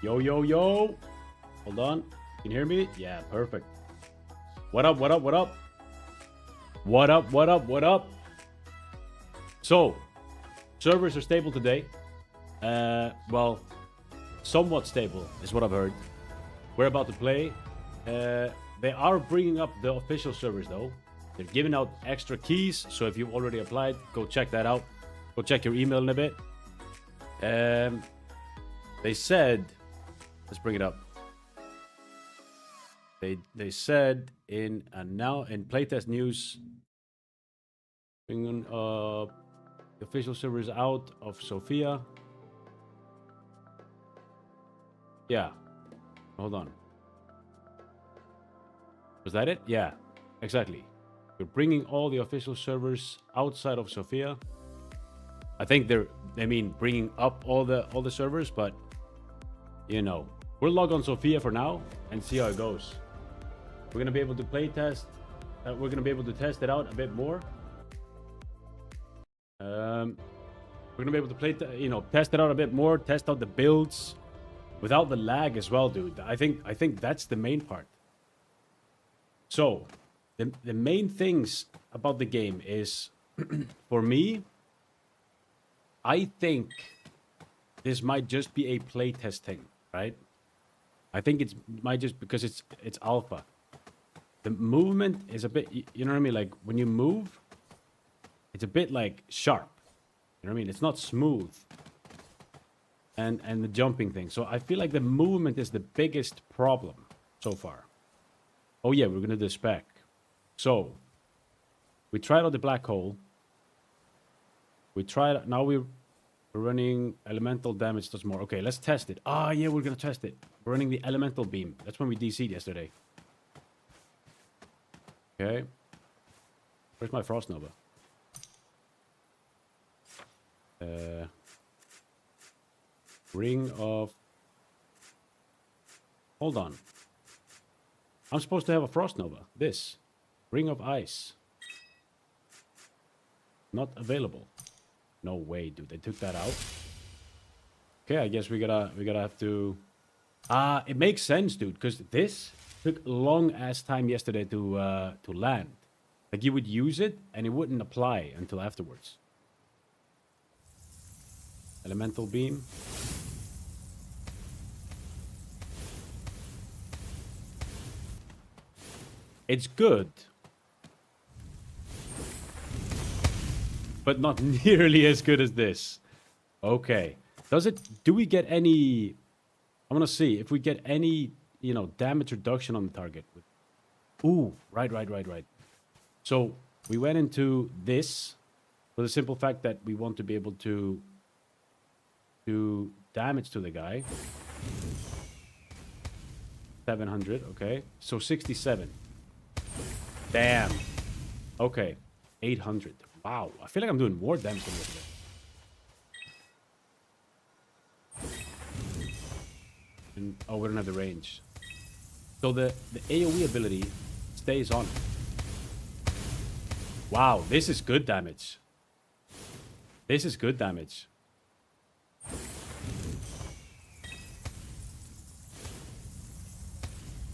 Yo, yo, yo. Hold on. Can you hear me? Yeah, perfect. What up, what up, what up? What up, what up, what up? So, servers are stable today. Well, somewhat stable is what I've heard. We're about to play. They are bringing up the official servers though. They're giving out extra keys, so if you've already applied, go check that out. Go check your email in a bit. They said, let's bring it up. They said in Playtest news, bringing the official servers out of Sophia. Yeah, hold on. Was that it? Yeah, exactly. We're bringing all the official servers outside of Sophia. I think they mean bringing up all the servers, but you know, we'll log on Sophia for now and see how it goes. We're gonna be able to play test. We're gonna be able to test it out a bit more. We're gonna be able to test it out a bit more, test out the builds without the lag as well, dude. I think that's the main part. So, the main things about the game is, for me, I think this might just be a playtest thing, right? I think it might just because it's alpha. The movement is a bit, you know what I mean? Like when you move, it's a bit like sharp. You know what I mean? It's not smooth. And the jumping thing. So I feel like the movement is the biggest problem so far. Oh yeah, we're gonna do the spec. So we tried out the black hole. Now we're running elemental damage does more. Okay, let's test it. Ah, yeah, we're gonna test it. We're running the elemental beam. That's when we DC'd yesterday. Okay. Where's my Frost Nova? Ring of... Hold on. I'm supposed to have a Frost Nova. This. Ring of Ice. Not available. No way, dude. They took that out. Okay, I guess we gotta have to... it makes sense, dude, because this took long ass time yesterday to land. Like you would use it and it wouldn't apply until afterwards. Elemental beam. It's good, but not nearly as good as this. Okay. Do we get any... I want to see if we get any, damage reduction on the target. Ooh, right. So we went into this for the simple fact that we want to be able to do damage to the guy. 700, okay. So 67. Damn. Okay. 800. Wow. I feel like I'm doing more damage than yesterday. And, oh, we don't have the range. So the AoE ability stays on. Wow, this is good damage. This is good damage.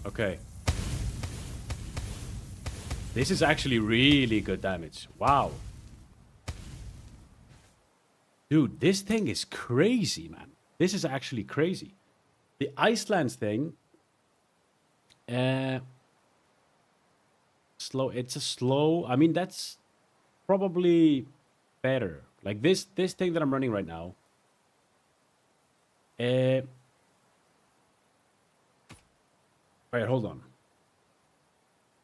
Okay. This is actually really good damage. Wow. Dude, this thing is crazy, man. This is actually crazy. The Icelands thing, slow. It's a slow. I mean, that's probably better. Like this thing that I'm running right now. Right, hold on.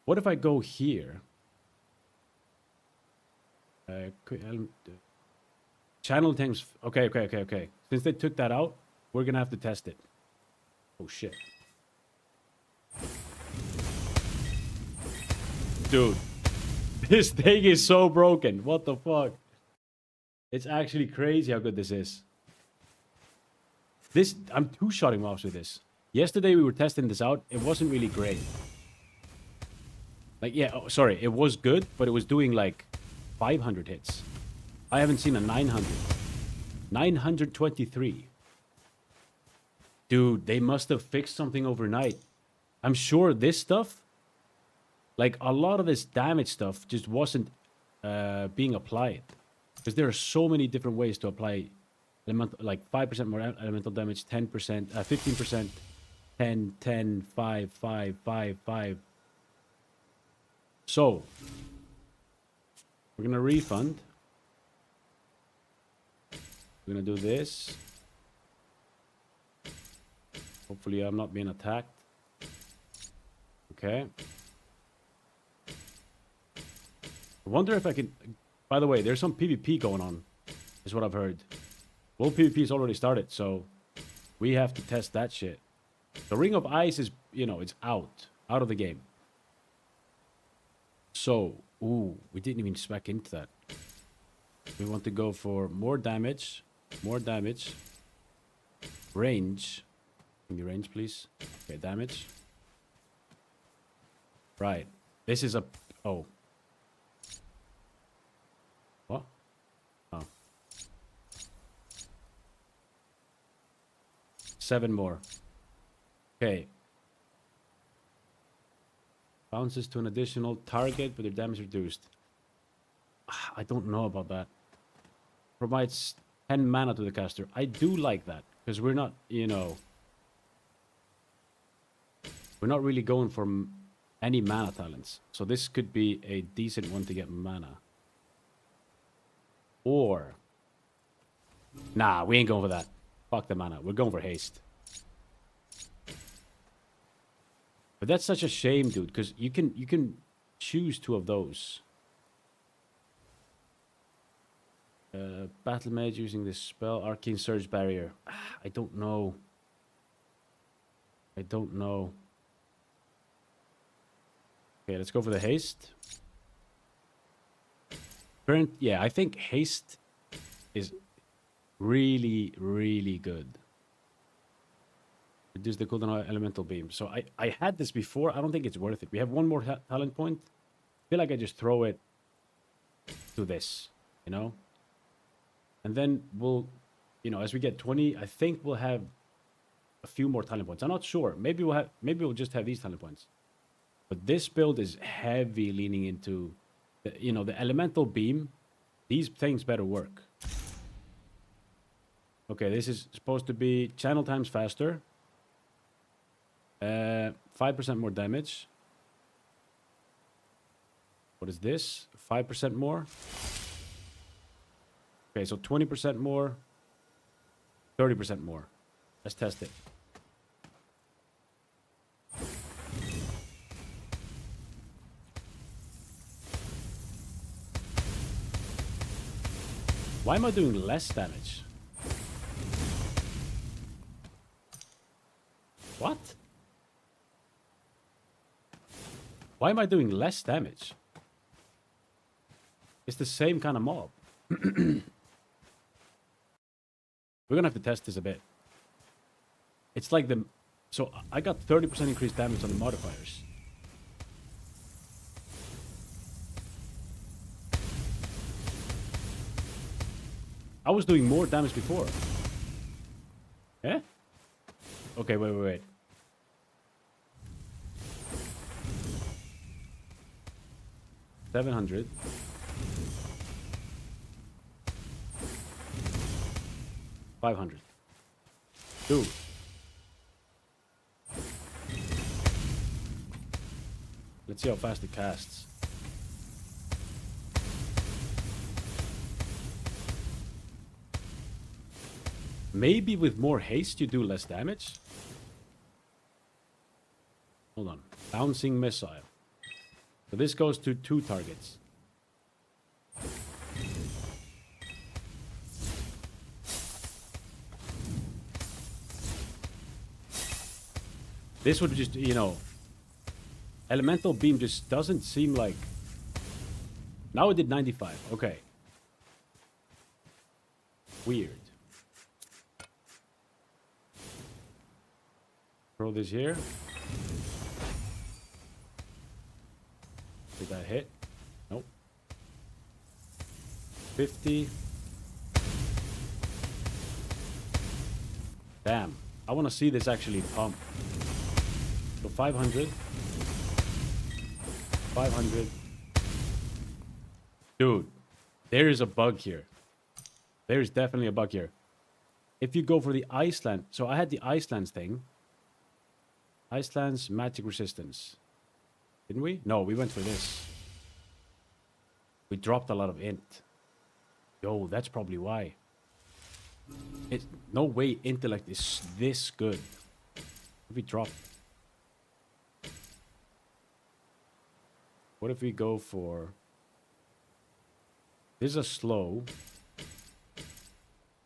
What if I go here? Channel times. Okay. Since they took that out, we're gonna have to test it. Oh shit. Dude, this thing is so broken. What the fuck? It's actually crazy how good this is. I'm two-shotting mobs with this. Yesterday we were testing this out. It wasn't really great. Like, yeah, oh, sorry. It was good, but it was doing like 500 hits. I haven't seen a 900. 923. Dude, they must have fixed something overnight. I'm sure this stuff, like a lot of this damage stuff, just wasn't being applied. Because there are so many different ways to apply elemental, like 5% more elemental damage, 10%, 15%, 10, 10, 5, 5, 5, 5. So, we're going to refund. We're going to do this. Hopefully I'm not being attacked. Okay. I wonder if I can... By the way, there's some PvP going on, is what I've heard. Well, PvP's already started, so we have to test that shit. The Ring of Ice is, you know, it's out of the game. So, ooh, we didn't even spec into that. We want to go for more damage, range. Give me range, please. Okay, damage. Right. This is a... Oh. What? Oh. 7 more. Okay. Bounces to an additional target, but their damage reduced. I don't know about that. Provides 10 mana to the caster. I do like that, because we're not, you know... We're not really going for any mana talents. So this could be a decent one to get mana. Or... Nah, we ain't going for that. Fuck the mana. We're going for haste. But that's such a shame, dude, because you can choose 2 of those. Battle Mage using this spell. Arcane Surge Barrier. I don't know. Okay, let's go for the haste. Yeah, I think haste is really, really good. Reduce the cooldown of elemental beam. So I had this before. I don't think it's worth it. We have 1 more talent point. I feel like I just throw it to this, you know? And then we'll, you know, as we get 20, I think we'll have a few more talent points. I'm not sure. Maybe we'll just have these talent points. But this build is heavy leaning into, you know, the elemental beam. These things better work. Okay, this is supposed to be channel times faster. 5% more damage. What is this? 5% more. Okay, so 20% more. 30% more. Let's test it. Why am I doing less damage? What? Why am I doing less damage? It's the same kind of mob. We're gonna have to test this a bit. It's like the... So I got 30% increased damage on the modifiers. I was doing more damage before. Yeah? Okay, wait. $700. $500. Dude. Let's see how fast it casts. Maybe with more haste you do less damage? Hold on. Bouncing missile. So this goes to 2 targets. This would just, you know... Elemental beam just doesn't seem like... Now it did 95. Okay. Weird. Throw this here. Did that hit? Nope. 50. Damn. I want to see this actually pump. So 500. 500. Dude, there is a bug here. There's definitely a bug here. If you go for the Iceland... So I had the Iceland's thing. Iceland's magic resistance. Didn't we? No, we went for this. We dropped a lot of int. Yo, that's probably why. It's no way intellect is this good. If we drop... What if we go for... This is a slow.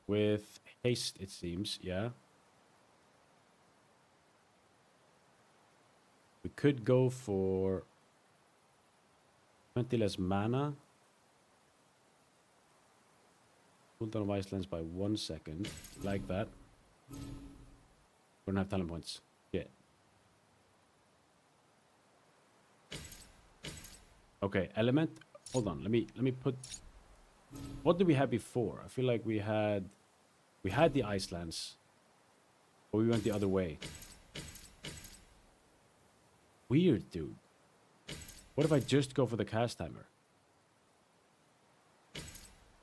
With haste, it seems. Yeah. We could go for 20 less mana. Cool down of Iceland's by 1 second. Like that. We don't have talent points yet. Okay, element. Hold on. Let me put. What did we have before? I feel like we had the Icelands, but we went the other way. Weird, dude. What if I just go for the cast timer?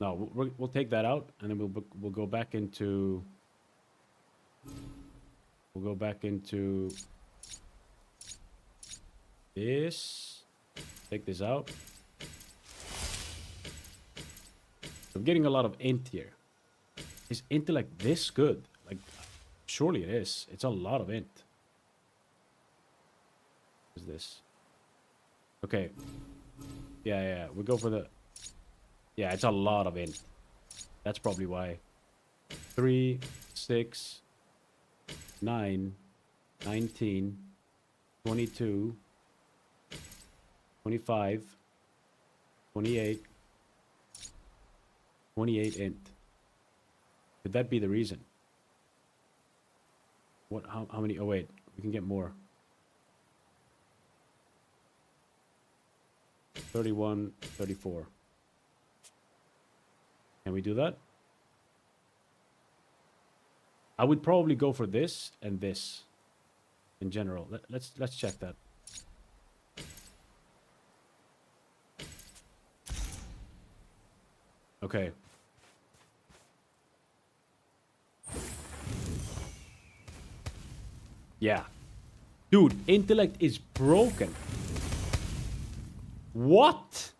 No, we'll take that out, and then we'll go back into. We'll go back into this. Take this out. I'm getting a lot of int here. Is intellect this good? Like, surely it is. It's a lot of int. What is this? Okay. Yeah. We go for the... Yeah, it's a lot of int. That's probably why. 3, 6, 9, 19, 22, 25, 28, 28 int. Could that be the reason? What? How many? Oh wait, we can get more. 31, 34. Can we do that? I would probably go for this and this in general. Let's check that. Okay. Yeah. Dude, intellect is broken. What?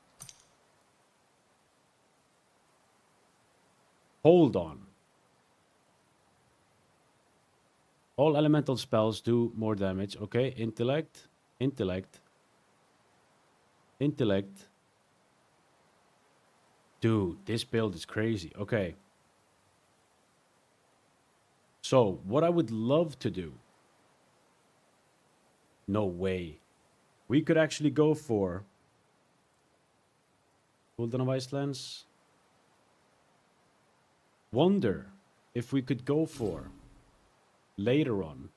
Hold on. All elemental spells do more damage. Okay, intellect. Dude, this build is crazy. Okay. So, what I would love to do... No way. We could actually go for... Golden of Icelands. Wonder if we could go for... Later on.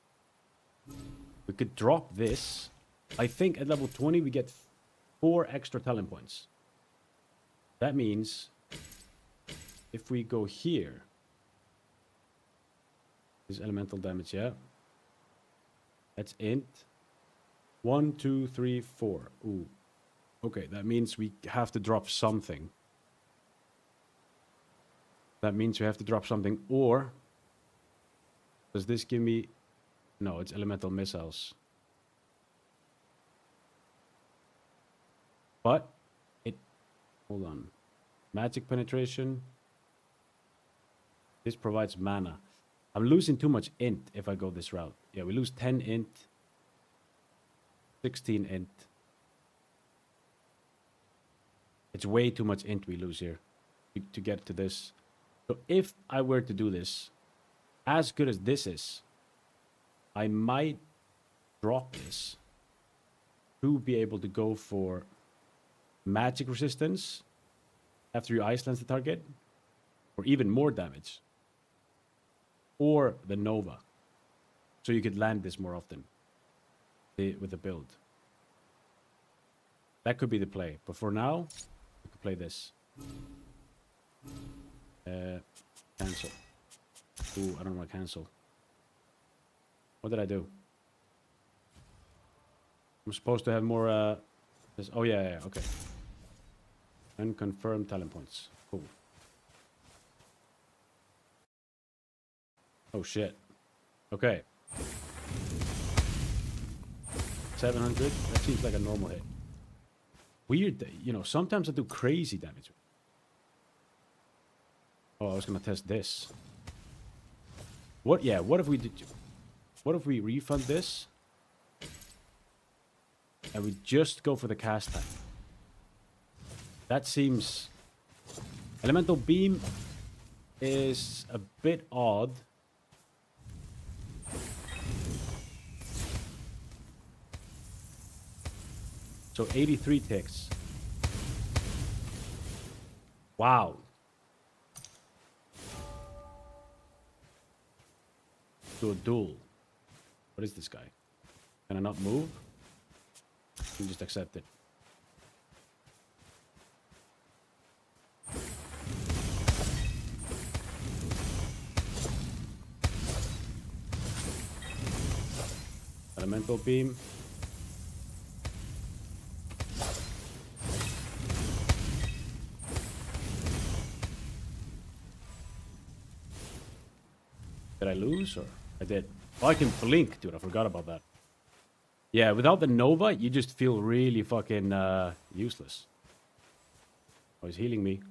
We could drop this. I think at level 20 we get 4 extra talent points. That means if we go here, is elemental damage, yeah. That's int. 1, 2, 3, 4. Ooh. Okay, that means we have to drop something. That means we have to drop something, or does this give me... No, it's elemental missiles. But it... Hold on. Magic penetration. This provides mana. I'm losing too much int if I go this route. Yeah, we lose 10 int. 16 int. It's way too much int we lose here to get to this. So if I were to do this, as good as this is, I might drop this to be able to go for magic resistance after you Iceland's the target, or even more damage, or the Nova, so you could land this more often with the build. That could be the play, but for now, we could play this. Cancel. Ooh, I don't want to cancel. What did I do? I'm supposed to have more, this, oh yeah, okay. Unconfirmed talent points. Cool. Oh shit. Okay. 700. That seems like a normal hit. Weird, you know, sometimes I do crazy damage. Oh, I was gonna test this. What, yeah, what if we did... What if we refund this? And we just go for the cast time. That seems... Elemental Beam is a bit odd. So 83 ticks. Wow. Do a duel. What is this guy? Can I not move? You just accept it. Elemental Beam. Did I lose or I did? Oh, I can blink, dude. I forgot about that. Yeah, without the Nova, you just feel really fucking useless. Oh, he's healing me.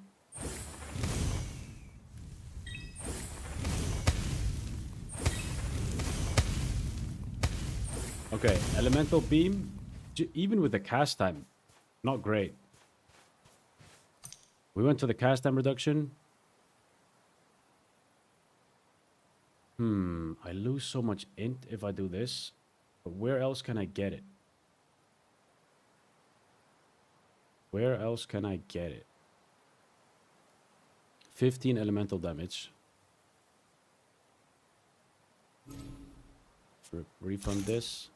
Okay, Elemental Beam, even with the cast time, not great. We went to the cast time reduction. I lose so much int if I do this. But where else can I get it? Where else can I get it? 15 elemental damage. Refund this.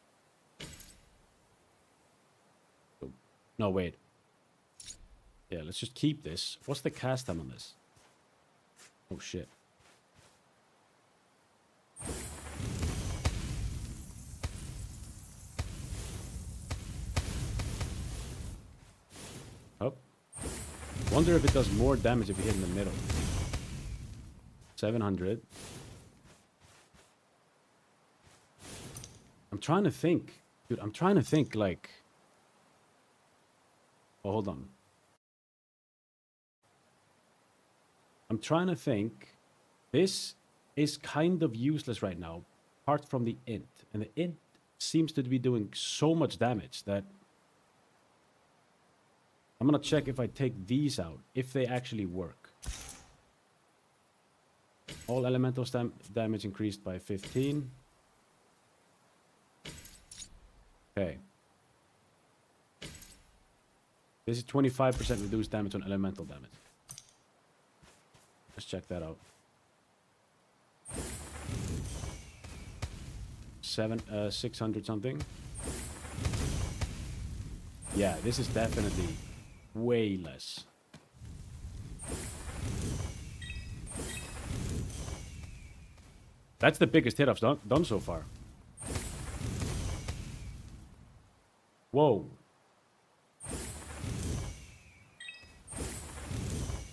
Oh, no, wait. Yeah, let's just keep this. What's the cast time on this? Oh, shit. Oh. Wonder if it does more damage if you hit in the middle. 700. I'm trying to think. Dude, I'm trying to think like... Oh, hold on. I'm trying to think. This is kind of useless right now, apart from the int. And the int seems to be doing so much damage that... I'm gonna check if I take these out, if they actually work. All elemental damage increased by 15. Okay. This is 25% reduced damage on elemental damage. Let's check that out. 600 something. Yeah, this is definitely way less. That's the biggest hit I've done so far. Whoa.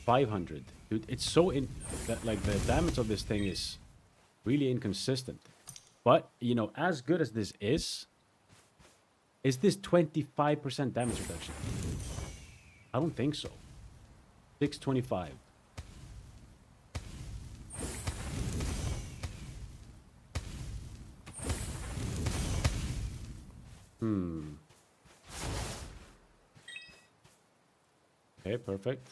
500. Dude, it's so that like the damage of this thing is really inconsistent. But, you know, as good as this is this 25% damage reduction? I don't think so. 625. Okay, perfect.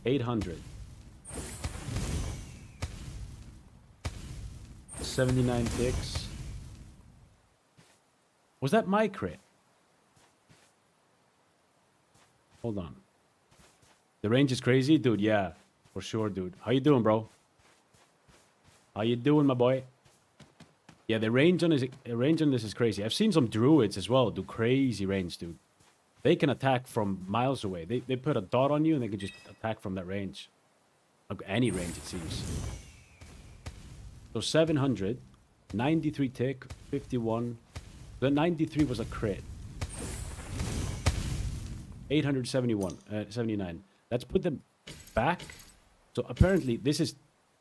800. 79 ticks. Was that my crit? Hold on. The range is crazy? Dude, yeah. For sure, dude. How you doing, bro? How you doing, my boy? Yeah, the range on this is crazy. I've seen some druids as well do crazy range, dude. They can attack from miles away. They put a dot on you and they can just attack from that range. Like any range, it seems. So 700, 93 tick, 51. The 93 was a crit. 871, 79. Let's put them back. So apparently this is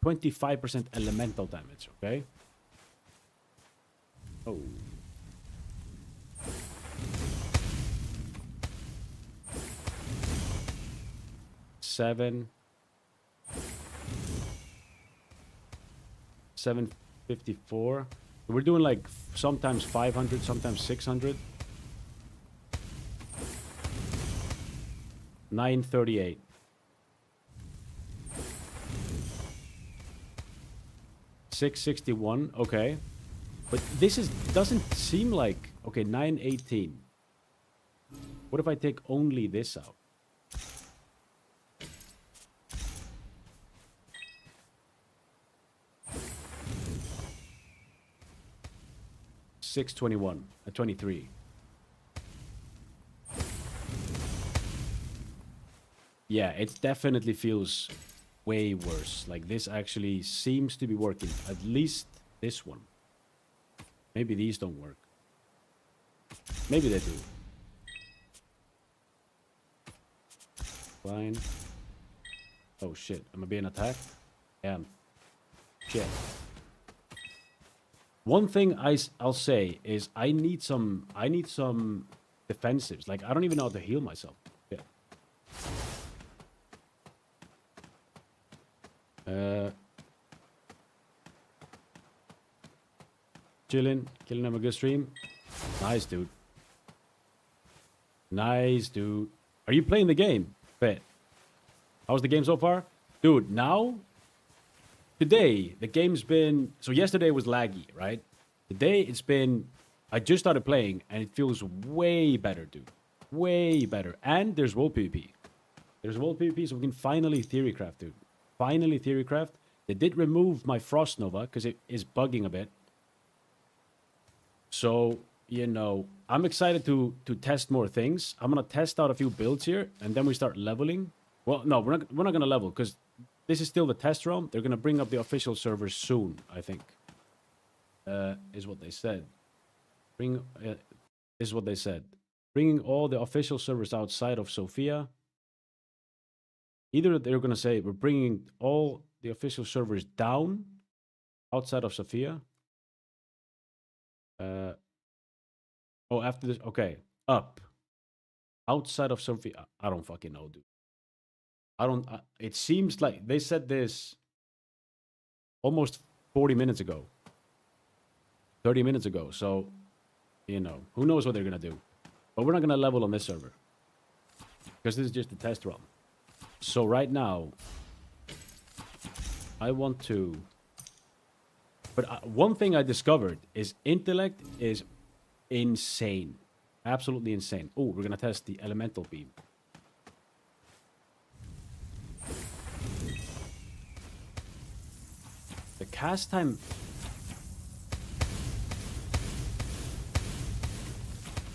25% elemental damage, okay? Oh. Seven. 754. We're doing like sometimes 500, sometimes 600. 938. $661. Okay. But this doesn't seem like... Okay, 918. What if I take only this out? $621 at 23. Yeah, it definitely feels way worse. Like this actually seems to be working. At least this one. Maybe these don't work. Maybe they do. Fine. Oh shit, am I being attacked? Yeah. Shit. One thing I'll say is I need some defensives. Like I don't even know how to heal myself. Yeah. Chilling, killing them a good stream. Nice, dude. Nice, dude. Are you playing the game? Bet. How's the game so far? Dude, now... Today, the game's been... So yesterday was laggy, right? Today, it's been... I just started playing, and it feels way better, dude. Way better. And there's world PvP. There's world PvP, so we can finally Theorycraft, dude. Finally Theorycraft. They did remove my Frost Nova, because it is bugging a bit. So, you know, I'm excited to test more things. I'm going to test out a few builds here, and then we start leveling. Well, no, we're not going to level, because this is still the test realm. They're going to bring up the official servers soon, I think. Is what they said. Is what they said. Bringing all the official servers outside of Sophia. Either they're going to say, we're bringing all the official servers down outside of Sophia. Oh, after this, okay, up, outside of Sophia. I don't fucking know, dude. I don't. It seems like they said this almost 40 minutes ago, 30 minutes ago. So, you know, who knows what they're gonna do? But we're not gonna level on this server because this is just a test run. So right now, I want to. But one thing I discovered is intellect is insane. Absolutely insane. Oh, we're going to test the elemental beam. The cast time...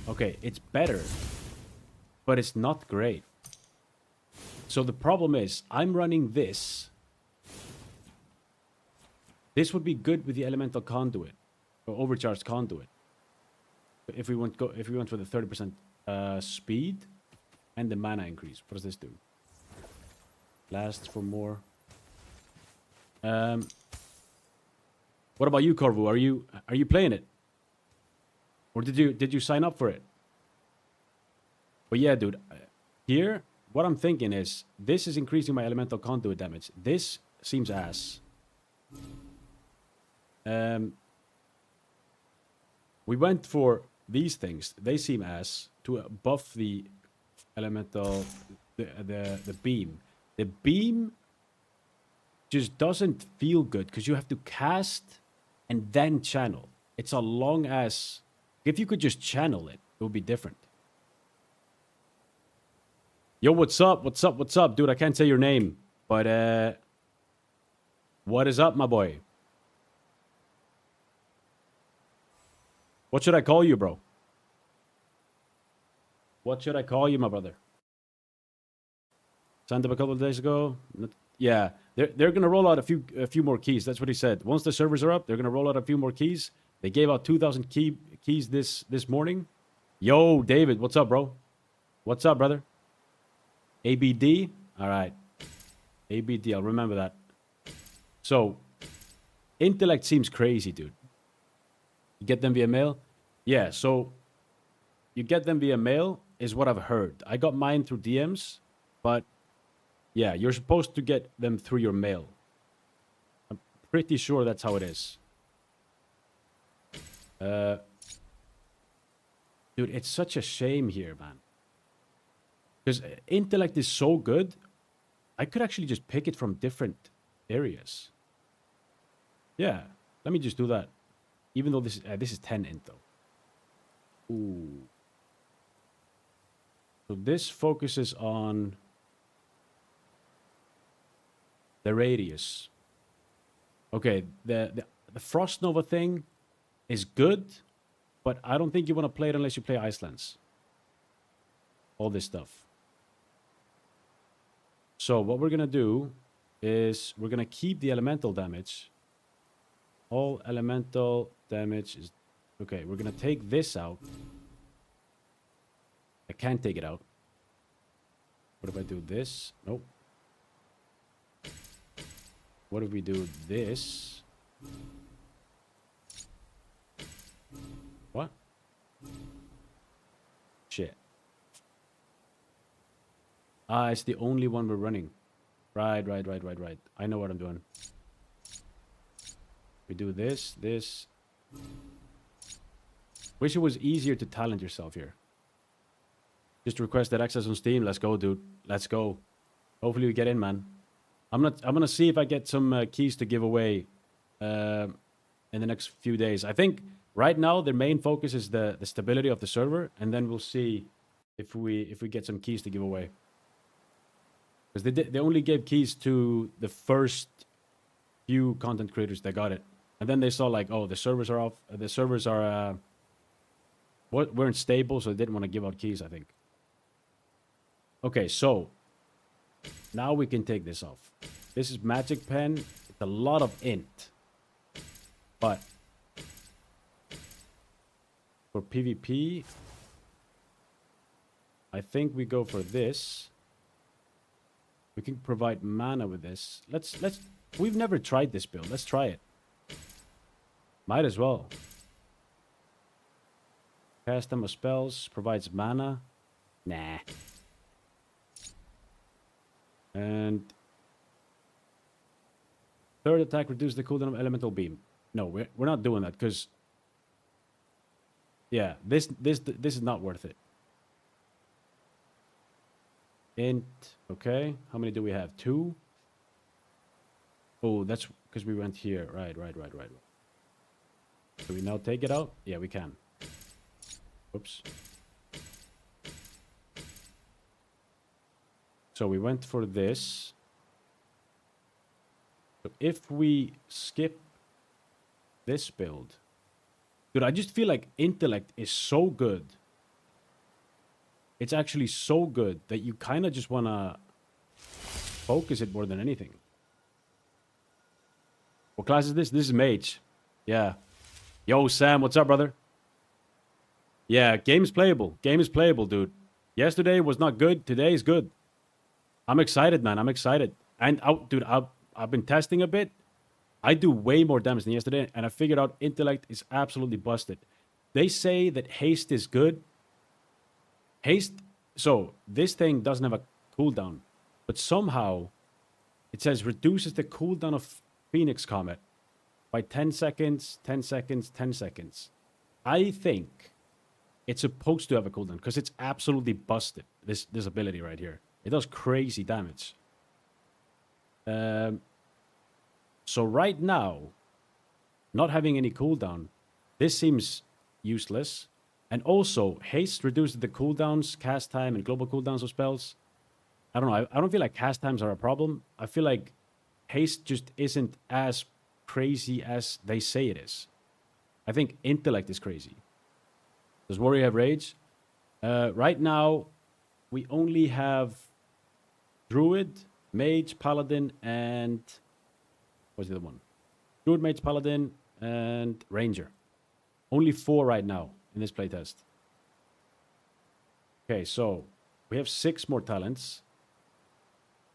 Okay, it's better, but it's not great. So the problem is, I'm running this. This would be good with the elemental conduit, or overcharged conduit. If we want for the 30% speed and the mana increase. What does this do? Lasts for more. What about you, Corvu? Are you playing it? Or did you sign up for it? But yeah, dude. Here, what I'm thinking is this is increasing my elemental conduit damage. This seems ass. We went for these things. They seem ass to buff the elemental, the beam. The beam just doesn't feel good because you have to cast and then channel. It's a long ass. If you could just channel it, it would be different. Yo, what's up? What's up? What's up, dude? I can't say your name, but what is up, my boy? What should I call you, bro? What should I call you, my brother? Signed up a couple of days ago. Yeah, they're gonna roll out a few more keys. That's what he said. Once the servers are up, they're gonna roll out a few more keys. They gave out 2,000 keys this morning. Yo, David, what's up, bro? What's up, brother? ABD. All right, ABD. I'll remember that. So, Intellect seems crazy, dude. You get them via mail? Yeah. So, you get them via mail is what I've heard. I got mine through DMs, but yeah, you're supposed to get them through your mail. I'm pretty sure that's how it is. Dude, it's such a shame here, man. Because Intellect is so good, I could actually just pick it from different areas. Yeah, let me just do that. Even though this is 10 int though. Ooh. So this focuses on the radius. Okay, the Frost Nova thing is good, but I don't think you want to play it unless you play Icelands. All this stuff. So what we're gonna do is we're gonna keep the elemental damage. All elemental damage is okay. We're gonna take this out. I can't take it out. What if I do this? Nope. What if we do this? What? Shit. Ah, it's the only one we're running. Right. I know what I'm doing. We do this. Wish it was easier to talent yourself here. Just request that access on Steam. Let's go, dude. Let's go. Hopefully we get in, man. I'm gonna see if I get some keys to give away in the next few days. I think right now their main focus is the stability of the server, and then we'll see if we get some keys to give away. Because they only gave keys to the first few content creators that got it, and then they saw like, oh, the servers are off. The servers are weren't stable, so they didn't want to give out keys, I think. Okay, so now we can take this off. This is Magic Pen. It's a lot of int. But for PvP, I think we go for this. We can provide mana with this. We've never tried this build. Let's try it. Might as well. Cast them with spells, provides mana. Nah. And third attack reduces the cooldown of elemental beam. No, we're not doing that because yeah, this is not worth it. Int, okay. How many do we have? 2. Oh, that's because we went here. Right. Can we now take it out? Yeah, we can. Oops. So we went for this. So if we skip this build, dude, I just feel like Intellect is so good. It's actually so good that you kind of just want to focus it more than anything. What class is this? This is Mage. Yeah. Yo, Sam, what's up, brother? Yeah, game is playable. Game is playable, dude. Yesterday was not good. Today is good. I'm excited, man. I'm excited. And, dude, I've been testing a bit. I do way more damage than yesterday, and I figured out Intellect is absolutely busted. They say that Haste is good. Haste, so this thing doesn't have a cooldown, but somehow it says reduces the cooldown of Phoenix Comet by 10 seconds, 10 seconds, 10 seconds. I think it's supposed to have a cooldown because it's absolutely busted, this ability right here. It does crazy damage. So right now, not having any cooldown, this seems useless. And also, Haste reduces the cooldowns, cast time, and global cooldowns of spells. I don't know. I don't feel like cast times are a problem. I feel like Haste just isn't as crazy as they say it is. I think Intellect is crazy. Does Warrior have Rage? Right now, we only have Druid Mage, Paladin, and what's the other one? Druid, Mage, Paladin, and Ranger. Only 4 right now in this playtest. Okay, so we have 6 more talents.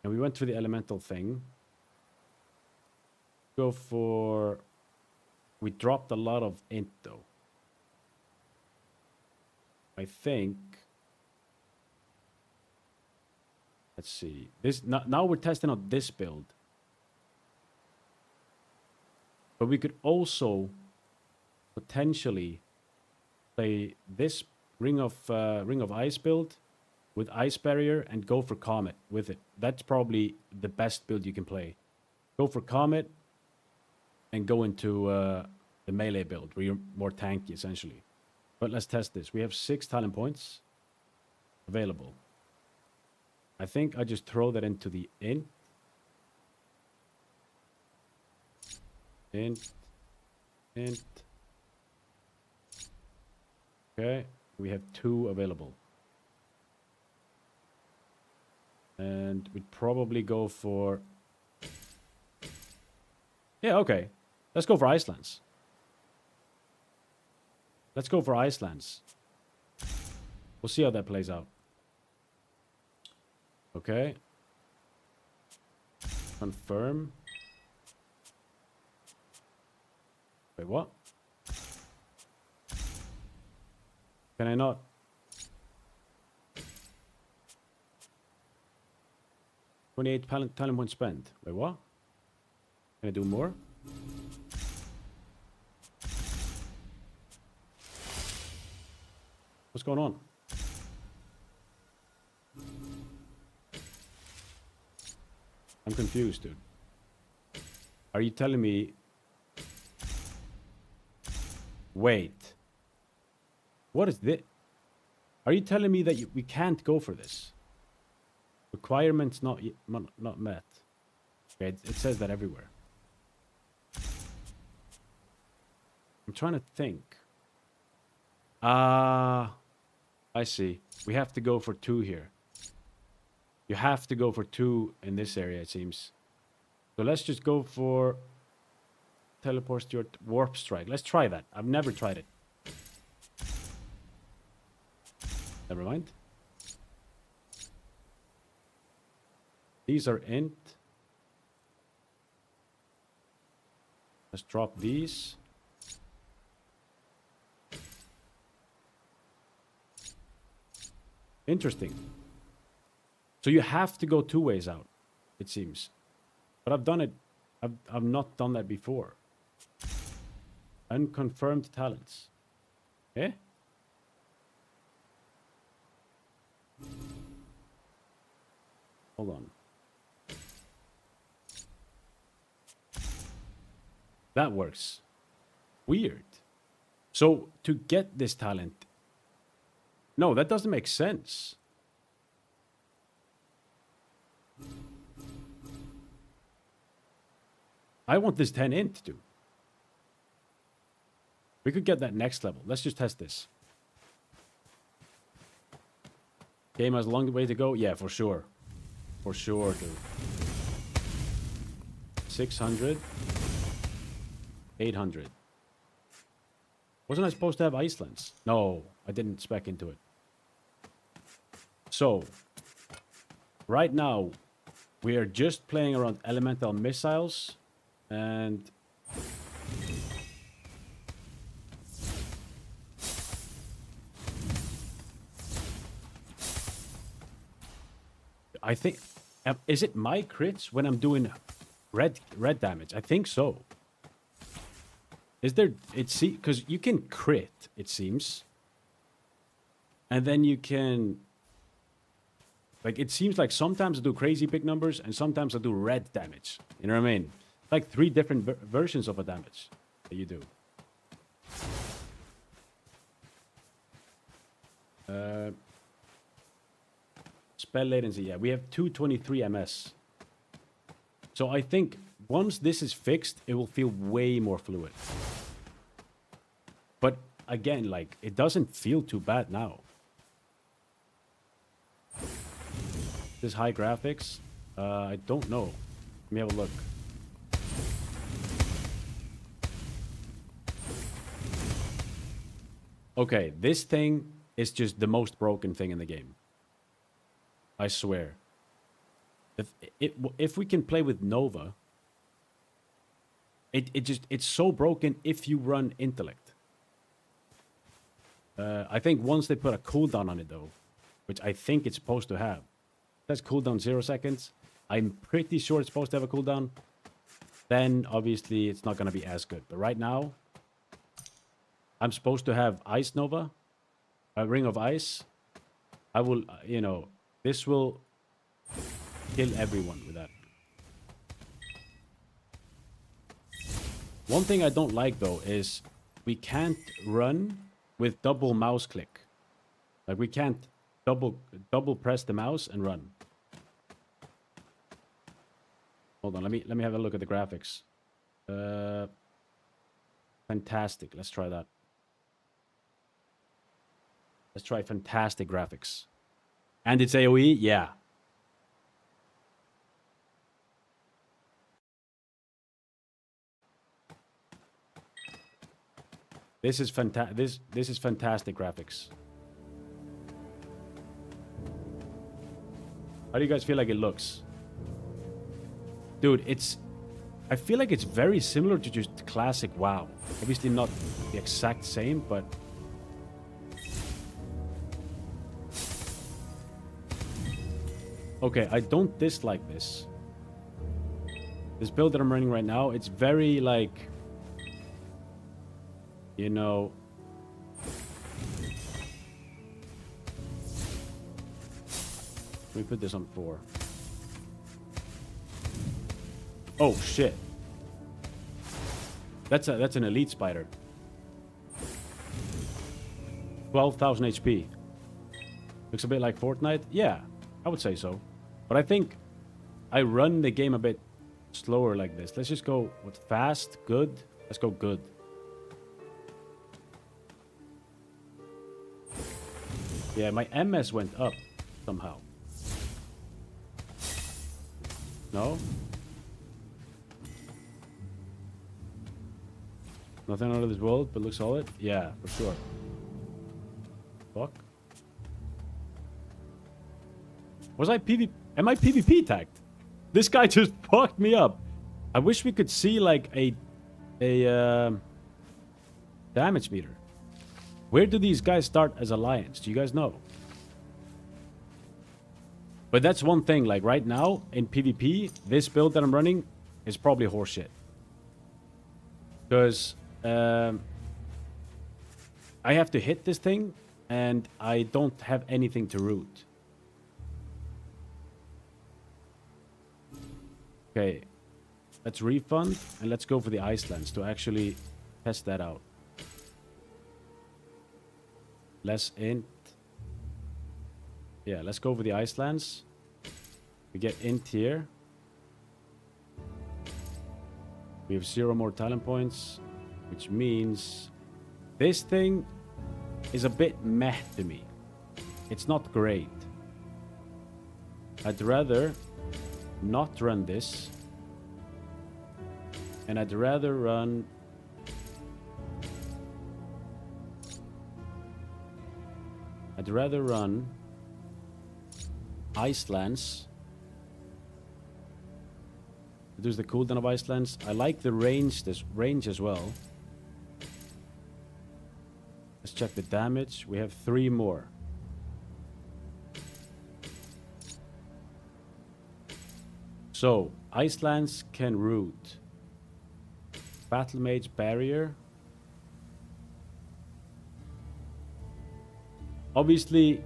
And we went for the elemental thing. Go for... We dropped a lot of int, though. I think... Let's see. This now we're testing out this build. But we could also potentially play this Ring of Ice build with Ice Barrier and go for Comet with it. That's probably the best build you can play. Go for Comet and go into the melee build where you're more tanky essentially. But let's test this. We have 6 talent points available. I think I just throw that into the int. Int. Okay, we have 2 available. And we'd probably go for... Yeah, okay. Let's go for Icelands. Let's go for Icelands. We'll see how that plays out. Okay. Confirm. Wait, what? Can I not? $28 talent points spent. Wait, what? Can I do more? What's going on? I'm confused, dude. Are you telling me... Wait. What is this? Are you telling me that we can't go for this? Requirements not met. Okay, it says that everywhere. I'm trying to think. I see. We have to go for 2 here. You have to go for 2 in this area, it seems. So let's just go for... Teleports to your Warp Strike. Let's try that. I've never tried it. Never mind. These are int. Let's drop these. Interesting. So you have to go 2 ways out, it seems. But I've done it. I've not done that before. Unconfirmed talents. Eh? Hold on. That works. Weird. So to get this talent... No, that doesn't make sense. I want this 10 int, dude. We could get that next level. Let's just test this. Game has a long way to go? Yeah, for sure. For sure, dude. 600. 800. Wasn't I supposed to have Icelands? No, I didn't spec into it. So, right now, we are just playing around elemental missiles and... I think... Is it my crits when I'm doing red damage? I think so. Is there... Because you can crit, it seems. And then you can... Like, it seems like sometimes I do crazy big numbers and sometimes I do red damage. You know what I mean? Like 3 different versions of a damage that you do. Spell latency, yeah. We have 223 ms. So I think once this is fixed, it will feel way more fluid. But again, like, it doesn't feel too bad now. This high graphics. I don't know. Let me have a look. Okay, this thing is just the most broken thing in the game. I swear. If we can play with Nova, it's so broken if you run Intellect. I think once they put a cooldown on it though, which I think it's supposed to have. It says cooldown 0 seconds. I'm pretty sure it's supposed to have a cooldown. Then obviously it's not gonna be as good. But right now, I'm supposed to have Ice Nova, a Ring of Ice. I will, you know, this will kill everyone with that. One thing I don't like though is we can't run with double mouse click. Like we can't double press the mouse and run. Hold on, let me have a look at the graphics. Fantastic. Let's try that. Let's try fantastic graphics. And it's AoE? Yeah. This is this is fantastic graphics. How do you guys feel like it looks? Dude, I feel like it's very similar to just classic WoW. Obviously not the exact same, but okay, I don't dislike this. This build that I'm running right now, it's very like, you know, let me put this on 4. Oh shit. That's an elite spider. 12,000 HP. Looks a bit like Fortnite. Yeah, I would say so. But I think I run the game a bit slower like this. Let's just go with fast, good. Let's go good. Yeah, my MS went up somehow. No? Nothing out of this world, but looks solid? Yeah, for sure. Fuck. Was I PvP? Am I PvP tagged? This guy just fucked me up. I wish we could see like a damage meter. Where do these guys start as alliance? Do you guys know? But that's one thing, like right now in PvP, this build that I'm running is probably horseshit. Because I have to hit this thing and I don't have anything to root. Okay, let's refund and let's go for the Icelands to actually test that out. Less int. Yeah, let's go for the Icelands. We get int here. We have 0 more talent points, which means this thing is a bit meh to me. It's not great. I'd rather not run this. And I'd rather run Icelands. Reduce the cooldown of Icelands. I like the range, this range as well. Let's check the damage. We have 3 more. So, Icelands can root. Battle Mage Barrier. Obviously,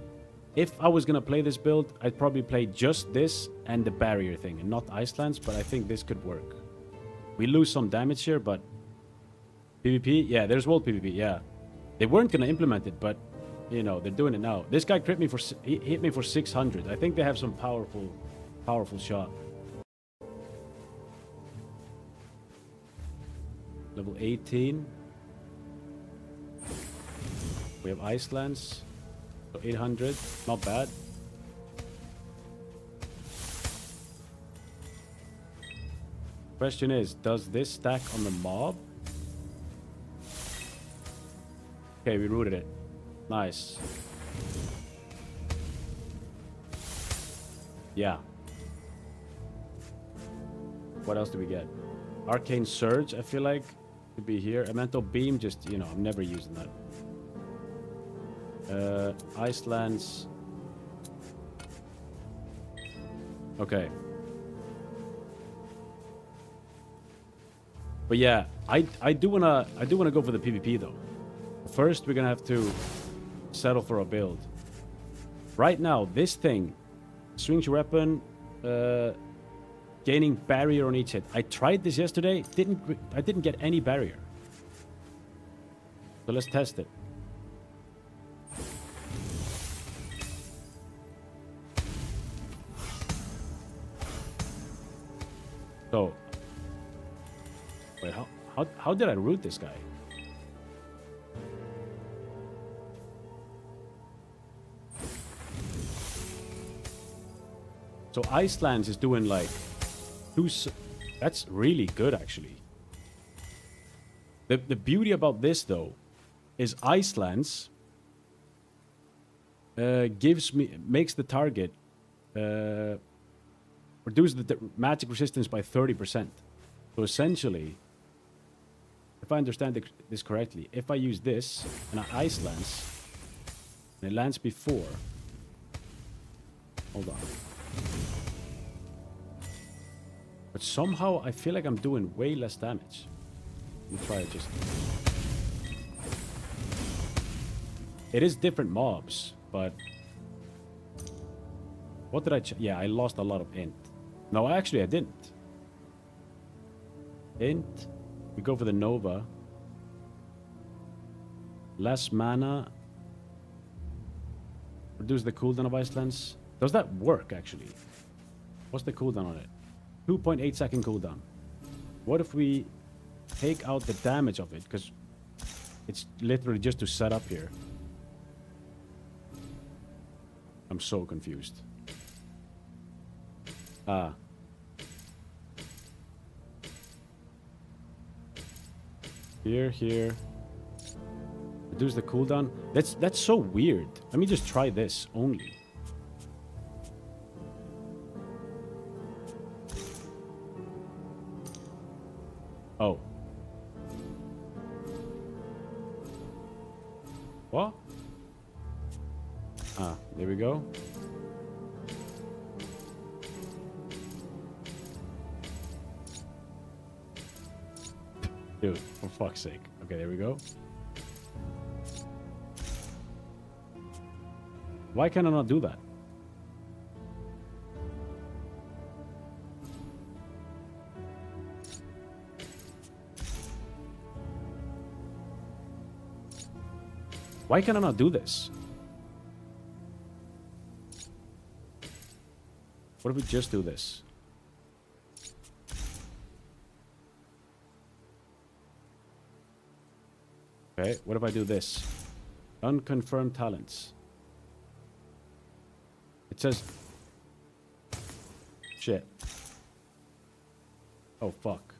if I was gonna play this build, I'd probably play just this and the barrier thing, and not Icelands, but I think this could work. We lose some damage here, but PvP? Yeah, there's world PvP, yeah. They weren't gonna implement it, but, you know, they're doing it now. This guy crit me for, he hit me for 600. I think they have some powerful shot. Level 18. We have Icelands. So 800, not bad. Question is, does this stack on the mob? Okay, we rooted it. Nice. Yeah. What else do we get? Arcane Surge, I feel like, could be here. Elemental Beam, just, you know, I'm never using that. Ice Lance. Okay. But yeah, I do wanna go for the PvP though. First, we're gonna have to settle for a build. Right now, this thing, swings your weapon, gaining barrier on each hit. I tried this yesterday. I didn't get any barrier. So let's test it. So, wait, how did I root this guy? So Icelands is doing like that's really good actually. The beauty about this though is Icelands makes the target reduce the magic resistance by 30%. So essentially, if I understand this correctly, if I use this and I Ice Lance and it lands before, hold on. But somehow I feel like I'm doing way less damage. Let me try it just. It is different mobs, but what did I? Yeah, I lost a lot of int. No, actually I didn't. Int. We go for the Nova. Less mana. Reduce the cooldown of Ice Lance. Does that work actually? What's the cooldown on it? 2.8 second cooldown. What if we take out the damage of it? Because it's literally just to set up here. I'm so confused. Ah. Here. Reduce the cooldown. That's so weird. Let me just try this only. Oh. What? Ah, there we go. Dude, for fuck's sake. Okay, there we go. Why can I not do that? Why can I not do this? What if we just do this? Okay, what if I do this? Unconfirmed talents. It says... Shit. Oh, fuck.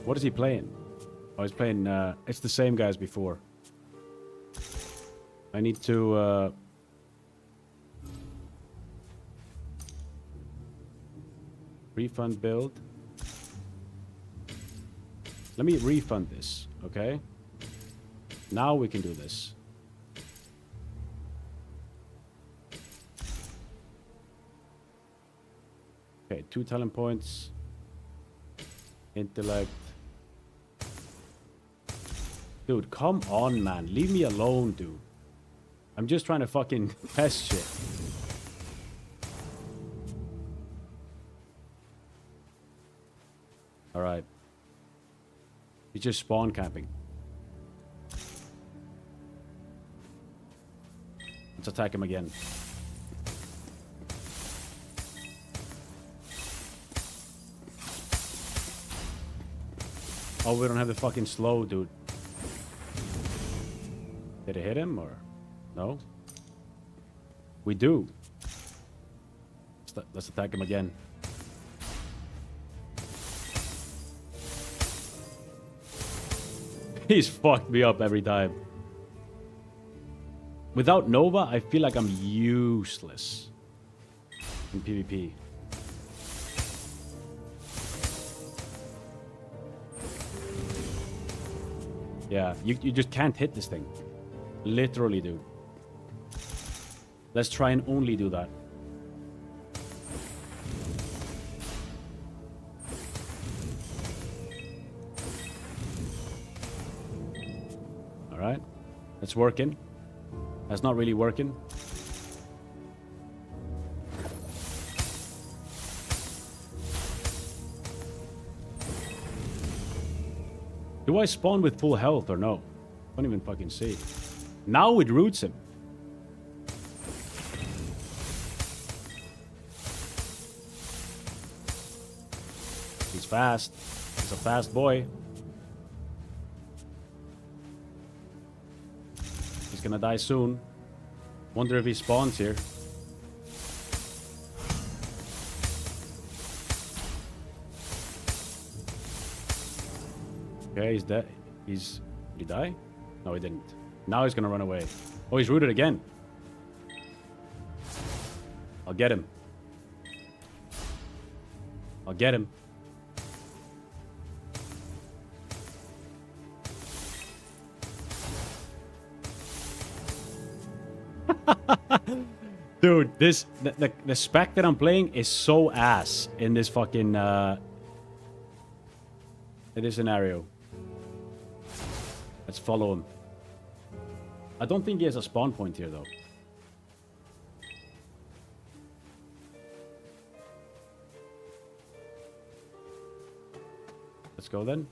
What is he playing? Oh, he's playing... it's the same guy as before. I need to... refund build. Let me refund this, okay? Now we can do this. Okay, 2 talent points. Intellect. Dude, come on, man. Leave me alone, dude. I'm just trying to fucking test shit. Alright. He's just spawn camping. Let's attack him again. Oh, we don't have the fucking slow, dude. Did it hit him, or? No? We do. Let's attack him again. He's fucked me up every time. Without Nova, I feel like I'm useless in PvP. Yeah, you just can't hit this thing. Literally, dude. Let's try and only do that. Alright. It's working. That's not really working. Do I spawn with full health or no? Don't even fucking see. Now it roots him. He's fast. He's a fast boy. He's gonna die soon. Wonder if he spawns here. Okay, he's dead. Did he die? No, he didn't. Now he's gonna run away. Oh, he's rooted again. I'll get him. I'll get him. Dude, the spec that I'm playing is so ass in this fucking in this scenario. Let's follow him. I don't think he has a spawn point here though. Let's go then.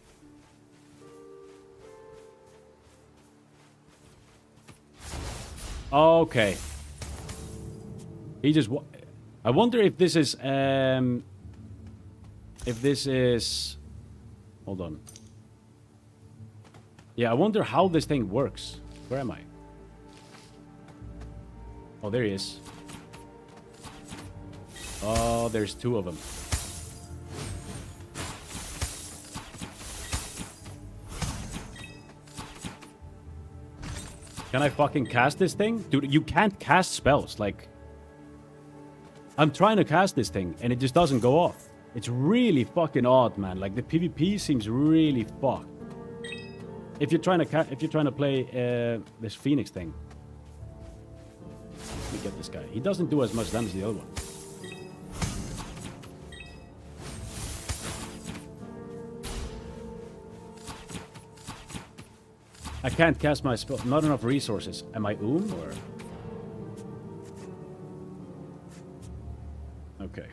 Okay. He just... I wonder if this is... Hold on. Yeah, I wonder how this thing works. Where am I? Oh, there he is. Oh, there's two of them. Can I fucking cast this thing? Dude, you can't cast spells. Like, I'm trying to cast this thing and it just doesn't go off. It's really fucking odd, man. Like, the PvP seems really fucked. If you're trying to play this Phoenix thing. Let me get this guy. He doesn't do as much damage as the other one. I can't cast my spell. Not enough resources. Am I or? Okay.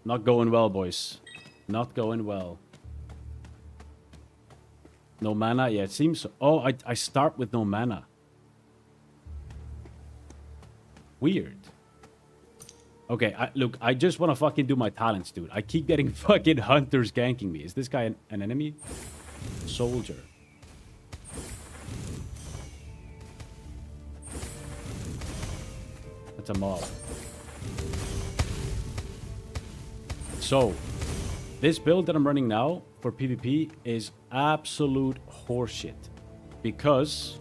Not going well, boys. Not going well. No mana? Yeah, it seems so. Oh, I start with no mana. Weird. Okay, look, I just want to fucking do my talents, dude. I keep getting fucking hunters ganking me. Is this guy an enemy? Soldier. That's a mob. So, this build that I'm running now for PvP is absolute horseshit. Because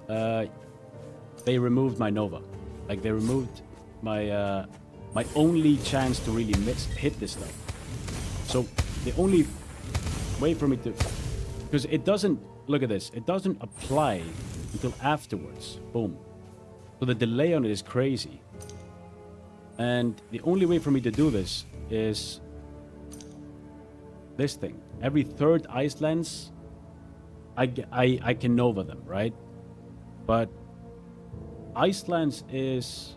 they removed my Nova. Like, they removed my my only chance to really hit this stuff. So, the only way for me to... Because it doesn't... Look at this. It doesn't apply until afterwards. Boom. So the delay on it is crazy. And the only way for me to do this is... this thing. Every third ice lens, I can Nova them, right? But ice lens has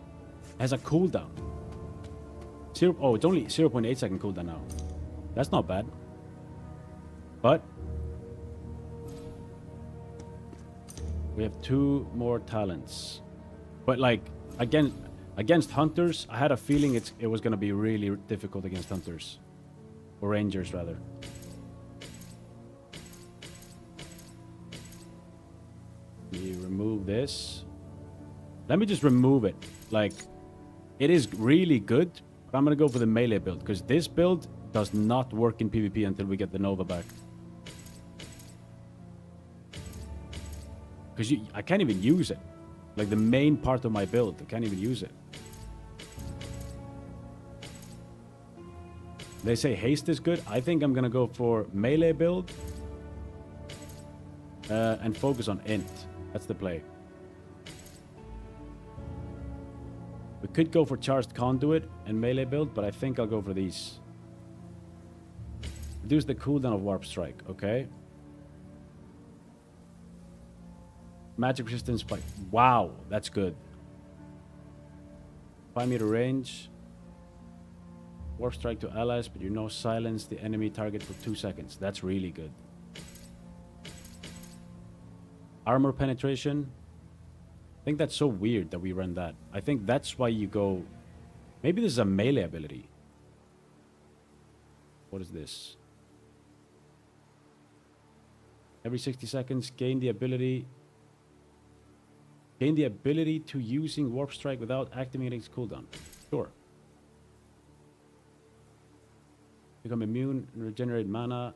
a cooldown. It's only 0.8 second cooldown now. That's not bad. But we have 2 more talents. But like against hunters, I had a feeling it was gonna be really difficult against hunters. Or rangers rather. me remove this. Let me just remove it. Like, it is really good, but I'm going to go for the melee build, because this build does not work in PvP until we get the Nova back. Because I can't even use it. Like, the main part of my build, I can't even use it. They say haste is good. I think I'm going to go for melee build. And focus on int. That's the play. We could go for charged conduit and melee build, but I think I'll go for these. Reduce the cooldown of warp strike, okay. Magic resistance by... Wow, that's good. 5 meter range. Warp strike to allies, but you know silence the enemy target for 2 seconds. That's really good. Armor penetration. I think that's so weird that we run that. I think that's why you go... Maybe this is a melee ability. What is this? Every 60 seconds, gain the ability to using warp strike without activating its cooldown. Sure. Become immune and regenerate mana.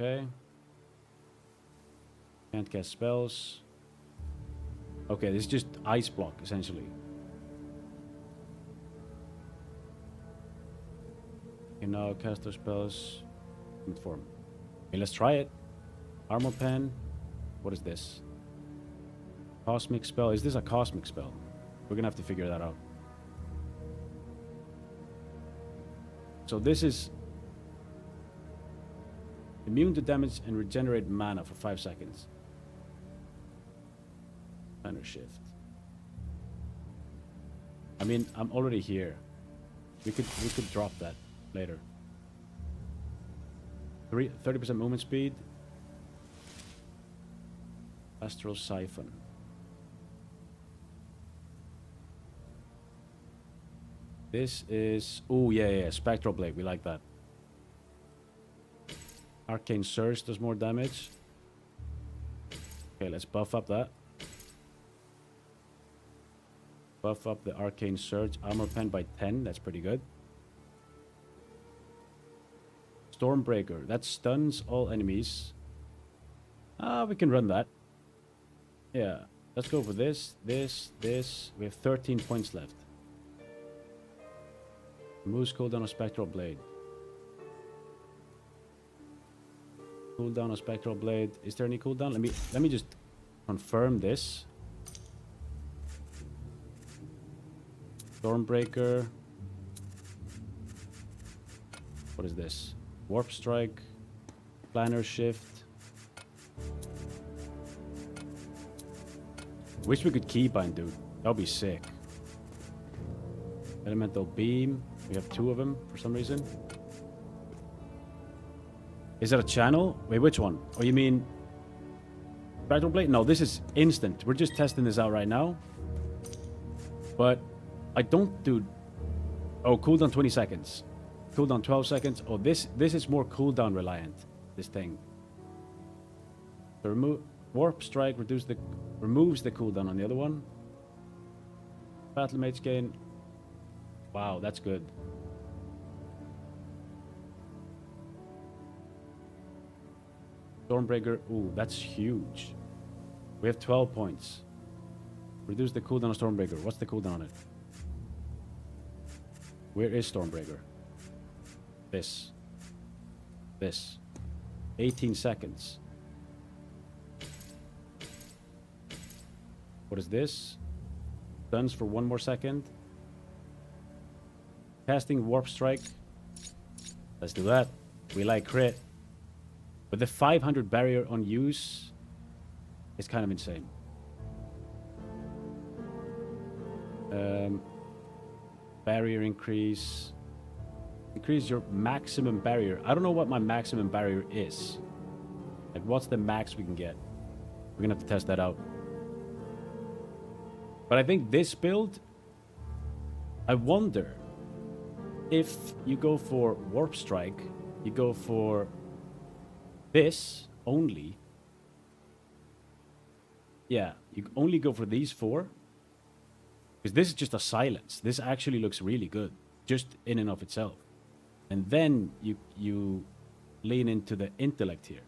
Okay. Can't cast spells. Okay, this is just ice block, essentially. You can now cast those spells in form. Okay, let's try it. Armor pen. What is this? Cosmic spell. Is this a cosmic spell? We're gonna have to figure that out. So this is immune to damage and regenerate mana for 5 seconds. Banner shift. I mean, I'm already here. We could drop that later. 30% movement speed. Astral siphon. This is... Oh, yeah. Spectral blade. We like that. Arcane surge does more damage. Okay, let's buff up that. Buff up the arcane surge. Armor pen by 10. That's pretty good. Stormbreaker. That stuns all enemies. We can run that. Yeah. Let's go for this. This. We have 13 points left. Moose cooldown of Spectral Blade. Cooldown of Spectral Blade. Is there any cooldown? Let me just confirm this. Stormbreaker. What is this? Warp Strike. Planner Shift. Wish we could keybind, dude. That would be sick. Elemental Beam. We have 2 of them for some reason. Is that a channel? Wait, which one? Oh, you mean Spectral Blade? No, this is instant. We're just testing this out right now. But I don't do... Oh, cooldown 20 seconds. Cooldown 12 seconds. Oh, this is more cooldown reliant, this thing. So remove... Warp Strike removes the cooldown on the other one. Battle Mage gain... Wow, that's good. Stormbreaker, ooh, that's huge. We have 12 points. Reduce the cooldown of Stormbreaker. What's the cooldown on it? Where is Stormbreaker? This. 18 seconds. What is this? Stuns for 1 more second. Casting Warp Strike. Let's do that. We like crit. But the 500 barrier on use is kind of insane. Barrier increase. Increase your maximum barrier. I don't know what my maximum barrier is. Like, what's the max we can get? We're gonna have to test that out. But I think this build, I wonder if you go for Warp Strike, you go for this only, Yeah, you only go for these 4. Because this is just a silence. This actually looks really good, just in and of itself. And then you lean into the intellect here.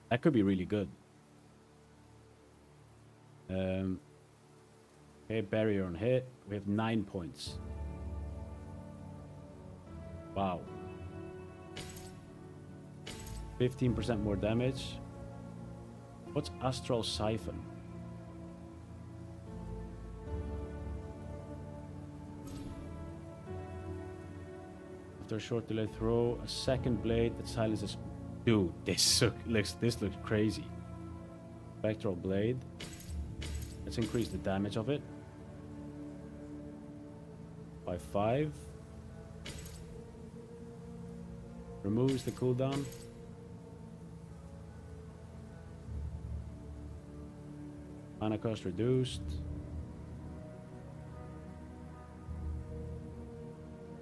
That could be really good. Okay, barrier on hit. We have 9 points. Wow. 15% more damage. What's Astral Siphon? After a short delay, throw a second blade that silences. Dude, this looks crazy. Spectral blade. Let's increase the damage of it by 5. Removes the cooldown. Mana cost reduced.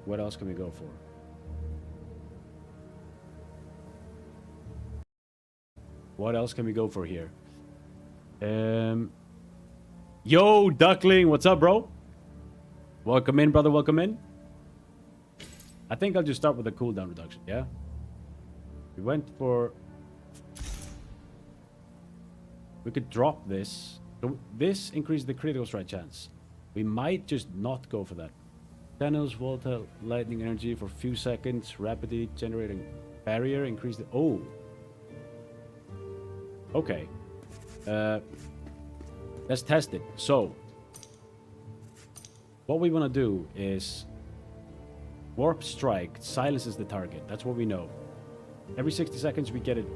What else can we go for? What else can we go for here? Yo, Duckling, what's up, bro? Welcome in, brother, welcome in. I think I'll just start with the cooldown reduction, yeah? We went for... We could drop this. So this increases the critical strike chance. We might just not go for that. Channels volatile lightning energy for a few seconds. Rapidly generating barrier. Increase the... Oh. Okay. Let's test it. So, what we want to do is Warp Strike silences the target. That's what we know. Every 60 seconds we get it.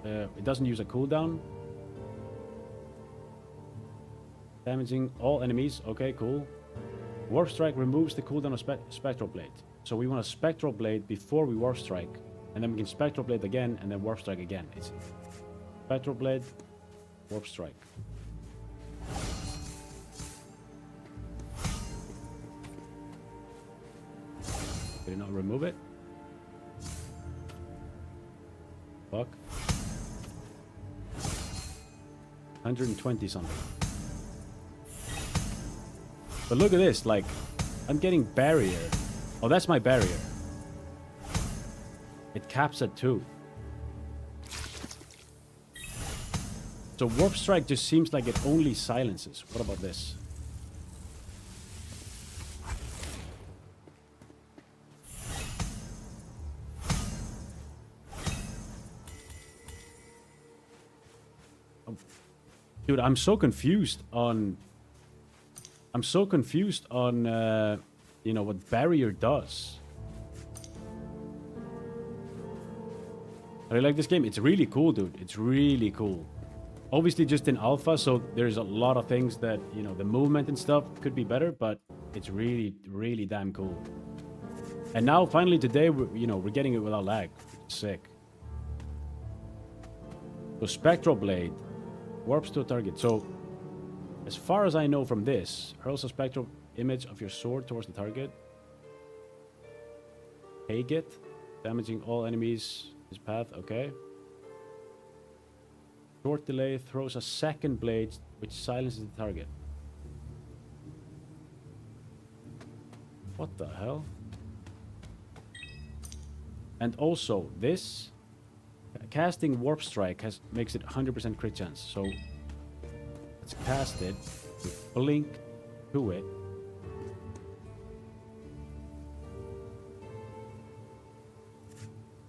It doesn't use a cooldown. Damaging all enemies. Okay, cool. Warp Strike removes the cooldown of Spectral Blade. So we want a Spectral Blade before we Warp Strike. And then we can Spectral Blade again and then Warp Strike again. It's Spectral Blade, Warp Strike. Did it not remove it? Fuck. 120 something. But look at this, like, I'm getting barrier. Oh, that's my barrier. It caps at 2. So Warp Strike just seems like it only silences. What about this? Dude, I'm so confused on... you know, what barrier does. I really like this game. It's really cool, dude. It's really cool. Obviously just in alpha, so there's a lot of things that, you know, the movement and stuff could be better, but it's really, really damn cool. And now, finally, today, we're getting it without lag. Sick. So Spectral Blade warps to a target. So, as far as I know from this, hurls a spectral image of your sword towards the target. Take it, damaging all enemies in his path. Okay. Short delay throws a second blade which silences the target. What the hell? And also this casting Warp Strike makes it 100% crit chance. So let's cast it. We blink to it.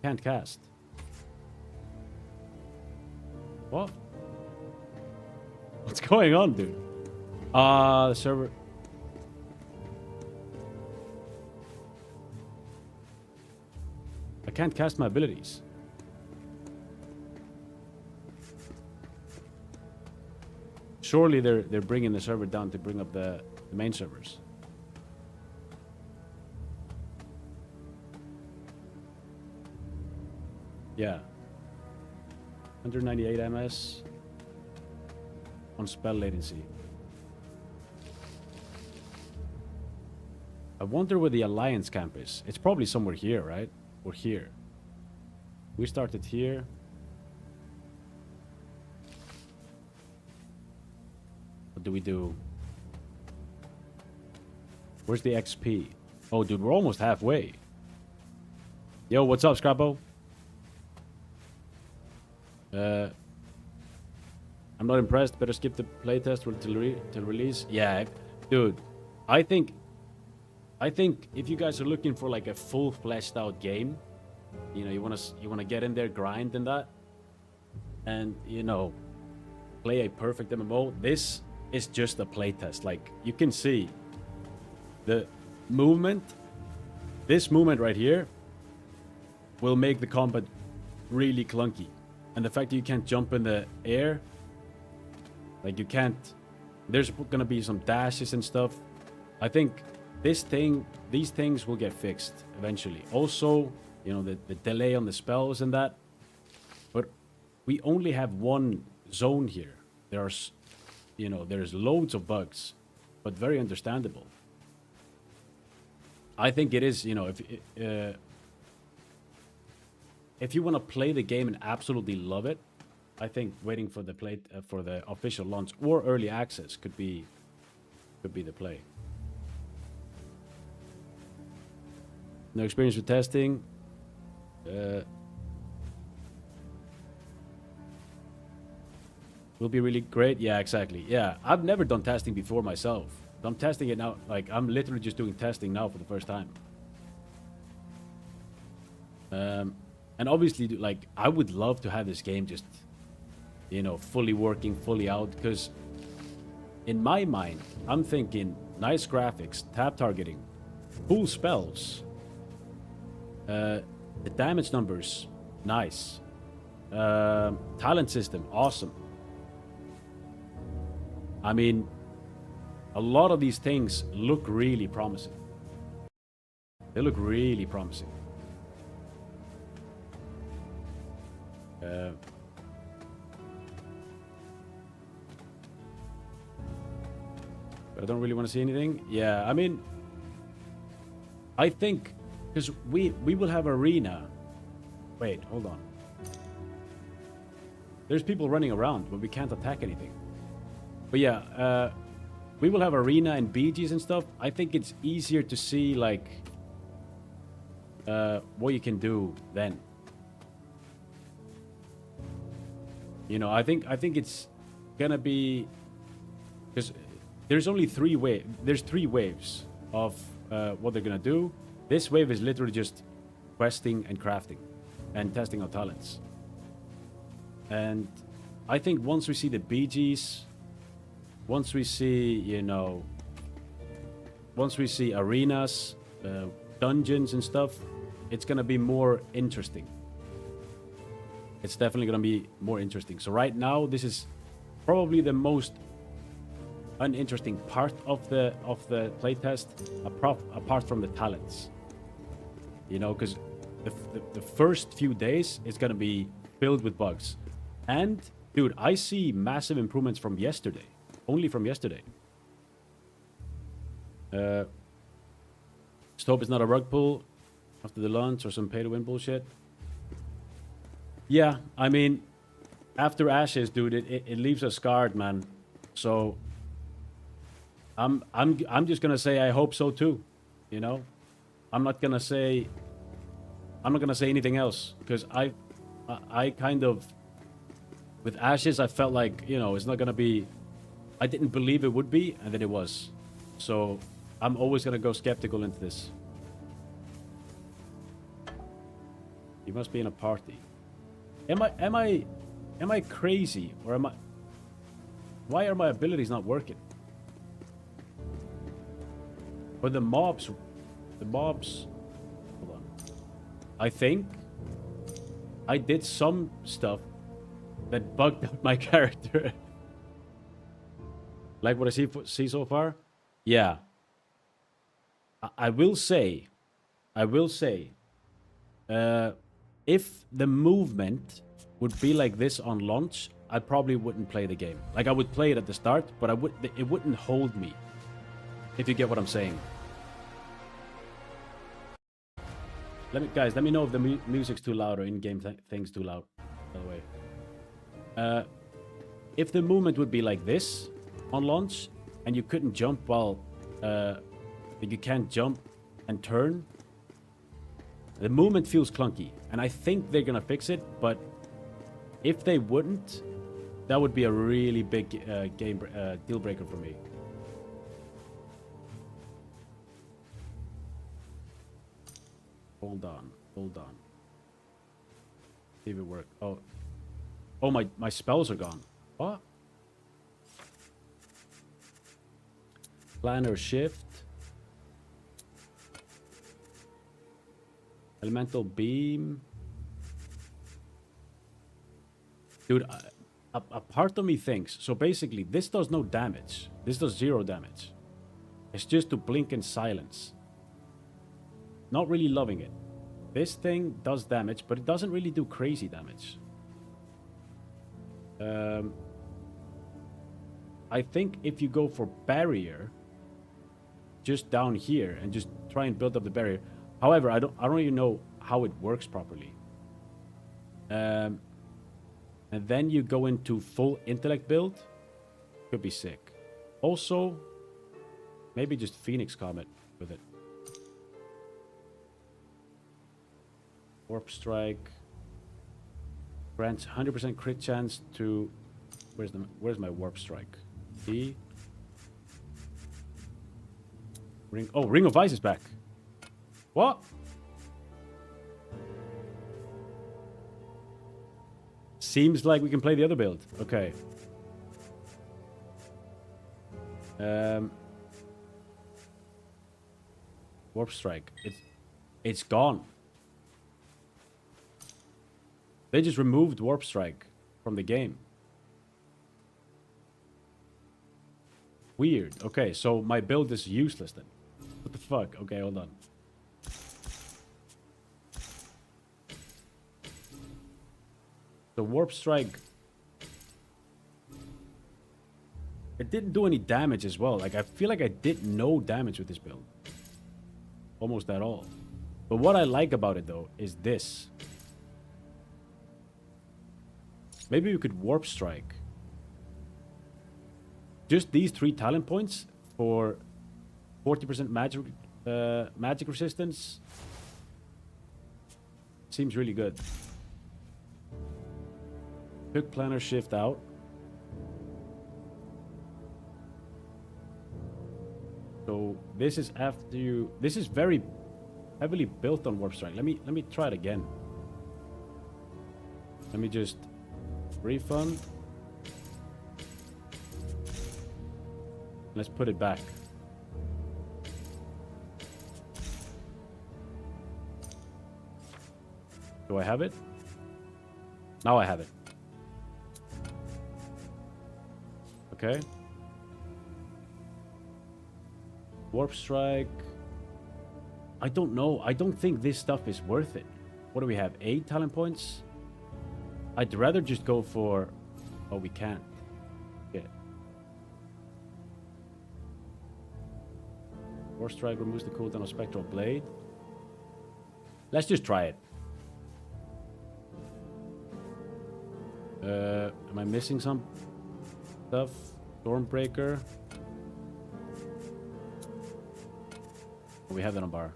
Can't cast. What? What's going on, dude? The server... I can't cast my abilities. Surely they're bringing the server down to bring up the main servers. Yeah. 198 MS on spell latency. I wonder where the Alliance camp is. It's probably somewhere here, right? Or here. We started here. do we do? Where's the XP? Oh, dude, we're almost halfway. Yo, what's up, Scrappo? I'm not impressed. Better skip the playtest till release. Yeah, dude. I think if you guys are looking for like a full fleshed out game, you know, you wanna get in there, grind and that, and you know, play a perfect MMO. This is just a playtest. Like you can see the movement. This movement right here will make the combat really clunky. And the fact that you can't jump in the air, like you can't, there's gonna be some dashes and stuff. I think these things will get fixed eventually. Also, you know, the delay on the spells and that. But we only have one zone here. There's, you know, there's loads of bugs, but very understandable. I think it is, you know, if you want to play the game and absolutely love it, I think waiting for the for the official launch or early access could be the play. No experience with testing. Will be really great. Yeah, exactly. Yeah, I've never done testing before myself. I'm testing it now. Like I'm literally just doing testing now for the first time. And obviously, like, I would love to have this game just, you know, fully working, fully out. Because in my mind, I'm thinking nice graphics, tab targeting, cool spells, the damage numbers, nice, talent system, awesome. I mean, a lot of these things look really promising. They look really promising. But I don't really want to see anything. Yeah, I mean, I think because we will have arena. Wait, hold on. There's people running around, but we can't attack anything. But yeah, we will have arena and BGs and stuff. I think it's easier to see like what you can do then. You know, I think it's gonna be because there's only three waves of what they're gonna do. This wave is literally just questing and crafting and testing our talents. And I think once we see the BGs, once we see, you know, once we see arenas, dungeons and stuff, it's gonna be more interesting. It's definitely gonna be more interesting. So right now, this is probably the most uninteresting part of the playtest, apart from the talents. You know, because the first few days is gonna be filled with bugs. And dude, I see massive improvements from yesterday. Only from yesterday. Just hope it's not a rug pull after the launch or some pay to win bullshit. Yeah, I mean, after Ashes, dude, it leaves us scarred, man. So I'm just gonna say I hope so too. You know, I'm not gonna say anything else because I kind of with Ashes I felt like, you know, it's not gonna be. I didn't believe it would be, and then it was. So I'm always gonna go skeptical into this. You must be in a party. Am I crazy or am I? Why are my abilities not working? But the mobs. Hold on. I think I did some stuff that bugged out my character. Like what I see so far? Yeah. I will say, if the movement would be like this on launch, I probably wouldn't play the game. Like I would play it at the start, but it wouldn't hold me. If you get what I'm saying. Guys, let me know if the music's too loud or in-game things too loud. By the way, if the movement would be like this, on launch, and you couldn't jump while you can't jump and turn. The movement feels clunky, and I think they're gonna fix it. But if they wouldn't, that would be a really big deal breaker for me. Hold on. See if it worked. Oh, my spells are gone. What? Planner shift. Elemental beam. Dude, a part of me thinks, so basically this does no damage. This does 0 damage. It's just to blink and silence. Not really loving it. This thing does damage, but it doesn't really do crazy damage. I think if you go for barrier, just down here, and just try and build up the barrier. However, I don't even know how it works properly. And then you go into full intellect build. Could be sick. Also, maybe just Phoenix Comet with it. Warp Strike grants 100% crit chance to. Where's my Warp Strike? D. Ring. Oh, Ring of Ice is back. What? Seems like we can play the other build. Okay. Warp Strike. It's gone. They just removed Warp Strike from the game. Weird. Okay, so my build is useless then. What the fuck? Okay, hold on. The Warp Strike. It didn't do any damage as well. Like, I feel like I did no damage with this build. Almost at all. But what I like about it, though, is this. Maybe we could Warp Strike. Just these 3 talent points for 40% magic resistance. Seems really good. Took Planner Shift out. So this is after you. This is very heavily built on Warp Strike. Let me try it again. Let me just refund. Let's put it back. Do I have it? Now I have it. Okay. Warp Strike. I don't know. I don't think this stuff is worth it. What do we have? 8 talent points? I'd rather just go for... Oh, we can't. Okay. Warp Strike removes the cooldown of Spectral Blade. Let's just try it. Am I missing some stuff? Stormbreaker. Oh, we have that on bar.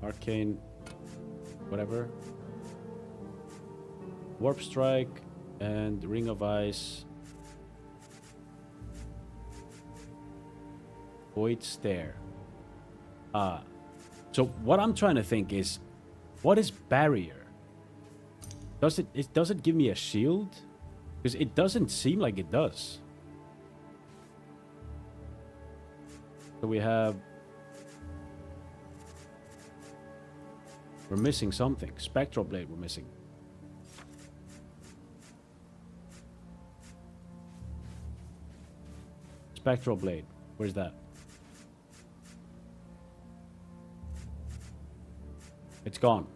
Arcane. Whatever. Warp Strike and Ring of Ice. Void Stare. So what I'm trying to think is, what is barrier? Does it give me a shield? Because it doesn't seem like it does. So we have... We're missing something. Spectral Blade we're missing. Spectral Blade. Where's that? It's gone.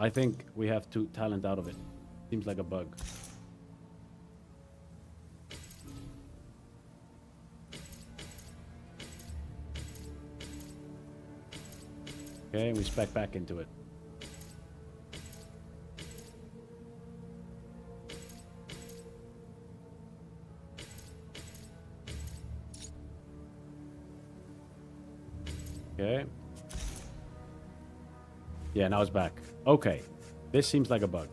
I think we have to talent out of it. Seems like a bug. Okay, and we spec back into it. Okay. Yeah, now it's back. Okay. This seems like a bug.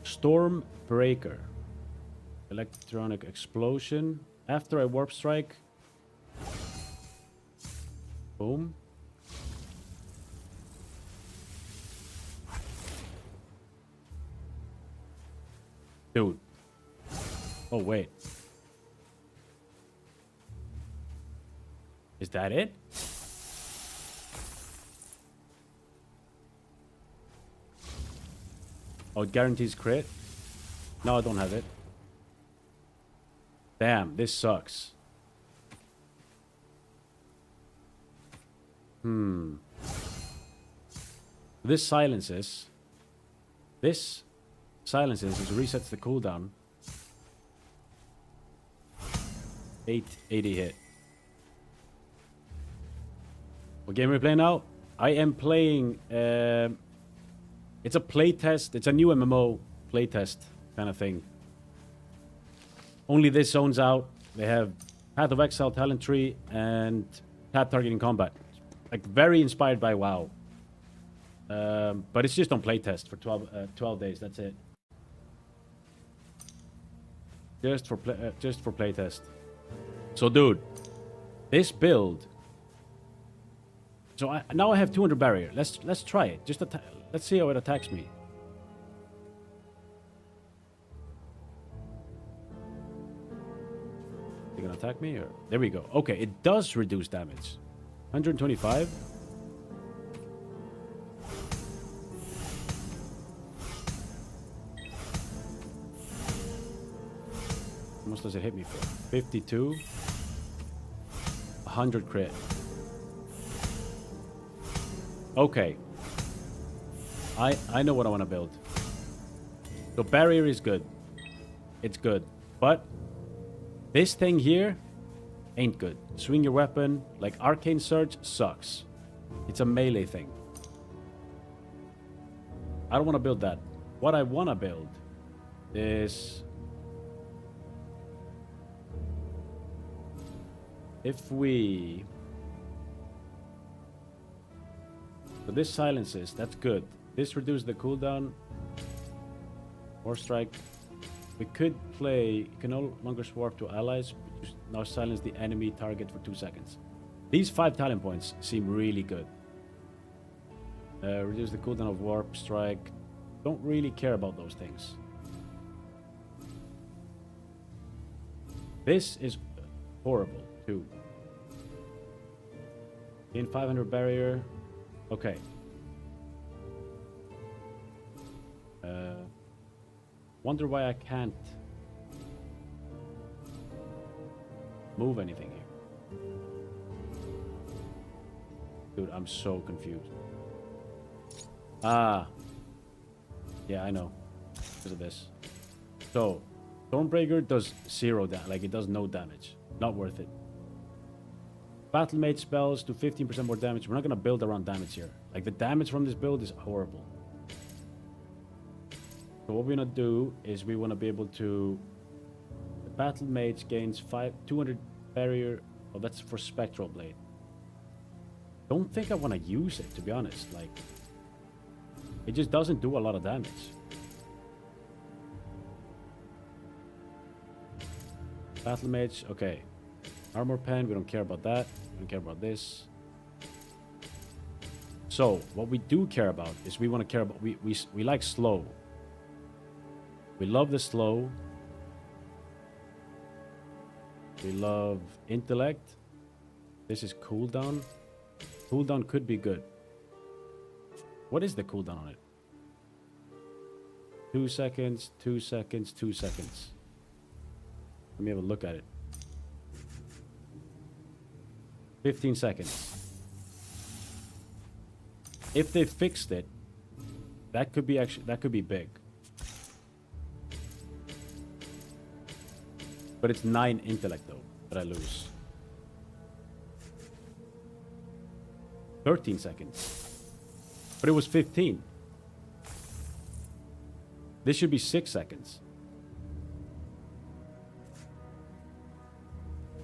Storm Breaker. Electronic explosion. After I warp strike. Boom. Dude. Oh, wait. Is that it? Oh, it guarantees crit? No, I don't have it. Damn, this sucks. This silences. This silences, it resets the cooldown. 880 hit. What game are we playing now? I am playing... it's a playtest. It's a new MMO playtest kind of thing. Only this zone's out. They have Path of Exile, Talent Tree, and Tap Targeting Combat. Like, very inspired by WoW. But it's just on playtest for 12 days. That's it. Just for playtest. So, dude, this build. So now I have 200 barrier. Let's try it. Let's see how it attacks me. They gonna attack me or there we go. Okay, it does reduce damage. 125. How much does it hit me for? 52. 100 crit. Okay. I know what I want to build. So barrier is good. It's good. But this thing here ain't good. Swing your weapon. Like Arcane Surge sucks. It's a melee thing. I don't want to build that. What I want to build is... If we... So this silences, that's good. This reduces the cooldown. Or strike. We could play... You can no longer swarm to allies, but you now silence the enemy target for 2 seconds. These 5 talent points seem really good. Reduce the cooldown of warp, strike. Don't really care about those things. This is horrible, too. In 500 barrier. Okay. Wonder why I can't move anything here. Dude, I'm so confused. Ah. Yeah, I know. Because of this. So, Stormbreaker does 0 damage. Like, it does no damage. Not worth it. Battle Mage spells do 15% more damage. We're not going to build around damage here. Like, the damage from this build is horrible. So what we're going to do is we want to be able to... The Battle Mage gains 200 barrier. Oh, that's for Spectral Blade. Don't think I want to use it, to be honest. Like, it just doesn't do a lot of damage. Battle Mage, okay. Armor Pen, we don't care about that. We don't care about this. So, what we do care about is we want to care about... We like slow. We love the slow. We love intellect. This is cooldown. Cooldown could be good. What is the cooldown on it? 2 seconds, 2 seconds, 2 seconds. Let me have a look at it. 15 seconds. If they fixed it, that could be big. But it's 9 intellect though that I lose. 13 seconds. But it was 15. This should be 6 seconds.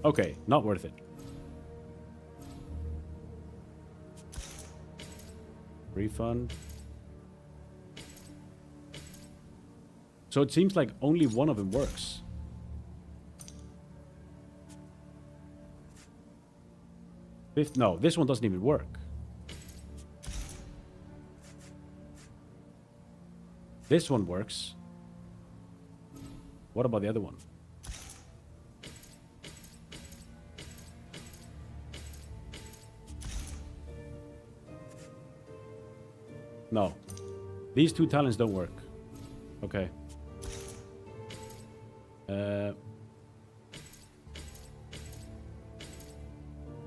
Okay, not worth it. Refund. So it seems like only one of them works. Fifth, no, this one doesn't even work. This one works. What about the other one? No. These two talents don't work. Okay.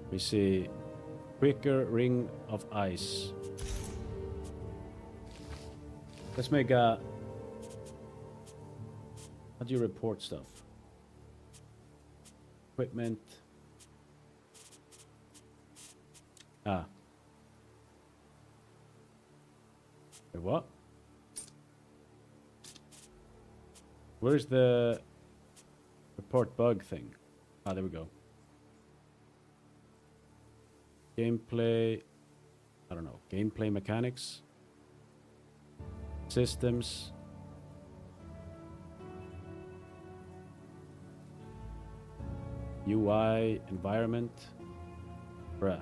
We see quicker ring of ice. Let's make a... How do you report stuff? Equipment. Ah. Wait, what? Where's the report bug thing? Ah, there we go. Gameplay. I don't know. Gameplay mechanics. Systems. UI. Environment. Bruh.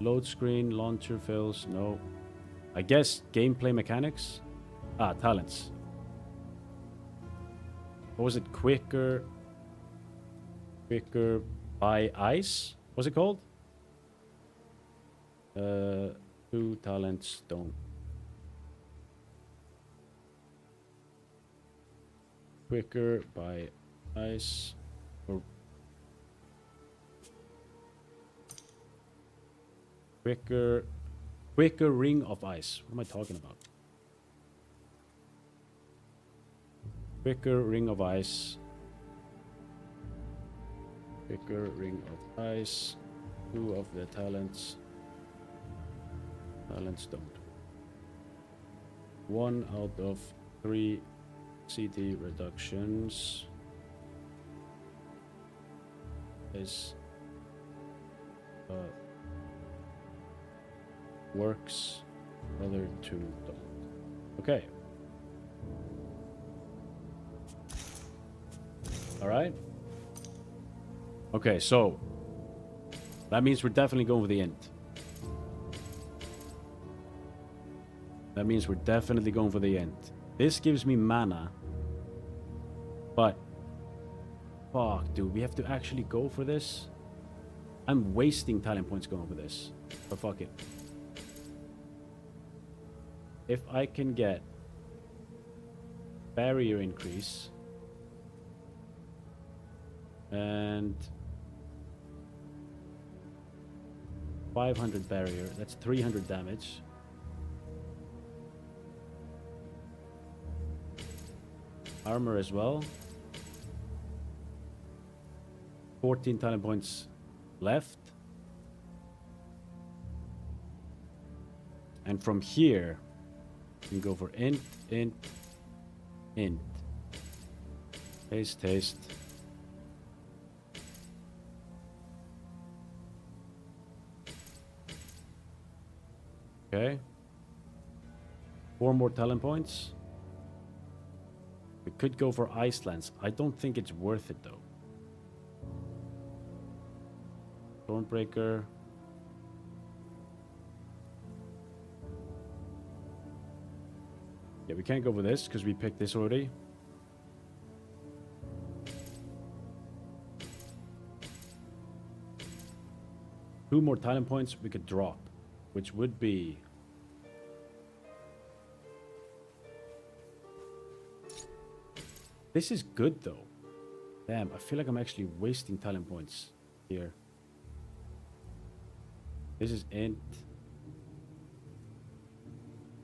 Load screen. Launcher fills. No. I guess gameplay mechanics. Ah, talents. What was it? Quicker by ice? What's it called? 2 talents don't. Quicker by ice. Or quicker ring of ice. What am I talking about? Quicker ring of ice. Quicker ring of ice. 2 of the talents. Talents don't. 1 out of 3 CD reductions is works. Other 2 don't. Okay. All right. Okay, so that means we're definitely going for the end. That means we're definitely going for the end. This gives me mana. But fuck, dude, we have to actually go for this. I'm wasting talent points going for this. But fuck it. If I can get barrier increase and 500 barrier, that's 300 damage. Armor as well. 14 talent points left. And from here, you can go for int. Taste. Okay. 4 more talent points. We could go for Icelands. I don't think it's worth it though. Stormbreaker. Yeah, we can't go for this because we picked this already. Two more talent points we could drop, which would be this is good though. Damn, I feel like I'm actually wasting talent points here. This is int.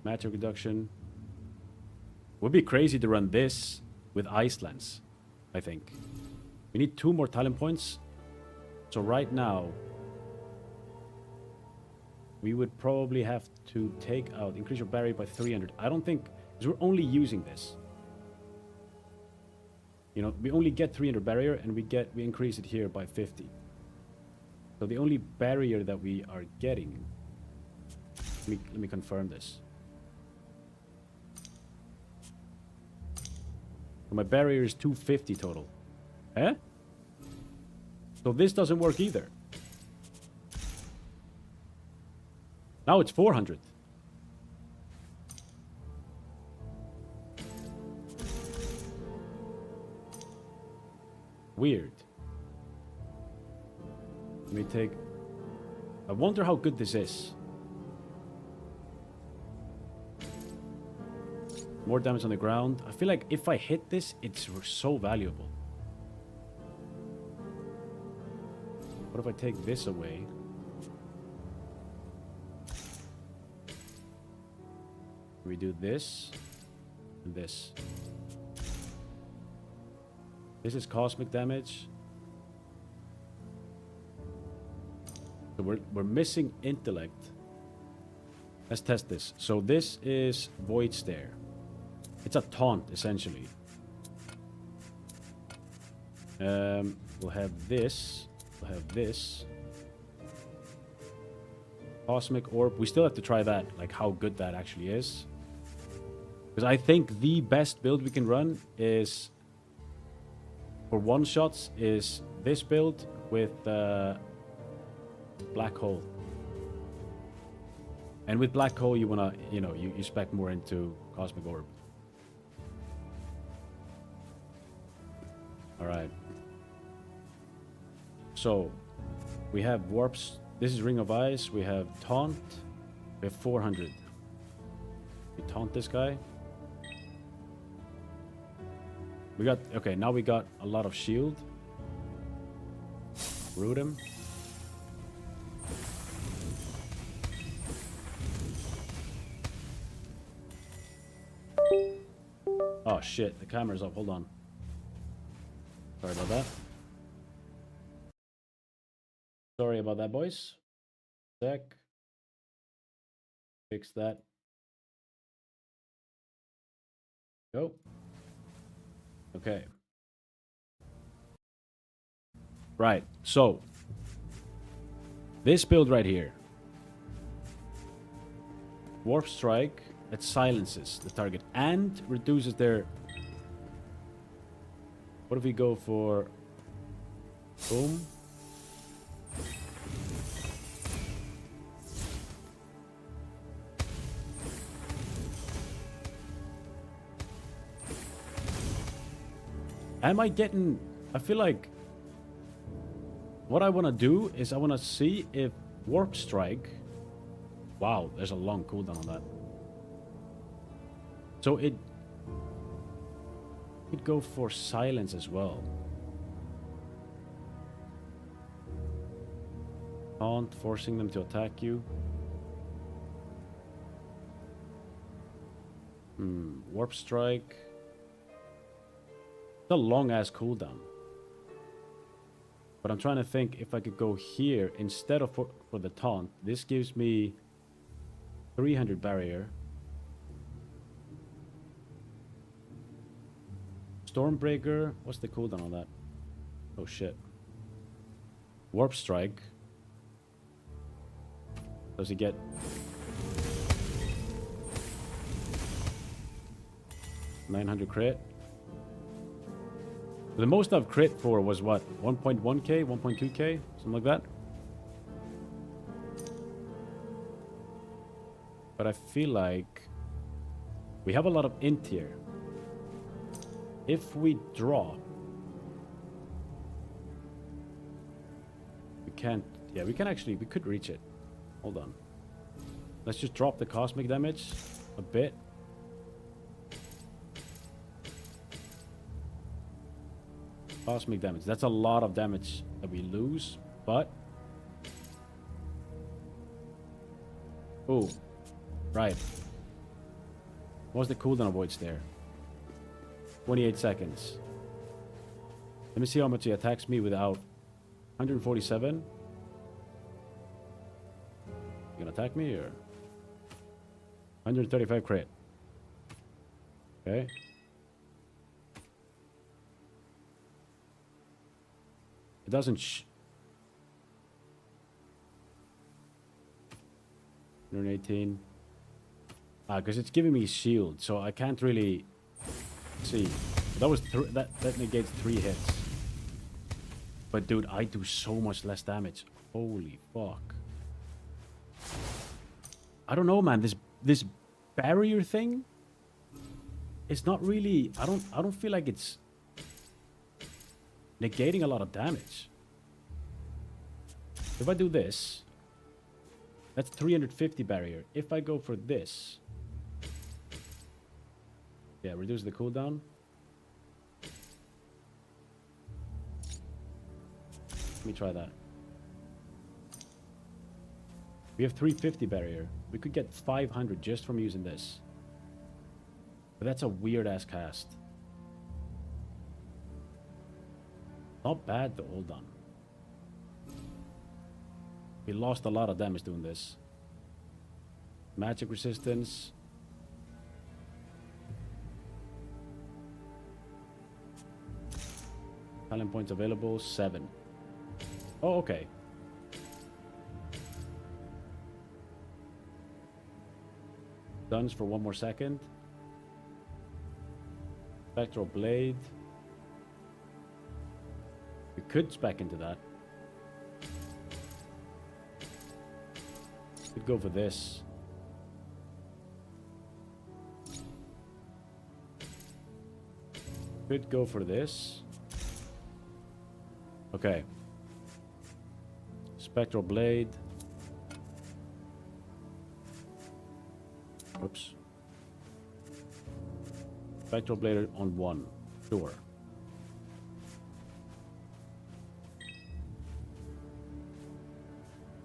Matter reduction. Would be crazy to run this with Icelands, I think. We need 2 more talent points. So right now, we would probably have to take out, increase your barrier by 300. I don't think, because we're only using this. You know, we only get 300 barrier and we increase it here by 50. So the only barrier that we are getting... Let me confirm this. So my barrier is 250 total. Eh? So this doesn't work either. Now it's 400. Weird. Let me take... I wonder how good this is. More damage on the ground. I feel like if I hit this, it's so valuable. What if I take this away? We do this and this. This is cosmic damage. So we're missing intellect. Let's test this. So this is Void Stare. It's a taunt, essentially. We'll have this. We'll have this. Cosmic Orb. We still have to try that, like how good that actually is. Because I think the best build we can run is... For one-shots is this build with Black Hole. And with Black Hole, you wanna, you spec more into Cosmic Orb. Alright. So, we have Warps. This is Ring of Ice. We have Taunt. We have 400. We taunt this guy. We got... Okay, now we got a lot of shield. Root him. Oh shit, the camera's up. Hold on. Sorry about that. Sorry about that, boys. Sec. Fix that. Go. Okay. Right, so this build right here. Warp Strike that silences the target and reduces their... What if we go for... Boom. Am I getting... I feel like... What I want to do is I want to see if Warp Strike... Wow, there's a long cooldown on that. So it... could go for silence as well. Taunt, forcing them to attack you. Warp Strike. It's a long-ass cooldown. But I'm trying to think if I could go here instead of for the taunt. This gives me 300 barrier. Stormbreaker. What's the cooldown on that? Oh shit. Warp Strike. Does he get... $900 crit? The most I've crit for was what? 1.1k? 1.2k? Something like that? But I feel like... we have a lot of int here. If we draw... we can't... yeah, we can actually... we could reach it. Hold on. Let's just drop the cosmic damage a bit. Cosmic damage. That's a lot of damage that we lose, but... oh, right. What's the cooldown avoids there? 28 seconds. Let me see how much he attacks me without. 147. You gonna attack me or? 135 crit. Okay. It doesn't 118. Because it's giving me shield, so I can't really see. That was that negates 3 hits. But dude, I do so much less damage. Holy fuck. I don't know, man. This barrier thing, it's not really. I don't feel like it's negating a lot of damage. If I do this, that's 350 barrier. If I go for this, yeah, reduce the cooldown. Let me try that. We have 350 barrier. We could get 500 just from using this. But that's a weird ass cast. Not bad though, hold on. We lost a lot of damage doing this. Magic resistance. Talent points available, 7. Oh, okay. Stuns for 1 more second. Spectral Blade. We could spec into that. Could go for this. Could go for this. Okay. Spectral Blade. Oops. Spectral Blade on 1. Sure.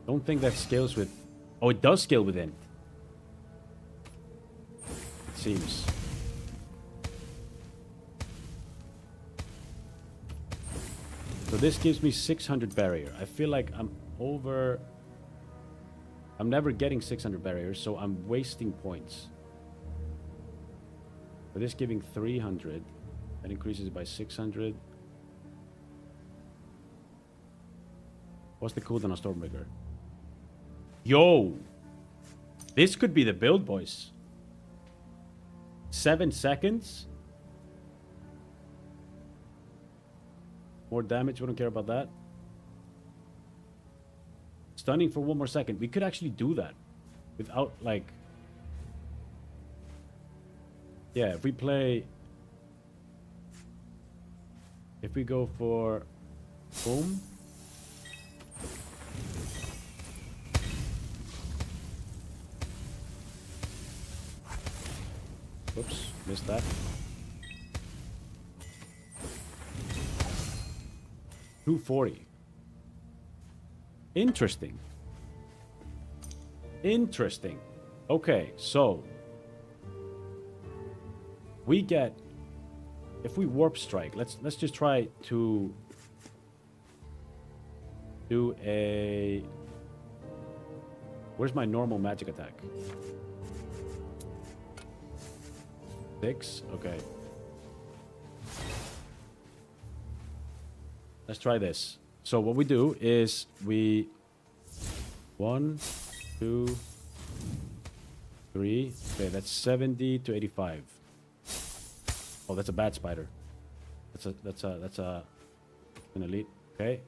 Don't think that scales with... Oh, it does scale with Int. It seems. So this gives me 600 barrier. I feel like I'm over... I'm never getting 600 barriers, so I'm wasting points. For this giving 300, that increases it by 600. What's the cooldown on Stormbreaker? Yo! This could be the build, boys. 7 seconds? More damage, we don't care about that. Stunning for 1 more second. We could actually do that. Without, like... Yeah, if we play... If we go for... Boom. Oops, missed that. 240. Interesting. Interesting. Okay, so we get, if we warp strike, let's just try to do a, where's my normal magic attack? 6, okay. Let's try this. So what we do is we 1, 2, 3. Okay, that's 70 to 85. Oh, that's a bad spider. That's an elite. Okay.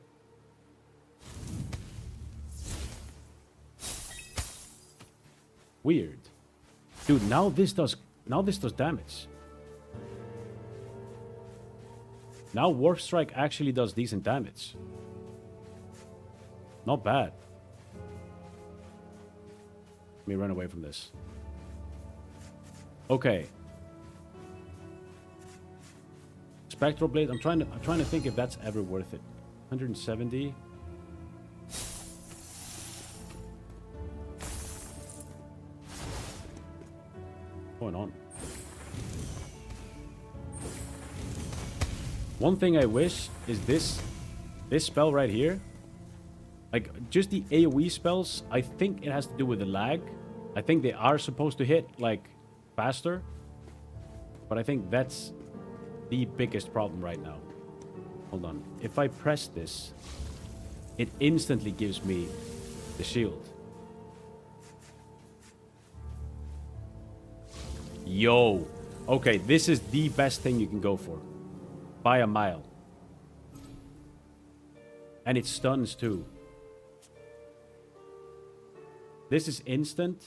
Weird. Dude, now this does damage. Now Warp Strike actually does decent damage. Not bad. Let me run away from this. Okay. Spectral Blade. I'm trying to think if that's ever worth it. 170. What's going on? One thing I wish is this spell right here. Like, just the AoE spells, I think it has to do with the lag. I think they are supposed to hit, like, faster. But I think that's the biggest problem right now. Hold on. If I press this, it instantly gives me the shield. Yo. Okay, this is the best thing you can go for. By a mile. And it stuns too. This is instant.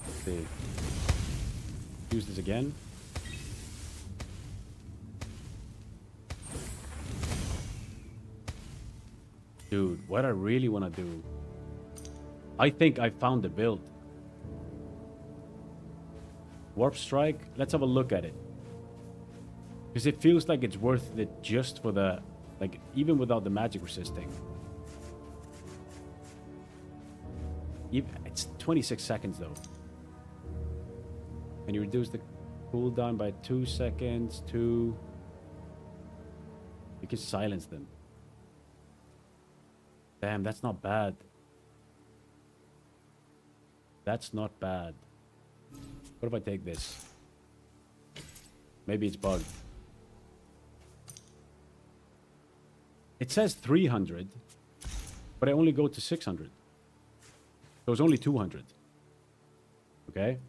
Let's see. Use this again. Dude, what I really want to do... I think I found the build. Warp Strike. Let's have a look at it. Because it feels like it's worth it just for the... Like, even without the magic resisting. It's 26 seconds, though. And you reduce the cooldown by 2 seconds to... You can silence them. Damn, that's not bad. That's not bad. What if I take this? Maybe it's bugged. It says 300, but I only go to 600. So it's only 200. Okay?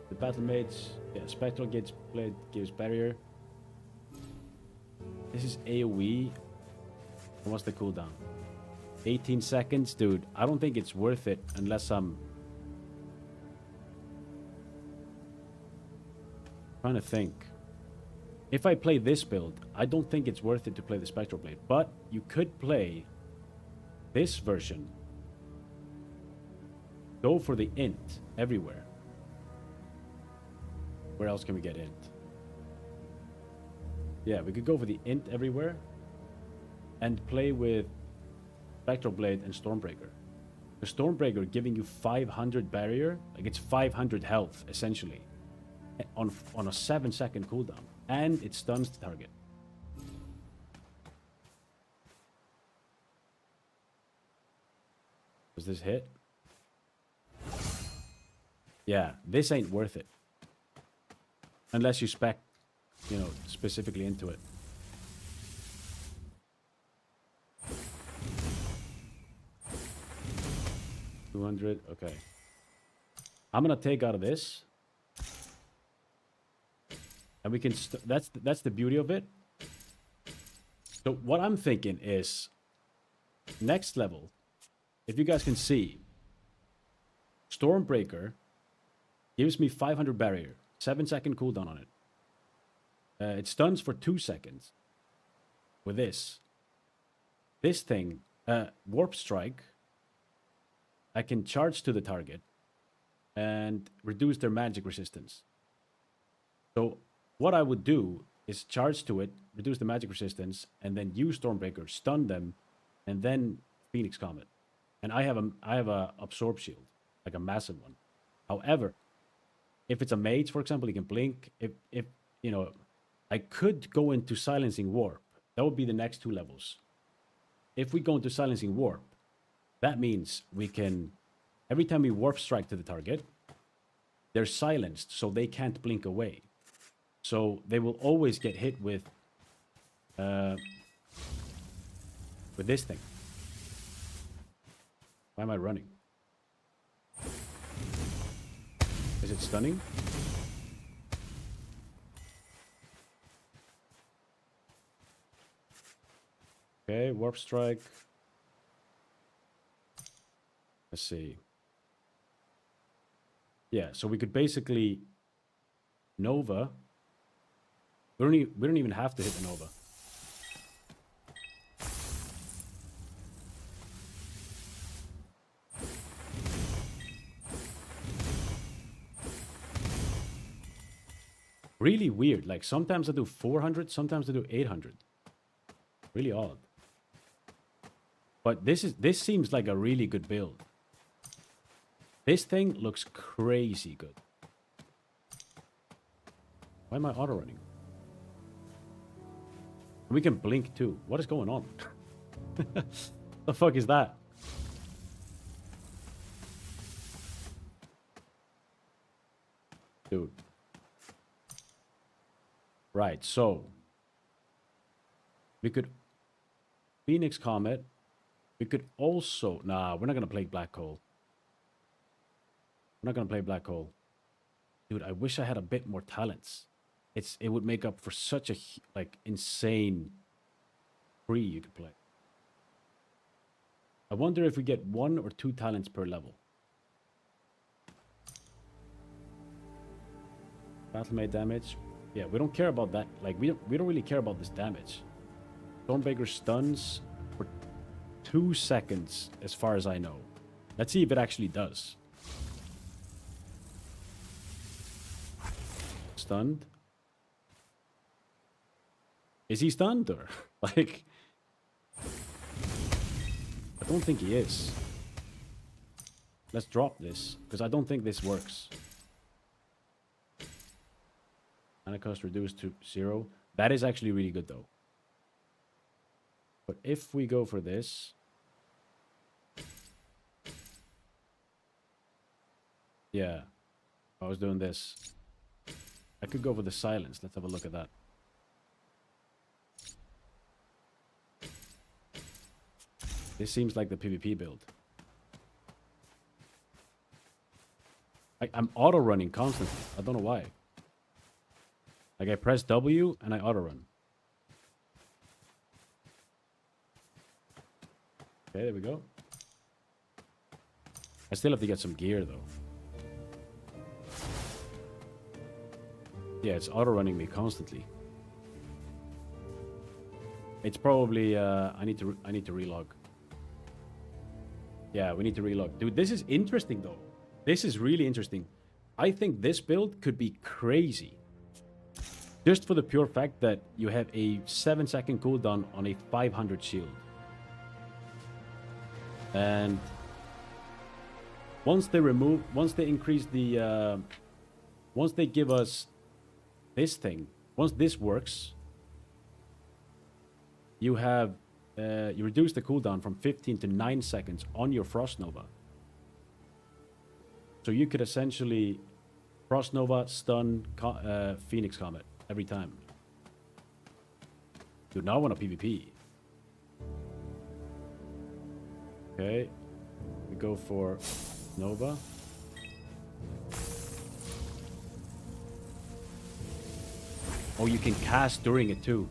The battle mates, yeah, spectral gauge blade gives barrier. This is AoE. And what's the cooldown? 18 seconds, dude. I don't think it's worth it unless I'm trying to think. If I play this build, I don't think it's worth it to play the spectral blade. But you could play this version. Go for the int everywhere. Where else can we get int? Yeah, we could go for the int everywhere and play with Spectral Blade and Stormbreaker. The Stormbreaker giving you 500 barrier, like it's 500 health essentially, on a 7-second cooldown, and it stuns the target. Does this hit? Yeah, this ain't worth it. Unless you spec, you know, specifically into it. $200, okay. I'm gonna take out of this. And we can, that's the beauty of it. So what I'm thinking is, next level, if you guys can see, Stormbreaker gives me 500 barrier, 7-second cooldown on it. It stuns for 2 seconds. With this thing, Warp Strike, I can charge to the target and reduce their magic resistance. So what I would do is charge to it, reduce the magic resistance, and then use Stormbreaker, stun them, and then Phoenix Comet. And I have a absorb shield, like a massive one. However, if it's a mage, for example, he can blink. If you know, I could go into Silencing Warp. That would be the next 2 levels. If we go into Silencing Warp, that means we can, every time we Warp Strike to the target, they're silenced, so they can't blink away. So they will always get hit with this thing. Why am I running? Is it stunning? Okay, Warp Strike. Let's see. Yeah, so we could basically Nova. We don't even have to hit the Nova. Really weird. Like sometimes I do 400, sometimes I do 800. Really odd. But this seems like a really good build. This thing looks crazy good. Why am I auto running? We can blink too. What is going on? The fuck is that? Dude. Right, so we could Phoenix Comet. We could also... Nah, we're not going to play Black Hole. We're not going to play Black Hole. Dude, I wish I had a bit more talents. It would make up for such a, like, insane free you could play. I wonder if we get 1 or 2 talents per level. Battle made damage. Yeah, we don't care about that. Like, we don't really care about this damage. Stormbreaker stuns for 2 seconds, as far as I know. Let's see if it actually does. Stunned. Is he stunned or like? I don't think he is. Let's drop this because I don't think this works. Mana cost reduced to 0. That is actually really good though. But if we go for this, yeah, I was doing this. I could go for the silence. Let's have a look at that. This seems like the PvP build. I'm auto-running constantly. I don't know why. Like, I press W and I auto-run. Okay, there we go. I still have to get some gear, though. Yeah, it's auto-running me constantly. It's probably, I need to relog. Yeah, we need to relog. Dude, this is interesting, though. This is really interesting. I think this build could be crazy. Just for the pure fact that you have a 7-second cooldown on a 500 shield. And once they increase the, once they give us this thing, once this works, you have, you reduce the cooldown from 15 to 9 seconds on your Frost Nova. So you could essentially Frost Nova, stun, Phoenix Comet every time. Dude, now I want a PvP. Okay. We go for Nova. Oh, you can cast during it too.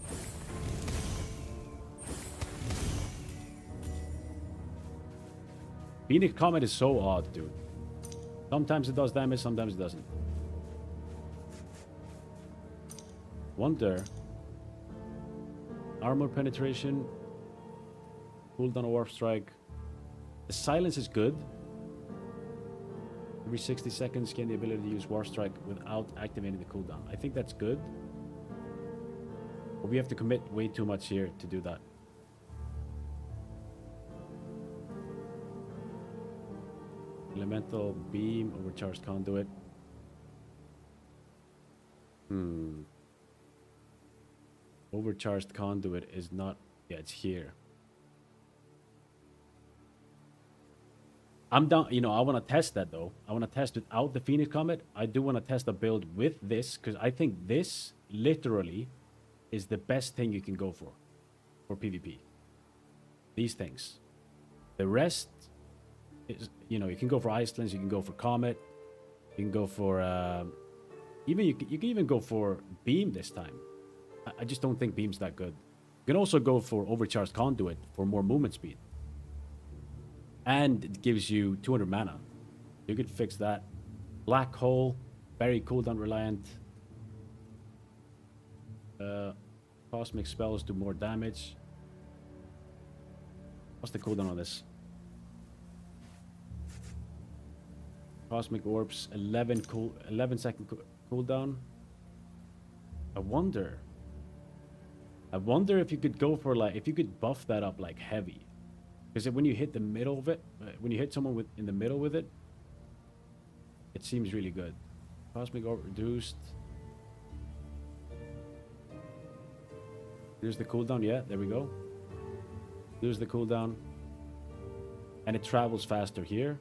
Phoenix Comet is so odd, dude. Sometimes it does damage, sometimes it doesn't. Wonder. Armor penetration. Cooldown of Warp Strike. The silence is good. Every 60 seconds, gain the ability to use Warp Strike without activating the cooldown. I think that's good. But we have to commit way too much here to do that. Elemental Beam, Overcharged Conduit. Overcharged Conduit is not... Yeah, it's here. I'm down... You know, I want to test that, though. I want to test without the Phoenix Comet. I do want to test a build with this, because I think this, literally, is the best thing you can go for PvP. These things. The rest... is, you know, you can go for Icelands, you can go for Comet, you can go for you can even go for Beam this time. I just don't think Beam's that good. You can also go for Overcharged Conduit for more movement speed, and it gives you 200 mana. You could fix that. Black Hole, very cooldown reliant. Cosmic spells do more damage. What's the cooldown on this? Cosmic Orbs, 11 second cooldown. I wonder if you could go for, like, if you could buff that up like heavy. Because when you hit the middle of it, when you hit someone in the middle with it, it seems really good. Cosmic Orb reduced. Here's the cooldown, yeah, there we go. Here's the cooldown. And it travels faster here.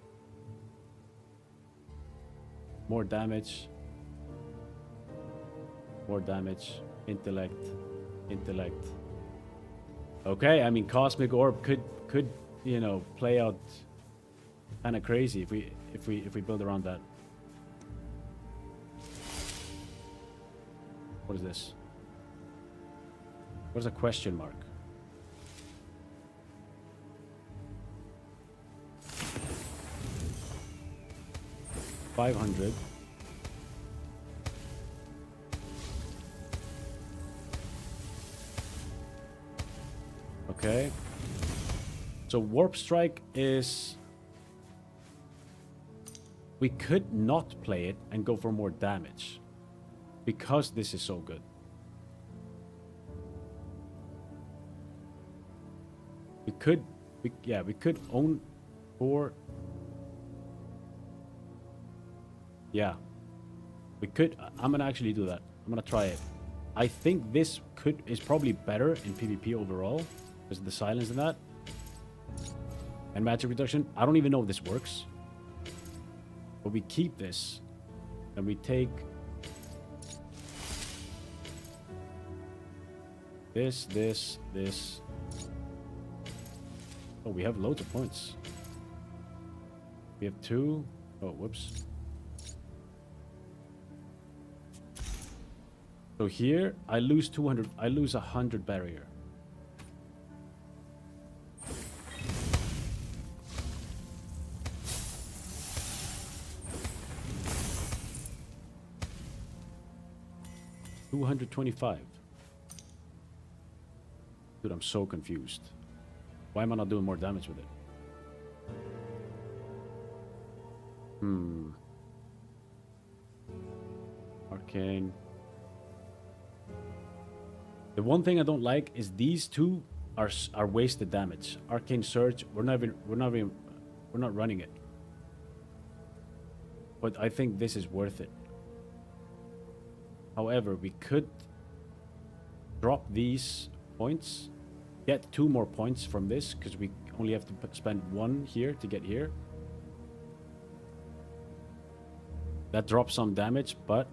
More damage. More damage. Intellect. Intellect. Okay, I mean, Cosmic Orb could you know, play out kind of crazy if we build around that. What is this? What is a question mark? $500. Okay. So Warp Strike is... We could not play it and go for more damage. Because this is so good. We could... we could own 4... Yeah. We could... I'm gonna actually do that. I'm gonna try it. I think this is probably better in PvP overall. Because of the silence in that. And magic reduction. I don't even know if this works. But we keep this. And we take... This. Oh, we have loads of points. We have 2. Oh, whoops. So here, I lose 200. I lose 100 barrier. $225. Dude, I'm so confused. Why am I not doing more damage with it? Arcane. The one thing I don't like is these two are wasted damage. Arcane Surge, we're not running it. But I think this is worth it. However, we could drop these points, get 2 more points from this, because we only have to spend 1 here to get here. That drops some damage, but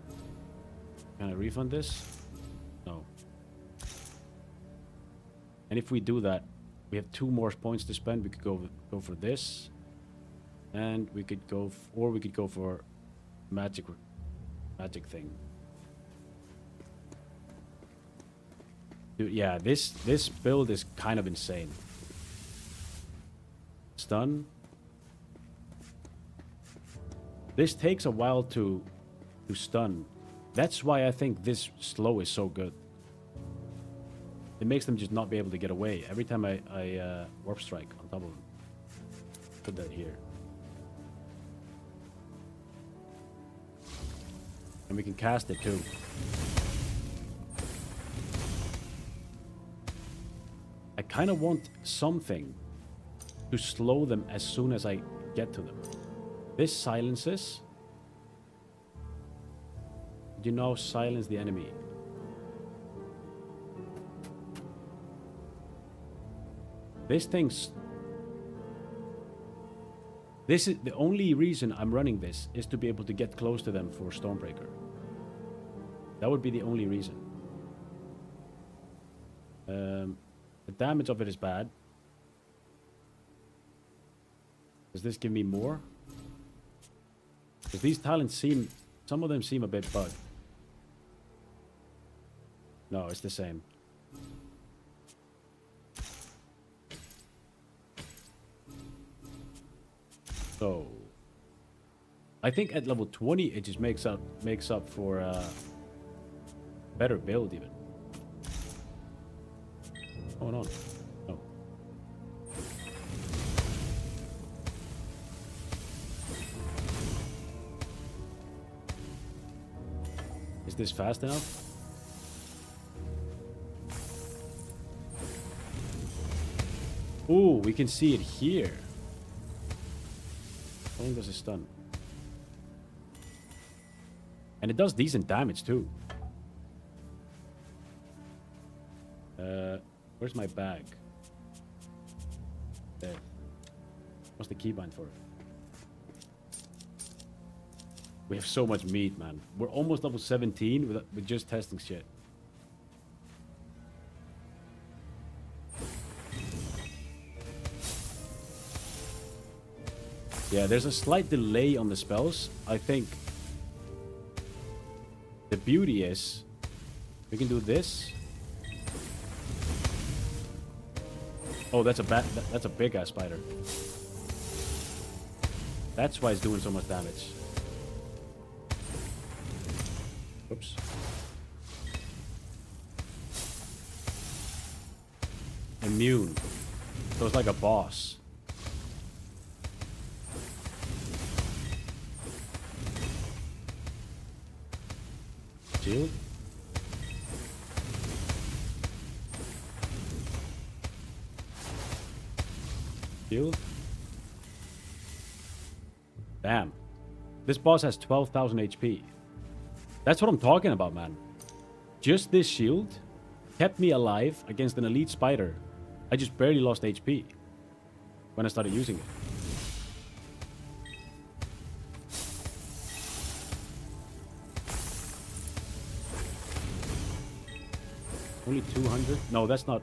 can I refund this? No. And if we do that, we have 2 more points to spend. We could go for this, and we could go, or we could go for magic thing. Dude, yeah, this build is kind of insane. Stun. This takes a while to stun. That's why I think this slow is so good. It makes them just not be able to get away. Every time I warp strike on top of them. Put that here. And we can cast it too. I kind of want something to slow them as soon as I get to them. This silences. You now silence the enemy. This thing's... This is the only reason I'm running this, is to be able to get close to them for Stormbreaker. That would be the only reason. The damage of it is bad. Does this give me more? Because these talents seem... Some of them seem a bit bugged. No, it's the same. So... I think at level 20 it just makes up for better build even. What's going on? Oh. Is this fast enough? Ooh, we can see it here. How long does it stun? And it does decent damage too. Where's my bag? There. What's the keybind for it? We have so much meat, man. We're almost level 17 with just testing shit. Yeah, there's a slight delay on the spells. I think the beauty is we can do this. Oh, that's a big ass spider. That's why it's doing so much damage. Oops. Immune. So it's like a boss. Shield. Shield. Damn. This boss has 12,000 HP. That's what I'm talking about, man. Just this shield kept me alive against an elite spider. I just barely lost HP when I started using it. Only 200? No, that's not.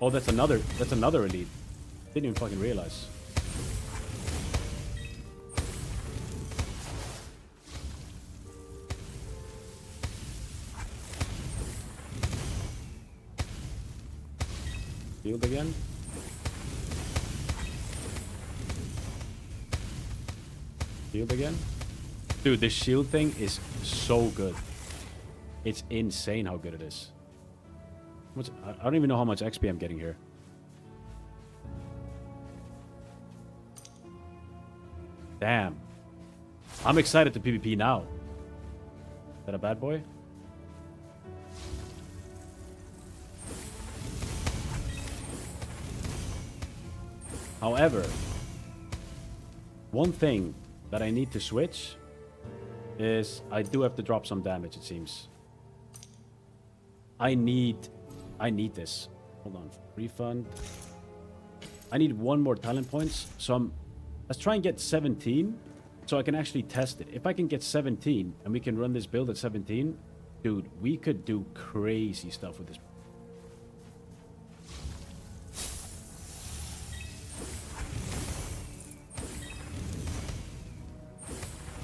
Oh, that's another elite. Didn't even fucking realize. Shield again. Shield again. Dude, this shield thing is so good. It's insane how good it is. I don't even know how much XP I'm getting here. Damn. I'm excited to PvP now. Is that a bad boy? However, one thing that I need to switch is I do have to drop some damage, it seems. I need this. Hold on. Refund. I need one more talent points. So let's try and get 17 so I can actually test it. If I can get 17 and we can run this build at 17, dude, we could do crazy stuff with this.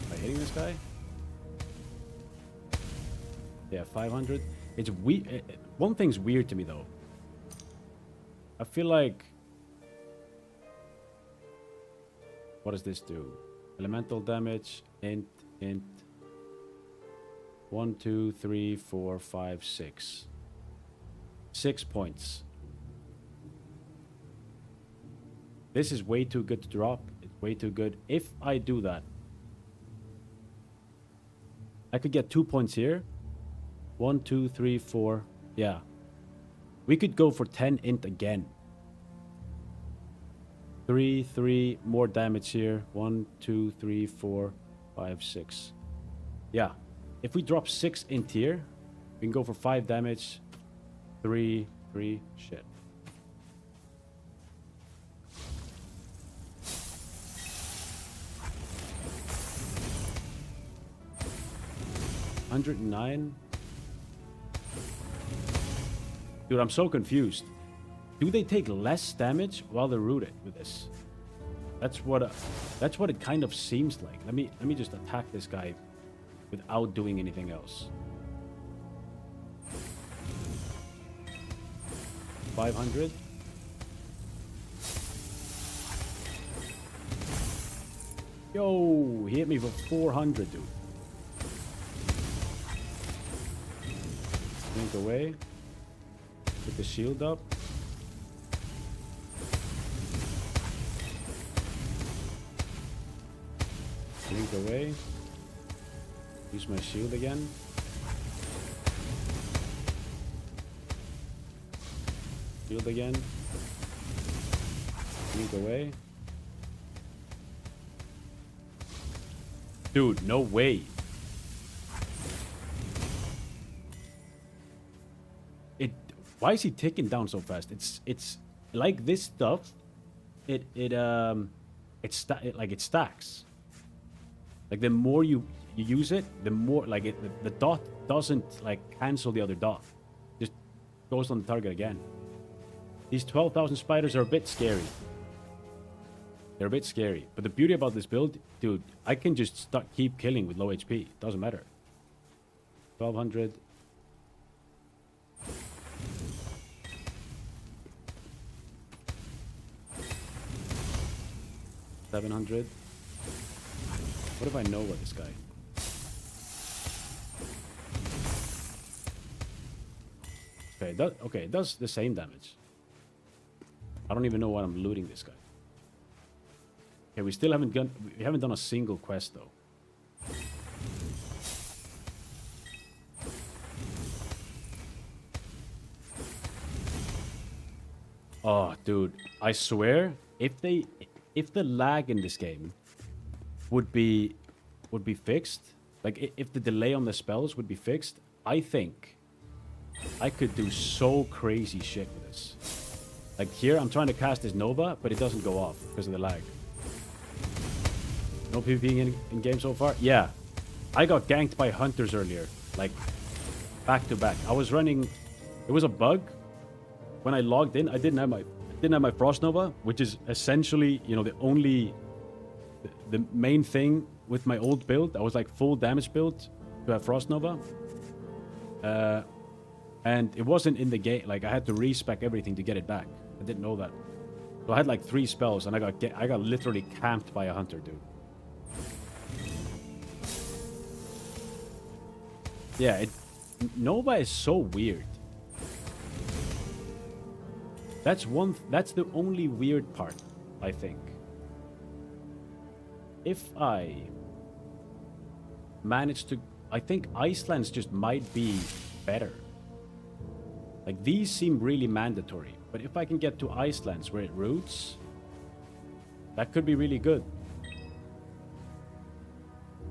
Am I hitting this guy? Yeah, 500. It's weird. One thing's weird to me though. I feel like, what does this do? Elemental damage, int. 1, 2, 3, 4, 5, 6. 6 points. This is way too good to drop. It's way too good. If I do that, I could get 2 points here. 1, 2, 3, 4. Yeah. We could go for 10 int again. 3, more damage here. 1, 2, 3, 4, 5, 6. Yeah. If we drop 6 int here, we can go for 5 damage. 3. Shit. $109. Dude, I'm so confused. Do they take less damage while they're rooted with this? That's what it kind of seems like. Let me just attack this guy without doing anything else. 500. Yo, he hit me for 400, dude. Blink away. Put the shield up. Blink away. Use my shield again. Shield again. Blink away. Dude, no way. Why is he ticking down so fast? It's like this stuff. It stacks. Like the more you use it, the more like the dot doesn't like cancel the other dot. Just goes on the target again. These 12,000 spiders are a bit scary. They're a bit scary. But the beauty about this build, dude, I can just keep killing with low HP. Doesn't matter. 1200. $700. What if I know what this guy? Okay, it does the same damage. I don't even know why I'm looting this guy. Okay, we haven't done a single quest though. Oh, dude, I swear, if the lag in this game would be fixed, like if the delay on the spells would be fixed, I think I could do so crazy shit with this. Like here, I'm trying to cast this Nova, but it doesn't go off because of the lag. No PvP in game so far? Yeah. I got ganked by hunters earlier, like back to back. I was running, it was a bug. When I logged in, I didn't have my Frost Nova, which is essentially, you know, the main thing with my old build. I was like full damage build to have Frost Nova. And it wasn't in the game. Like I had to respec everything to get it back. I didn't know that. So I had like 3 spells and I got literally camped by a hunter, dude. Yeah, Nova is so weird. That's the only weird part, I think. If I manage to, I think Iceland's just might be better. Like these seem really mandatory, but if I can get to Iceland's where it roots, that could be really good.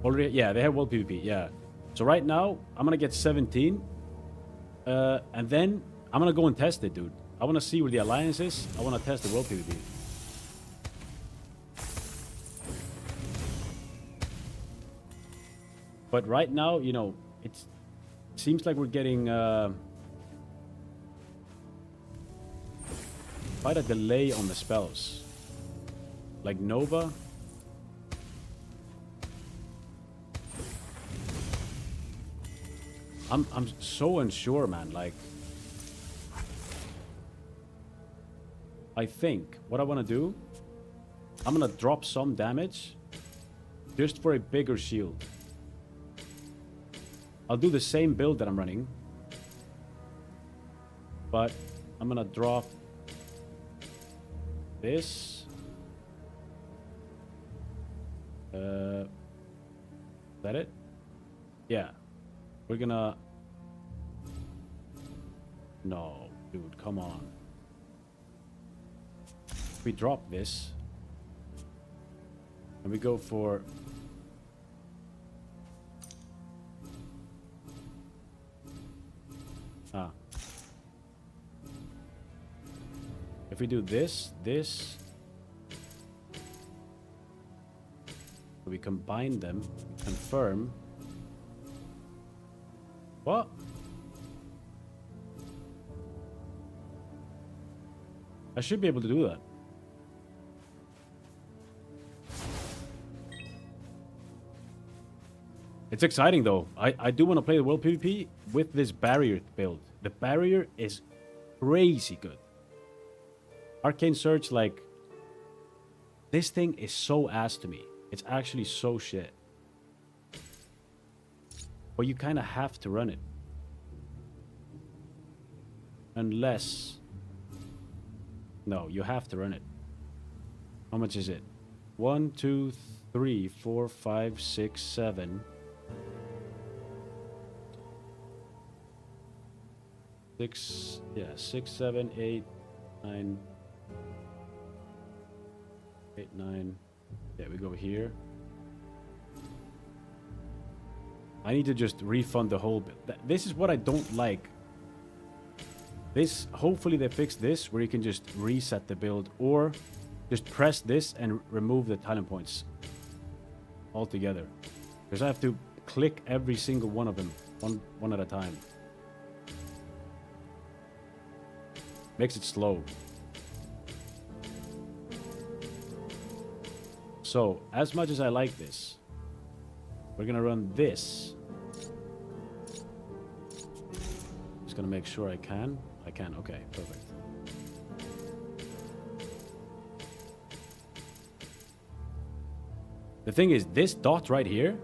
Already, yeah, they have world PvP, yeah. So right now, I'm gonna get 17, and then I'm gonna go and test it, dude. I want to see where the alliance is. I want to test the world PvP. But right now, you know, it seems like we're getting quite a delay on the spells. Like Nova. I'm so unsure, man. Like, I think what I want to do, I'm going to drop some damage just for a bigger shield. I'll do the same build that I'm running, but I'm going to drop this. Is that it? Yeah. We're going to... No, dude, come on. We drop this and we go for if we do this we combine them, confirm. What? I should be able to do that. It's exciting though. I do want to play the world PvP with this barrier build. The barrier is crazy good. Arcane Surge, like, this thing is so ass to me. It's actually so shit. But you kind of have to run it. Unless... No, you have to run it. How much is it? 1, 2, 3, 4, 5, 6, 7... 6, 7, 8, 9, 8, 9. Yeah, we go here. I need to just refund the whole bit. This is what I don't like. This, hopefully they fix this where you can just reset the build or just press this and remove the talent points altogether. Because I have to click every single one of them one at a time. Makes it slow. So, as much as I like this, we're gonna run this. Just gonna make sure I can. I can, okay, perfect. The thing is, this dot right here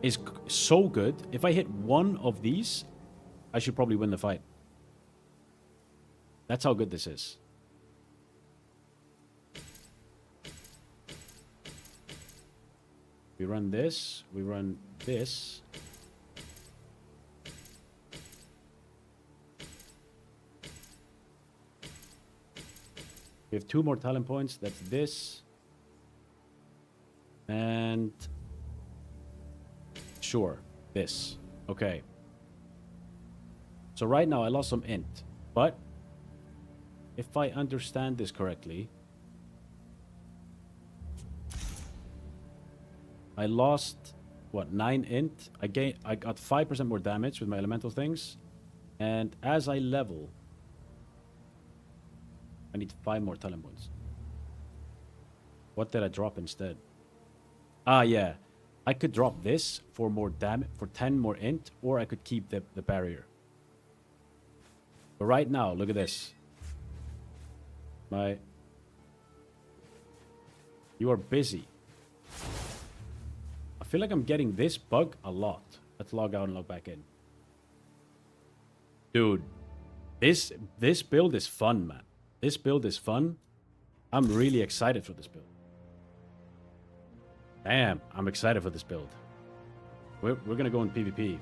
is so good. If I hit one of these, I should probably win the fight. That's how good this is. We run this, we run this. We have 2 more talent points. That's this. And sure, this. Okay. So right now I lost some int, but if I understand this correctly, I lost what, 9 int. I got 5% more damage with my elemental things, and as I level, I need 5 more talent points. What did I drop instead? Ah, yeah. I could drop this for more damage, for 10 more int, or I could keep the barrier. But right now, look at this. You are busy. I feel like I'm getting this bug a lot. Let's log out and log back in. Dude, this build is fun, man. This build is fun. I'm really excited for this build. Damn, I'm excited for this build. We're gonna go in PvP.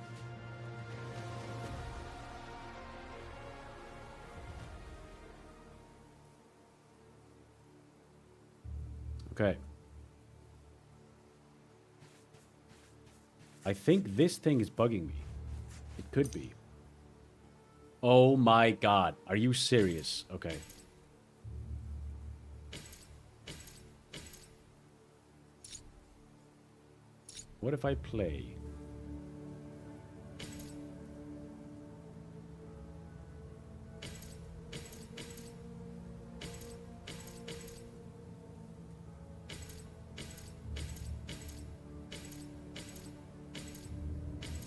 Okay. I think this thing is bugging me. It could be. Oh my god. Are you serious? Okay. What if I play?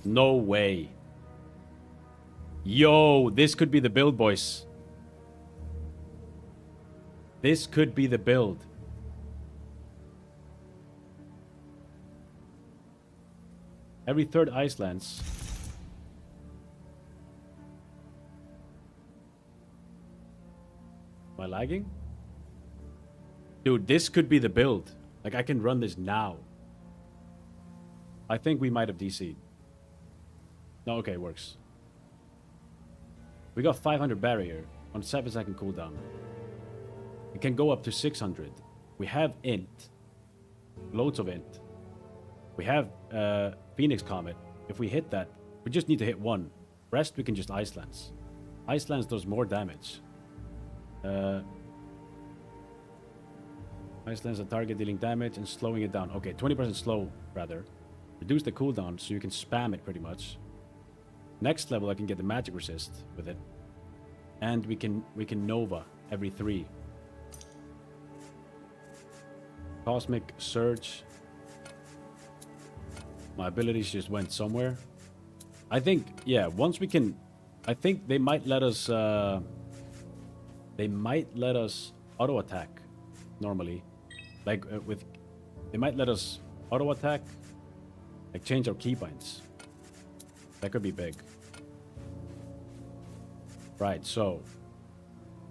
No way. Yo, this could be the build, boys. This could be the build. Every 3rd ice lance. Am I lagging? Dude, this could be the build. Like, I can run this now. I think we might have DC'd. No, okay, it works. We got 500 barrier on 7-second cooldown. It can go up to 600. We have int. Loads of int. We have Phoenix Comet. If we hit that, we just need to hit 1. Rest, we can just Ice Lance. Ice Lance does more damage. Ice Lance a target dealing damage and slowing it down. Okay, 20% slow, rather. Reduce the cooldown so you can spam it pretty much. Next level, I can get the magic resist with it. And we can Nova every 3. Cosmic Surge. My abilities just went somewhere. I think, yeah, once we can... I think they might let us... they might let us auto-attack normally. Like, with... They might let us auto-attack. Like, change our keybinds. That could be big. Right, so...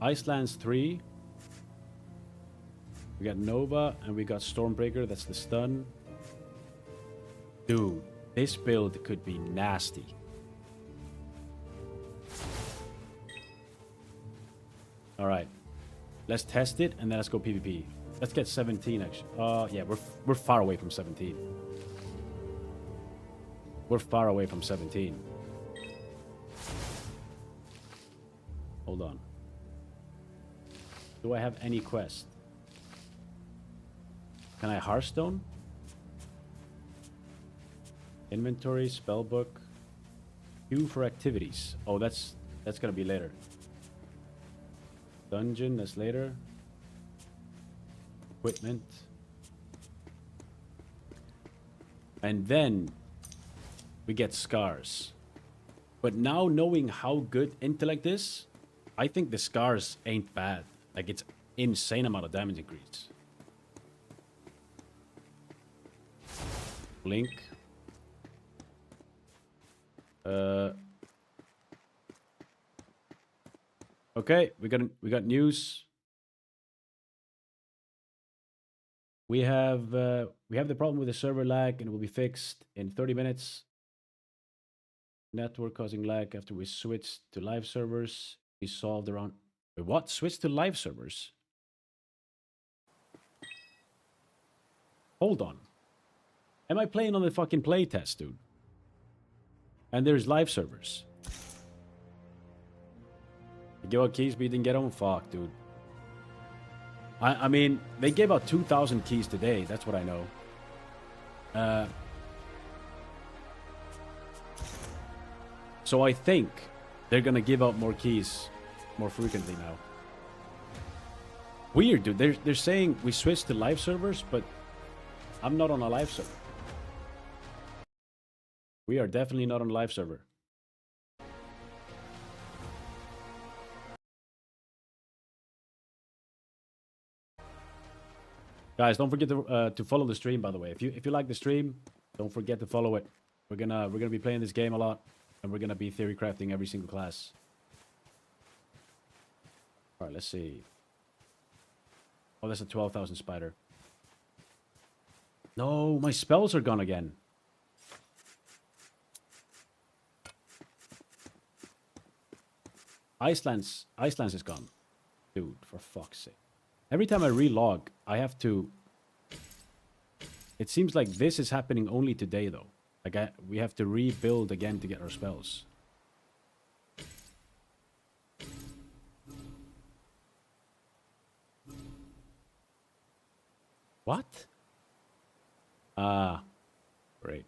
Ice Lance 3. We got Nova, and we got Stormbreaker. That's the stun. Dude, this build could be nasty. Alright. Let's test it, and then let's go PvP. Let's get 17, actually. Yeah, we're far away from 17. We're far away from 17. Hold on. Do I have any quest? Can I Hearthstone? Inventory, spellbook. Queue for activities. Oh, that's gonna be later. Dungeon, that's later. Equipment. And then we get scars. But now knowing how good intellect is, I think the scars ain't bad. Like, it's insane amount of damage increase. Blink. Okay, we got news. We have the problem with the server lag, and it will be fixed in 30 minutes. Network causing lag after we switched to live servers. We solved around. Wait, what? Switch to live servers? Hold on. Am I playing on the fucking playtest, dude? And there's live servers. You give out keys, but you didn't get them? Fuck, dude. I mean, they gave out 2,000 keys today. That's what I know. So I think they're gonna give out more keys more frequently now. Weird, dude. They're saying we switched to live servers, but I'm not on a live server. We are definitely not on a live server. Guys, don't forget to follow the stream. By the way, if you like the stream, don't forget to follow it. We're gonna be playing this game a lot, and we're gonna be theory crafting every single class. All right, let's see. Oh, that's a 12,000 spider. No, my spells are gone again. Iceland's is gone. Dude, for fuck's sake. Every time I relog, I have to... It seems like this is happening only today, though. Like, we have to rebuild again to get our spells. What? Ah, great.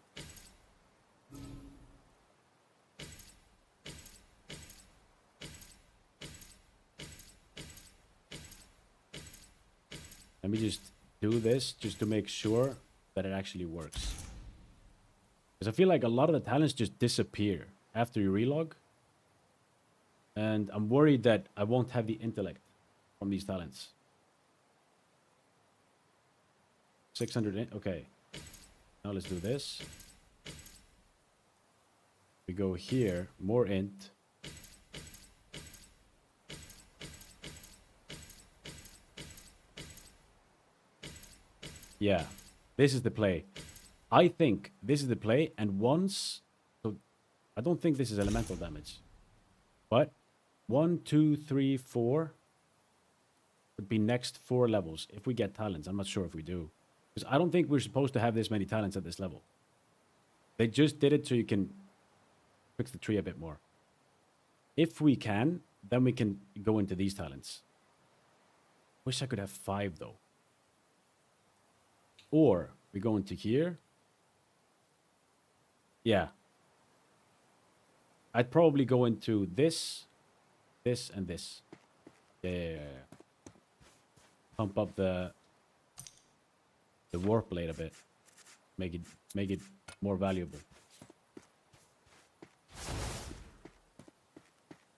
Let me just do this just to make sure that it actually works. Because I feel like a lot of the talents just disappear after you relog. And I'm worried that I won't have the intellect from these talents. 600, okay. Now let's do this. We go here, more int. Yeah, this is the play. I think this is the play, and once... So I don't think this is elemental damage. But 1, 2, 3, 4 would be next 4 levels if we get talents. I'm not sure if we do. Because I don't think we're supposed to have this many talents at this level. They just did it so you can fix the tree a bit more. If we can, then we can go into these talents. Wish I could have 5 though. Or we go into here. Yeah. I'd probably go into this, this, and this. Yeah. Pump up the warp blade a bit. Make it more valuable.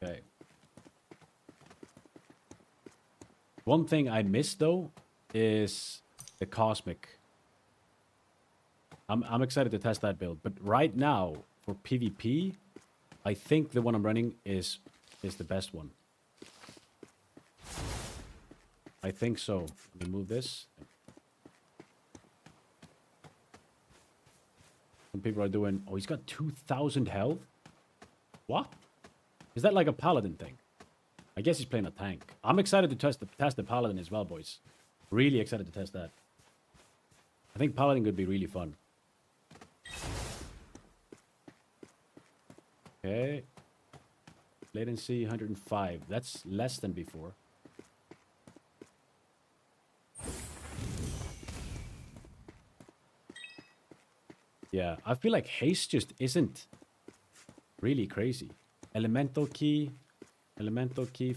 Okay. One thing I missed though is the cosmic. I'm excited to test that build, but right now for PvP, I think the one I'm running is the best one. I think so. Let me move this. Some people are doing... Oh, he's got 2,000 health? What? Is that like a paladin thing? I guess he's playing a tank. I'm excited to test the paladin as well, boys. Really excited to test that. I think paladin could be really fun. Okay. Latency 105. That's less than before. Yeah, I feel like haste just isn't really crazy. Elemental key,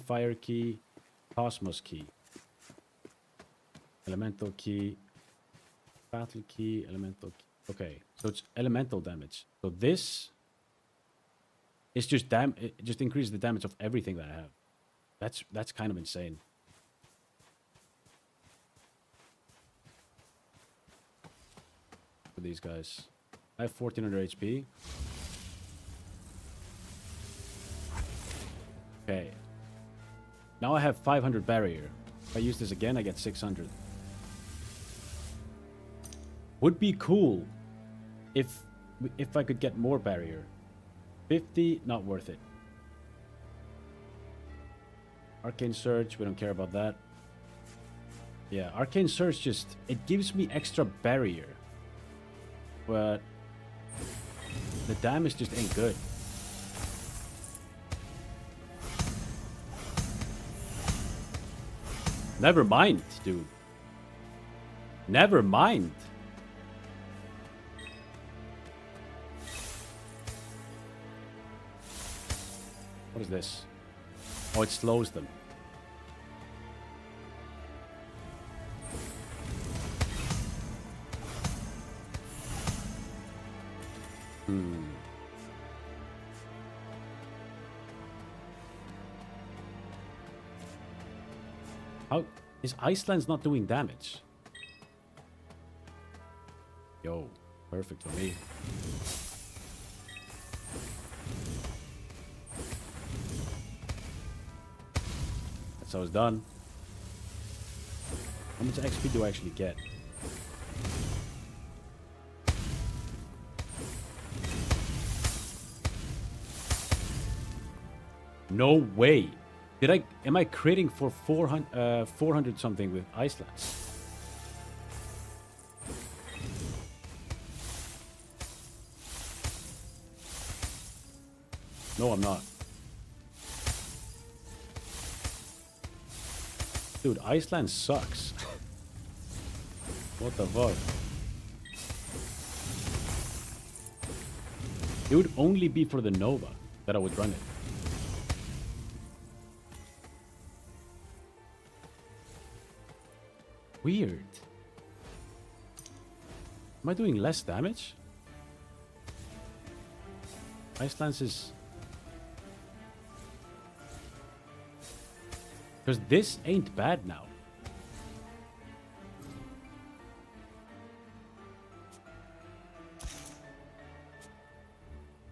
fire key, cosmos key. Elemental key, battle key, elemental key. Okay, so it's elemental damage. So this is just it just increases the damage of everything that I have. That's kind of insane. For these guys, I have 1400 HP. Okay. Now I have 500 barrier. If I use this again, I get 600. Would be cool if I could get more barrier. 50, not worth it. Arcane Surge, we don't care about that. Yeah, Arcane Surge just, it gives me extra barrier. But the damage just ain't good. Never mind, dude. Never mind. What is this? Oh, it slows them. How is Iceland's not doing damage? Yo, perfect for me. That's how it's done. How much XP do I actually get? No way. Am I critting for 400 something with Iceland? No, I'm not. Dude, Iceland sucks. What the fuck? It would only be for the Nova that I would run it. Weird. Am I doing less damage? Iceland's is... Because this ain't bad now.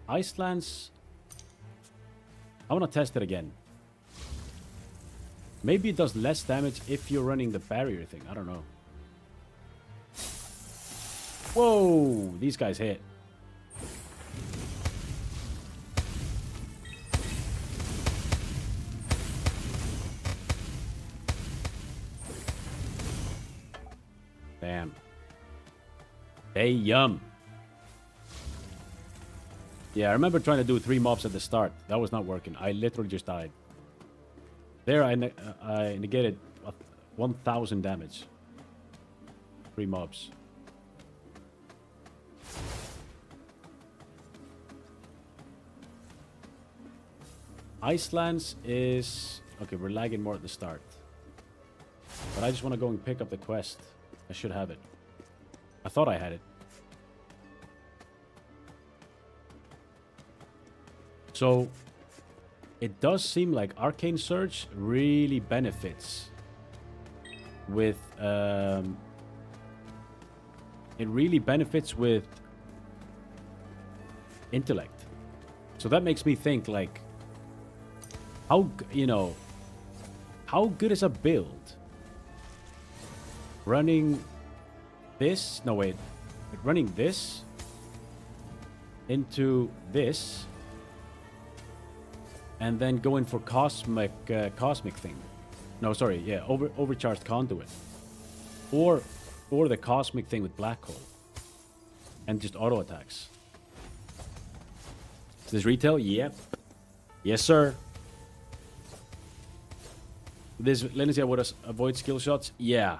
Iceland's... I want to test it again. Maybe it does less damage if you're running the barrier thing. I don't know. Whoa! These guys hit. Damn. Hey, yum. Yeah, I remember trying to do 3 mobs at the start. That was not working. I literally just died. There, I negated 1,000 damage. 3 mobs. Iceland's is... Okay, we're lagging more at the start. But I just want to go and pick up the quest. I should have it. I thought I had it. So... It does seem like Arcane Surge really benefits with it really benefits with intellect. So that makes me think like how good is a build running this? No wait, running this into this. And then going for cosmic thing. No, sorry, yeah, overcharged conduit. Or the cosmic thing with black hole. And just auto attacks. Is this retail? Yep. Yes, sir. This Lenizia would avoid skill shots? Yeah.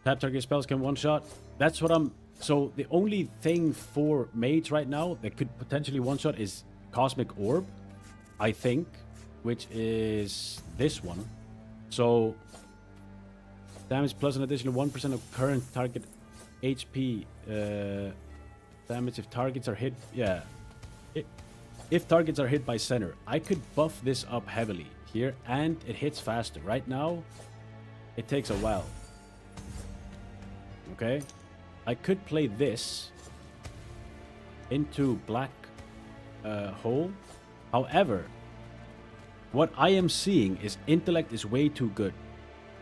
Tap target spells can one shot. That's what I'm... So the only thing for mage right now that could potentially one shot is Cosmic Orb, I think, which is this one. So damage plus an additional 1% of current target HP damage if targets are hit. Yeah. If targets are hit by center, I could buff this up heavily here, and it hits faster. Right now, it takes a while. Okay? I could play this into black hole. However, what I am seeing is intellect is way too good.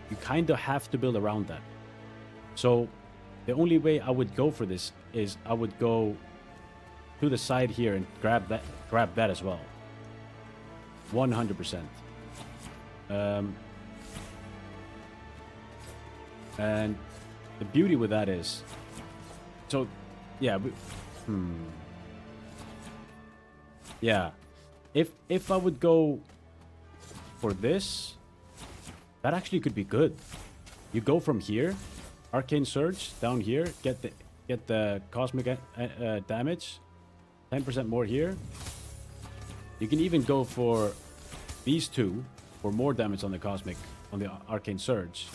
You kind of have to build around that. So the only way I would go for this is I would go to the side here and grab that as well. 100%. And the beauty with that is, so yeah, yeah, if I would go for this, that actually could be good. You go from here, Arcane Surge down here, get the cosmic damage, 10% more here. You can even go for these two for more damage on the cosmic, on the Arcane Surge.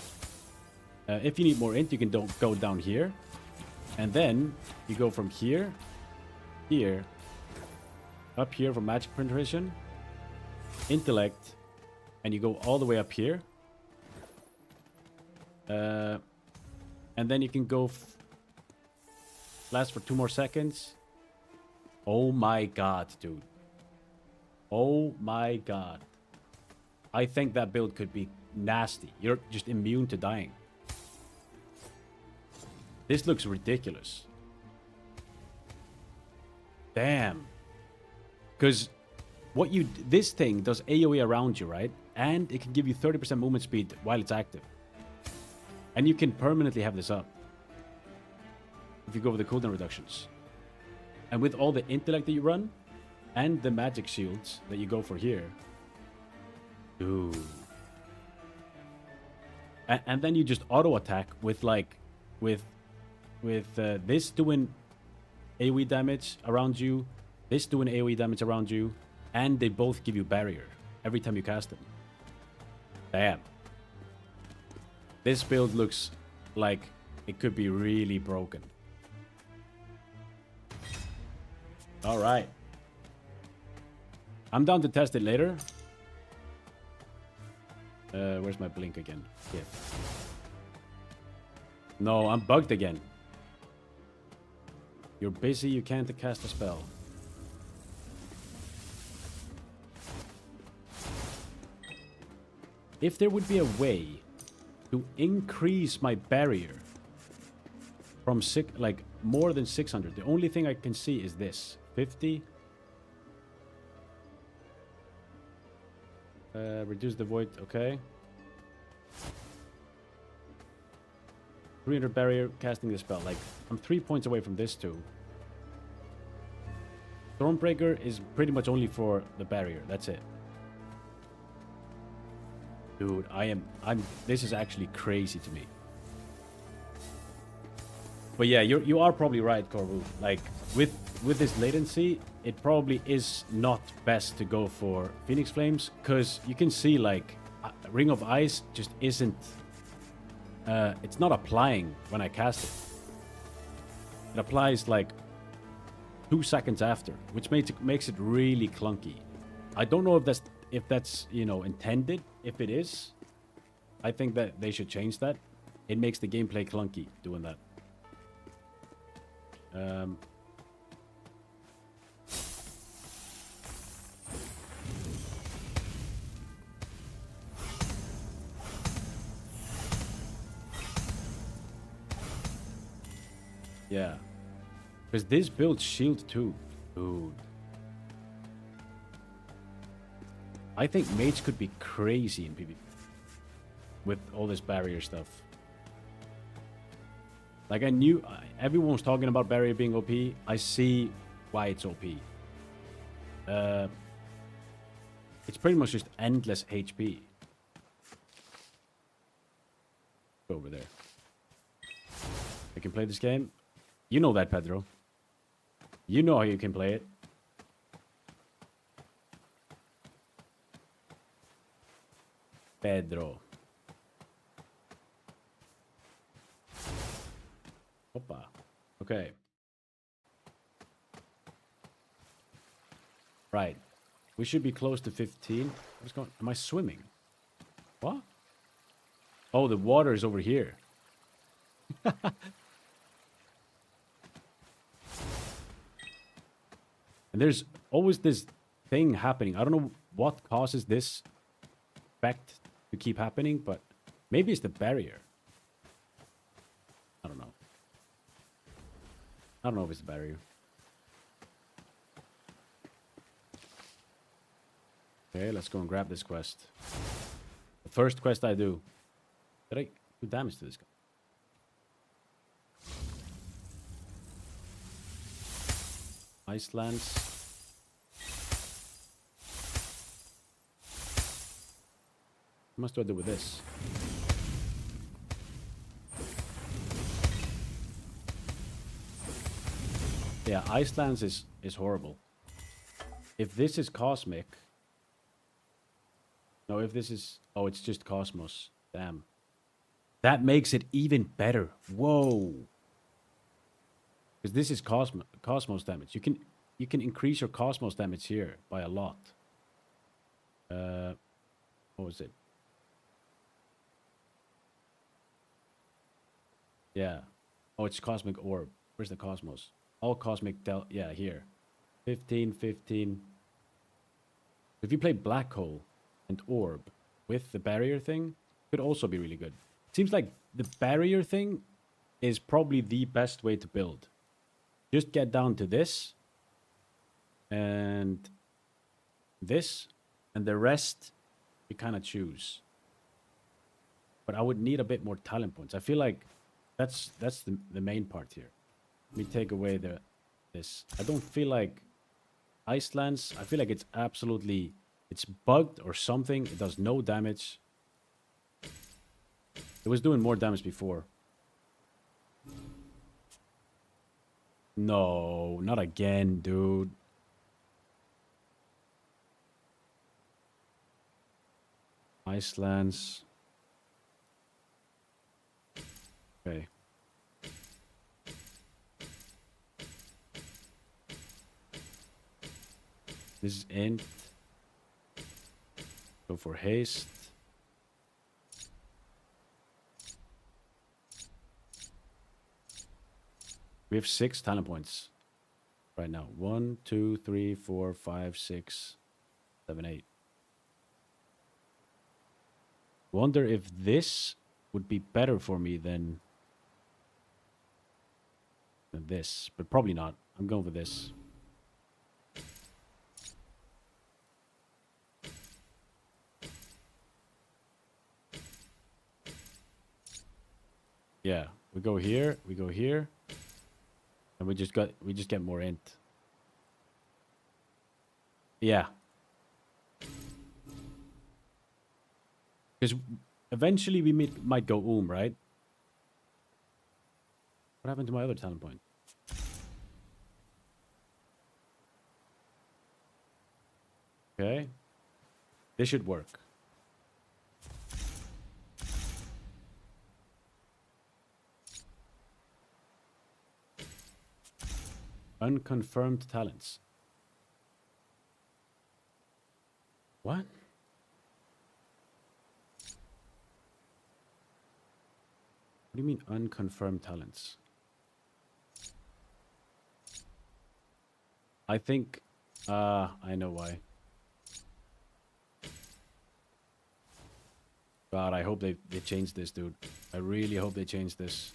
If you need more int, you can go down here, and then you go from here, here, up here for magic penetration, intellect, and you go all the way up here. And then you can go last for 2 more seconds. Oh my god, dude. Oh my god. I think that build could be nasty. You're just immune to dying. This looks ridiculous. Damn. Because this thing does AoE around you, right? And it can give you 30% movement speed while it's active. And you can permanently have this up if you go with the cooldown reductions. And with all the intellect that you run and the magic shields that you go for here. Dude. And then you just auto attack with this doing AoE damage around you, this doing AoE damage around you, and they both give you barrier every time you cast them. Damn. This build looks like it could be really broken. Alright. I'm down to test it later. Where's my blink again? Yeah. No, I'm bugged again. You're busy, you can't cast a spell. If there would be a way to increase my barrier from more than 600, the only thing I can see is this. 50. Reduce the void, okay. 300 barrier casting the spell. Like, I'm 3 points away from this too. Stormbreaker is pretty much only for the barrier. That's it. Dude, this is actually crazy to me. But yeah, you are probably right, Corvu. Like, with this latency, it probably is not best to go for Phoenix Flames, because you can see, like, Ring of Ice just isn't... it's not applying when I cast it. It applies, like, 2 seconds after, which makes it really clunky. I don't know if that's you know, intended. If it is, I think that they should change that. It makes the gameplay clunky doing that. Yeah. Because this builds shield too. Dude. I think mage could be crazy in PvP. With all this barrier stuff. Like, I knew... everyone was talking about barrier being OP. I see why it's OP. It's pretty much just endless HP. Go over there. I can play this game. You know that, Pedro. You know how you can play it. Pedro. Opa. Okay. Right. We should be close to 15. What's going? Am I swimming? What? Oh, the water is over here. And there's always this thing happening. I don't know what causes this effect to keep happening, but maybe it's the barrier. I don't know. I don't know if it's the barrier. Okay, let's go and grab this quest. The first quest I do. Did I do damage to this guy? Icelands. What must do I do with this? Yeah, Icelands is horrible. If this is cosmic. No, if this is... Oh, it's just Cosmos. Damn. That makes it even better. Whoa. Because this is Cosmos damage. You can increase your Cosmos damage here by a lot. What was it? Yeah. Oh, it's Cosmic Orb. Where's the Cosmos? All Cosmic yeah, here. 15, 15. If you play Black Hole and Orb with the barrier thing, could also be really good. Seems like the barrier thing is probably the best way to build. Just get down to this and this, and the rest you kind of choose. But I would need a bit more talent points. I feel like that's the main part here. Let me take away this. I don't feel like Icelands. I feel like it's absolutely, it's bugged or something. It does no damage. It was doing more damage before. No, not again, dude. Icelands. Okay. This is int. Go for haste. We have 6 talent points right now. 1, 2, 3, 4, 5, 6, 7, 8. Wonder if this would be better for me than this, but probably not. I'm going for this. Yeah, we go here, and we just get more int. Yeah. Because eventually we might go right? What happened to my other talent point? Okay. This should work. Unconfirmed talents. What? What do you mean unconfirmed talents? I think... I know why. God, I hope they changed this, dude. I really hope they changed this.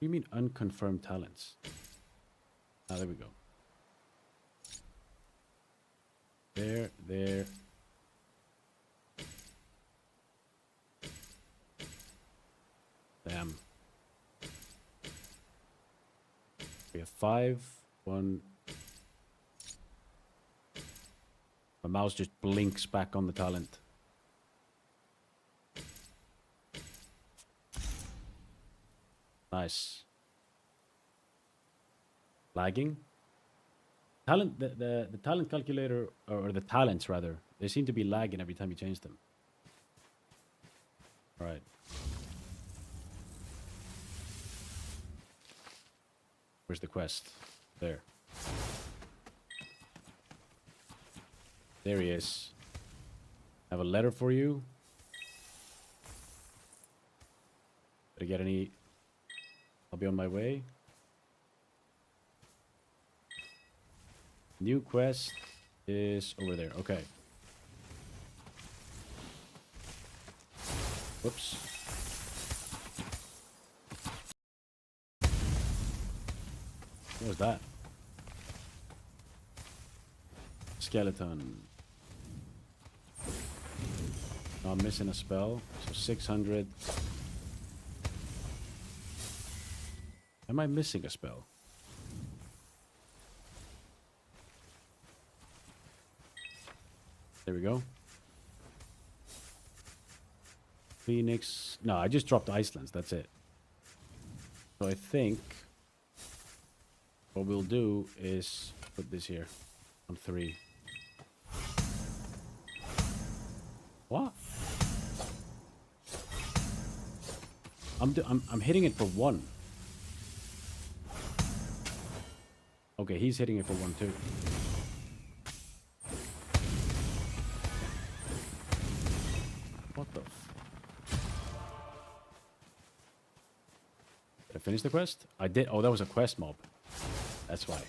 What do you mean unconfirmed talents? Ah, there we go. There. Damn. We have 5, 1. My mouse just blinks back on the talent. Nice. Lagging? Talent, the talent calculator, or the talents rather, they seem to be lagging every time you change them. All right. Where's the quest? There. There he is. I have a letter for you. Did I get any? I'll be on my way. New quest is over there. Okay. Whoops. What was that? Skeleton. Oh, I'm missing a spell. So 600. Am I missing a spell? There we go. Phoenix. No, I just dropped Iceland's. That's it. So I think what we'll do is put this here on 3. What? I'm hitting it for 1. Okay, he's hitting it for 1 too. What the? Did I finish the quest? I did. Oh, that was a quest mob. That's why.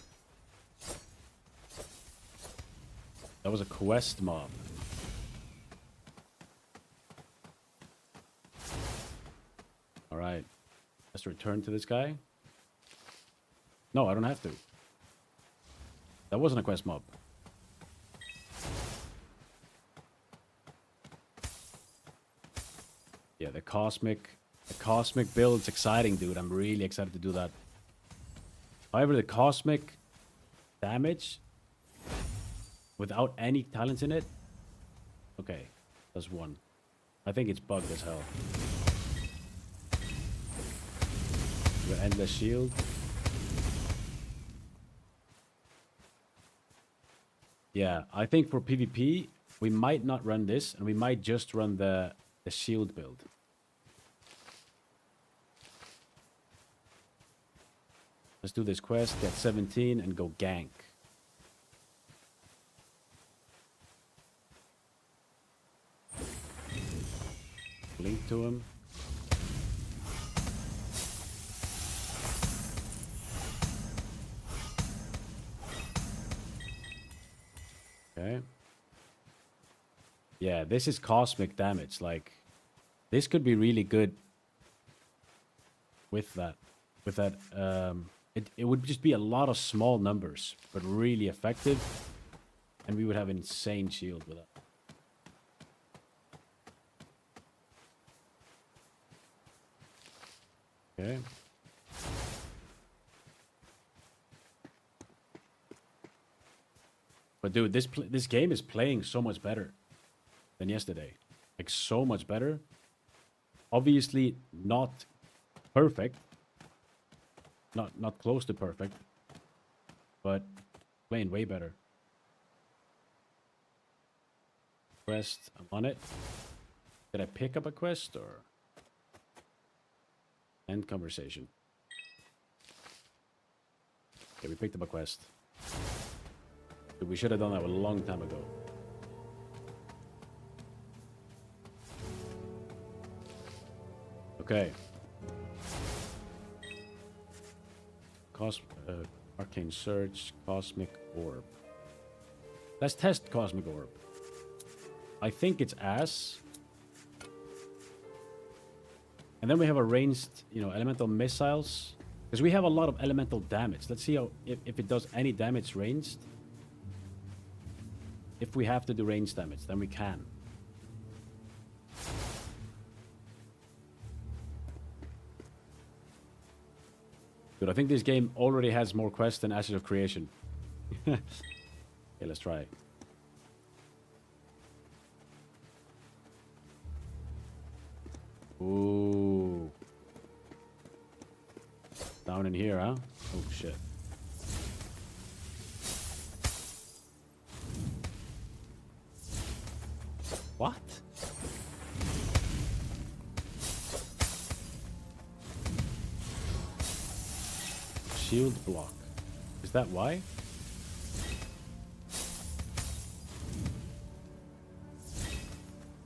That was a quest mob. All right. Let's return to this guy. No, I don't have to. That wasn't a quest mob. Yeah, the cosmic build, it's exciting, dude. I'm really excited to do that. However, the cosmic damage without any talents in it. Okay, that's 1. I think it's bugged as hell. The endless shield. Yeah, I think for PvP, we might not run this, and we might just run the shield build. Let's do this quest, get 17, and go gank. Link to him. Okay. Yeah, this is cosmic damage. Like, this could be really good with that. It would just be a lot of small numbers, but really effective. And we would have an insane shield with that. Okay. But dude, this game is playing so much better than yesterday. Like, so much better. Obviously not perfect. Not close to perfect. But playing way better. Quest, I'm on it. Did I pick up a quest or end conversation? Okay, we picked up a quest. We should have done that a long time ago. Okay. Arcane Search, Cosmic Orb. Let's test Cosmic Orb. I think it's ass. And then we have a ranged, elemental missiles. Because we have a lot of elemental damage. Let's see if it does any damage ranged. If we have to do range damage, then we can. Dude, I think this game already has more quests than Ashes of Creation. Okay, let's try. Ooh. Down in here, huh? Oh, shit. What? shield block. Is that why?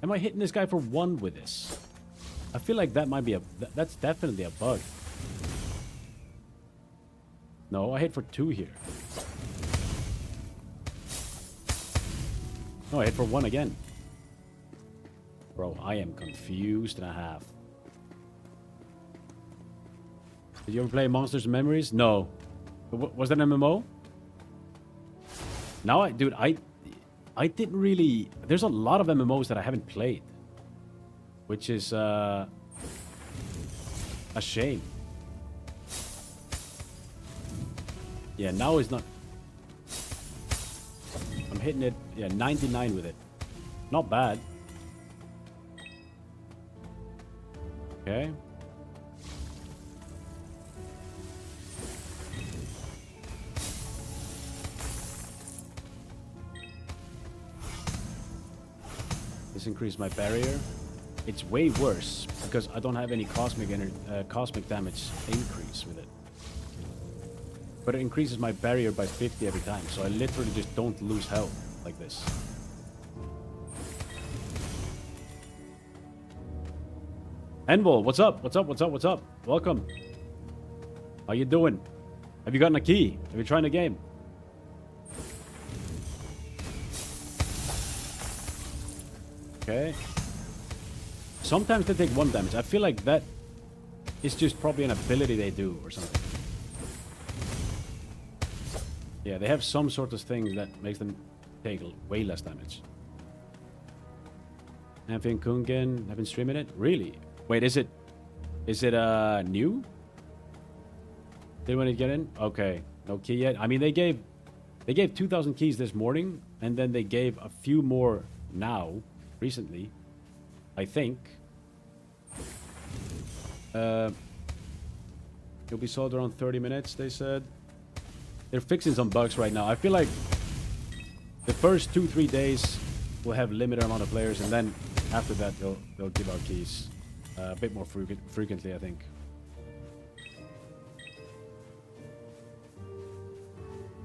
Am I hitting this guy for 1 with this? I feel like that might be a... That's definitely a bug. No, I hit for 2 here. No, I hit for 1 again. Bro, I am confused and a half. Did you ever play Monsters and Memories? No. Was that an MMO? Now, dude, I didn't really... There's a lot of MMOs that I haven't played. Which is a shame. Yeah, now it's not... I'm hitting it, yeah, 99 with it. Not bad. Okay. This increased my barrier. It's way worse because I don't have any cosmic damage increase with it. But it increases my barrier by 50 every time, so I literally just don't lose health like this. Envol, what's up? What's up? What's up? What's up? Welcome. How you doing? Have you gotten a key? Have you tried the game? Okay. Sometimes they take 1 damage. I feel like that is just probably an ability they do or something. Yeah, they have some sort of thing that makes them take way less damage. Amphion Kungen, I've been streaming it. Really? Wait, is it new? Did want to get in? Okay, no key yet. I mean, they gave 2,000 keys this morning, and then they gave a few more now, recently, I think. It'll be solved around 30 minutes, they said. They're fixing some bugs right now. I feel like the first 2-3 days will have limited amount of players, and then after that they'll give out keys a bit more frequently, I think.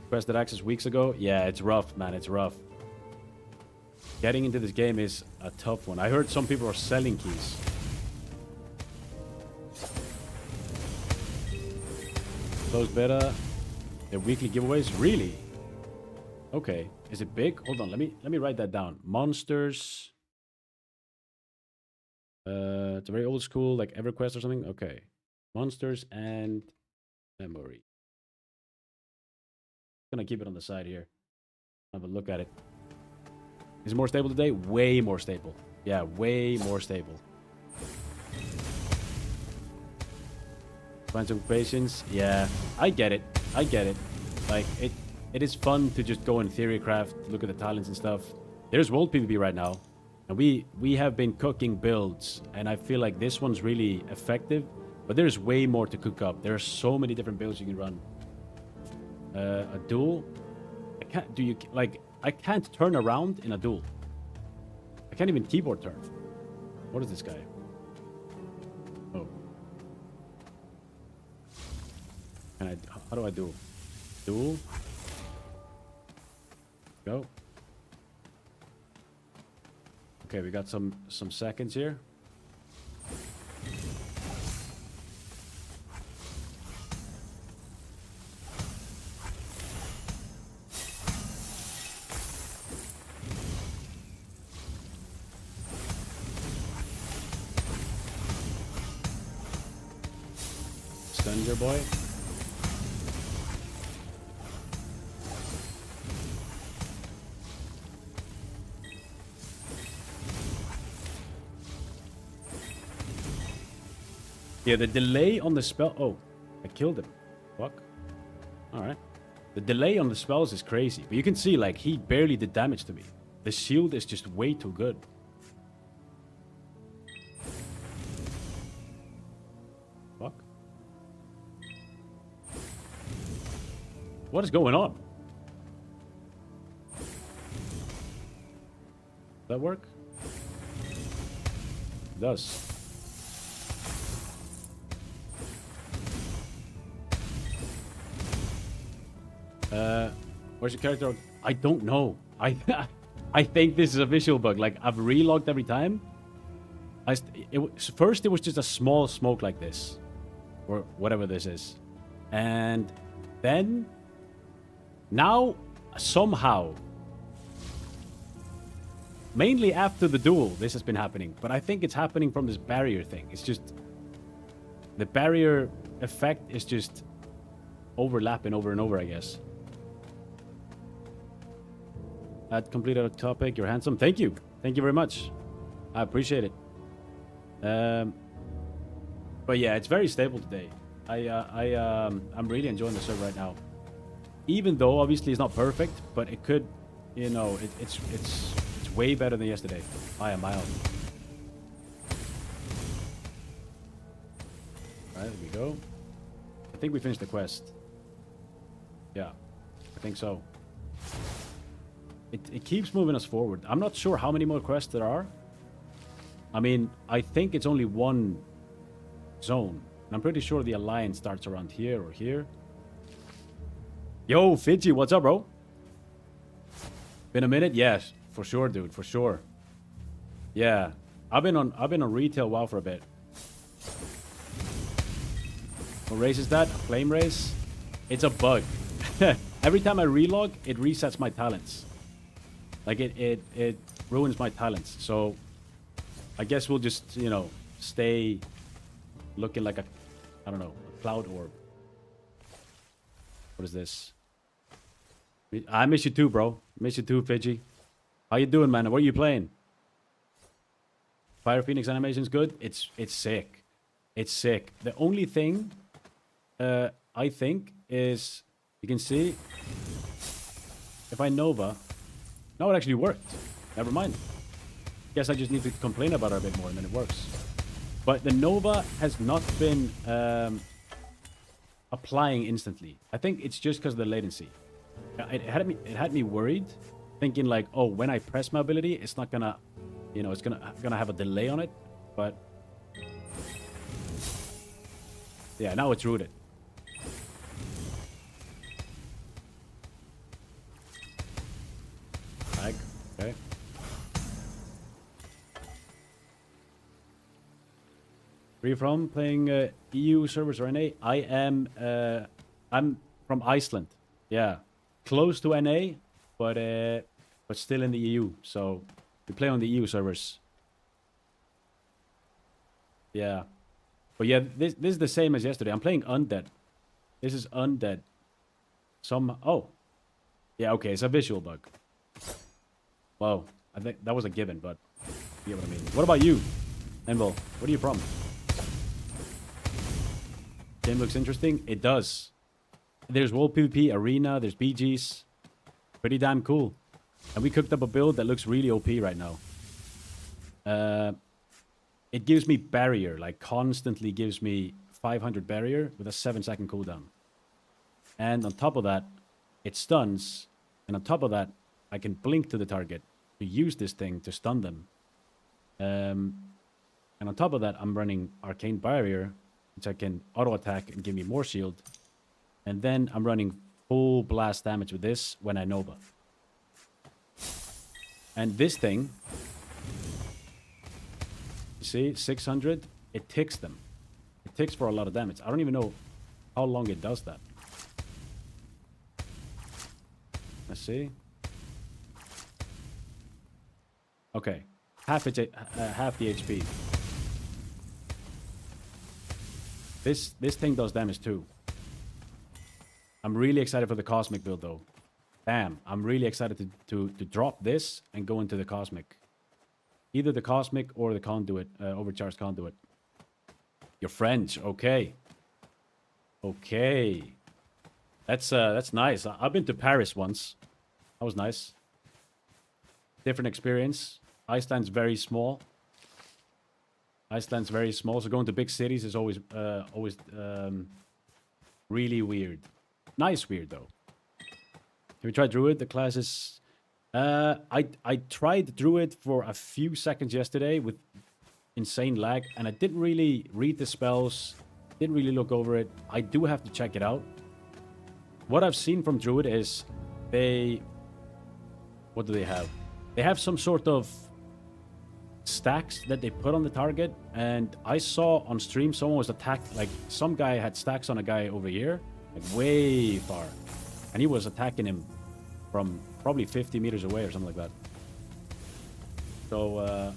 Requested access weeks ago. Yeah, it's rough, man. It's rough. Getting into this game is a tough one. I heard some people are selling keys. Closed beta. They're weekly giveaways? Really? Okay. Is it big? Hold on. Let me write that down. Monsters. It's a very old school, like EverQuest or something. Okay. Monsters and Memory. Gonna keep it on the side here. Have a look at it. Is it more stable today? Way more stable. Yeah, way more stable. Find some patience. Yeah, I get it. I get it. Like, it is fun to just go in Theorycraft, look at the talents and stuff. There's World PvP right now. And we have been cooking builds. And I feel like this one's really effective. But there's way more to cook up. There are so many different builds you can run. A duel? I can't turn around in a duel. I can't even keyboard turn. What is this guy? Oh. How do I duel? Duel? Go. Okay, we got some seconds here. Your boy. Yeah, the delay on the spell. Oh, I killed him. Fuck. All right. The delay on the spells is crazy, but you can see like he barely did damage to me. The shield is just way too good. Fuck. What is going on? Does that work? It does. Where's your character? I don't know. I think this is a visual bug. Like, I've relogged every time. First, it was just a small smoke like this. Or whatever this is. And then... Now, somehow... Mainly after the duel, this has been happening. But I think it's happening from this barrier thing. It's just... The barrier effect is just... overlapping over and over, I guess. That completed a topic. You're handsome. Thank you. Thank you very much. I appreciate it. But yeah, it's very stable today. I'm really enjoying the server right now. Even though obviously it's not perfect, but it could, you know, it's way better than yesterday by a mile. All right, there we go. I think we finished the quest. Yeah, I think so. It keeps moving us forward. I'm not sure how many more quests there are. I mean, I think it's only one zone. And I'm pretty sure the alliance starts around here or here. Yo, Fiji, what's up, bro? Been a minute? Yes, for sure, dude, for sure. Yeah, I've been on retail WoW for a bit. What race is that? A flame race? It's a bug. Every time I relog, it resets my talents. Like it ruins my talents. So I guess we'll just, you know, stay looking like a, I don't know, a cloud orb. What is this? I miss you too, bro. Miss you too, Fiji. How you doing, man? What are you playing? Fire Phoenix animation's good. It's sick. It's sick. The only thing I think is you can see if I Nova. No, it actually worked. Never mind. Guess I just need to complain about it a bit more and then it works. But the Nova has not been applying instantly. I think it's just because of the latency. It had me worried, thinking like, oh, when I press my ability, it's not gonna, you know, it's gonna have a delay on it. But yeah, now it's rooted. Okay. Where are you from? Playing EU servers or NA? I'm from Iceland. Yeah, close to NA, but still in the EU. So we play on the EU servers. Yeah, but yeah, this is the same as yesterday. I'm playing Undead. This is Undead. Oh, yeah. Okay, it's a visual bug. Wow, I think that was a given, but you know what I mean. What about you, Envil? Where are you from? Game looks interesting. It does. There's World PvP, Arena, there's BGs. Pretty damn cool. And we cooked up a build that looks really OP right now. It gives me barrier, like constantly gives me 500 barrier with a 7-second cooldown. And on top of that, it stuns. And on top of that, I can blink to the target to use this thing to stun them. And on top of that, I'm running Arcane Barrier, which I can auto-attack and give me more shield. And then I'm running full blast damage with this when I Nova. And this thing, you see, 600, it ticks them. It ticks for a lot of damage. I don't even know how long it does that. Let's see. Okay, half the HP. This thing does damage too. I'm really excited for the Cosmic build though. Damn, I'm really excited to drop this and go into the Cosmic. Either the Cosmic or the Conduit, Overcharged Conduit. You're French, okay. Okay. That's nice. I've been to Paris once. That was nice. Different experience. Iceland's very small. Iceland's very small, so going to big cities is always really weird. Nice weird though. Have you tried Druid? The class is... I tried Druid for a few seconds yesterday with insane lag, and I didn't really read the spells, didn't really look over it. I do have to check it out. what I've seen from Druid is what do they have? They have some sort of stacks that they put on the target, and I saw on stream someone was attacked, like some guy had stacks on a guy over here, like way far, and he was attacking him from probably 50 meters away or something like that. So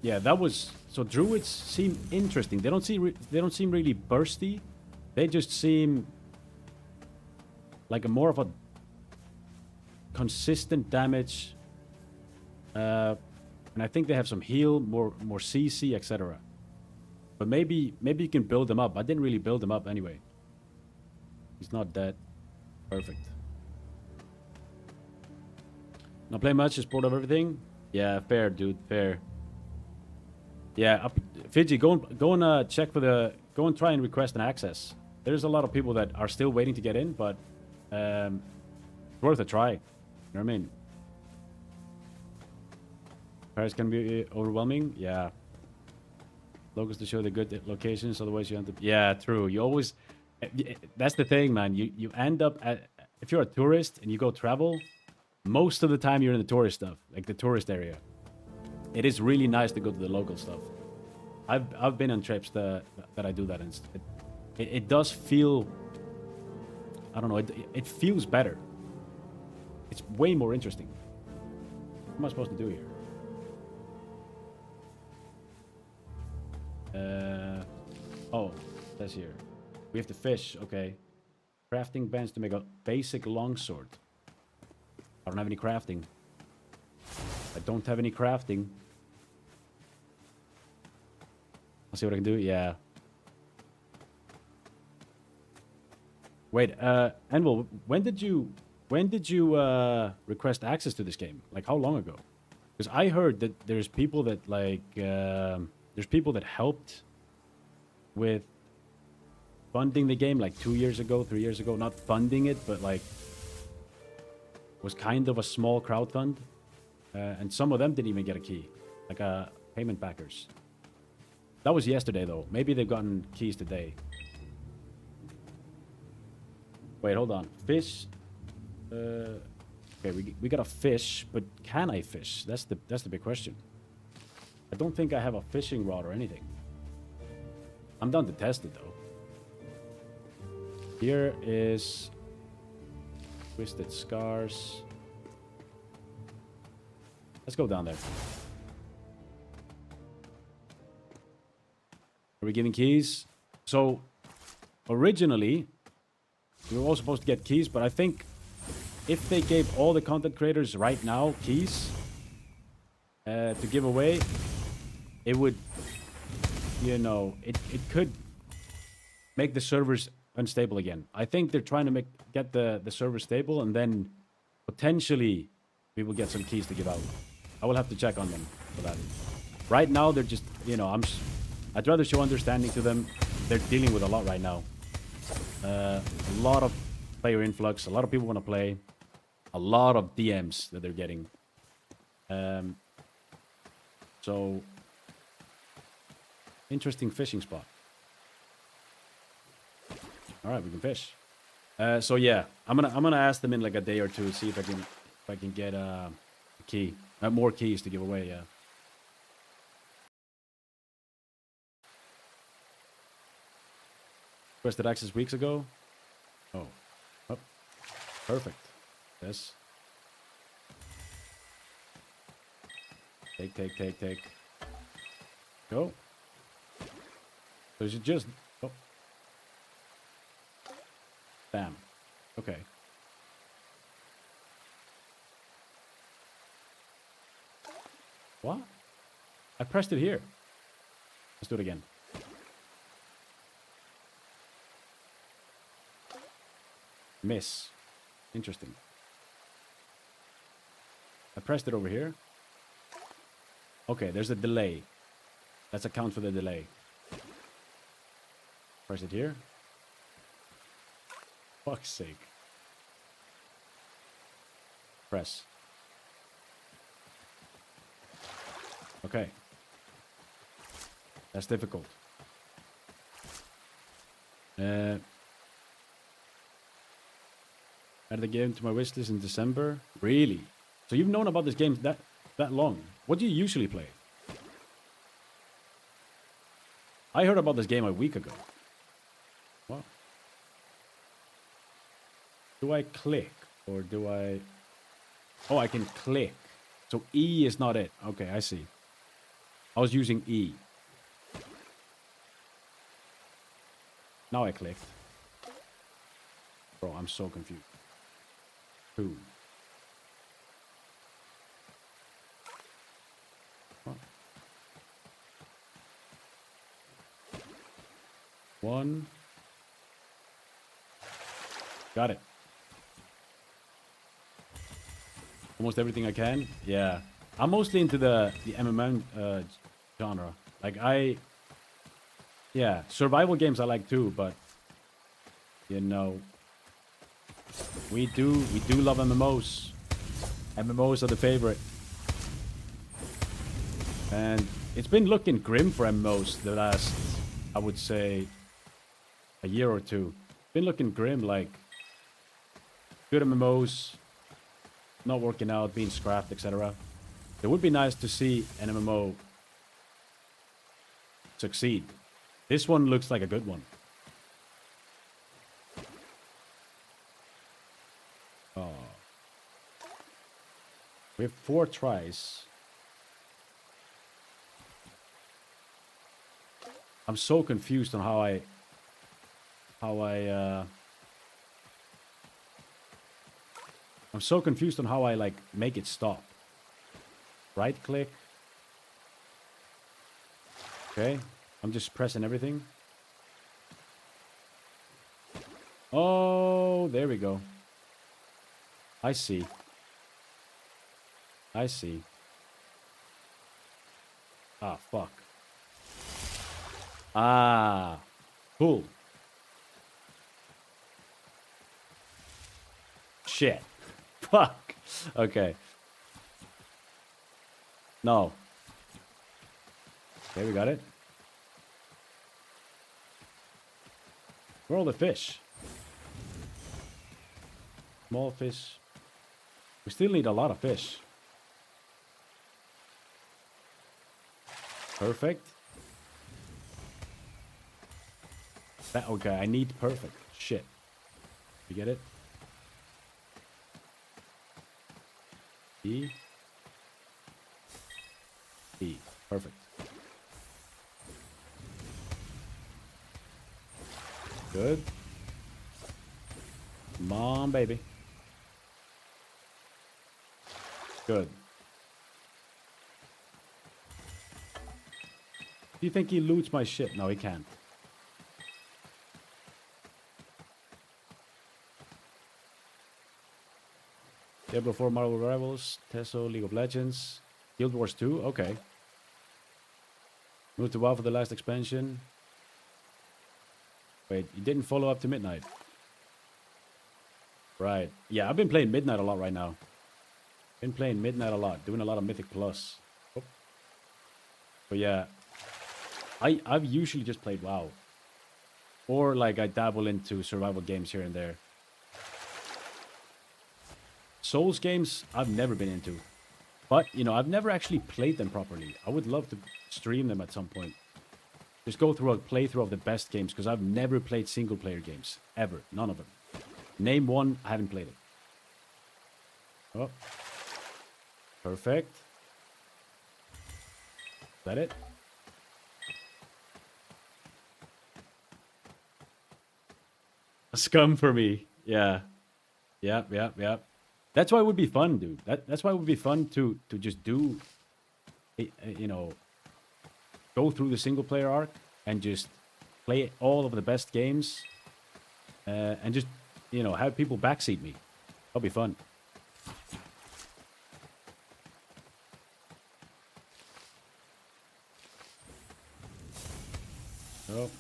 yeah, that was, so druids seem interesting. They don't seem really bursty. They just seem like a more of a consistent damage, and I think they have some heal, more CC, etc. But maybe you can build them up. I didn't really build them up anyway. He's not dead. Perfect. Not play much, just bored of everything. Yeah, fair, dude, fair. Yeah, Fiji, go and check for go and try and request an access. There's a lot of people that are still waiting to get in, but it's worth a try. You know what I mean? Paris can be overwhelming. Yeah. Locals to show the good locations, otherwise you end up. Yeah, true. You always. That's the thing, man. You end up at, if you're a tourist and you go travel, most of the time you're in the tourist stuff, like the tourist area. It is really nice to go to the local stuff. I've been on trips that I do that, and it does feel, I don't know, it feels better. It's way more interesting. What am I supposed to do here? Oh, that's here. We have to fish, okay. Crafting bands to make a basic longsword. I don't have any crafting. I don't have any crafting. I'll see what I can do. Yeah. Wait, Anvil, when did you request access to this game? Like how long ago? Because I heard that there's people that like there's people that helped with funding the game like 2 years ago, 3 years ago. Not funding it, but like was kind of a small crowd fund. And some of them didn't even get a key, like payment backers. That was yesterday, though. Maybe they've gotten keys today. Wait, hold on. Fish. Okay, we got a fish, but can I fish? That's the big question. I don't think I have a fishing rod or anything. I'm down to test it, though. Here is Twisted Scars. Let's go down there. Are we giving keys? So, originally, we were all supposed to get keys, but I think if they gave all the content creators right now keys to give away, it would, you know, it could make the servers unstable again. I think they're trying to get the server stable, and then potentially we will get some keys to give out. I will have to check on them for that. Right now, they're just, you know, I'd rather show understanding to them. They're dealing with a lot right now. A lot of player influx. A lot of people want to play. A lot of DMs that they're getting. So, interesting fishing spot. All right, we can fish. So yeah, I'm gonna ask them in like a day or two, see if I can get a key, more keys to give away. Yeah. Requested access weeks ago. Oh, perfect. Yes. Take. Go. So you should just. Oh. Bam. Okay. What? I pressed it here. Let's do it again. Miss. Interesting. I pressed it over here. Okay, there's a delay. Let's account for the delay. Press it here. Fuck's sake. Press. Okay. That's difficult. Added the game to my wishlist in December. Really? So you've known about this game that long? What do you usually play? I heard about this game a week ago. Wow. Do I click or do I... Oh, I can click. So E is not it. Okay, I see. I was using E. Now I clicked. Bro, I'm so confused. 2. What? 1. Got it. Almost everything I can. Yeah. I'm mostly into the MMO genre. Like yeah, survival games I like too, but you know, we do love MMOs. MMOs are the favorite. And it's been looking grim for MMOs the last, I would say, a year or two. Been looking grim, like good MMOs not working out, being scrapped, etc. It would be nice to see an MMO succeed. This one looks like a good one. Oh. We have 4 tries. I'm so confused on how I I'm so confused on how I like make it stop. Right click. Okay. I'm just pressing everything. Oh, there we go. I see. I see. Ah, fuck. Ah, cool. Shit. Fuck. Okay. No. Okay, we got it. Where are all the fish? Small fish. We still need a lot of fish. Perfect. Okay, I need perfect. Shit. You get it? E. E. Perfect. Good. Come on, baby. Good. Do you think he loots my shit? No, he can't. Diablo 4, Marvel Rivals, Teso, League of Legends, Guild Wars 2. Okay. Moved to WoW for the last expansion. Wait, you didn't follow up to Midnight. Right. Yeah, I've been playing Midnight a lot right now. Been playing Midnight a lot, doing a lot of Mythic Plus. Oh. But yeah, I've usually just played WoW. Or like I dabble into survival games here and there. Souls games, I've never been into. But, you know, I've never actually played them properly. I would love to stream them at some point. Just go through a playthrough of the best games, because I've never played single-player games. Ever. None of them. Name one, I haven't played it. Oh. Perfect. Is that it? A scum for me. Yeah. Yep. That's why it would be fun, dude. That's why it would be fun to just do, you know, go through the single player arc and just play all of the best games, and just, you know, have people backseat me. That'll be fun. Oh.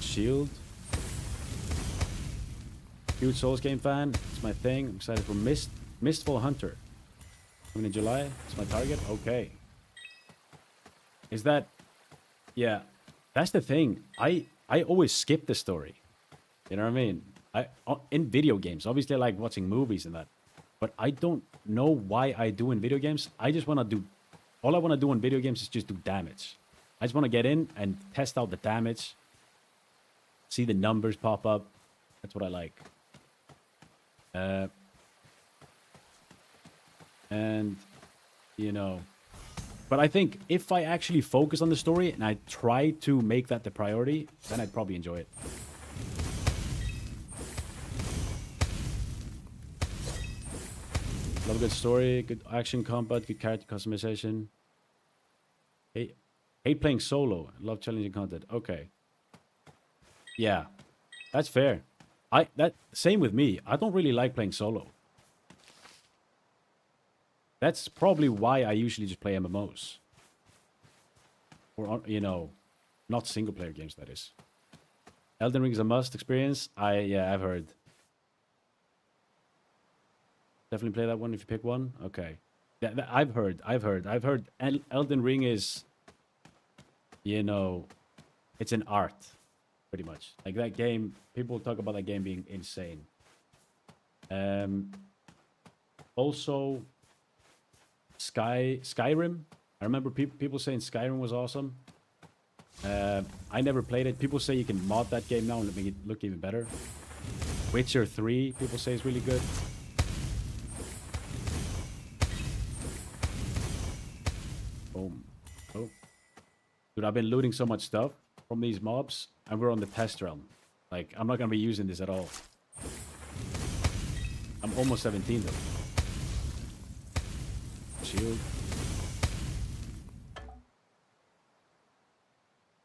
Shield. Huge Souls game fan. It's my thing. I'm excited for Mistful Hunter. Coming in July. It's my target. Okay. Is that... Yeah. That's the thing. I always skip the story. You know what I mean? In video games, obviously I like watching movies and that, but I don't know why I do in video games. I just want to do, all I want to do in video games is just do damage. I just want to get in and test out the damage, see the numbers pop up. That's what I like. And, you know, but I think if I actually focus on the story and I try to make that the priority, then I'd probably enjoy it. Love a good story, good action combat, good character customization. Hate playing solo. Love challenging content. Okay. Yeah, that's fair. Same with me. I don't really like playing solo. That's probably why I usually just play MMOs. Or, you know, not single player games, that is. Elden Ring is a must experience. I've heard. Definitely play that one if you pick one. Okay. I've heard. Elden Ring is, you know, it's an art, pretty much. Like that game, people talk about that game being insane. Also, Skyrim. I remember people saying Skyrim was awesome. I never played it. People say you can mod that game now and make it look even better. Witcher 3, people say is really good. Boom. Oh. Dude, I've been looting so much stuff from these mobs, and we're on the test realm. Like, I'm not going to be using this at all. I'm almost 17, though. Shield.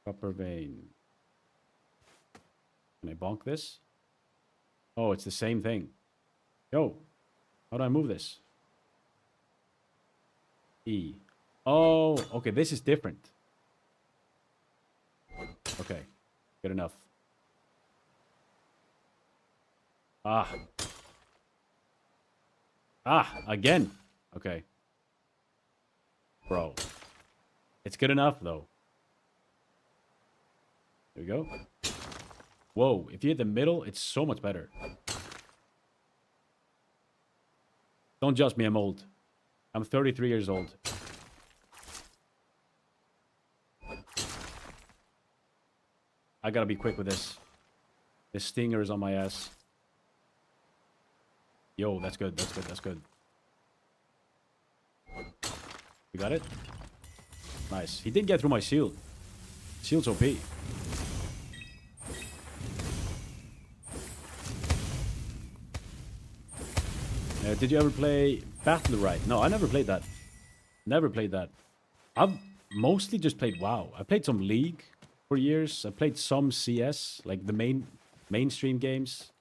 Copper vein. Can I bonk this? Oh, it's the same thing. Yo, how do I move this? E. Oh, okay, this is different. Okay, good enough. Again. Okay. Bro. It's good enough, though. There we go. Whoa, if you hit the middle, it's so much better. Don't judge me, I'm old. I'm 33 years old. I gotta be quick with this. This stinger is on my ass. Yo, that's good, that's good, that's good. You got it? Nice. He did get through my shield. Shield's OP. Did you ever play Battle Right? No, I never played that. Never played that. I've mostly just played WoW. I played some League for years. I played some CS, like the mainstream games.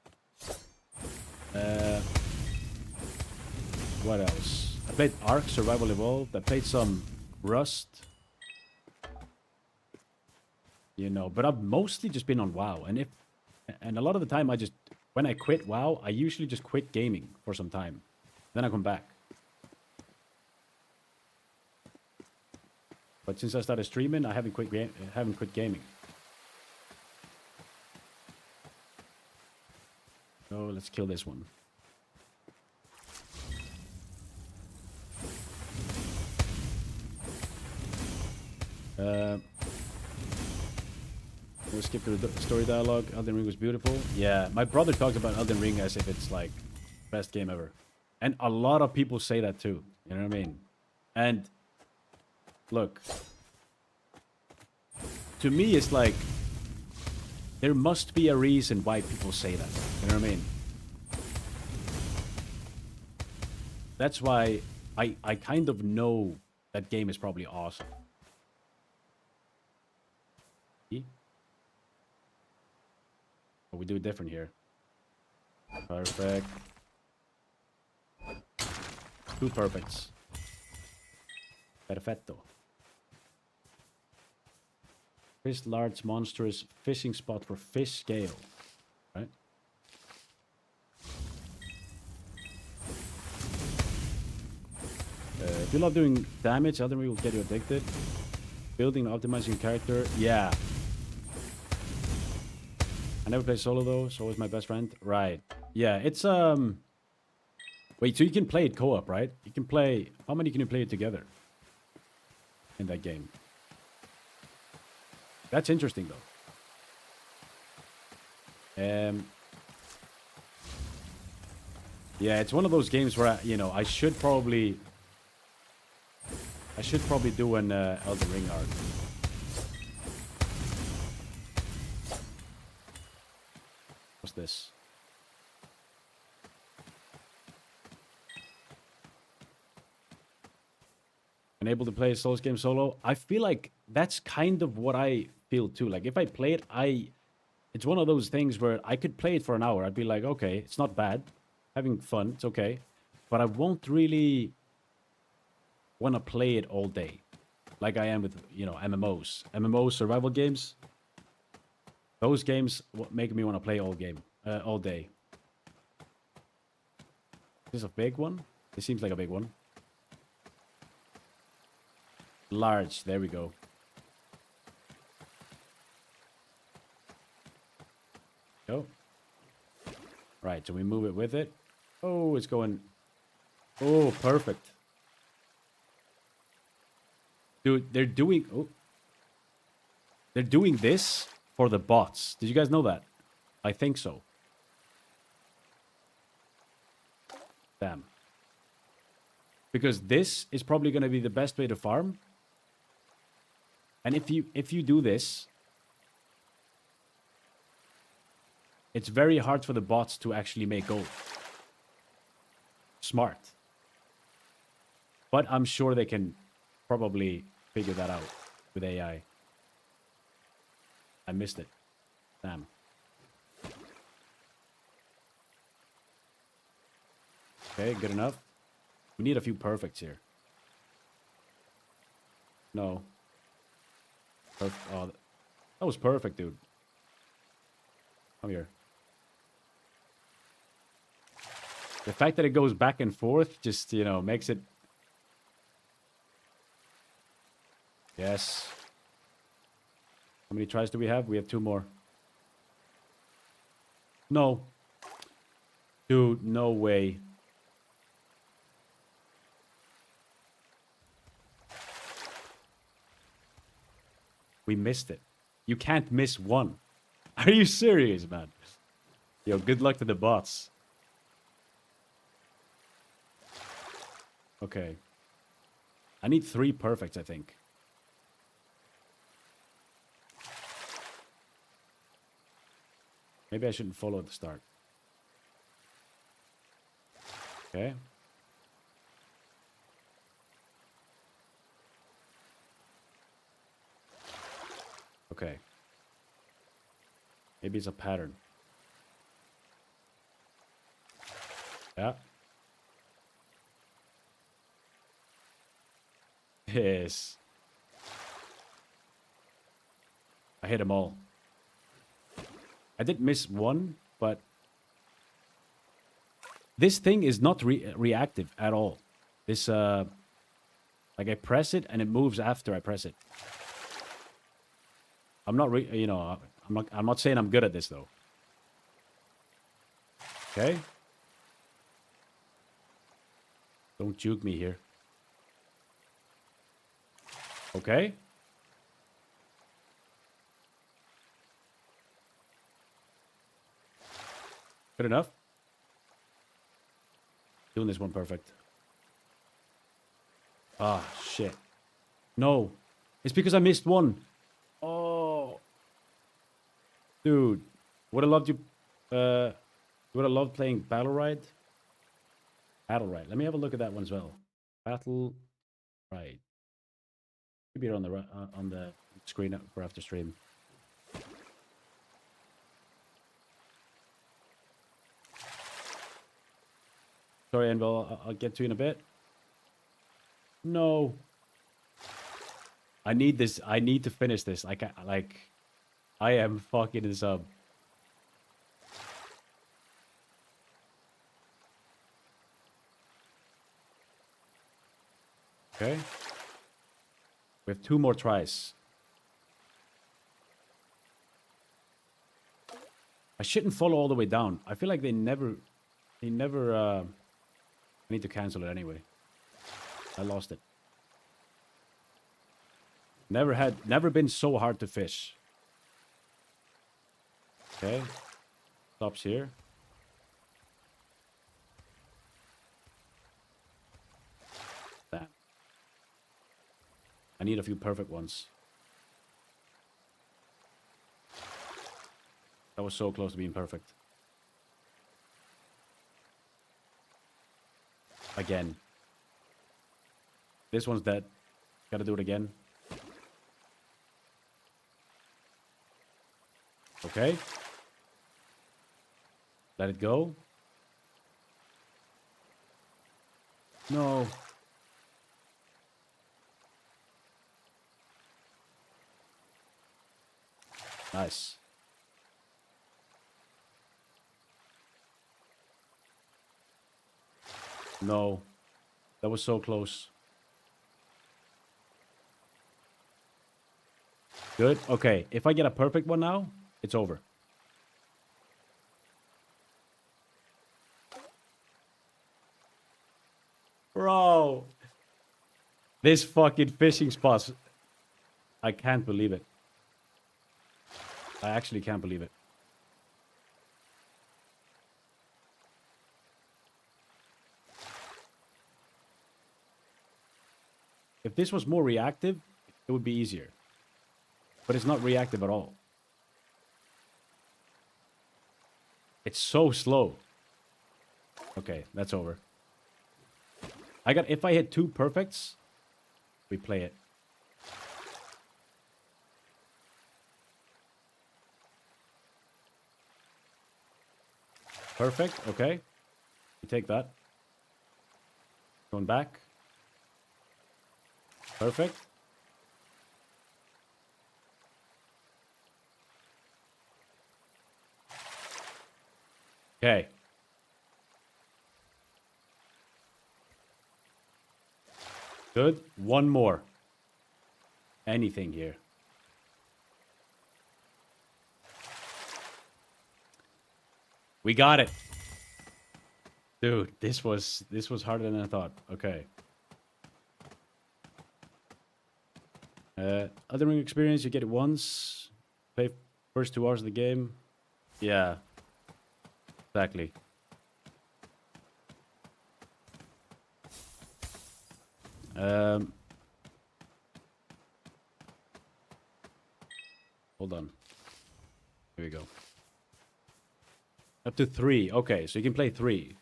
What else? I played Ark, Survival Evolved. I played some Rust. You know, but I've mostly just been on WoW. And a lot of the time when I quit WoW, I usually just quit gaming for some time. Then I come back. But since I started streaming, I haven't quit gaming. So let's kill this one. We'll skip to the story dialogue. Elden Ring was beautiful. Yeah, my brother talks about Elden Ring as if it's like best game ever. And a lot of people say that too. You know what I mean? And look, to me it's like there must be a reason why people say that. You know what I mean? That's why I kind of know that game is probably awesome. Oh, we do it different here. Perfect. 2 perfects. Perfetto. Fish large monstrous fishing spot for fish scale. Right? If you love doing damage, Elden Ring will get you addicted. Building and optimizing your character. Yeah. I never play solo though. So is my best friend. Right. Yeah, it's wait, so you can play it co-op, right? You can play. How many can you play it together in that game? That's interesting though. Yeah, it's one of those games where I should probably do an Elden Ring arc. What's this? Unable to play a Souls game solo. I feel like that's kind of what I feel too. Like if I play it, it's one of those things where I could play it for an hour. I'd be like, okay, it's not bad, having fun, it's okay, but I won't really want to play it all day, like I am with MMOs, survival games. Those games make me want to play all day. Is this a big one? It seems like a big one. Large. There we go. Go. Right, so we move it with it. Oh, it's going. Oh, perfect. Dude, they're doing. Oh. They're doing this for the bots. Did you guys know that? I think so. Damn. Because this is probably going to be the best way to farm. And if you do this, it's very hard for the bots to actually make gold. Smart. But I'm sure they can probably figure that out with AI. I missed it. Damn. Okay, good enough. We need a few perfects here. No. Oh, that was perfect, dude. Come here. The fact that it goes back and forth just, makes it... Yes. How many tries do we have? We have 2 more. No. Dude, no way. We missed it. You can't miss one. Are you serious, man? Yo, good luck to the bots. Okay. I need 3 perfects, I think. Maybe I shouldn't follow at the start. Okay. Okay. Maybe it's a pattern. Yeah. Yes. I hit them all. I did miss one, but this thing is not reactive at all. This like I press it and it moves after I press it. I'm not I'm not saying I'm good at this though. Okay? Don't juke me here. Okay? Good enough. Doing this one perfect. Ah, shit. No. It's because I missed one. Oh. Dude. Would have loved you... would have loved playing Battle Ride. Battle Ride. Let me have a look at that one as well. Battle Ride. Maybe on the screen for after stream. Sorry, Anvil. I'll get to you in a bit. No. I need this. I need to finish this. I am fucking this up. Okay. We have 2 more tries. I shouldn't follow all the way down. I feel like they never, I need to cancel it anyway. I lost it. Never been so hard to fish. Okay. Stops here. Damn. I need a few perfect ones. That was so close to being perfect. Again. This one's dead. Gotta do it again. Okay. Let it go. No. Nice. No. That was so close. Good. Okay. If I get a perfect one now, it's over. Bro. This fucking fishing spot. I can't believe it. I actually can't believe it. If this was more reactive, it would be easier. But it's not reactive at all. It's so slow. Okay, that's over. If I hit 2 perfects, we play it. Perfect, okay. We take that. Going back. Perfect. Okay. Good. One more. Anything here. We got it. Dude, this was harder than I thought. Okay. Other ring experience, you get it once. Play first 2 hours of the game. Yeah. Exactly. Hold on. Here we go. Up to 3. Okay, so you can play 3.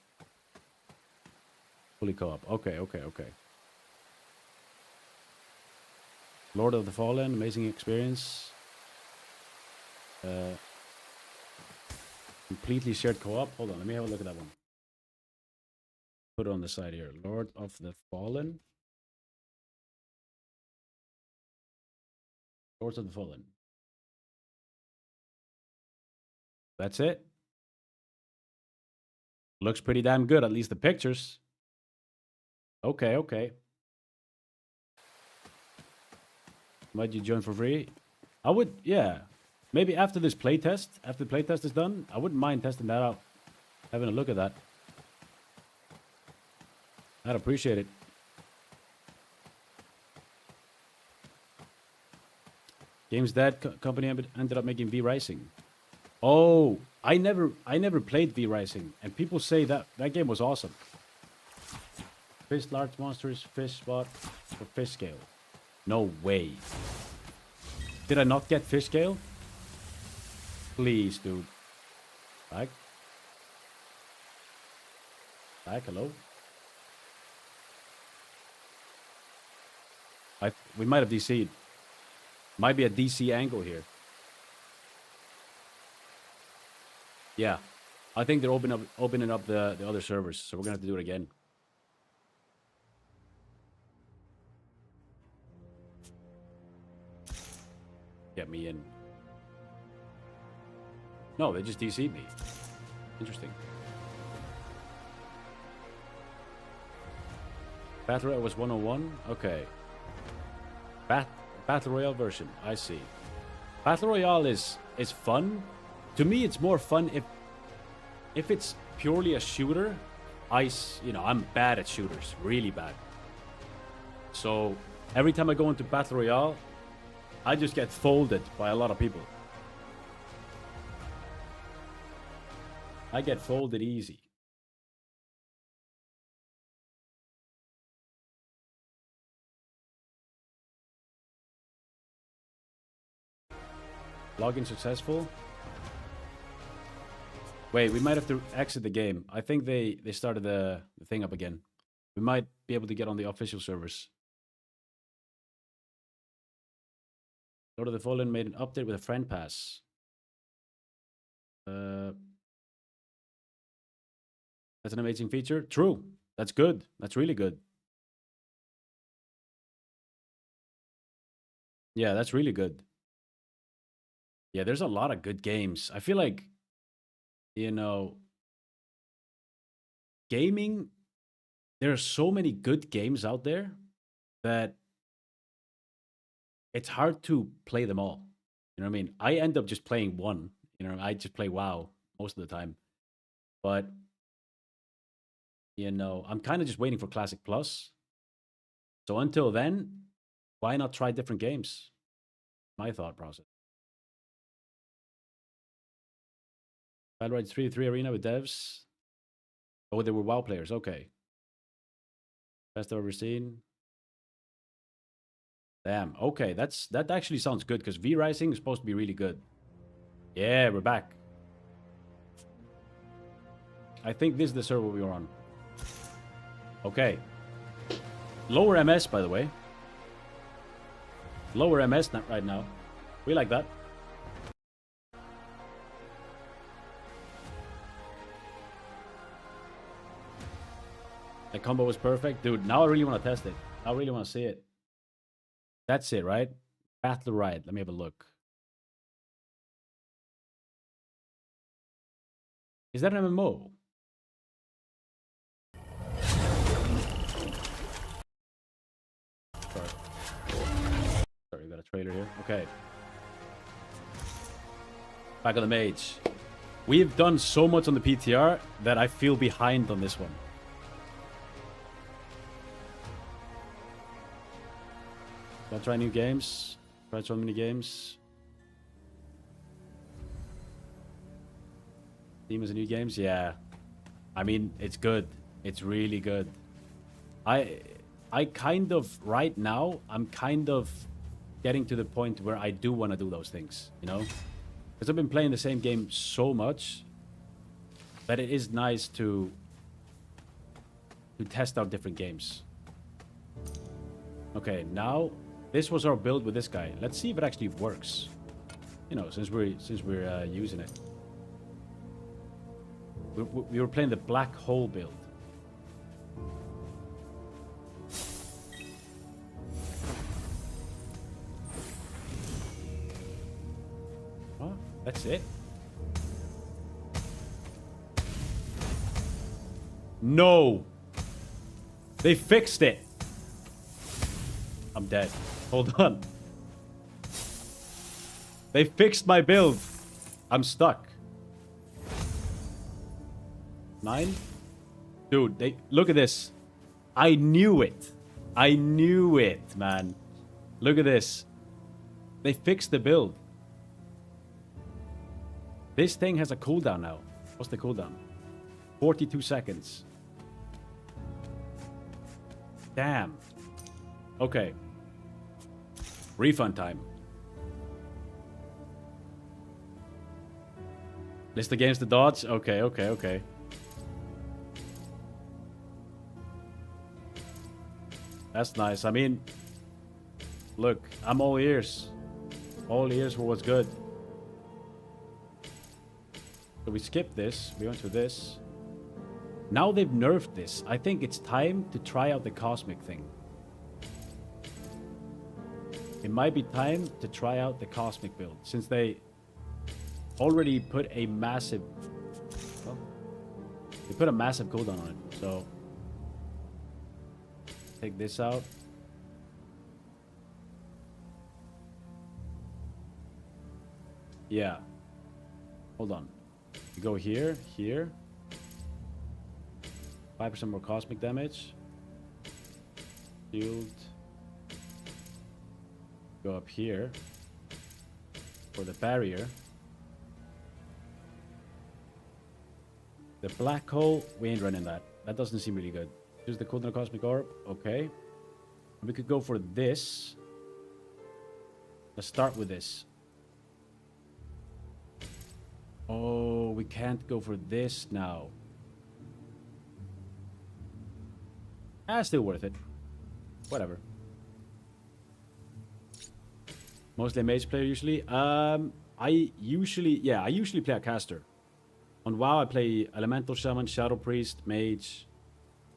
Fully co-op. Okay. Lord of the Fallen, amazing experience. Completely shared co-op. Hold on, let me have a look at that one. Put it on the side here. Lord of the Fallen. Lords of the Fallen. That's it. Looks pretty damn good, at least the pictures. Okay. Might you join for free? I would, yeah. Maybe after this playtest, after the playtest is done, I wouldn't mind testing that out. Having a look at that. I'd appreciate it. Games Dead company ended up making V Rising. Oh, I never played V Rising, and people say that game was awesome. Fish large monsters, fish spot for fish scale. No way. Did I not get fish scale? Please, dude. Back. Hello. We might have DC'd. Might be a DC angle here. Yeah. I think they're opening up the other servers, so we're gonna have to do it again. Get me in. No, they just DC'd me. Interesting. Battle Royale was 101? Okay. Battle Royale version. I see. Battle Royale is fun, to me, it's more fun if it's purely a shooter. I'm bad at shooters, really bad. So every time I go into Battle Royale, I just get folded by a lot of people. I get folded easy. Login successful. Wait, we might have to exit the game. I think they started the thing up again. We might be able to get on the official servers. Lord of the Fallen made an update with a friend pass. That's an amazing feature. True. That's good. That's really good. Yeah, that's really good. Yeah, there's a lot of good games. I feel like, gaming, there are so many good games out there that it's hard to play them all. You know what I mean? I end up just playing one. I just play WoW most of the time. But, I'm kind of just waiting for Classic Plus. So until then, why not try different games? My thought process. Battle 3 Arena with devs. Oh, they were WoW players. Okay. Best I've ever seen. Damn. Okay, that actually sounds good because V Rising is supposed to be really good. Yeah, we're back. I think this is the server we were on. Okay. Lower MS, by the way. Lower MS not right now. We like that. The combo was perfect. Dude, now I really want to test it. I really want to see it. That's it, right? Battle Ride. Let me have a look. Is that an MMO? Sorry, we got a trailer here. Okay. Back on the mage. We've done so much on the PTR that I feel behind on this one. I'll try new games. Try so many games. Team is new games? Yeah. I mean, it's good. It's really good. I kind of, right now, I'm kind of getting to the point where I do want to do those things, Because I've been playing the same game so much that it is nice to test out different games. Okay, now this was our build with this guy. Let's see if it actually works. Since we're using it. We were playing the black hole build. Oh, that's it. No! They fixed it! I'm dead. Hold on. They fixed my build. I'm stuck. 9? Dude, look at this. I knew it. I knew it, man. Look at this. They fixed the build. This thing has a cooldown now. What's the cooldown? 42 seconds. Damn. Okay. Refund time. List the games to dodge? Okay. That's nice. I mean, look, I'm all ears. All ears for what's good. So we skipped this. We went to this. Now they've nerfed this. I think it's time to try out the cosmic thing. It might be time to try out the cosmic build, since they already put a massive... Well, they put a massive cooldown on it, so... Take this out. Yeah. Hold on. You go here, here. 5% more cosmic damage. Shield. Go up here for the barrier. The black hole, we ain't running that. That doesn't seem really good. Here's the cooldown cosmic orb. Okay. We could go for this. Let's start with this. Oh, we can't go for this now. Ah, still worth it. Whatever. Mostly a mage player usually. I usually play a caster. On WoW I play Elemental Shaman, Shadow Priest, Mage.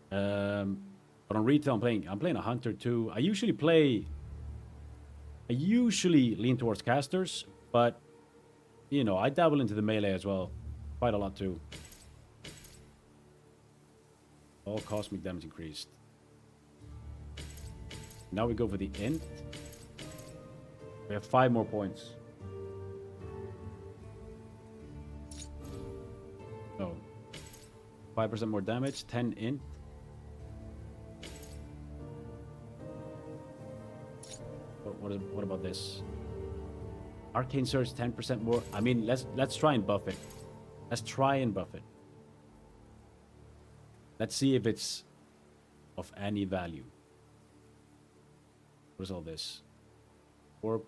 But on retail I'm playing a Hunter too. I usually lean towards casters, but you know, I dabble into the melee as well. Quite a lot too. All cosmic damage increased. Now we go for the int. We have 5 more points. Oh. 5% more damage, 10 int. What about this? Arcane Surge 10% more. I mean, let's try and buff it. Let's try and buff it. Let's see if it's of any value. What is all this? Orb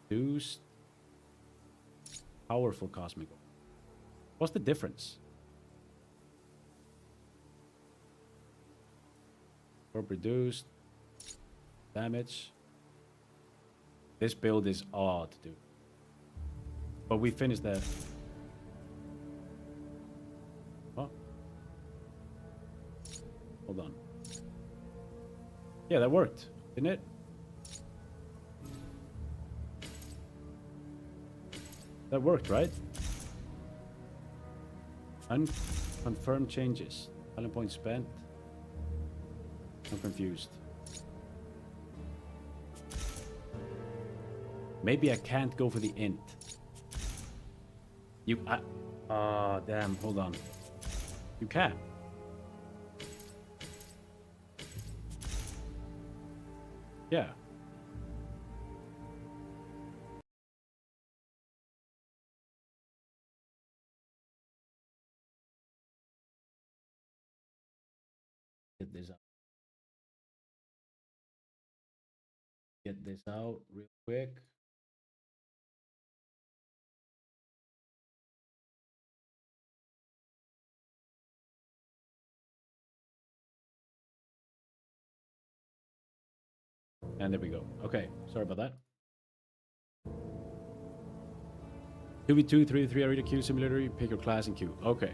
boost. Powerful cosmic. What's the difference? Orb reduced. Damage. This build is odd to do. But we finished that. Oh. Hold on. Yeah, that worked, didn't it? That worked, right? Unconfirmed changes. Talent points spent. I'm confused. Maybe I can't go for the int. Damn, hold on. You can. Yeah. Get this out. Get this out real quick. And there we go. Okay, sorry about that. 2v2, 3v3 arena queue simulator. You pick your class and queue. Okay.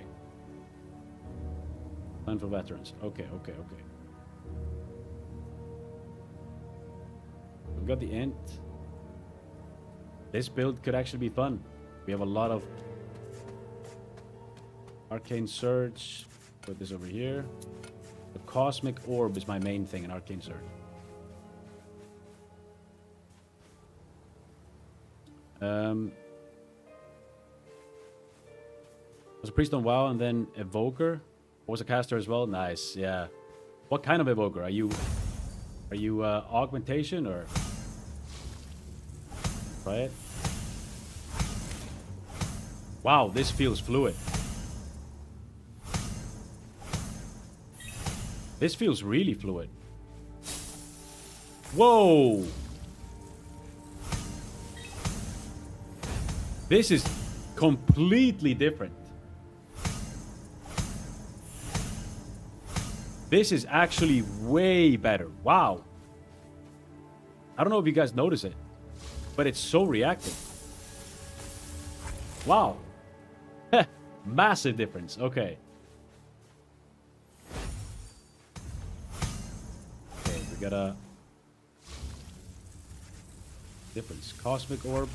Plan for veterans. Okay. We've got the int. This build could actually be fun. We have a lot of Arcane Surge. Put this over here. The Cosmic Orb is my main thing in Arcane Surge. Was a priest on WoW and then evoker. Was a caster as well. Nice, yeah. What kind of evoker are you? Are you augmentation or? Try it. Wow, this feels fluid. This feels really fluid. Whoa! This is completely different. This is actually way better. Wow. I don't know if you guys notice it, but it's so reactive. Wow. Massive difference. Okay. Okay, we got a difference. Cosmic Orb.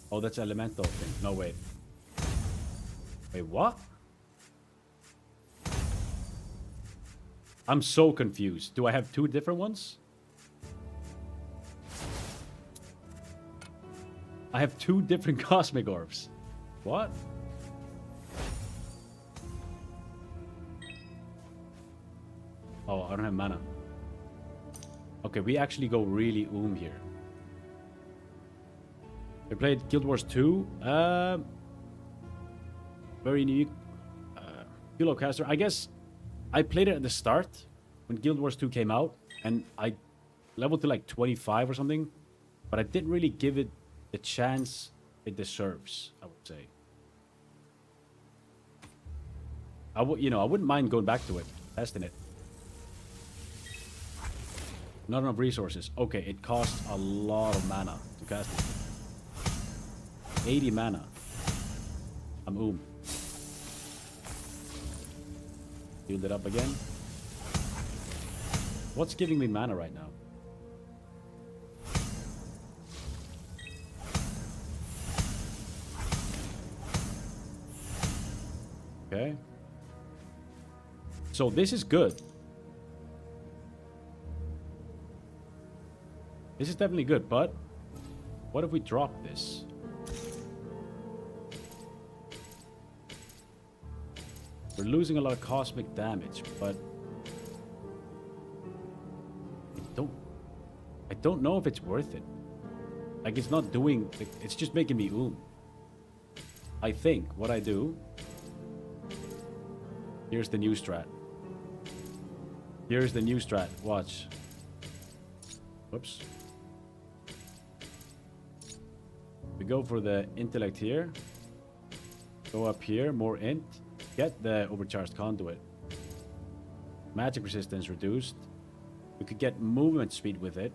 Oh, that's elemental thing. No, wait. Wait, what? I'm so confused. Do I have two different ones? I have 2 different cosmic orbs. What? Oh, I don't have mana. Okay, we actually go really here. We played Guild Wars 2. Very unique. Caster. I guess I played it at the start when Guild Wars 2 came out, and I leveled to like 25 or something, but I didn't really give it the chance it deserves, I would say. I wouldn't mind going back to it, testing it. Not enough resources. Okay, it costs a lot of mana to cast it. 80 mana. I'm Healed it up again. What's giving me mana right now? Okay. So this is good. This is definitely good, but what if we drop this? We're losing a lot of cosmic damage, but I don't know if it's worth it. Like, it's not doing, it's just making me I think what I do, here's the new strat. Here's the new strat, watch. Whoops. We go for the intellect here. Go up here, more int. Get the overcharged conduit. Magic resistance reduced. We could get movement speed with it.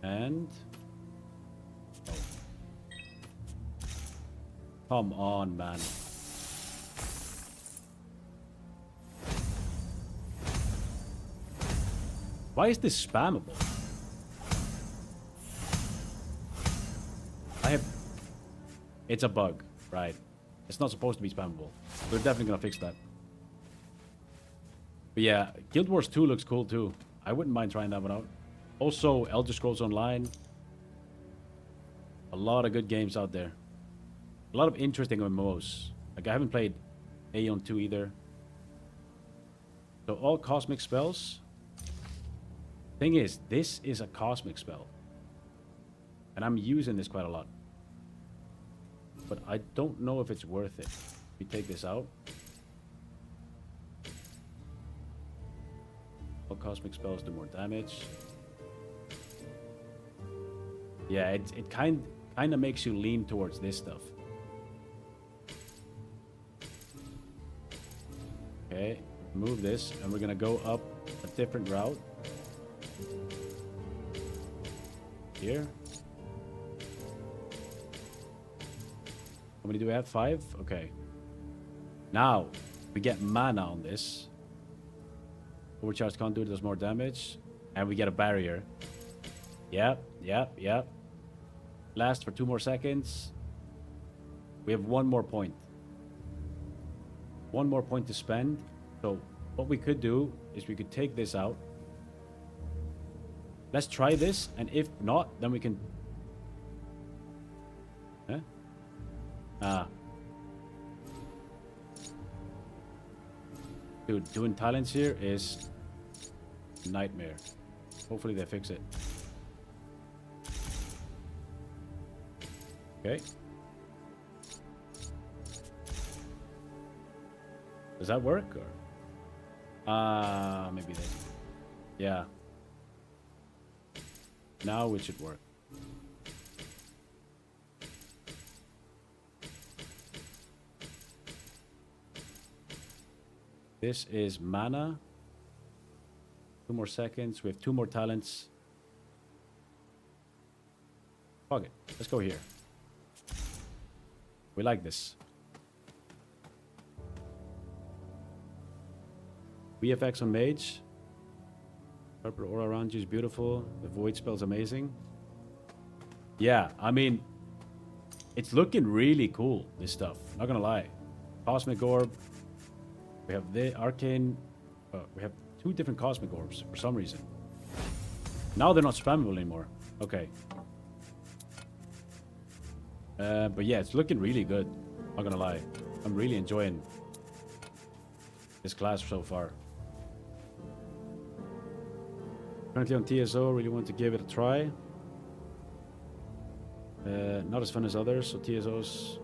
And... oh. Come on, man. Why is this spammable? It's a bug, right? It's not supposed to be spammable. We're definitely gonna fix that. But yeah, Guild Wars 2 looks cool too. I wouldn't mind trying that one out. Also, Elder Scrolls Online. A lot of good games out there. A lot of interesting MMOs. Like, I haven't played Aeon 2 either. So all cosmic spells. Thing is, this is a cosmic spell. And I'm using this quite a lot. But I don't know if it's worth it. We take this out. All cosmic spells do more damage. Yeah, it kind of makes you lean towards this stuff. Okay, move this, and we're gonna go up a different route. Here. How many do we have? 5? Okay. Now, we get mana on this. Overcharged conduit does more damage. And we get a barrier. Yep. Last for 2 more seconds. We have 1 more point. 1 more point to spend. So, what we could do is we could take this out. Let's try this, and if not, then we can... Huh? Dude, doing talents here is a nightmare. Hopefully they fix it. Okay. Does that work, or? Maybe this. Yeah. Now it should work. This is mana. 2 more seconds. We have 2 more talents. Fuck it. Let's go here. We like this. VFX on mage. Purple aura around you is beautiful. The void spell's amazing. Yeah, I mean, it's looking really cool, this stuff. Not gonna lie. Cosmic orb. We have the arcane. We have 2 different cosmic orbs for some reason. Now they're not spammable anymore. Okay. But yeah, it's looking really good. Not gonna lie. I'm really enjoying this class so far. Currently on TSO, really want to give it a try. Not as fun as others, so TSO's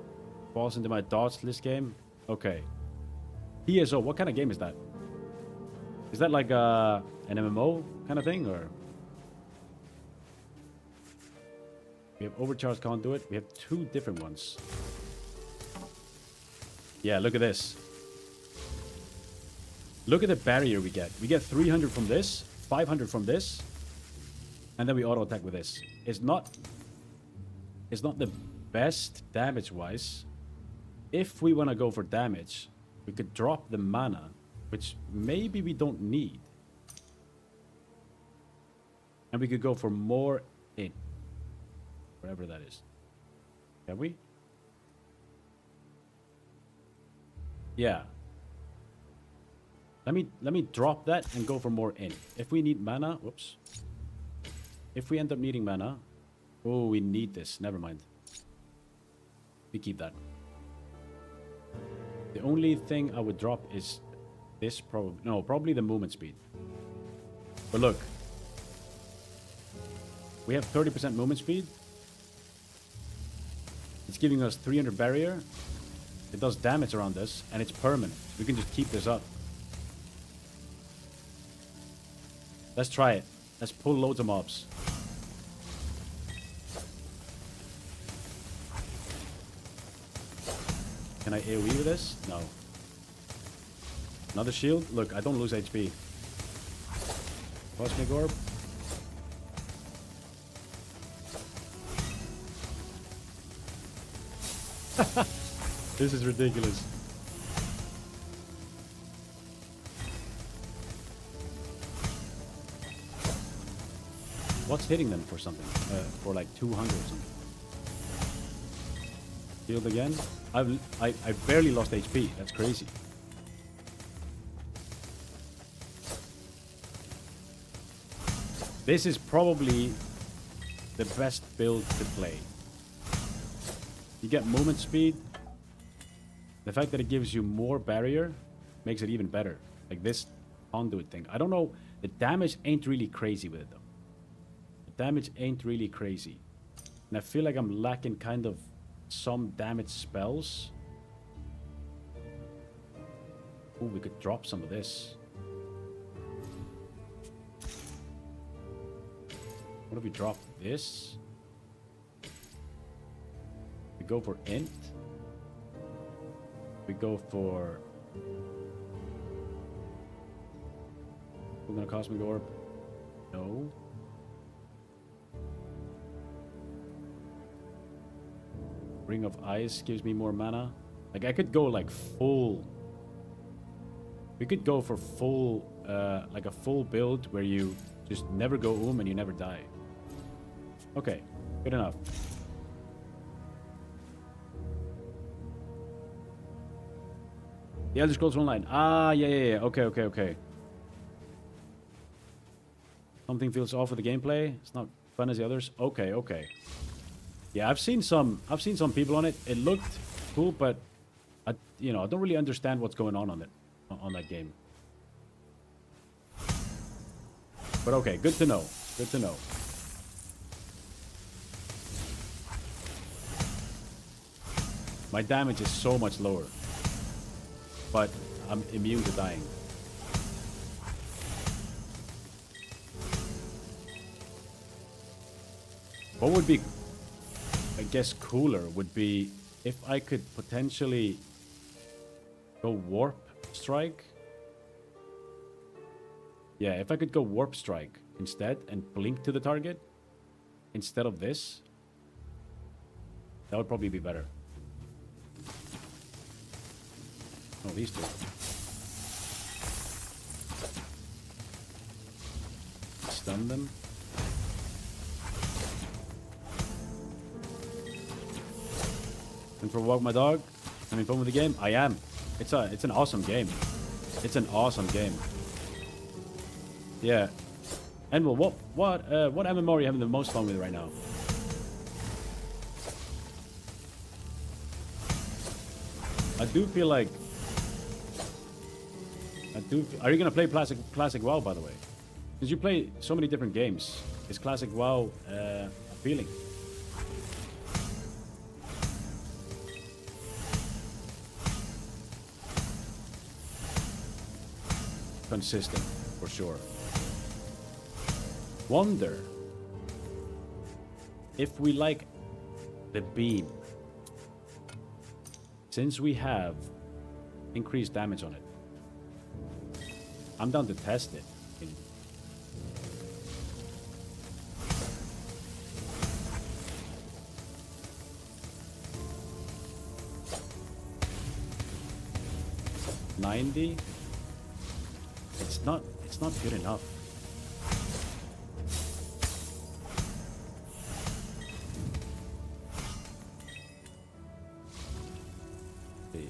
falls into my dots list game. Okay. TSO, what kind of game is that? Is that like an MMO kind of thing, or? We have overcharged conduit. We have 2 different ones. Yeah, look at this. Look at the barrier we get. We get 300 from this, 500 from this, and then we auto attack with this. It's not the best damage-wise. If we want to go for damage, we could drop the mana, which maybe we don't need. And we could go for more in. Whatever that is. Can we? Yeah. Let me drop that and go for more in. If we need mana, whoops. If we end up needing mana, oh, we need this. Never mind. We keep that. The only thing I would drop is this probably. No, probably the movement speed. But look. We have 30% movement speed. It's giving us 300 barrier. It does damage around us, and it's permanent. We can just keep this up. Let's try it. Let's pull loads of mobs. Can I AoE with this? No. Another shield? Look, I don't lose HP. Cosmic Orb. This is ridiculous. What's hitting them for something? For like 200 or something. Healed again. I barely lost HP. That's crazy. This is probably the best build to play. You get movement speed. The fact that it gives you more barrier makes it even better. Like this conduit thing. I don't know. The damage ain't really crazy with it though. The damage ain't really crazy. And I feel like I'm lacking kind of some damage spells. Oh, we could drop some of this. What if we drop this? We go for int. We go for... We're gonna Cosmic Orb. No. Ring of Ice gives me more mana. Like I could go like full... We could go for full, like a full build where you just never go and you never die. Okay, good enough. The Elder Scrolls Online. Ah, yeah. Okay. Something feels off with the gameplay. It's not fun as the others. Okay. Yeah, I've seen some people on it. It looked cool, but I don't really understand what's going on it, on that game. But okay, good to know. Good to know. My damage is so much lower. But I'm immune to dying. What would be, I guess, cooler would be if I could potentially go Warp Strike. Yeah, if I could go Warp Strike instead and blink to the target instead of this, that would probably be better. Oh, these two. Stun them. And for walk my dog, having fun with the game. I am. It's an awesome game. It's an awesome game. Yeah. And well, what MMO are you having the most fun with right now? I do feel like Are you gonna play classic WoW, by the way? Because you play so many different games. Is classic WoW appealing? Consistent, for sure. Wonder if we like the beam, since we have increased damage on it. I'm down to test it. 90. It's not good enough. See.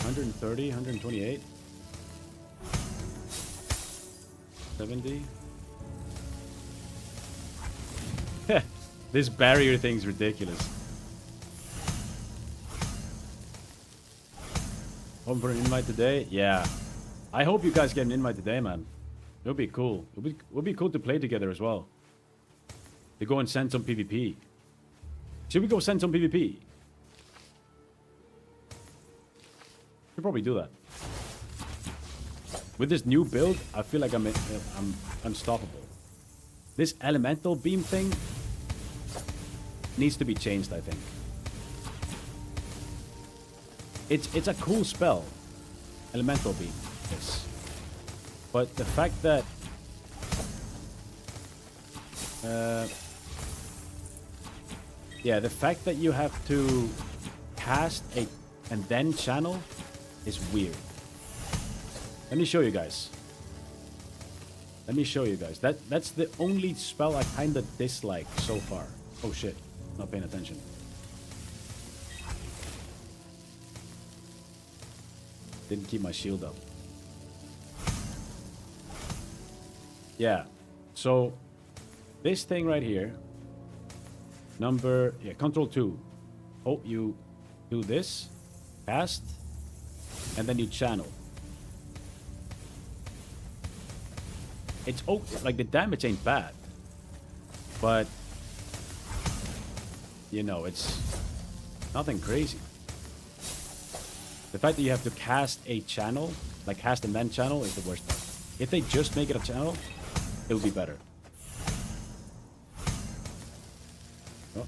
$130, $128, $70. This barrier thing's ridiculous. Hoping for an invite today? Yeah. I hope you guys get an invite today, man. It'll be cool. It'll be cool to play together as well. To go and send some PvP. Should we go send some PvP? Should probably do that. With this new build, I feel like I'm unstoppable. This elemental beam thing needs to be changed, I think. It's a cool spell, elemental beam. Yes, but the fact that the fact that you have to cast a and then channel is weird. Let me show you guys. That's the only spell I kinda dislike so far. Oh shit, not paying attention. Didn't keep my shield up. Yeah, so this thing right here, control 2. Oh, you do this, cast, and then you channel. It's okay, like the damage ain't bad, but you know, it's nothing crazy. The fact that you have to cast a channel, like cast and then channel, is the worst part. If they just make it a channel, it would be better. Oh.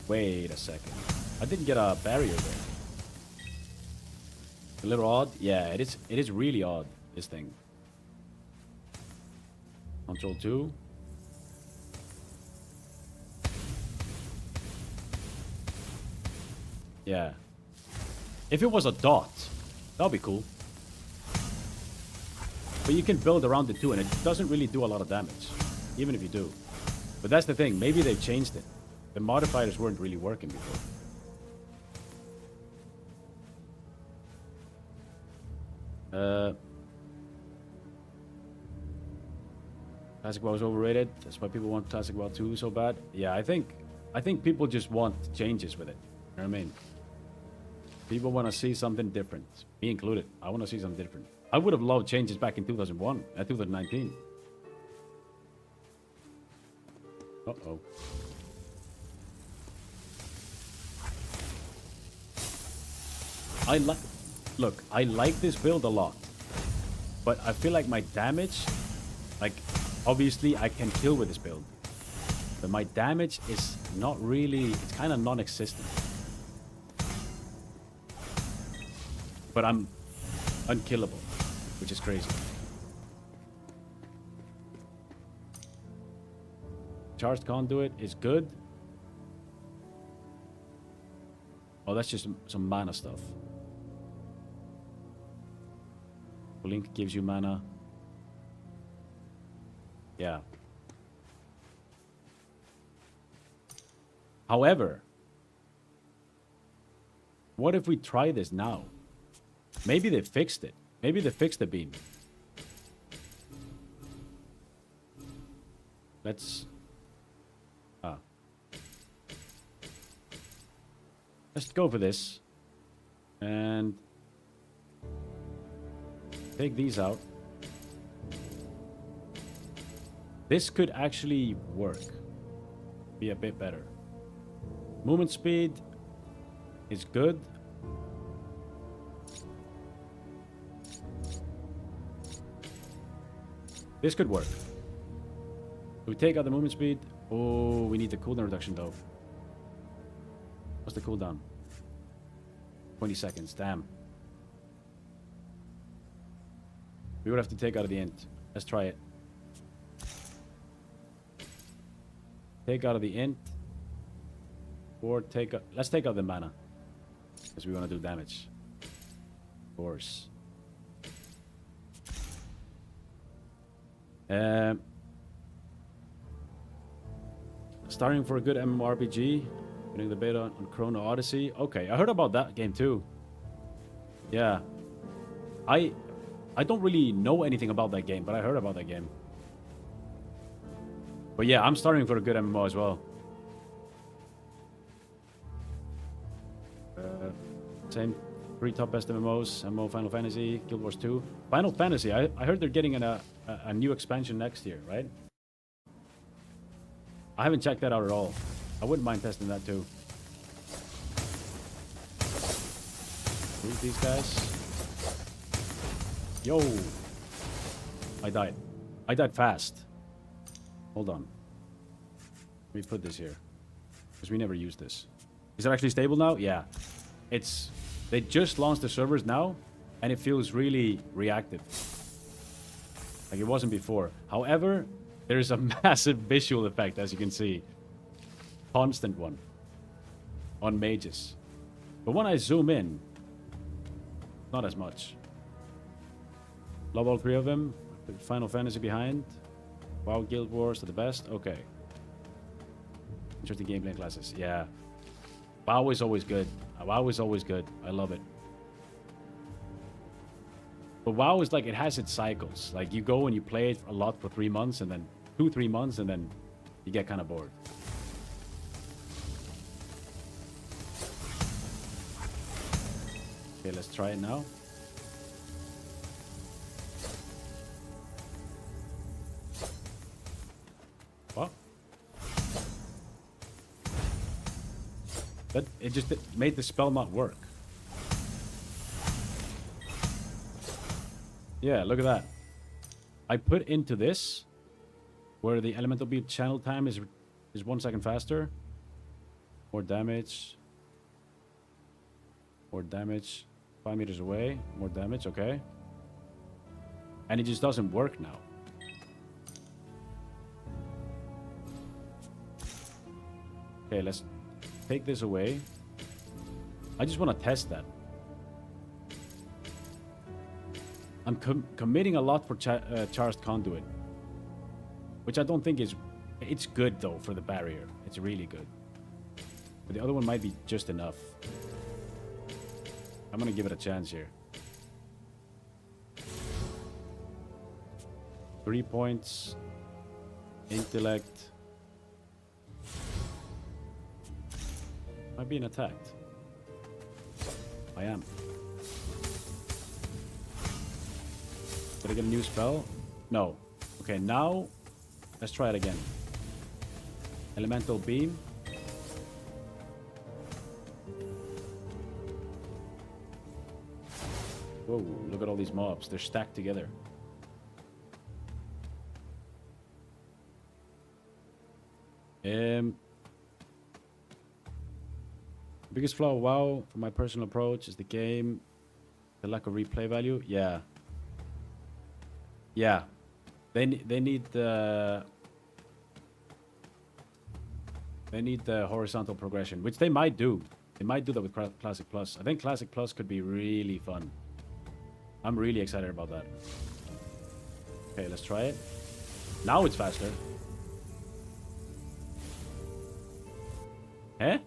Wait a second. I didn't get a barrier there. A little odd? Yeah, it is really odd, this thing. Control 2. Yeah. If it was a dot, that'll be cool. But you can build around it too, and it doesn't really do a lot of damage, even if you do. But that's the thing, maybe they've changed it. The modifiers weren't really working before. Classic WoW is overrated. That's why people want Classic WoW 2 so bad. Yeah, I think people just want changes with it. You know what I mean? People want to see something different. Me included. I want to see something different. I would have loved changes back in 2001, 2019. Uh-oh. Look, I like this build a lot. But I feel like my damage, like, obviously I can kill with this build. But my damage is not really, it's kind of non-existent. But I'm unkillable, which is crazy. Charged conduit is good. Oh, that's just some mana stuff. Blink gives you mana. Yeah. However, What if we try this now? Maybe they fixed it. Maybe they fixed the beam. Let's go for this. And take these out. This could actually work. Be a bit better. Movement speed is good. This could work. We take out the movement speed. Oh, we need the cooldown reduction though. What's the cooldown? 20 seconds. Damn. We would have to take out of the int. Let's try it. Take out of the int. Or take out... Let's take out the mana. Because we want to do damage. Of course. Starting for a good MMORPG. Winning the beta on Chrono Odyssey. Okay, I heard about that game too. Yeah. I don't really know anything about that game, but I heard about that game. But yeah, I'm starting for a good MMO as well. Same 3 top best MMOs. MMO Final Fantasy, Guild Wars 2. Final Fantasy, I heard they're getting a new expansion next year, right? I haven't checked that out at all. I wouldn't mind testing that too. Who's these guys? Yo! I died. I died fast. Hold on. Let me put this here. Because we never used this. Is it actually stable now? Yeah. It's... They just launched the servers now, and it feels really reactive. Like it wasn't before. However, there is a massive visual effect, as you can see. Constant one. On mages. But when I zoom in, not as much. Love all 3 of them. Final Fantasy behind. WoW, Guild Wars are the best. Okay. Interesting gameplay classes. Yeah. WoW is always good. WoW is always good. I love it. But WoW is like, it has its cycles. Like you go and you play it a lot for 3 months and then 2-3 months and then you get kind of bored. Okay, let's try it now. What? But it just made the spell not work. Yeah, look at that. I put into this, where the elemental beam channel time is 1 second faster. More damage. More damage. 5 meters away. More damage, okay. And it just doesn't work now. Okay, let's take this away. I just want to test that. I'm committing a lot for Charged Conduit. Which I don't think is... It's good, though, for the barrier. It's really good. But the other one might be just enough. I'm going to give it a chance here. 3 points. Intellect. Am I being attacked? I am. Did I get a new spell? No. Okay, now let's try it again. Elemental beam. Whoa, look at all these mobs. They're stacked together. Biggest flaw of WoW, from my personal approach, is the game. The lack of replay value. Yeah. Yeah. They need the... They need the horizontal progression, which they might do. They might do that with Classic Plus. I think Classic Plus could be really fun. I'm really excited about that. Okay, let's try it. Now it's faster. Eh?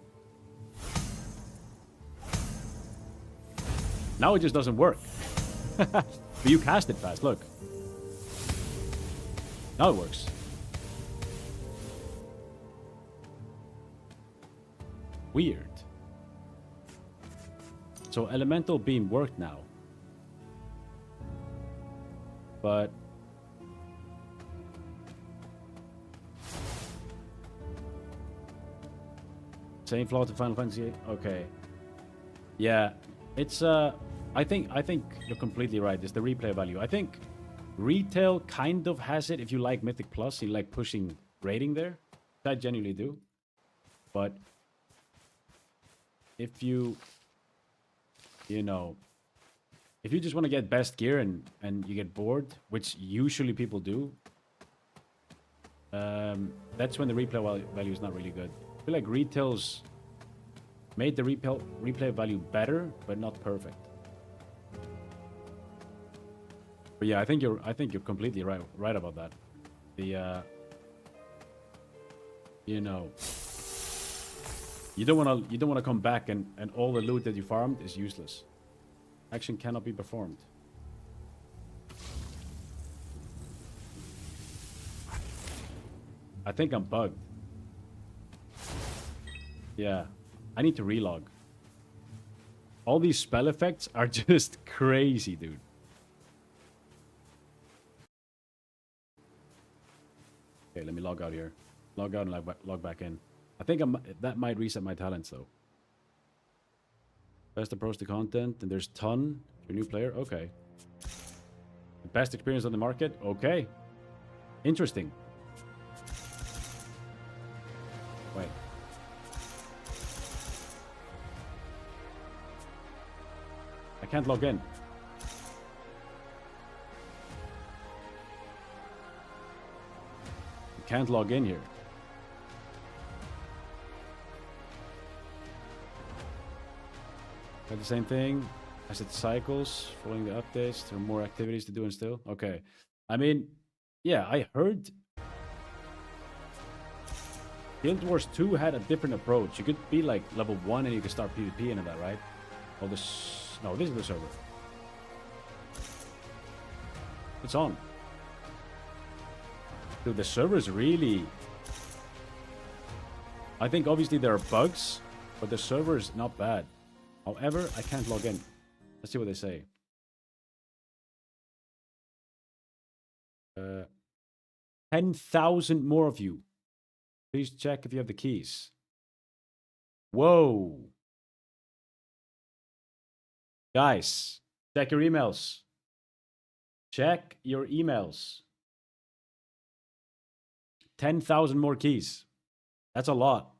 Now it just doesn't work. But you cast it fast, look. Now it works. Weird. So elemental beam worked now. But same flaw to Final Fantasy VIII? Okay. Yeah. It's I think you're completely right. It's the replay value. I think retail kind of has it if you like Mythic Plus, you like pushing rating there. I genuinely do. But if you know, if you just want to get best gear and you get bored, which usually people do, that's when the replay value is not really good. I feel like retail's made the replay value better, but not perfect. But yeah, I think you're completely right about that. The you know, you don't wanna come back and all the loot that you farmed is useless. Action cannot be performed. I think I'm bugged. Yeah, I need to relog. All these spell effects are just crazy, dude. Okay, let me log out here. Log out and log back in. I think that might reset my talents, though. Best approach to content, and there's ton. Your new player, okay. The best experience on the market, okay. Interesting. Wait. I can't log in. I can't log in here. Got the same thing. I said cycles, following the updates. There are more activities to do and still. Okay. I mean, yeah, I heard Guild Wars 2 had a different approach. You could be like level 1 and you could start PvP into that, right? Oh, this... No, this is the server. It's on. Dude, the server is really... I think obviously there are bugs, but the server is not bad. However, I can't log in. Let's see what they say. 10,000 more of you. Please check if you have the keys. Whoa. Guys, check your emails. Check your emails. 10,000 more keys. That's a lot.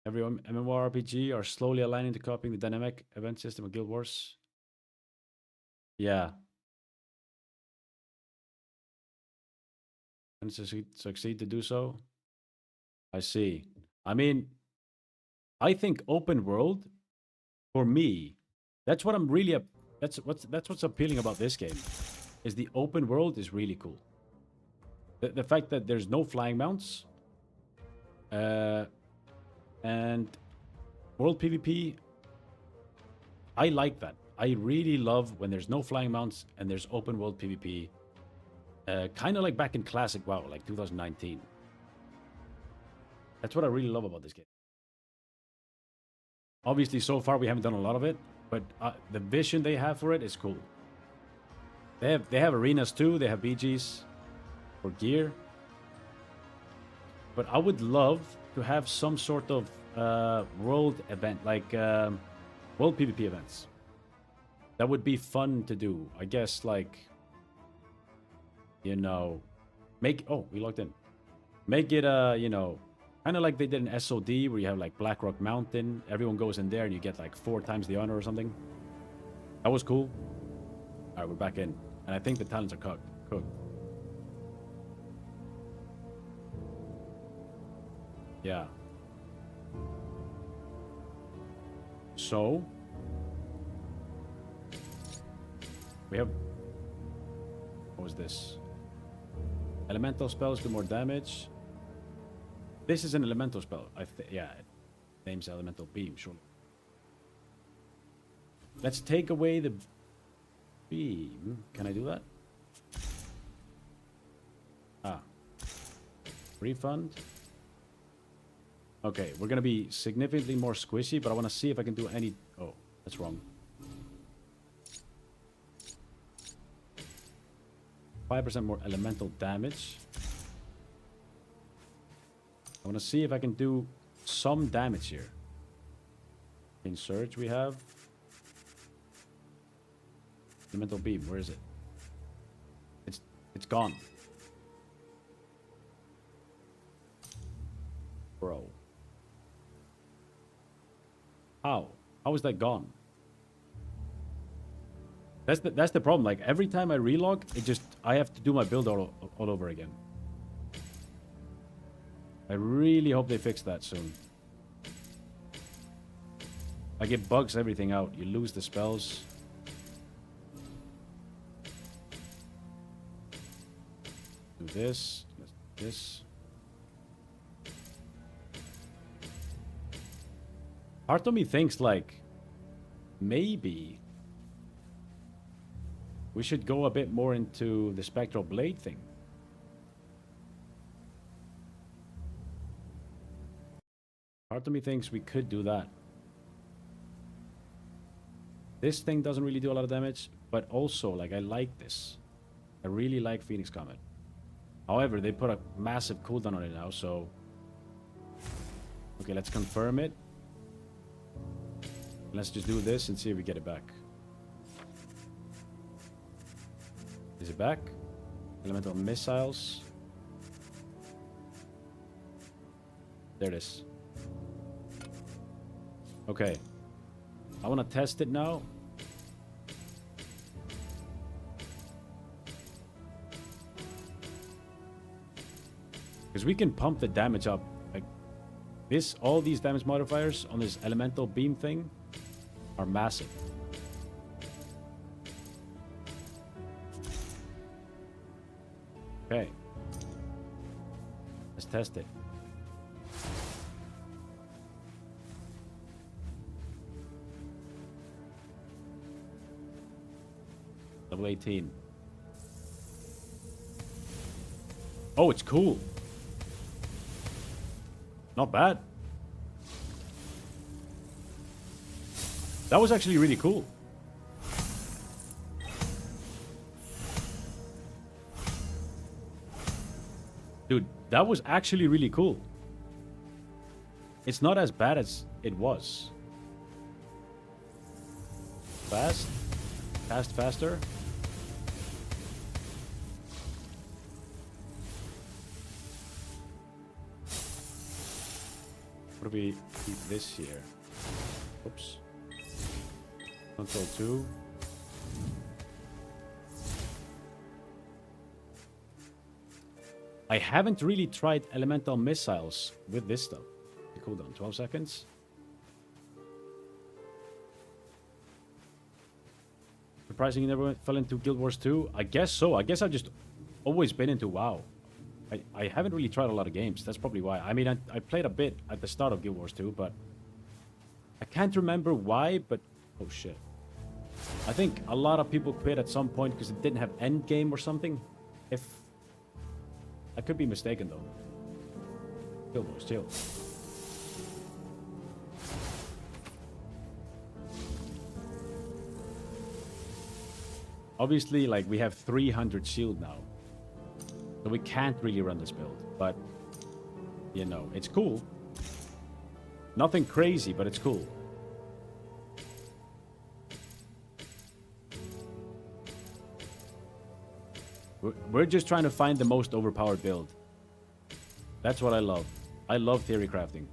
Every MMORPG are slowly aligning to copying the dynamic event system of Guild Wars. Yeah. And succeed to do so. I see. I mean, I think open world, for me, that's what I'm really. That's what's appealing about this game, is the open world is really cool. The fact that there's no flying mounts, and world PvP, I like that. I really love when there's no flying mounts and there's open world PvP. Kind of like back in classic WoW, like 2019. That's what I really love about this game. Obviously, so far we haven't done a lot of it, but the vision they have for it is cool. They have arenas too. They have BGs for gear. But I would love to have some sort of world event, like world PvP events. That would be fun to do. I guess, like, you know, we logged in. Make it, you know, kind of like they did in SOD, where you have like Blackrock Mountain. Everyone goes in there and you get like 4 times the honor or something. That was cool. All right, we're back in. And I think the talents are cooked. Yeah. So we have, what was this? Elemental spells do more damage. This is an elemental spell. Yeah, it names elemental beam, surely. let's take away the beam. Can I do that? Ah. Refund. Okay, we're gonna be significantly more squishy, but I want to see if I can do any... Oh, that's wrong. 5% more elemental damage. I want to see if I can do some damage here. In Surge we have... Elemental Beam, where is it? It's gone. Bro. How? How is that gone? That's the problem. Like every time I relog, I have to do my build all over again. I really hope they fix that soon. Like it bugs everything out. You lose the spells. Do this. Let's do this. Part of me thinks like maybe we should go a bit more into the Spectral Blade thing. Part of me thinks we could do that. This thing doesn't really do a lot of damage, but also like I like this. I really like Phoenix Comet. However, they put a massive cooldown on it now, so... Okay, let's confirm it. Let's just do this and see if we get it back. Is it back? Elemental missiles. There it is. Okay. I want to test it now. Because we can pump the damage up. Like this, all these damage modifiers on this elemental beam thing are massive. Okay. Let's test it. Level 18. Oh, it's cool. Not bad. That was actually really cool. Dude, that was actually really cool. It's not as bad as it was. Fast. Fast, faster. What do we keep this here? Oops. Control 2. I haven't really tried elemental missiles with this stuff. The cooldown, 12 seconds. Surprising you never fell into Guild Wars 2? I guess so. I guess I've just always been into WoW. I haven't really tried a lot of games. That's probably why. I mean, I played a bit at the start of Guild Wars 2, but I can't remember why, but... Oh, shit. I think a lot of people quit at some point because it didn't have endgame or something. If... I could be mistaken, though. Guild Wars, chill. Obviously, like, we have 300 shield now. So we can't really run this build. But, you know, it's cool. Nothing crazy, but it's cool. We're just trying to find the most overpowered build. That's what I love. I love theory crafting.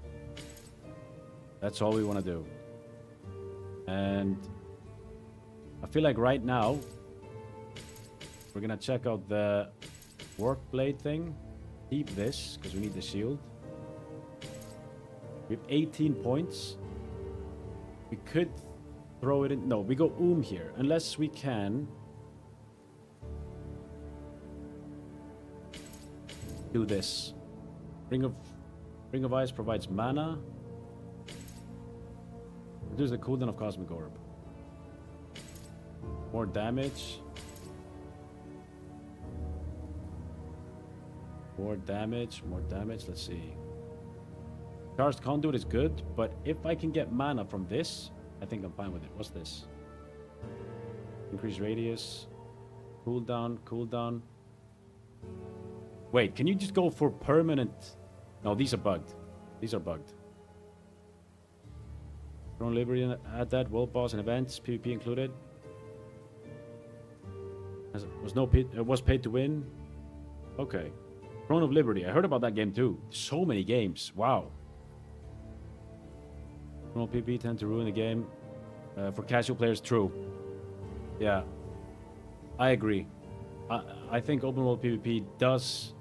That's all we want to do. And I feel like right now we're gonna check out the work blade thing. Keep this because we need the shield. We have 18 points. We could throw it in. No, we go here unless we can do this. Ring of Ice provides mana. There's the cooldown of Cosmic Orb. More damage. More damage, more damage. Let's see. Charged Conduit is good, but if I can get mana from this, I think I'm fine with it. What's this? Increase radius. Cooldown, cooldown. Wait, can you just go for permanent? No, these are bugged. These are bugged. Throne Liberty, add that. World Boss and events, PvP included. It was paid to win. Okay. Throne of Liberty. I heard about that game too. So many games. Wow. Throne of PvP tend to ruin the game. For casual players, true. Yeah. I agree. I think open world PvP does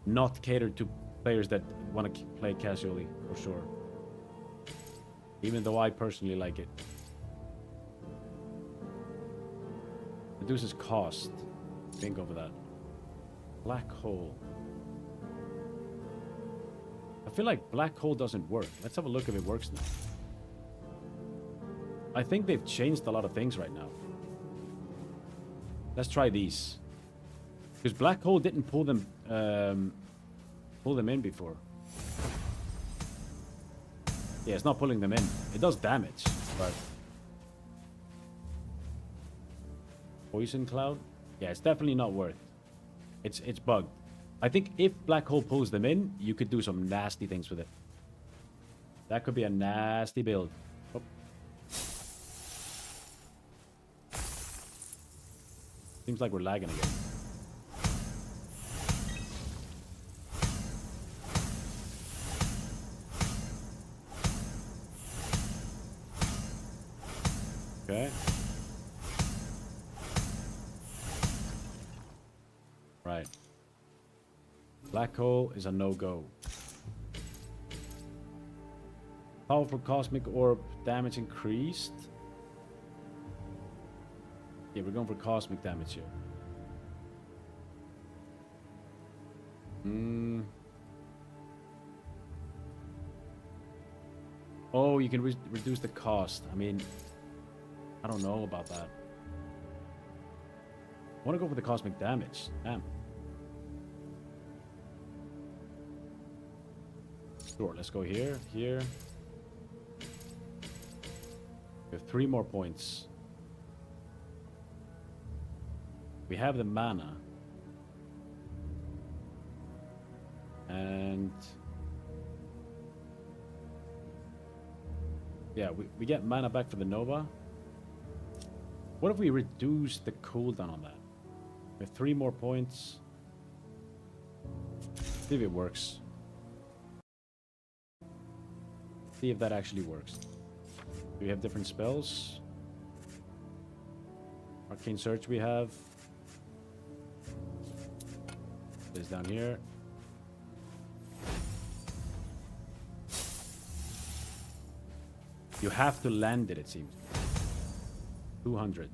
not cater to players that want to play casually, for sure. Even though I personally like it. Reduces cost. Think over that. Black hole. I feel like black hole doesn't work. Let's have a look if it works now. I think they've changed a lot of things right now. Let's try these. Because black hole didn't pull them in before. Yeah, it's not pulling them in. It does damage, but... Poison cloud? Yeah, it's definitely not worth. It's bugged. I think if black hole pulls them in, you could do some nasty things with it. That could be a nasty build. Oh. Seems like we're lagging again. Okay. Right. Black hole is a no-go. Powerful cosmic orb damage increased. Yeah, we're going for cosmic damage here. Oh, you can reduce the cost. I mean, I don't know about that. I want to go for the cosmic damage. Damn. Sure, let's go here, here. We have 3 more points. We have the mana. And... yeah, we get mana back for the Nova. What if we reduce the cooldown on that? We have 3 more points. See if it works. See if that actually works. Do we have different spells? Arcane Search we have. This down here. You have to land it seems. 200.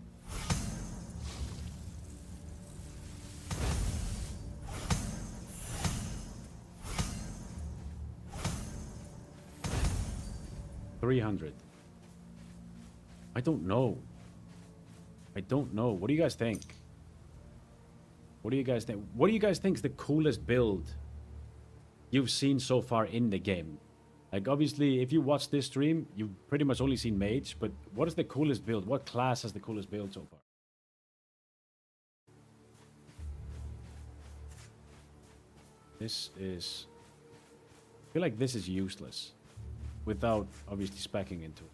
$300. I don't know. I don't know. What do you guys think? What do you guys think? What do you guys think is the coolest build you've seen so far in the game? Like, obviously, if you watch this stream, you've pretty much only seen Mage, but what is the coolest build? What class has the coolest build so far? This is... I feel like this is useless without, obviously, speccing into it.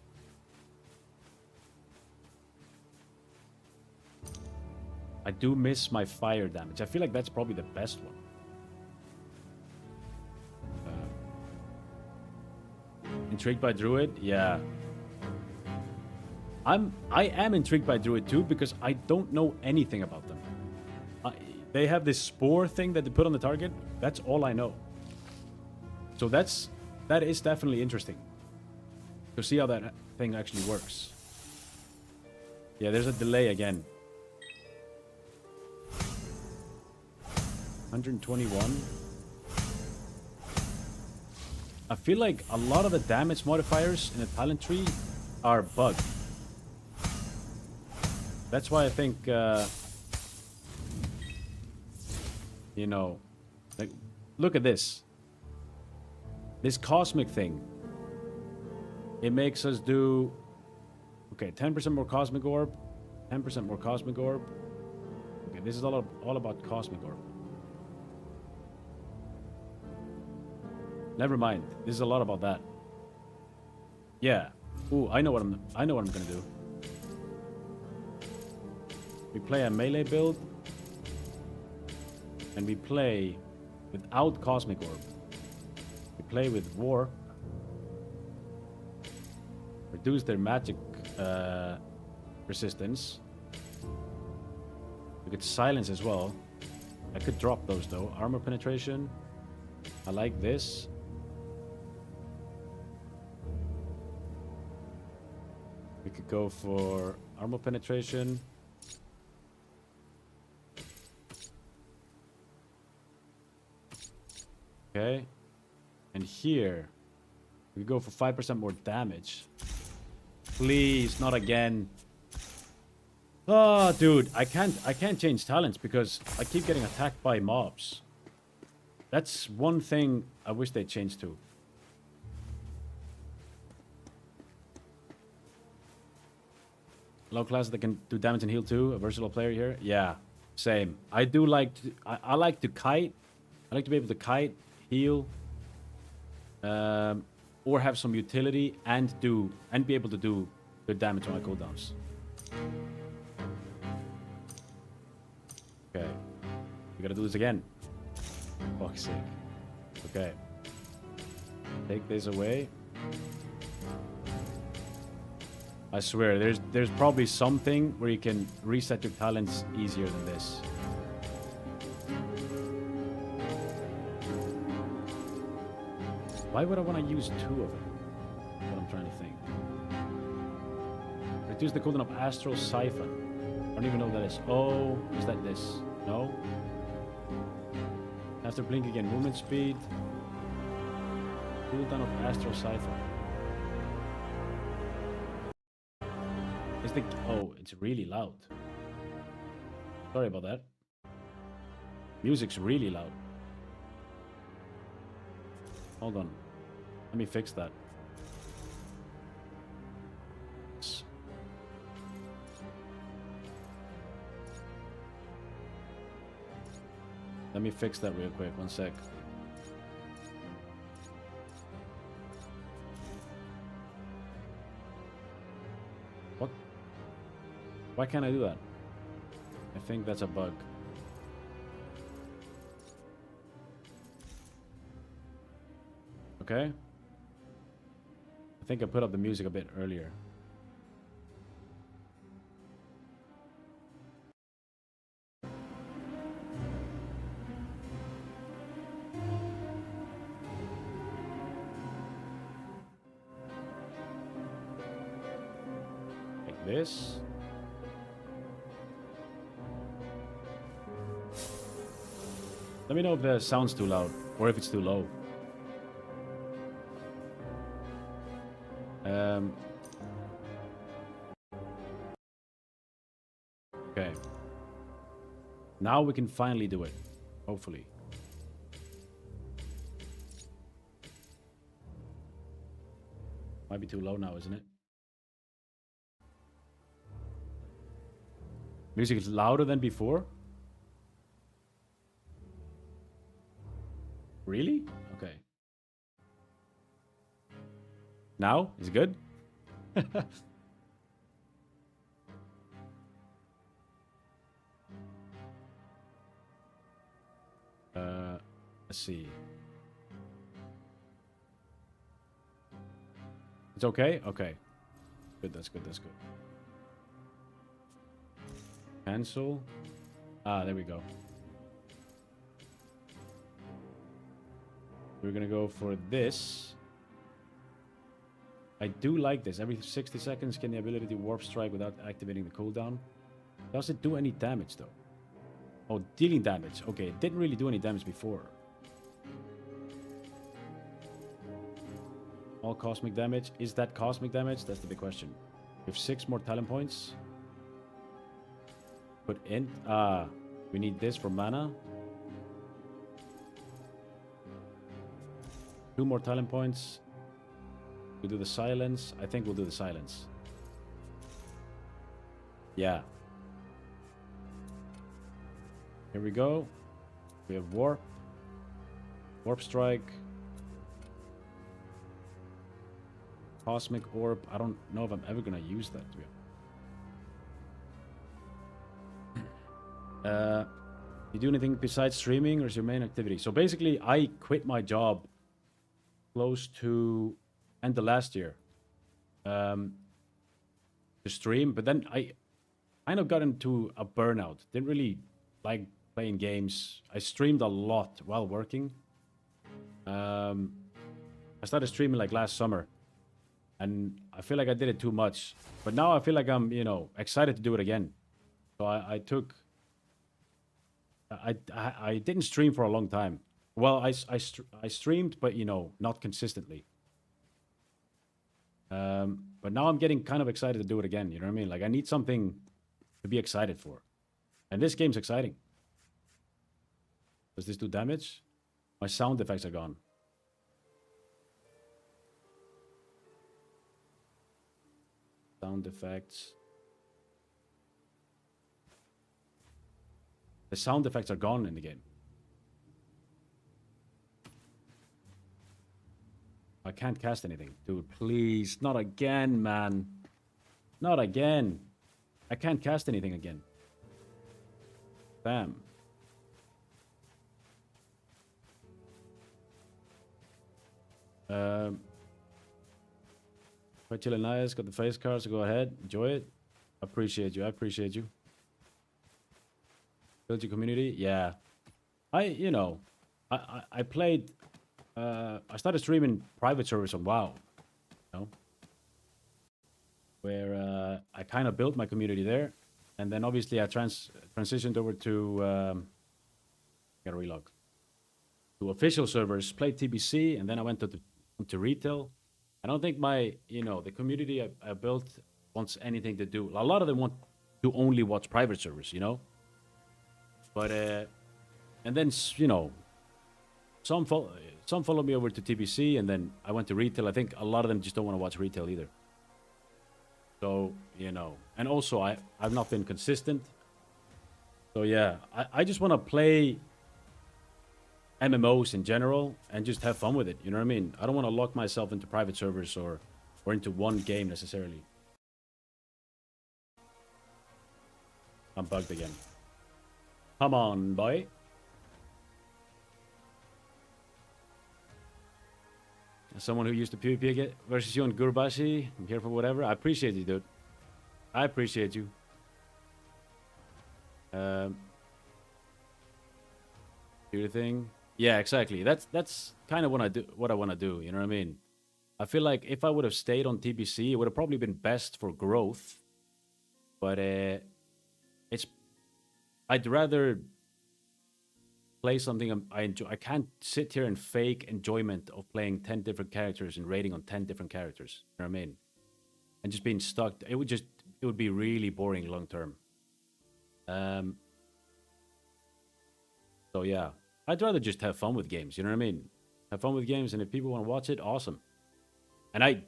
I do miss my fire damage. I feel like that's probably the best one. Intrigued by Druid? Yeah. I am intrigued by Druid too because I don't know anything about them. They have this spore thing that they put on the target. That's all I know. So that is definitely interesting to see how that thing actually works. Yeah, there's a delay again. 121. I feel like a lot of the damage modifiers in the talent tree are bugged. That's why I think, you know, like, look at this. This cosmic thing. It makes us do, okay, 10% more cosmic orb, 10% more cosmic orb. Okay, this is all about cosmic orb. Never mind. This is a lot about that. Yeah. Ooh, I know what I'm gonna do. We play a melee build, and we play without cosmic orb. We play with war. Reduce their magic resistance. We get silence as well. I could drop those though. Armor penetration. I like this. We could go for armor penetration. Okay. And here, we go for 5% more damage. Please, not again. Oh, dude, I can't change talents because I keep getting attacked by mobs. That's one thing I wish they changed to. Low class that can do damage and heal too. A versatile player here. Yeah, same. I do like to, I like to kite. I like to be able to kite, heal, or have some utility and be able to do good damage on my cooldowns. Okay, we gotta do this again. Fuck's sake. Okay, take this away. I swear, there's probably something where you can reset your talents easier than this. Why would I want to use 2 of them? What I'm trying to think. Reduce the cooldown of Astral Siphon. I don't even know what that is. Oh, is that this? No? After blink again, movement speed. Cooldown of Astral Siphon. Is the... Oh, it's really loud. Sorry about that. Music's really loud. Hold on. Let me fix that. Let me fix that real quick. One sec. What? Why can't I do that? I think that's a bug. Okay. I think I put up the music a bit earlier. Like this. Let me know if the sound's too loud or if it's too low. Okay. Now we can finally do it. Hopefully. Might be too low now, isn't it? Music is louder than before? Really? Okay. Now? Is it good? Let's see. It's okay? Okay. Good, that's good, that's good. Cancel. Ah, there we go. We're gonna go for this. I do like this. Every 60 seconds, can the ability Warp Strike without activating the cooldown. Does it do any damage, though? Oh, dealing damage. Okay, it didn't really do any damage before. All cosmic damage. Is that cosmic damage? That's the big question. We have 6 more talent points. Put in. We need this for mana. 2 more talent points. We do the silence. I think we'll do the silence. Yeah. Here we go. We have warp. Warp strike. Cosmic orb. I don't know if I'm ever gonna use that, to be honest. You do anything besides streaming, or is your main activity? So basically, I quit my job close to end of last year to stream, but then I kind of got into a burnout. Didn't really like playing games. I streamed a lot while working. I started streaming like last summer, and I feel like I did it too much. But now I feel like I'm, excited to do it again. So I didn't stream for a long time. Well, I streamed, but not consistently. But now I'm getting kind of excited to do it again. You know what I mean? Like, I need something to be excited for, and this game's exciting. Does this do damage? My sound effects are gone. Sound effects. The sound effects are gone in the game. I can't cast anything. Dude, please. Not again, man. Not again. I can't cast anything again. Damn. Quite chill and nice. Got the face card, so go ahead. Enjoy it. Appreciate you. I appreciate you. Build your community. Yeah. I played... I started streaming private servers on WoW. Where I kind of built my community there. And then obviously I transitioned over to... gotta relog. To official servers, played TBC, and then I went to retail. I don't think the community I built wants anything to do. A lot of them want to only watch private servers, But, and then, some follow me over to TBC, and then I went to retail. I think a lot of them just don't want to watch retail either. So, and also I've not been consistent. So yeah, I just want to play MMOs in general and just have fun with it. You know what I mean? I don't want to lock myself into private servers or into one game necessarily. I'm bugged again. Come on, boy. As someone who used to PvP versus you on Gurbashi, I'm here for whatever. I appreciate you, dude. I appreciate you. Do your thing. Yeah, exactly. That's kind of what I want to do. You know what I mean? I feel like if I would have stayed on TBC, it would have probably been best for growth. But I'd rather play something I enjoy. I can't sit here and fake enjoyment of playing 10 different characters and rating on 10 different characters. You know what I mean? And just being stuck. It would be really boring long term. So yeah, I'd rather just have fun with games. You know what I mean? Have fun with games, and if people want to watch it, awesome. And I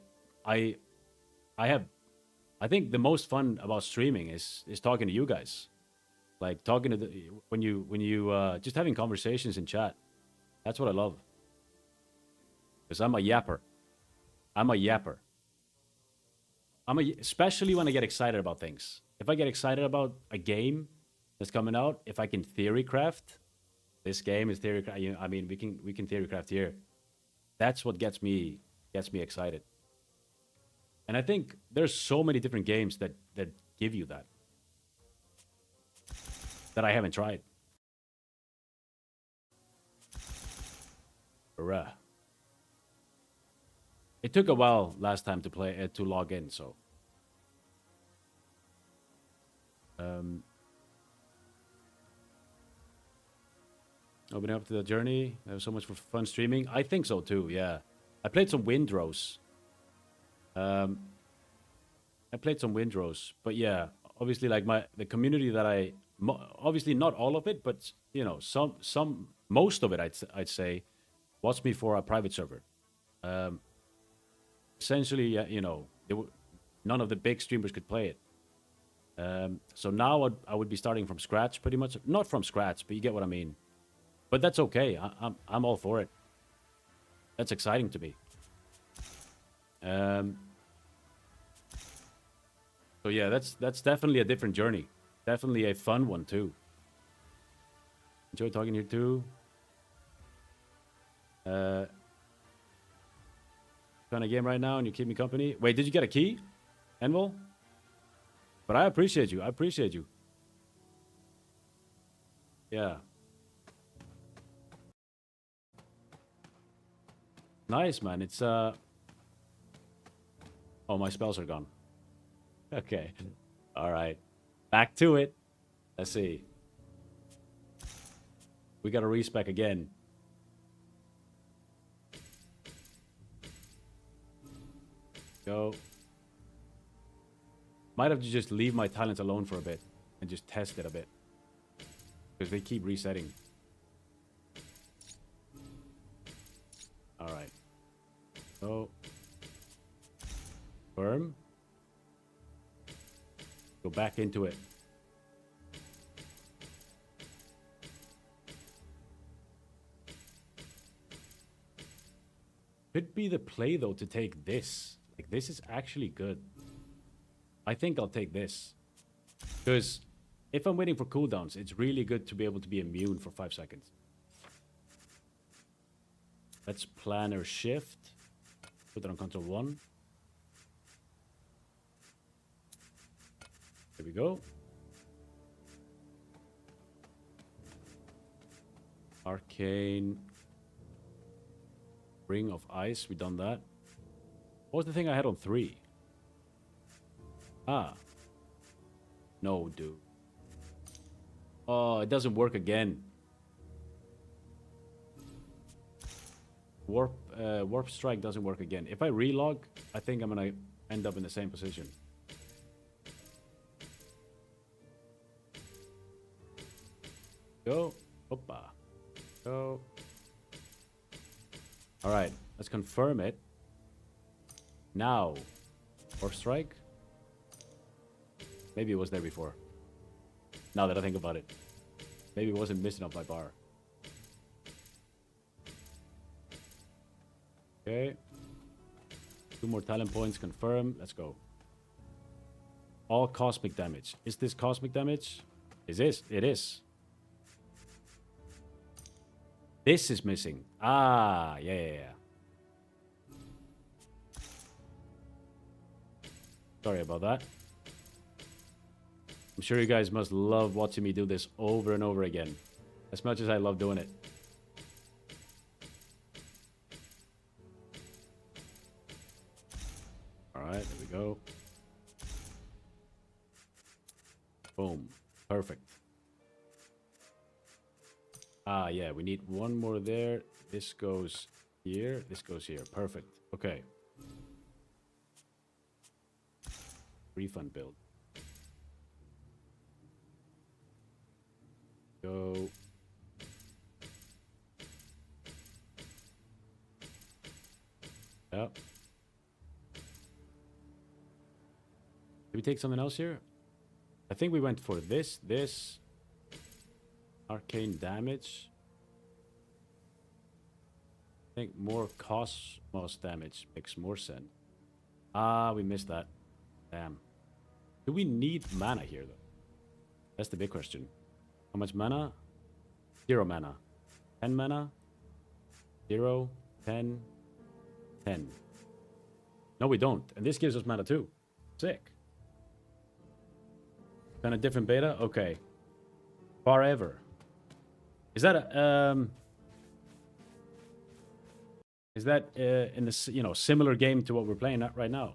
think the most fun about streaming is talking to you guys. Like talking to when you just having conversations in chat. That's what I love. Because I'm a yapper. Especially when I get excited about things. If I get excited about a game that's coming out, if I can theorycraft, this game is theorycraft. I mean, we can theorycraft here. That's what gets me excited. And I think there's so many different games that give you that I haven't tried. Hurrah. It took a while last time to play to log in, so opening up to the journey. There's so much for fun streaming. I think so too. Yeah, I played some Windrose. But yeah, obviously, like the community that I Obviously not all of it, but you know, most of it, I'd say, was before a private server. Um, Essentially, you know, none of the big streamers could play it. So now I would be starting from scratch, pretty much. Not from scratch, but you get what I mean. But that's okay. I'm all for it. That's exciting to me. So yeah, that's definitely a different journey. Definitely a fun one too. Enjoy talking here too. Playing a game right now and you keep me company. Wait, did you get a key, Envil? But I appreciate you. I appreciate you. Yeah. Nice, man. It's Oh, my spells are gone. Okay. All right. Back to it. Let's see. We got to respec again. Go. Might have to just leave my talents alone for a bit and just test it a bit. Because they keep resetting. Alright. So. Firm. Go back into it. Could be the play though to take this. Like this is actually good. I think I'll take this. Because if I'm waiting for cooldowns, it's really good to be able to be immune for 5 seconds. Let's planner shift. Put it on control 1. There we go. Arcane. Ring of Ice, we done that. What was the thing I had on 3? Ah. No, dude. Oh, it doesn't work again. Warp Strike doesn't work again. If I relog, I think I'm gonna end up in the same position. Go. Hoppa. Go. Alright, let's confirm it. Now. Warp Strike. Maybe it was there before. Now that I think about it. Maybe it wasn't missing off my bar. Okay. 2 more talent points, confirm. Let's go. All cosmic damage. Is this cosmic damage? Is this? It is. This is missing. Ah, yeah. Sorry about that. I'm sure you guys must love watching me do this over and over again. As much as I love doing it. Alright, there we go. Boom. Perfect. Ah, yeah, we need one more there. This goes here. This goes here. Perfect. Okay. Refund build. Go. Yep. Did we take something else here? I think we went for this. Arcane damage. I think more cosmos damage makes more sense. Ah, we missed that. Damn. Do we need mana here, though? That's the big question. How much mana? 0 mana. 10 mana? 0, 10, 10. No, we don't. And this gives us mana too. Sick. Kind of different beta? Okay. Forever. Is that a, is that in this, you know, similar game to what we're playing at right now?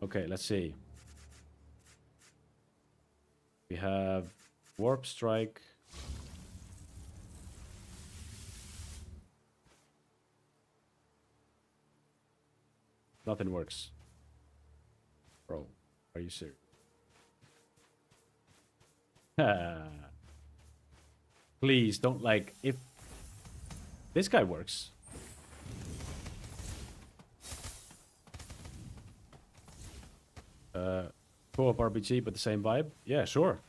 Okay, let's see. We have Warp Strike. Nothing works. Bro, Are you serious? Please don't, like, if this guy works. Co-op RPG, but the same vibe. Yeah, sure.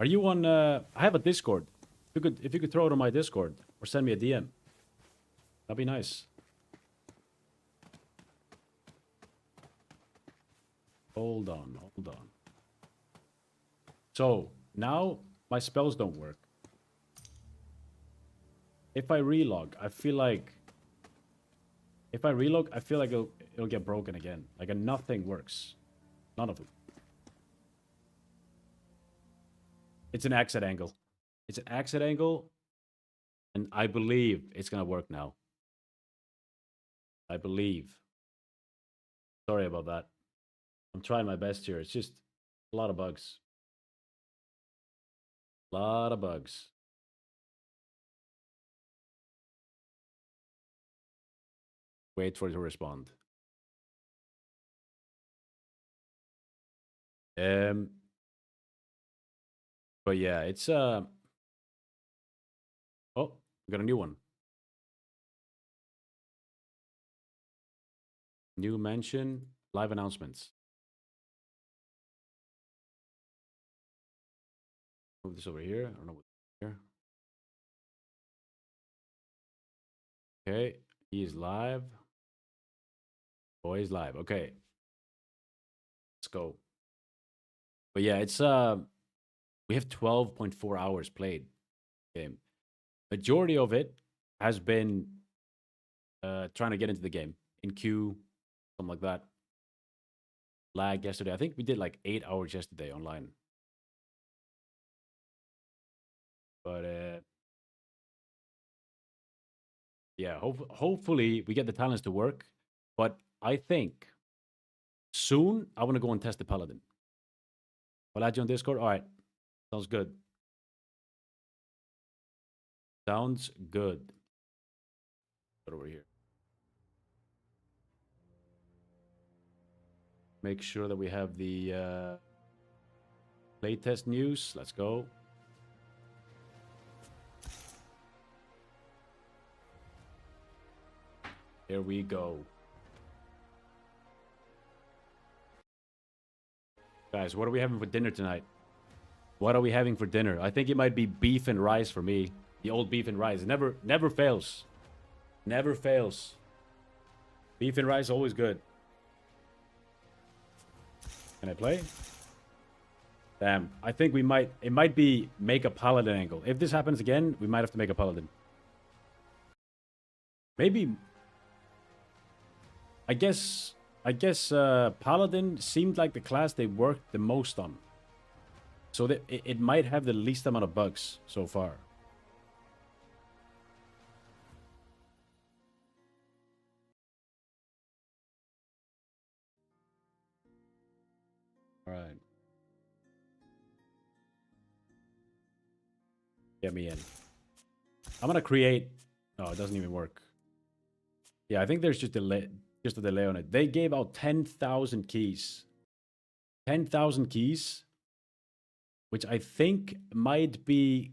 Are you on? I have a Discord. If you could throw it on my Discord or send me a DM, that'd be nice. Hold on, hold on. So now my spells don't work. If I relog, I feel like it'll get broken again. Like, nothing works. None of them. It's an exit angle. It's an exit angle, and I believe it's gonna work now. I believe. Sorry about that. I'm trying my best here. It's just a lot of bugs. A lot of bugs. Wait for it to respond. But yeah, it's oh, we got a new one. New mention, live announcements. Move this over here. I don't know what's here. Okay, he's live. Boys live. Okay. Let's go. But yeah, it's we have 12.4 hours played game. Majority of it has been trying to get into the game in queue, something like that. Lag yesterday. I think we did like 8 hours yesterday online. But yeah, hopefully we get the talents to work. But I think soon I want to go and test the Paladin. I'll add you on Discord. All right. Sounds good. Sounds good. Put over here. Make sure that we have the playtest news. Let's go. Here we go. Guys, what are we having for dinner tonight? What are we having for dinner? I think it might be beef and rice for me. The old beef and rice. It never fails. Never fails. Beef and rice, always good. Can I play? Damn. I think it might be make a paladin angle. If this happens again, we might have to make a paladin. Maybe. I guess paladin seemed like the class they worked the most on. So that it might have the least amount of bugs so far. All right. Get me in. I'm gonna create. Oh, it doesn't even work. Yeah, I think there's just a delay on it. They gave out 10,000 keys. 10,000 keys, which I think might be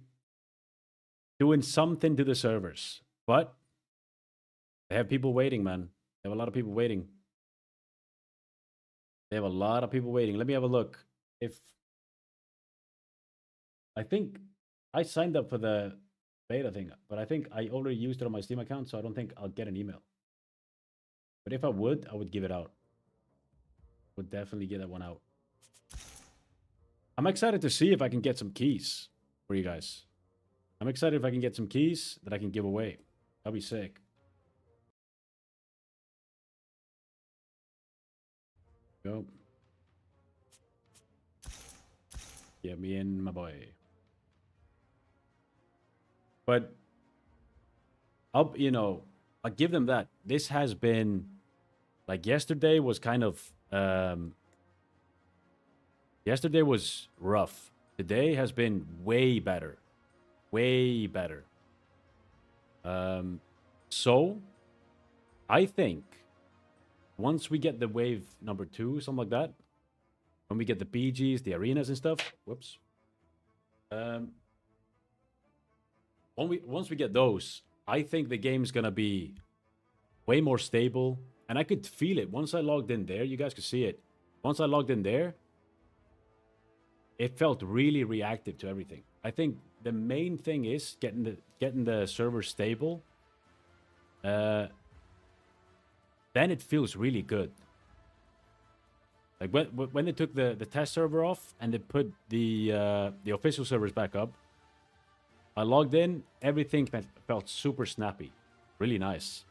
doing something to the servers. But they have people waiting, man. They have a lot of people waiting. They have a lot of people waiting. Let me have a look. I think I signed up for the beta thing, but I think I already used it on my Steam account, so I don't think I'll get an email. But if I would give it out. Would definitely get that one out. I'm excited to see if I can get some keys for you guys. I'm excited if I can get some keys that I can give away. That'll be sick. Go. Get me in, my boy. But I'll give them that. This has been like yesterday was kind of yesterday was rough. Today has been way better. Way better. So I think once we get the wave number 2, something like that, when we get the BGs, the arenas and stuff. Whoops. Once we get those, I think the game's gonna be way more stable. And I could feel it once I logged in there. You guys could see it. Once I logged in there, it felt really reactive to everything. I think the main thing is getting the server stable. Then it feels really good. Like when they took the test server off and they put the official servers back up, I logged in. Everything felt super snappy. Really nice.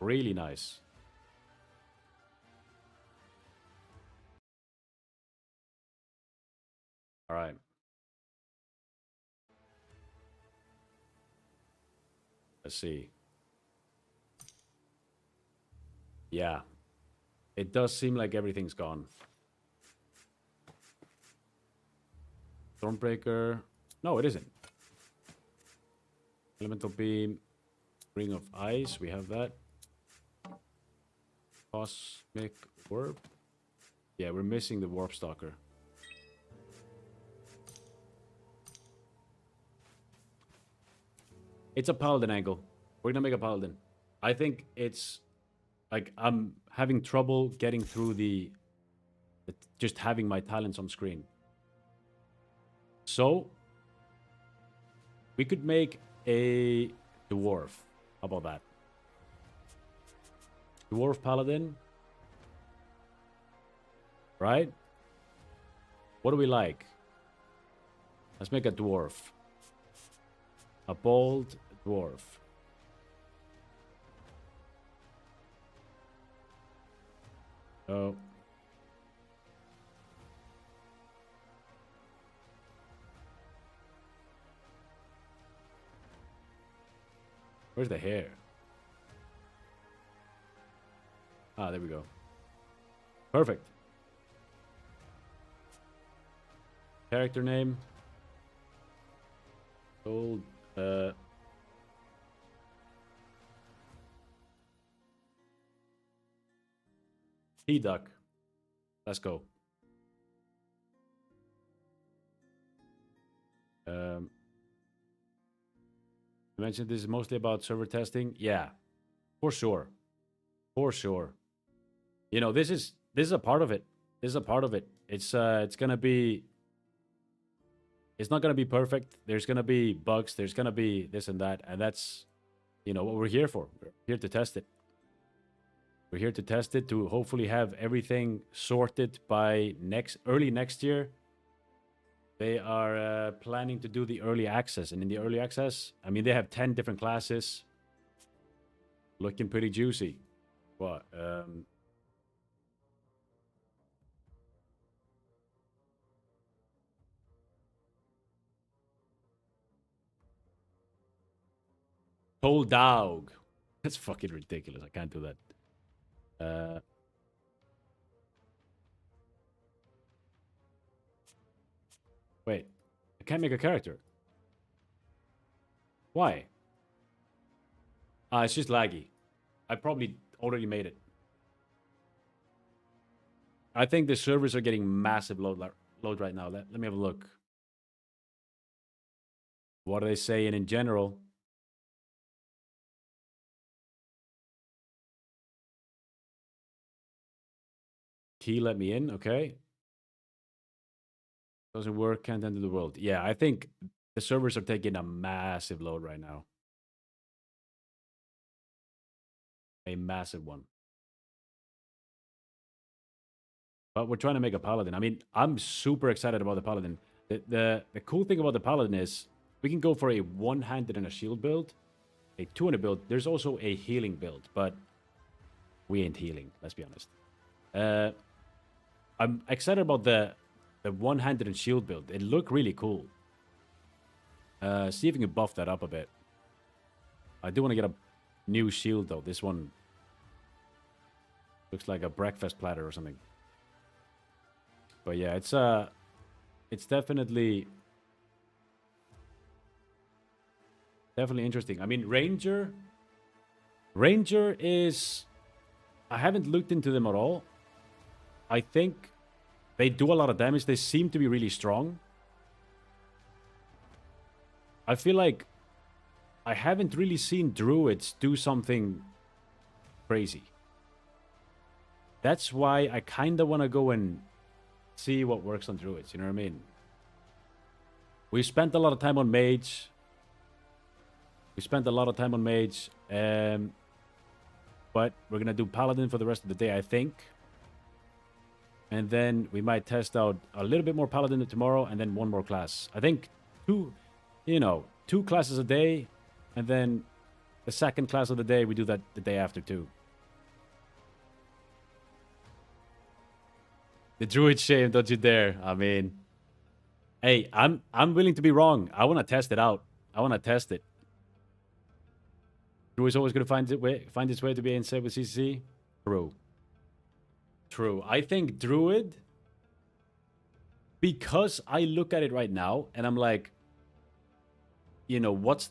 Really nice. All right. Let's see. Yeah. It does seem like everything's gone. Stormbreaker. No, it isn't. Elemental Beam. Ring of Ice. We have that. Cosmic Warp. Yeah, we're missing the Warp Stalker. It's a Paladin angle. We're gonna make a Paladin. I think it's like I'm having trouble getting through the just having my talents on screen. So we could make a dwarf. How about that? Dwarf Paladin. Right? What do we like? Let's make a dwarf. A bold dwarf. Oh. Where's the hair? Ah, there we go. Perfect. Character name. Old, P-Duck. Let's go. You mentioned this is mostly about server testing. Yeah, for sure. For sure. You know, this is a part of it. This is a part of it. It's gonna be. It's not gonna be perfect. There's gonna be bugs. There's gonna be this and that, and that's, you know, what we're here for. We're here to test it. We're here to test it to hopefully have everything sorted by early next year. They are planning to do the early access, and in the early access, I mean, they have 10 different classes. Looking pretty juicy. What? Whole dog. That's fucking ridiculous. I can't do that. Wait. I can't make a character. Why? It's just laggy. I probably already made it. I think the servers are getting massive load right now. Let me have a look. What are they saying in general? Key let me in, okay. Doesn't work, can't enter the world. Yeah, I think the servers are taking a massive load right now. A massive one. But we're trying to make a Paladin. I mean, I'm super excited about the Paladin. The cool thing about the Paladin is we can go for a one-handed and a shield build, a two-handed build. There's also a healing build, but we ain't healing, let's be honest. I'm excited about the one-handed and shield build. It looked really cool. See if we can buff that up a bit. I do want to get a new shield, though. This one looks like a breakfast platter or something. But yeah, it's definitely interesting. I mean, Ranger is, I haven't looked into them at all. I think they do a lot of damage. They seem to be really strong. I feel like I haven't really seen druids do something crazy. That's why I kind of want to go and see what works on druids. You know what I mean? We spent a lot of time on mage. But we're going to do paladin for the rest of the day, I think. And then we might test out a little bit more paladin tomorrow and then one more class. I think two classes a day. And then the second class of the day, we do that the day after too. The druid shame, don't you dare. I mean, hey, I'm willing to be wrong. I want to test it out. I want to test it. Druid's always going to find its way to be insane with CCC. True. I think druid, because I look at it right now and I'm like, you know, what's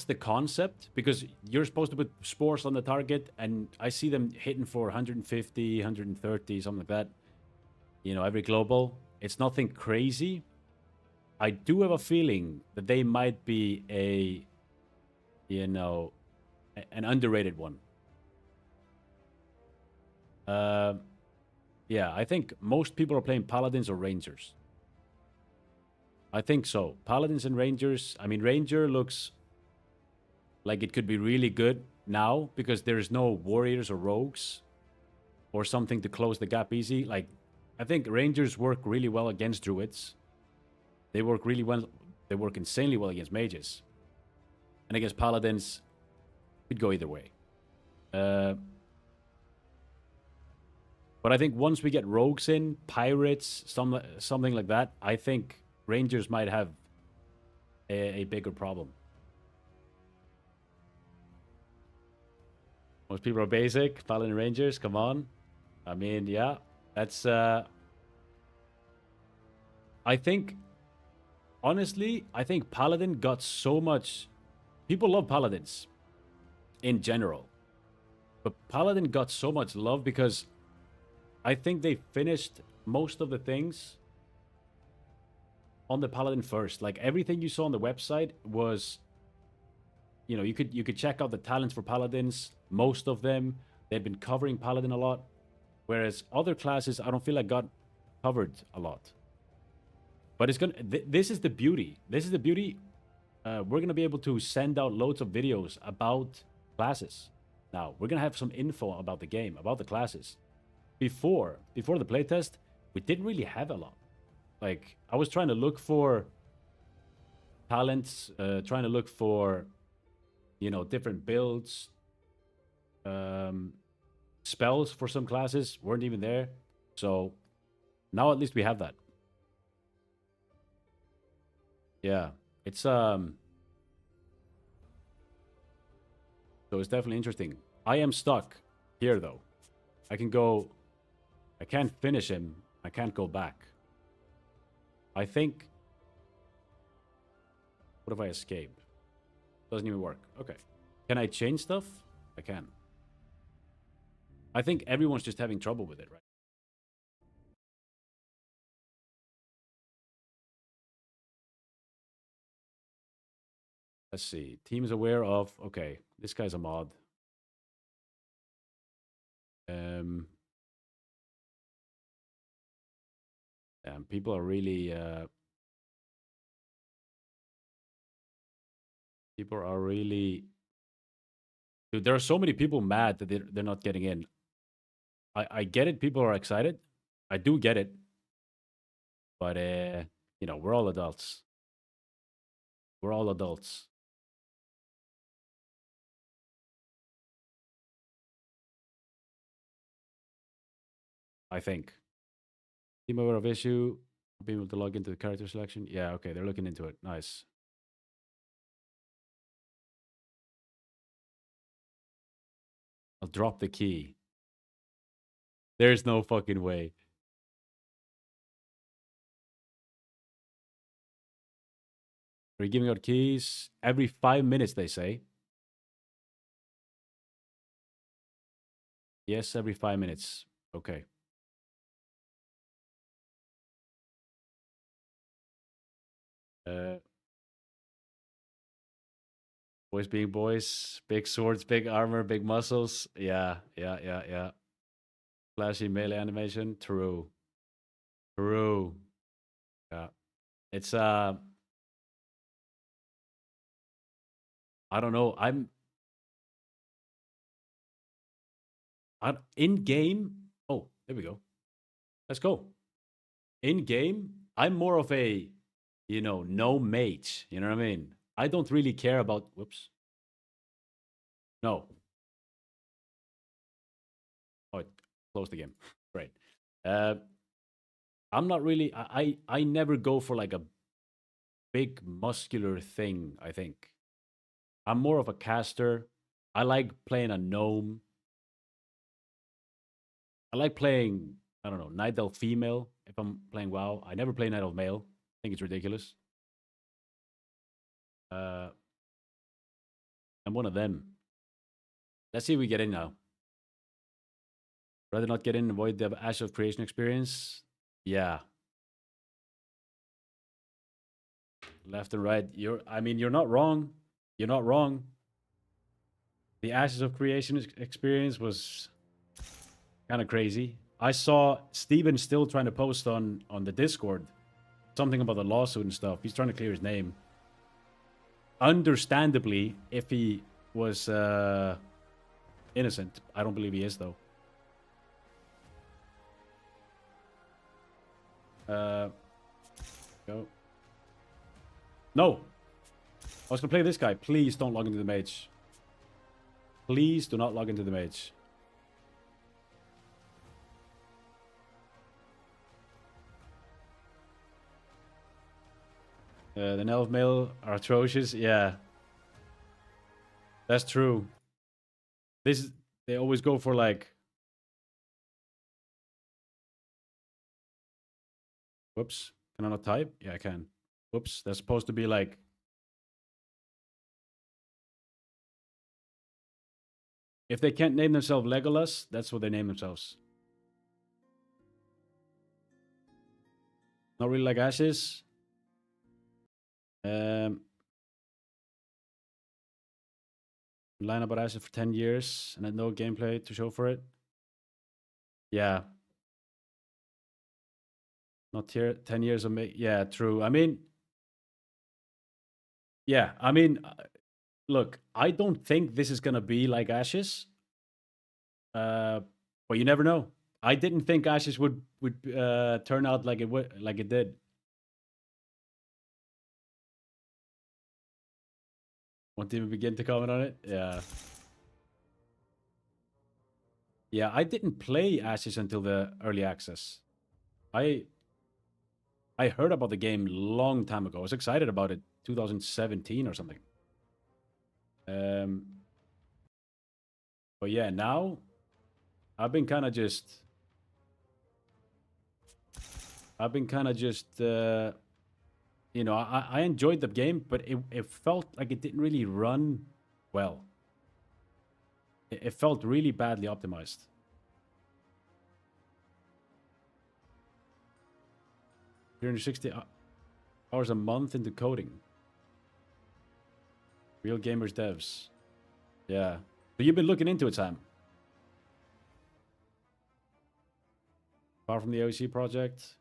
the concept? Because you're supposed to put spores on the target, and I see them hitting for 150, 130, something like that. You know, every global. It's nothing crazy. I do have a feeling that they might be an underrated one. Yeah, I think most people are playing paladins or rangers. I think so. Paladins and rangers. I mean, ranger looks like it could be really good now because there's no warriors or rogues or something to close the gap easy. Like, I think rangers work really well against druids. They work really well. They work insanely well against mages. And against paladins, could go either way. But I think once we get rogues in, pirates, something like that, I think rangers might have a bigger problem. Most people are basic. Paladin and rangers, come on. I mean, yeah, that's... I think, honestly, I think paladin got so much... People love paladins in general. But paladin got so much love because I think they finished most of the things on the paladin first. Like, everything you saw on the website was, you know, you could check out the talents for paladins. Most of them, they've been covering paladin a lot, whereas other classes I don't feel like got covered a lot. But it's gonna this is the beauty. We're gonna be able to send out loads of videos about classes. Now we're gonna have some info about the game, about the classes. Before the playtest, we didn't really have a lot. Like, I was trying to look for talents, trying to look for, you know, different builds. Spells for some classes weren't even there. So now at least we have that. Yeah, it's so it's definitely interesting. I am stuck here though. I can't finish him. I can't go back. I think... What if I escape? Doesn't even work. Okay. Can I change stuff? I can. I think everyone's just having trouble with it, right? Let's see. Team is aware of... Okay. This guy's a mod. People are really... People are really... Dude, there are so many people mad that they're not getting in. I get it. People are excited. I do get it. But, you know, we're all adults. We're all adults. I think. Team aware of issue. Being able to log into the character selection. Yeah, okay. They're looking into it. Nice. I'll drop the key. There's no fucking way. Are you giving out keys? Every 5 minutes, they say. Yes, every 5 minutes. Okay. Uh, boys being boys, big swords, big armor, big muscles. Yeah, yeah, yeah, yeah. Flashy melee animation. True. True. Yeah. It's I don't know. I'm in game. Oh, there we go. Let's go. In game, I'm more of a, no mage. You know what I mean? I don't really care about. Whoops. No. Oh, it closed the game. Great. Uh, I'm not really. I never go for like a big muscular thing. I think I'm more of a caster. I like playing a gnome. I like playing. I don't know, Night Elf female. If I'm playing WoW, I never play Night Elf male. I think it's ridiculous. Uh, I'm one of them. Let's see if we get in now. Rather not get in and avoid the Ash of Creation experience. Yeah. Left and right. You're not wrong. You're not wrong. The Ashes of Creation experience was kind of crazy. I saw Steven still trying to post on the Discord something about the lawsuit and stuff. He's trying to clear his name. Understandably, if he was innocent. I don't believe he is, though. Go. No! I was going to play this guy. Please don't log into the mage. Please do not log into the mage. The Elf male are atrocious. Yeah. That's true. They always go for like... Whoops. Can I not type? Yeah, I can. Whoops. That's supposed to be like... If they can't name themselves Legolas, that's what they name themselves. Not really like Ashes. Line about Ashes for 10 years and had no gameplay to show for it. Yeah. Not here. 10 years of me. Yeah, true. I mean... Yeah, I mean... Look, I don't think this is going to be like Ashes. But you never know. I didn't think Ashes would turn out like it did. Want to begin to comment on it? Yeah. Yeah, I didn't play Ashes until the early access. I heard about the game long time ago. I was excited about it 2017 or something. But yeah, now I've been kind of just I enjoyed the game, but it felt like it didn't really run well. It felt really badly optimized. 360 hours a month into coding. Real gamers devs. Yeah. So you've been looking into it, Sam? Far from the OC project.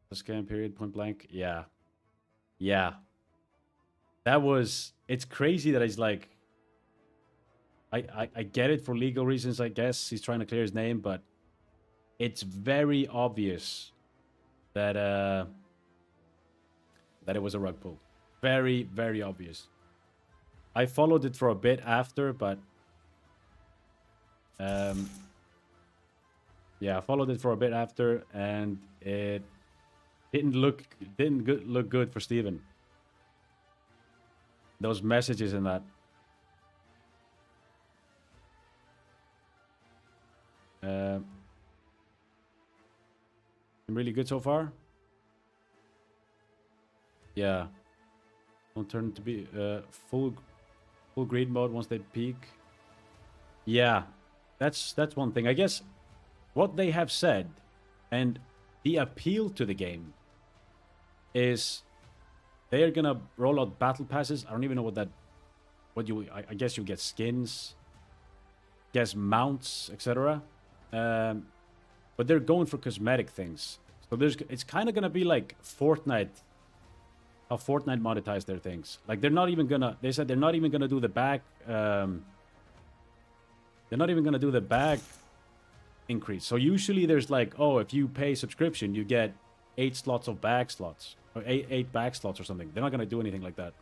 The scam period, point blank. Yeah. Yeah. It's crazy that he's like... I get it for legal reasons, I guess. He's trying to clear his name, but it's very obvious that that it was a rug pull. Very, very obvious. I followed it for a bit after, but yeah, I followed it for a bit after, and it didn't look good for Steven. Those messages and that. Really good so far. Yeah. Don't turn to be full greed mode once they peak. Yeah, that's one thing. I guess what they have said and the appeal to the game is they are gonna roll out battle passes. I don't even know what that. I guess you get skins, guess mounts, etc. But they're going for cosmetic things. So it's kind of gonna be like Fortnite. How Fortnite monetized their things. Like they're not even gonna. They said they're not even gonna do the back. They're not even gonna do the back increase. So usually there's like, oh, if you pay subscription, you get 8 slots of back slots or eight back slots or something. They're not gonna do anything like that.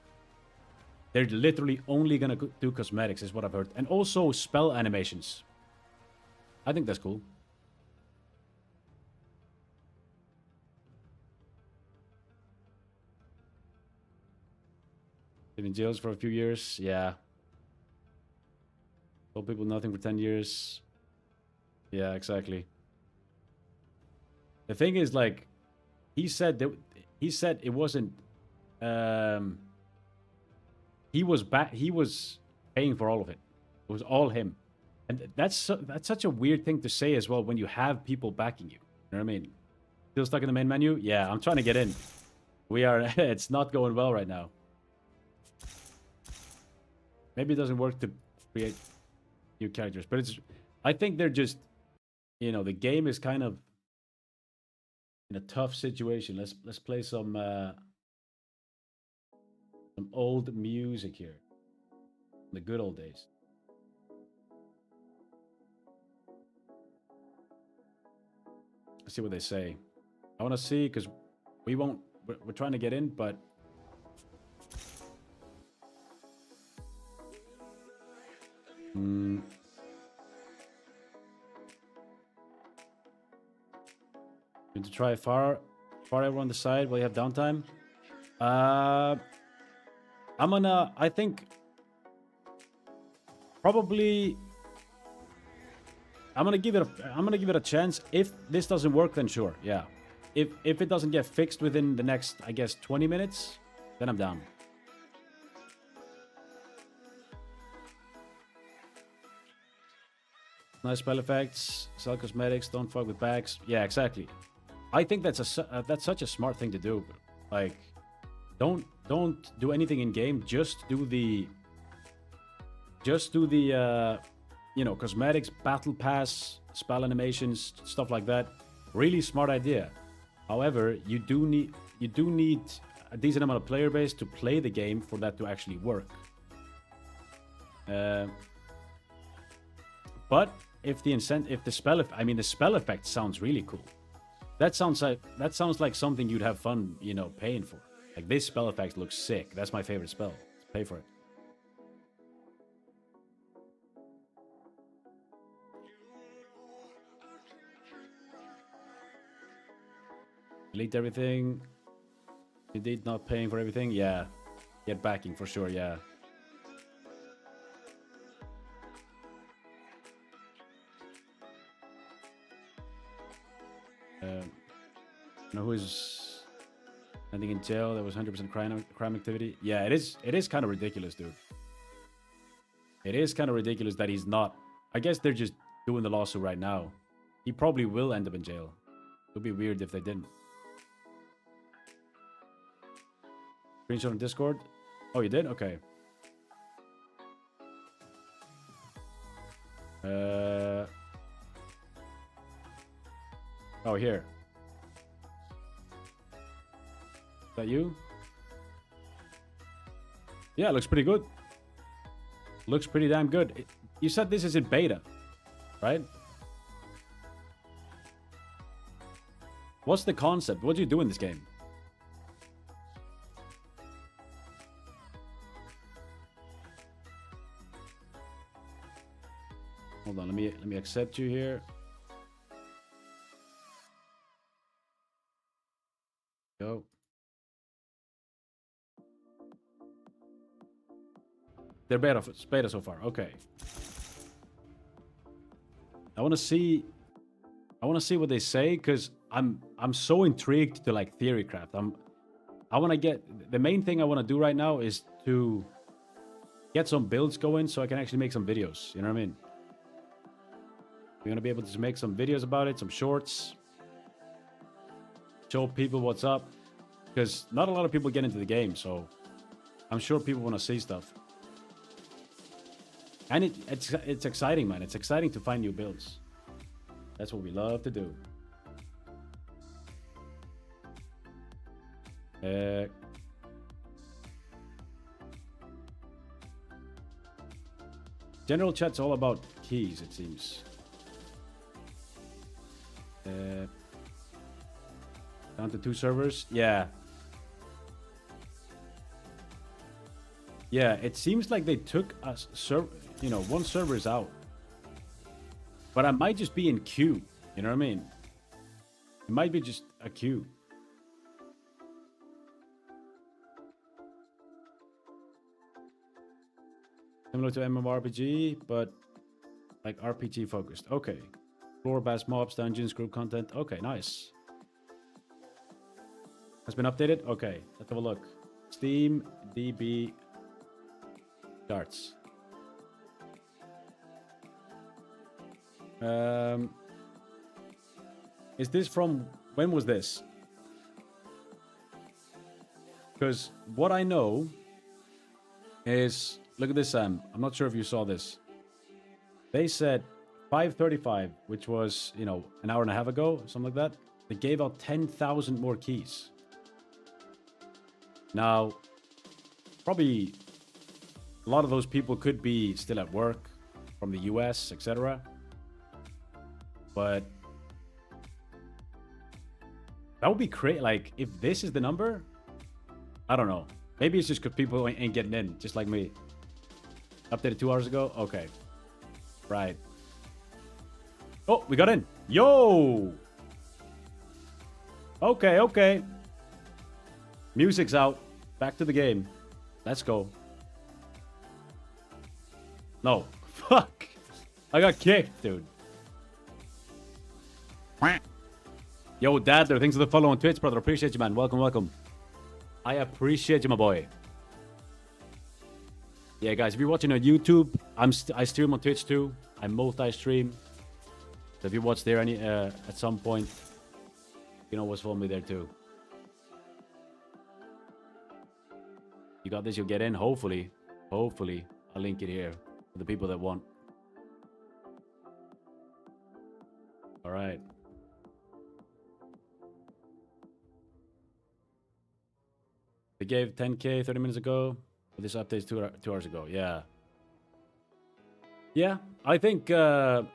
They're literally only gonna do cosmetics, is what I've heard, and also spell animations. I think that's cool. Been in jails for a few years, yeah. Told people nothing for 10 years. Yeah, exactly. The thing is, like, he said it wasn't. He was paying for all of it. It was all him, and that's such a weird thing to say as well when you have people backing you. You know what I mean? Still stuck in the main menu? Yeah, I'm trying to get in. We are. It's not going well right now. Maybe it doesn't work to create new characters, but it's. I think they're just. You know, the game is kind of in a tough situation. Let's play some old music here. The good old days. Let's see what they say. I want to see because we won't. We're trying to get in, but. Going to try far over on the side while you have downtime. I think probably I'm gonna give it a chance. If this doesn't work, then sure, yeah. If it doesn't get fixed within the next, I guess, 20 minutes, then I'm down. Nice spell effects, sell cosmetics, don't fuck with bags. Yeah, exactly. I think that's such a smart thing to do. Like, don't do anything in game. Just do the you know, cosmetics, battle pass, spell animations, stuff like that. Really smart idea. However, you do need a decent amount of player base to play the game for that to actually work. But if the spell effect sounds really cool. That sounds like something you'd have fun, you know, paying for. Like, this spell effect looks sick. That's my favorite spell. Let's pay for it. Delete everything. Indeed, not paying for everything. Yeah. Get backing for sure, yeah. Know who is ending in jail? That was 100% crime activity. Yeah, it is kind of ridiculous, dude. It is kind of ridiculous that he's not. I guess they're just doing the lawsuit right now. He probably will end up in jail. It would be weird if they didn't. Screenshot on Discord. Oh, you did? Okay. Oh, here. Is that you? Yeah, it looks pretty good. Looks pretty damn good. You said this is in beta, right? What's the concept? What do you do in this game? Hold on, let me accept you here. Go. They're beta so far. Okay. I want to see what they say because I'm so intrigued to like Theorycraft. I want to get the main thing I want to do right now is to get some builds going so I can actually make some videos. You know what I mean? We're gonna be able to make some videos about it, some shorts, show people what's up. because not a lot of people get into the game, so I'm sure people want to see stuff. And it's exciting, man. It's exciting to find new builds. That's what we love to do. General chat's all about keys, it seems. Down to 2 servers. Yeah. Yeah, it seems like they took us, one server is out. But I might just be in queue. You know what I mean? It might be just a queue. Similar to MMORPG, but like RPG focused. Okay. Floor, bass mobs, dungeons, group content. Okay, nice. Has been updated? Okay, let's have a look. Steam, DB, darts. Is this from, when was this? Because what I know is, look at this, Sam. I'm not sure if you saw this. They said 5:35, which was, an hour and a half ago, something like that. They gave out 10,000 more keys. Now, probably a lot of those people could be still at work from the US, etc. But that would be crazy. Like, if this is the number, I don't know. Maybe it's just because people ain't getting in, just like me. Updated 2 hours ago? Okay. Right. Oh, we got in. Yo! Okay, okay. Music's out. Back to the game. Let's go. No. Fuck. I got kicked, dude. Yo, Dad, there. Thanks for the follow on Twitch, brother. Appreciate you, man. Welcome, welcome. I appreciate you, my boy. Yeah, guys, if you're watching on YouTube, I stream on Twitch too. I multi-stream. So if you watch there at some point, you can always follow me there too. You got this, you'll get in, hopefully. Hopefully. I'll link it here for the people that want. Alright. They gave 10k 30 minutes ago. This update is 2 hours ago. Yeah. Yeah, I think, they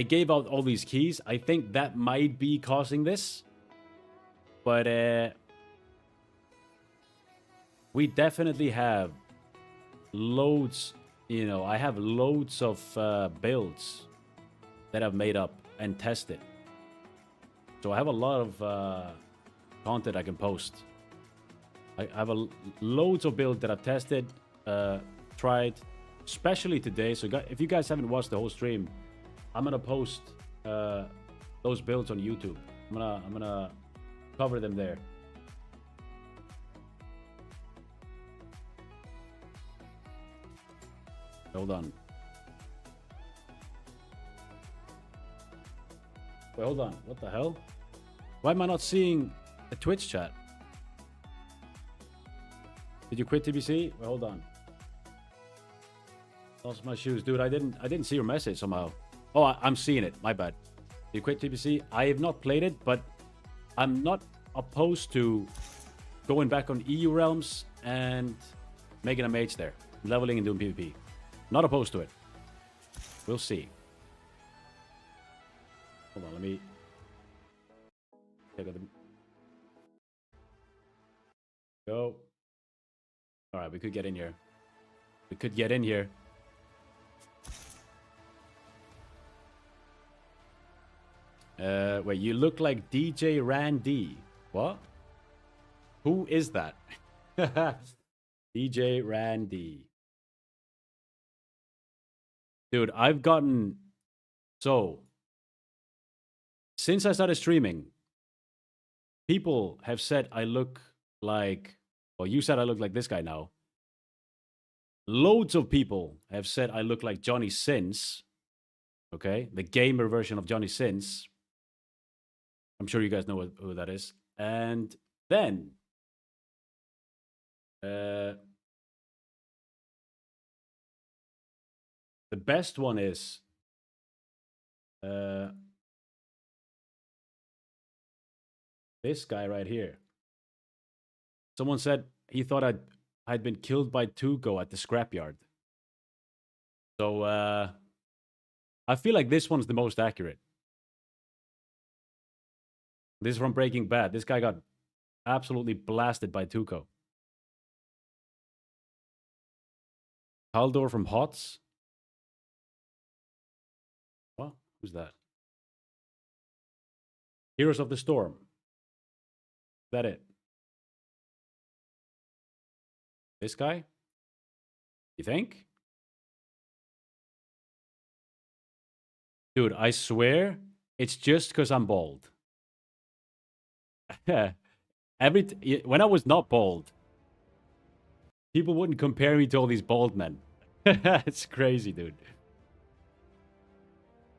gave out all these keys. I think that might be causing this. But, we definitely have loads, I have loads of builds that I've made up and tested. So I have a lot of content I can post. I have loads of builds that I've tested, tried, especially today. So if you guys haven't watched the whole stream, I'm gonna post those builds on YouTube. I'm gonna cover them there. Hold on. Wait, hold on. What the hell? Why am I not seeing a Twitch chat? Did you quit TBC? Wait, hold on. Lost my shoes, dude. I didn't see your message somehow. Oh, I'm seeing it. My bad. You quit TBC? I have not played it, but I'm not opposed to going back on EU realms and making a mage there, leveling and doing PvP. Not opposed to it. We'll see. Hold on, let me take them. Go. All right, we could get in here. We could get in here. Wait, you look like DJ Randy. What? Who is that? DJ Randy. Dude, I've gotten... So, since I started streaming, people have said I look like... Well, you said I look like this guy now. Loads of people have said I look like Johnny Sins. Okay? The gamer version of Johnny Sins. I'm sure you guys know who that is. And then the best one is this guy right here. Someone said he thought I'd been killed by Tuco at the scrapyard. So I feel like this one's the most accurate. This is from Breaking Bad. This guy got absolutely blasted by Tuco. Haldor from HOTS. What? Who's that? Heroes of the Storm. Is that it? This guy? You think? Dude, I swear it's just because I'm bald. When I was not bald, people wouldn't compare me to all these bald men. It's crazy, dude.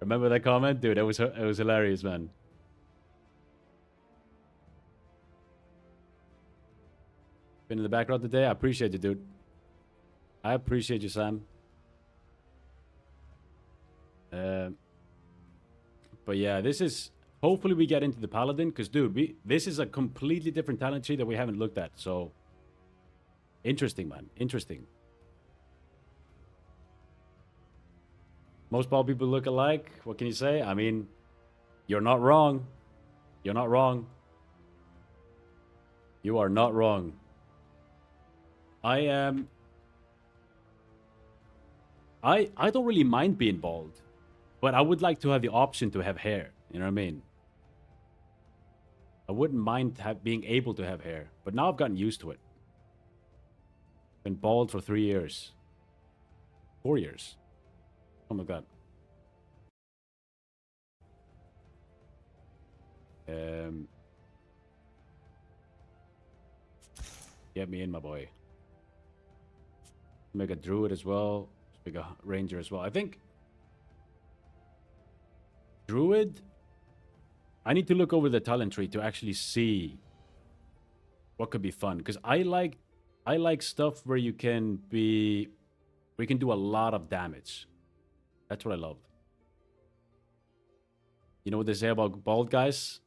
Remember that comment? Dude, it was hilarious, man. Been in the background today? I appreciate you, dude. I appreciate you, Sam. But yeah, this is... Hopefully we get into the Paladin, because, dude, this is a completely different talent tree that we haven't looked at, so... Interesting, man. Interesting. Most bald people look alike. What can you say? I mean, you're not wrong. You're not wrong. You are not wrong. I am... I don't really mind being bald, but I would like to have the option to have hair. You know what I mean? I wouldn't mind being able to have hair, but now I've gotten used to it. Been bald for 3 years. 4 years. Oh my god. Get me in, my boy. Make a druid as well. Make a ranger as well. I think druid. I need to look over the talent tree to actually see what could be fun, because I like stuff where you can do a lot of damage. That's what I love. You know what they say about bald guys?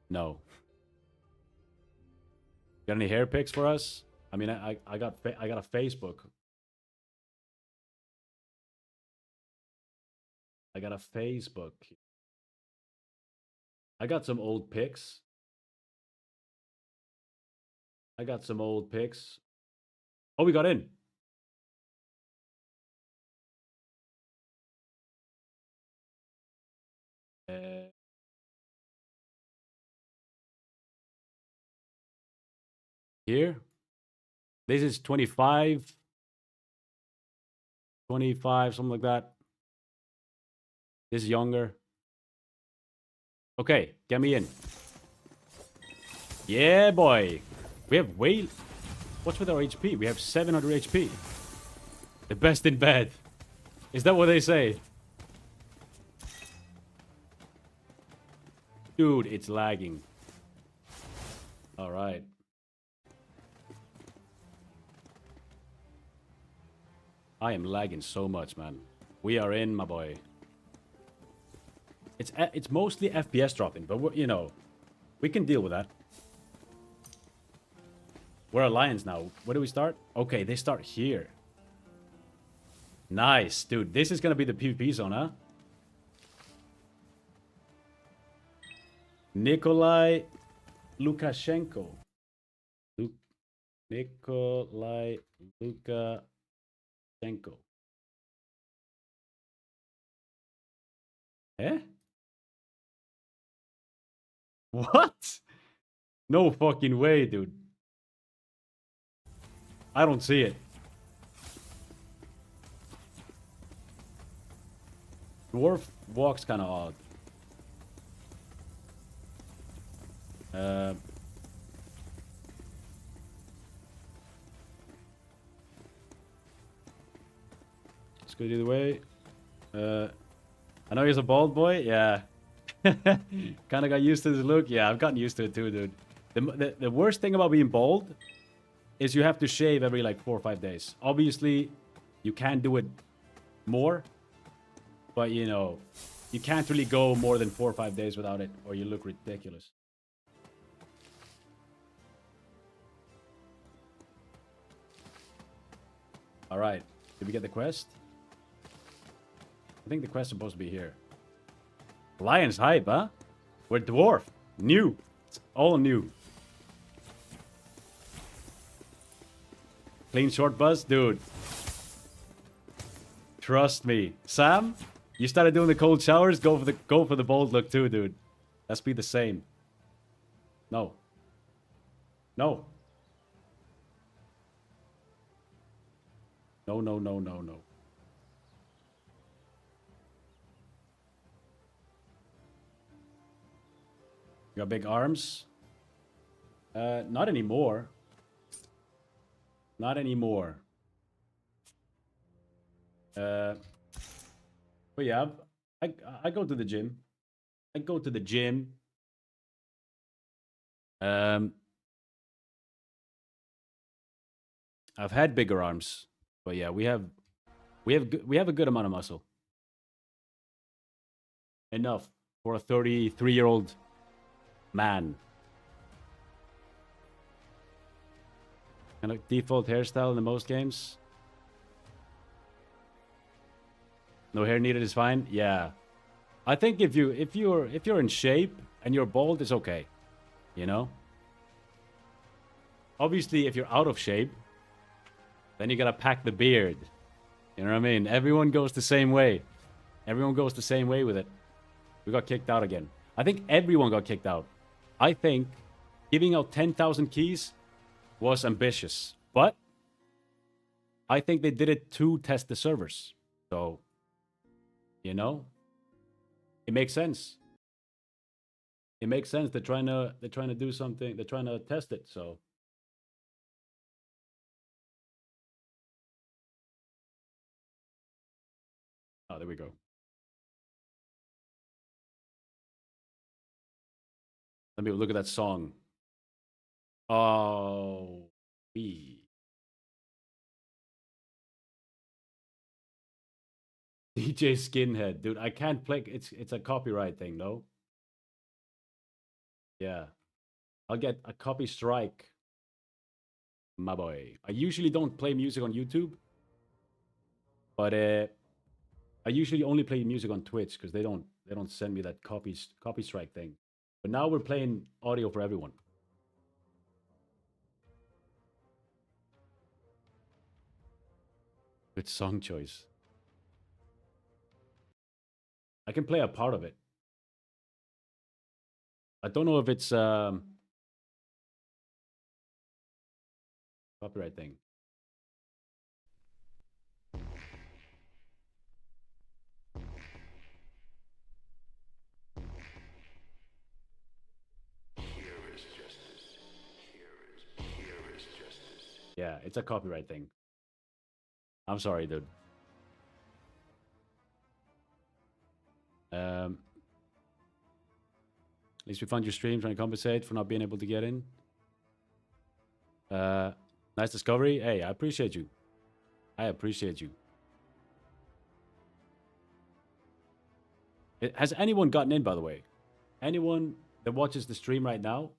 No. Got any hair pics for us? I mean, I got a Facebook. I got a Facebook. I got some old pics. I got some old pics. Oh, we got in. Here. This is 25. 25, something like that. This is younger. Okay, get me in. Yeah, boy. We have way... What's with our HP? We have 700 HP. The best in bed. Is that what they say? Dude, it's lagging. Alright. I am lagging so much, man. We are in, my boy. It's mostly FPS dropping, but you know, we can deal with that. We're Alliance now. Where do we start? Okay, they start here. Nice, dude. This is gonna be the PvP zone, huh? Nikolai Lukashenko. Nikolai Lukashenko. Eh? What? No fucking way, dude. I don't see it. Dwarf walks kind of odd. Let's go the other way. I know he's a bald boy. Yeah. Kind of got used to this look. Yeah, I've gotten used to it too, dude. The worst thing about being bald is you have to shave every like 4 or 5 days. Obviously, you can do it more, but you know, you can't really go more than 4 or 5 days without it, or you look ridiculous. All right, did we get the quest? I think the quest is supposed to be here. Lion's hype, huh? We're dwarf. New. It's all new. Clean short buzz? Dude. Trust me. Sam, you started doing the cold showers? Go for the bold look too, dude. Let's be the same. No. No. No, no, no, no, no. You got big arms? Not anymore. Not anymore. But yeah, I go to the gym. I go to the gym. I've had bigger arms, but yeah, we have a good amount of muscle. Enough for a 33-year-old man. Kind of default hairstyle in the most games. No hair needed is fine. Yeah, I think if you're in shape and you're bald, it's okay. You know. Obviously, if you're out of shape, then you gotta pack the beard. You know what I mean? Everyone goes the same way. Everyone goes the same way with it. We got kicked out again. I think everyone got kicked out. I think giving out 10,000 keys was ambitious, but I think they did it to test the servers. So, you know, it makes sense. It makes sense. They're trying to do something. They're trying to test it. So. Oh, there we go. Let me look at that song. Oh, we. DJ Skinhead, dude. I can't play. It's a copyright thing, no? Yeah, I'll get a copy strike, my boy. I usually don't play music on YouTube, but I usually only play music on Twitch because they don't send me that copy strike thing. But now we're playing audio for everyone. Good song choice. I can play a part of it. I don't know if it's copyright thing. Yeah, it's a copyright thing. I'm sorry, dude. At least we found your stream, trying to compensate for not being able to get in. Nice discovery. Hey, I appreciate you. I appreciate you. Has anyone gotten in, by the way? Anyone that watches the stream right now,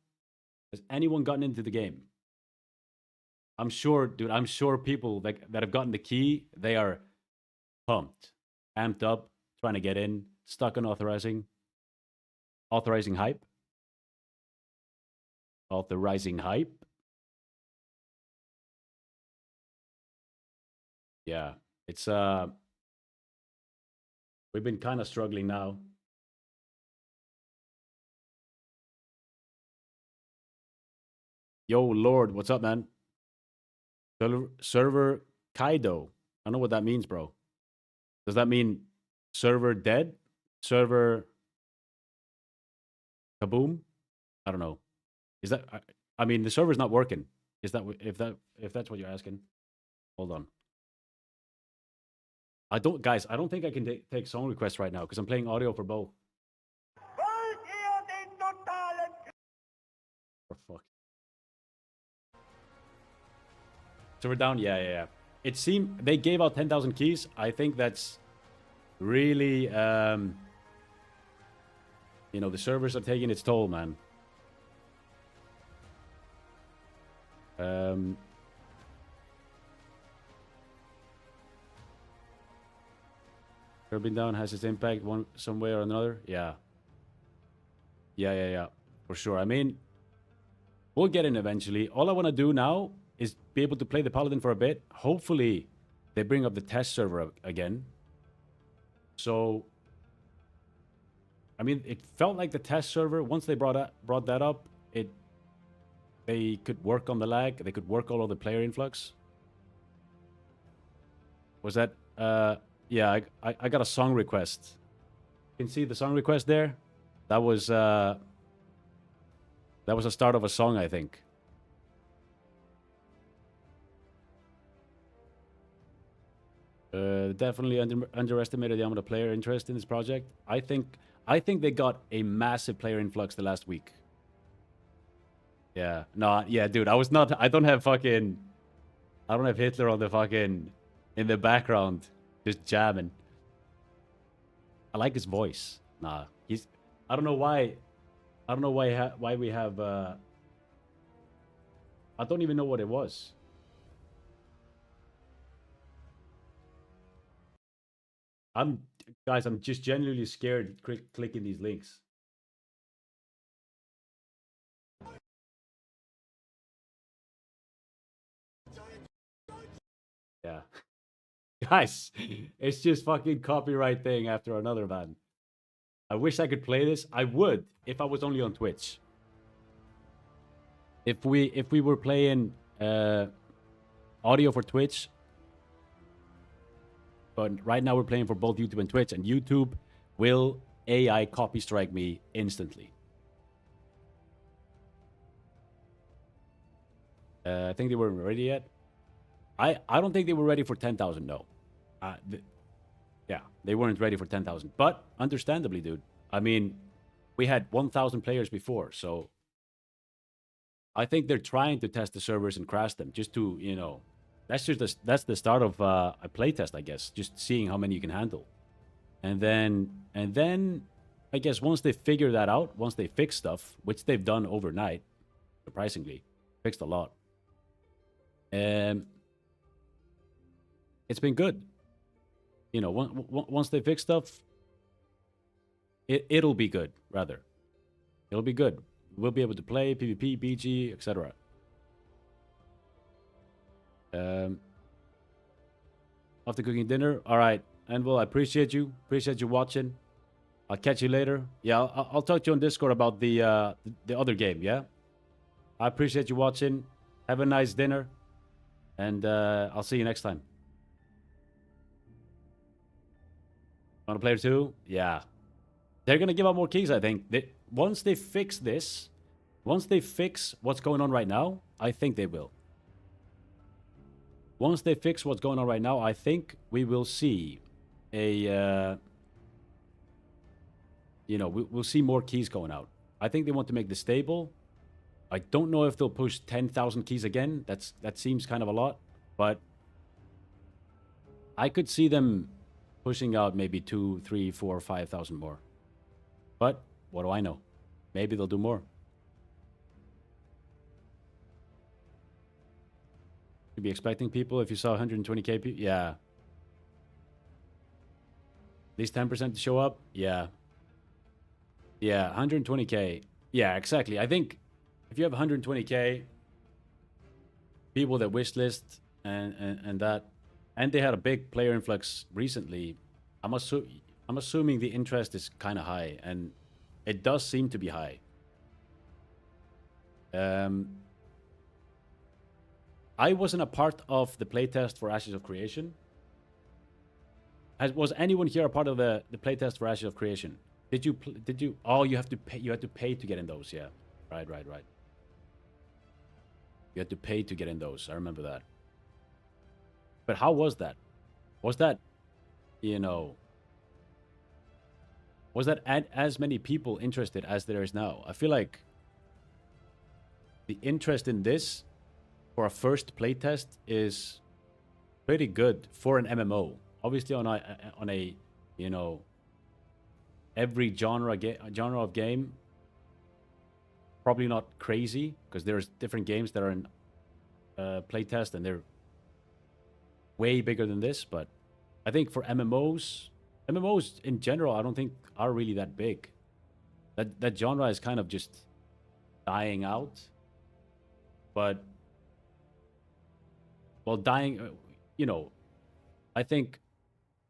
has anyone gotten into the game? I'm sure, dude, I'm sure people that have gotten the key, they are pumped, amped up, trying to get in, stuck on authorizing hype. Authorizing hype. Yeah, it's we've been kind of struggling now. Yo, Lord, what's up, man? Server Kaido. I don't know what that means, bro. Does that mean server dead? Server kaboom? I don't know. Is that? I mean, the server's not working. Is that if that's what you're asking? Hold on. I don't, guys. I don't think I can take song requests right now because I'm playing audio for both. For fuck. So we're down. Yeah, yeah, yeah. It seemed they gave out 10,000 keys. I think that's really, you know, the servers are taking its toll, man. Curbing down has its impact some way or another. Yeah. Yeah. For sure. I mean, we'll get in eventually. All I want to do now is be able to play the Paladin for a bit. Hopefully, they bring up the test server again. So, I mean, it felt like the test server, once they brought that up, they could work on the lag. They could work all of the player influx. Was that... yeah, I got a song request. You can see the song request there? That was a start of a song, I think. Definitely underestimated the amount of player interest in this project. I think they got a massive player influx the last week. Yeah. No, yeah, dude. I don't have Hitler on the fucking in the background just jamming. I like his voice. Nah, I don't know why we have I don't even know what it was. Guys, I'm just genuinely scared clicking these links. Yeah. Guys, it's just fucking copyright thing after another, man. I wish I could play this. I would if I was only on Twitch. If we were playing audio for Twitch, but right now we're playing for both YouTube and Twitch, and YouTube will AI copy strike me instantly. I think they weren't ready yet. I don't think they were ready for 10,000. No. Yeah, they weren't ready for 10,000. But understandably, dude. I mean, we had 1,000 players before, so I think they're trying to test the servers and crash them just to, you know, that's the start of a playtest, I guess. Just seeing how many you can handle, and then I guess once they figure that out, once they fix stuff, which they've done overnight, surprisingly, fixed a lot. It's been good. You know, once they fix stuff, it'll be good. Rather, it'll be good. We'll be able to play PvP, BG, etc. After cooking dinner, all right. Anvil, I appreciate you. Appreciate you watching. I'll catch you later. Yeah, I'll talk to you on Discord about the other game. Yeah. I appreciate you watching. Have a nice dinner, and I'll see you next time. Want to play 2? Yeah. They're going to give out more keys, I think. Once they fix this, once they fix what's going on right now, I think they will. Once they fix what's going on right now, I think we will see a... you know, we'll see more keys going out. I think they want to make this stable. I don't know if they'll push 10,000 keys again. That seems kind of a lot. But I could see them pushing out maybe 2, 3, 4, 5,000 more. But what do I know? Maybe they'll do more. You'd be expecting people if you saw 120k people. Yeah. At least 10% to show up. Yeah. Yeah, 120k. Yeah, exactly. I think if you have 120k people that wishlist and that, and they had a big player influx recently, I'm assuming the interest is kind of high, and it does seem to be high. I wasn't a part of the playtest for Ashes of Creation. Was anyone here a part of the playtest for Ashes of Creation? Did you? Oh, you have to pay. You had to pay to get in those. Yeah, right. You had to pay to get in those. I remember that. But how was that? Was that, you know, was that as many people interested as there is now? I feel like the interest in this for a first playtest is pretty good for an MMO. Obviously, on a you know, every genre of game, probably not crazy, because there's different games that are in playtest and they're way bigger than this. But I think for MMOs in general, I don't think are really that big. That genre is kind of just dying out. But well, dying, you know, I think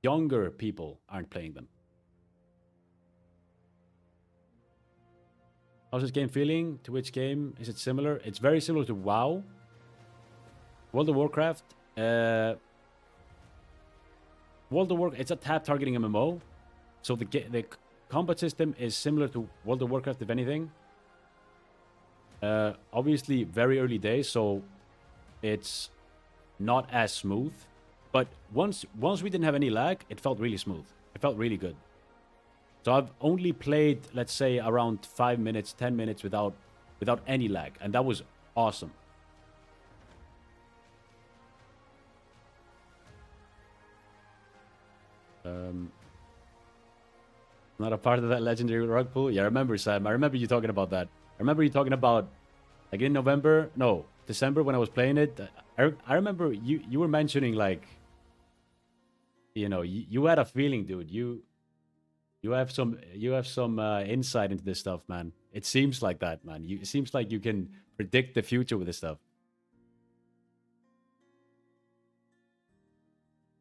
younger people aren't playing them. How's this game feeling? To which game is it similar? It's very similar to WoW. World of Warcraft. It's a tab targeting MMO. So the combat system is similar to World of Warcraft, if anything. Obviously, very early days, so it's not as smooth. But once we didn't have any lag, it felt really smooth. It felt really good. So I've only played, let's say, around 5 minutes, 10 minutes without any lag, and that was awesome. Not a part of that legendary rug pool? Yeah, I remember, Sam. I remember you talking about that. I remember you talking about, like, in December when I was playing it. I remember you were mentioning, like, you know, you had a feeling, dude. You have some insight into this stuff, man. It seems like that, man. It seems like you can predict the future with this stuff.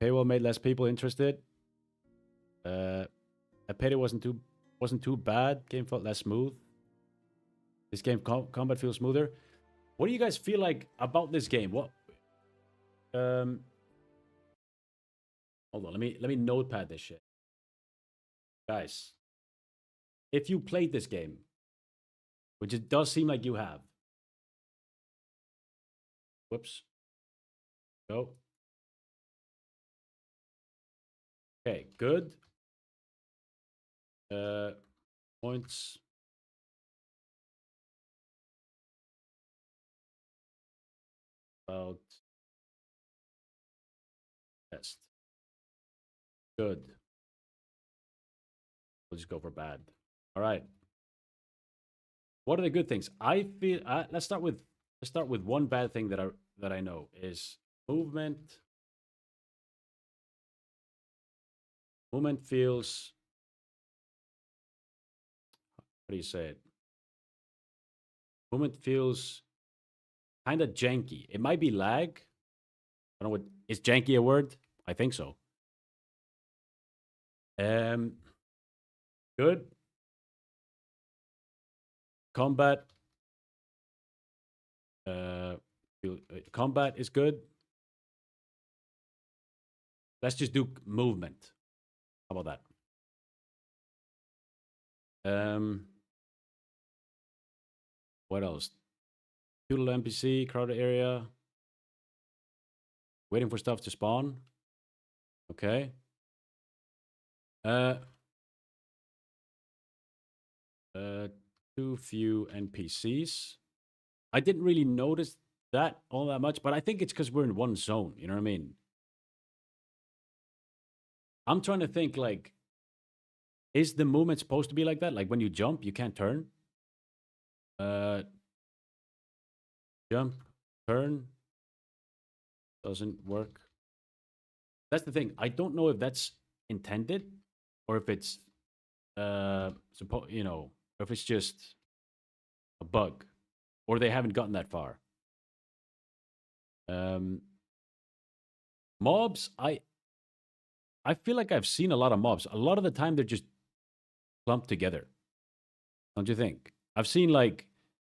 Paywall made less people interested. I paid it wasn't too bad. Game felt less smooth. This game combat feels smoother. What do you guys feel like about this game? What? Hold on. Let me notepad this shit, guys. If you played this game, which it does seem like you have. Whoops. Go. Okay, good. Points. About test. Good. We'll just go for bad. All right. What are the good things? I feel. Let's start with one bad thing that I know is movement. Movement feels. How do you say it? Movement feels kind of janky. It might be lag. I don't know what is janky a word? I think so. Good. Combat. Combat is good. Let's just do movement. How about that? What else? Feudal NPC, crowded area. Waiting for stuff to spawn. Okay. Too few NPCs. I didn't really notice that all that much, but I think it's because we're in one zone. You know what I mean? I'm trying to think, like, is the movement supposed to be like that? Like when you jump, you can't turn? Jump, turn. Doesn't work. That's the thing. I don't know if that's intended or if it's if it's just a bug or they haven't gotten that far. Mobs, I feel like I've seen a lot of mobs. A lot of the time they're just clumped together. Don't you think? I've seen like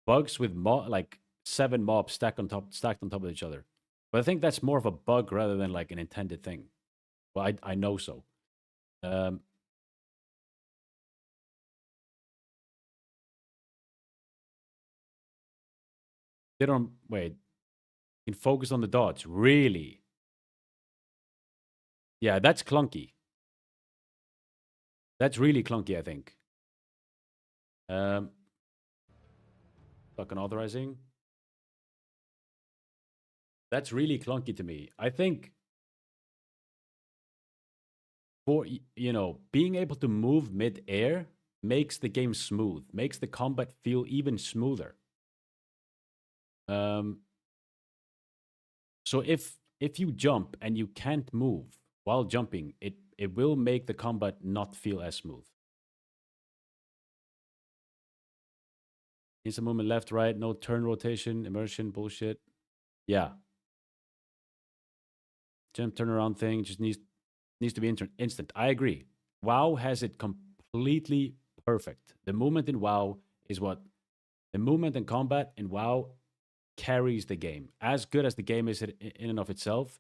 bugs with like 7 mobs stacked on top of each other. But I think that's more of a bug rather than like an intended thing. Well, I know so. They don't wait. You can focus on the dots. Really? Yeah, that's clunky. That's really clunky, I think. Fucking authorizing. That's really clunky to me. I think for being able to move mid-air makes the game smooth, makes the combat feel even smoother. Um, so if you jump and you can't move while jumping, it will make the combat not feel as smooth. Instant movement left, right, no turn rotation, immersion, bullshit. Yeah. Jump turnaround thing just needs to be instant. I agree. WoW has it completely perfect. The movement in WoW is what the movement and combat in WoW carries the game. As good as the game is in and of itself,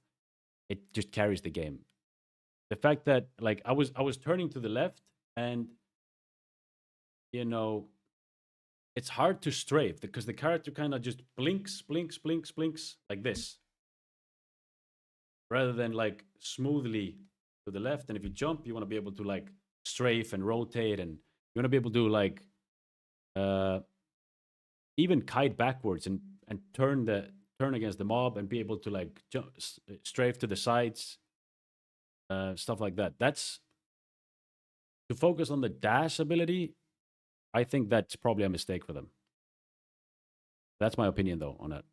it just carries the game. The fact that like I was turning to the left and you know it's hard to strafe because the character kind of just blinks, blinks, blinks, blinks like this, rather than like smoothly to the left. And if you jump, you want to be able to like strafe and rotate, and you want to be able to like uh, even kite backwards and turn against the mob and be able to like jump, strafe to the sides, stuff like that. That's to focus on the dash ability. I think that's probably a mistake for them. That's my opinion, though, on it.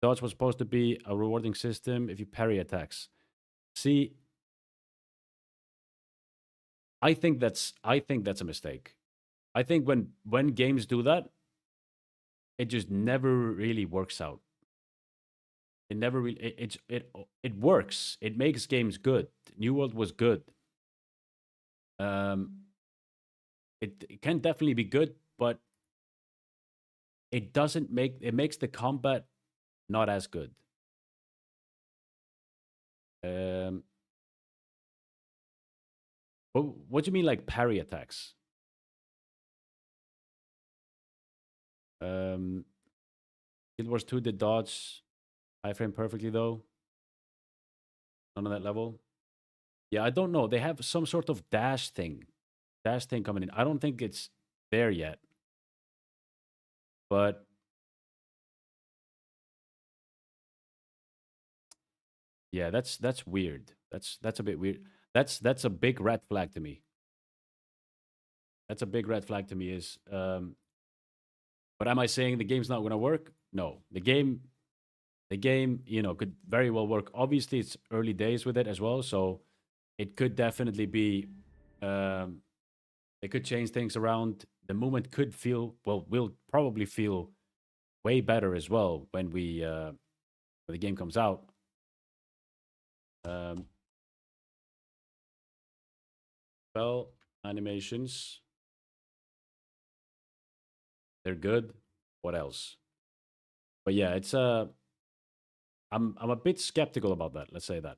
Dodge was supposed to be a rewarding system if you parry attacks. See, I think that's a mistake. I think when games do that, it just never really works out. It never really it works. It makes games good. New World was good. Um, it can definitely be good, but it makes the combat not as good. Um, what do you mean like parry attacks? Um, Guild Wars 2 did dodge iframe perfectly though. Not on that level. Yeah, I don't know. They have some sort of dash thing coming in. I don't think it's there yet, but yeah, that's weird. That's a bit weird. That's a big red flag to me. That's a big red flag to me. But am I saying the game's not going to work? No, the game, could very well work. Obviously, it's early days with it as well, so it could definitely be. Um, they could change things around. The movement could feel well. Will probably feel way better as well when the game comes out. Um, well, animations, they're good. What else? But yeah, I'm a bit skeptical about that. Let's say that.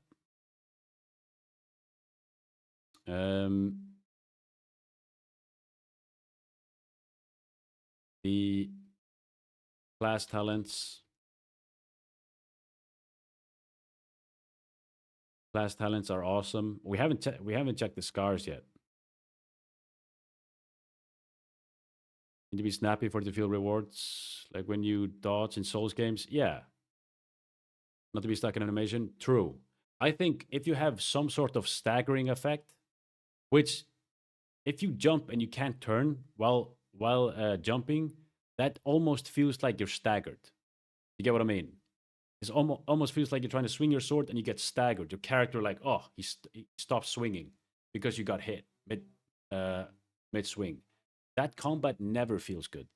Um, the class talents, class talents are awesome. We haven't checked the scars yet. Need to be snappy for it to feel rewards, like when you dodge in Souls games. Yeah, not to be stuck in animation. True. I think if you have some sort of staggering effect, which if you jump and you can't turn while jumping, that almost feels like you're staggered. You get what I mean? It almost feels like you're trying to swing your sword and you get staggered. Your character like, oh, he stops swinging because you got hit uh, mid swing. That combat never feels good.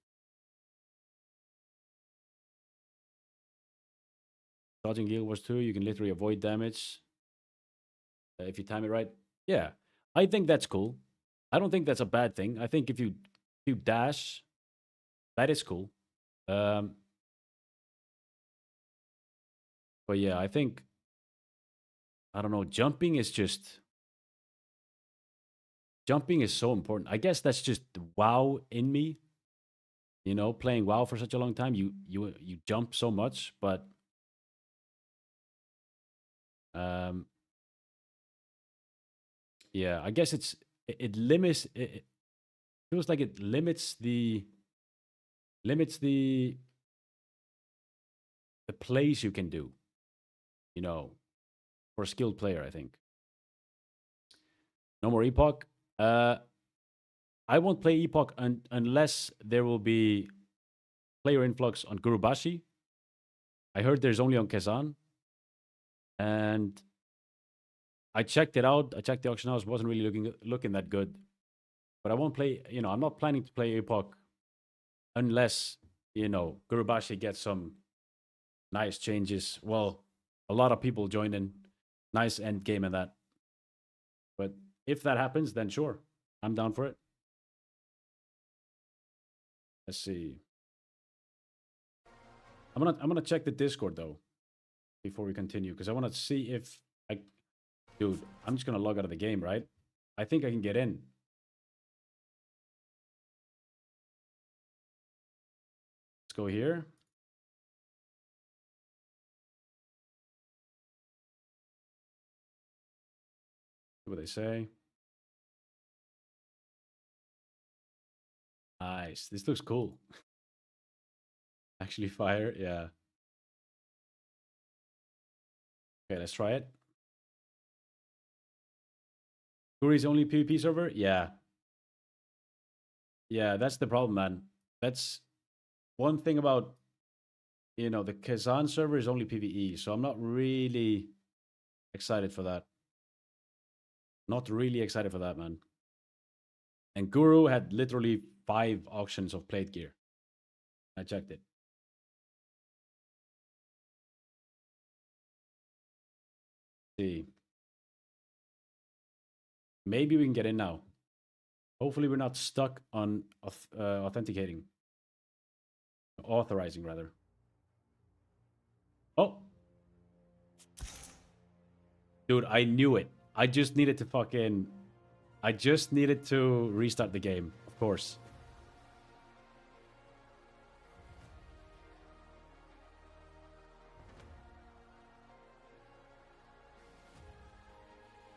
Dodging Guild Wars 2, you can literally avoid damage if you time it right. Yeah, I think that's cool. I don't think that's a bad thing. I think if you dash, that is cool. Um, but yeah, I don't know. Jumping is so important. I guess that's just the WoW in me. Playing WoW for such a long time, you jump so much, but um, yeah, I guess it limits. It feels like it limits the plays you can do. you know, for a skilled player, I think. No more Epoch. I won't play Epoch unless there will be player influx on Gurubashi. I heard there's only on Kazan. And I checked it out. I checked the auction house. Wasn't really looking that good. But I won't play, I'm not planning to play Epoch unless, Gurubashi gets some nice changes. Well, a lot of people join in. Nice end game and that. But if that happens, then sure. I'm down for it. Let's see. I'm gonna check the Discord though before we continue, because I want to see if dude, I'm just gonna log out of the game, right? I think I can get in. Let's go here. See what they say. Nice. This looks cool. Actually fire, yeah. Okay, let's try it. Guri's only PvP server? Yeah. Yeah, that's the problem, man. That's one thing about, the Kazan server is only PvE, so I'm not really excited for that. Not really excited for that, man. And Guru had literally 5 auctions of plate gear. I checked it. See. Maybe we can get in now. Hopefully we're not stuck on authenticating. Authorizing, rather. Oh. Dude, I knew it. I just needed to restart the game, of course.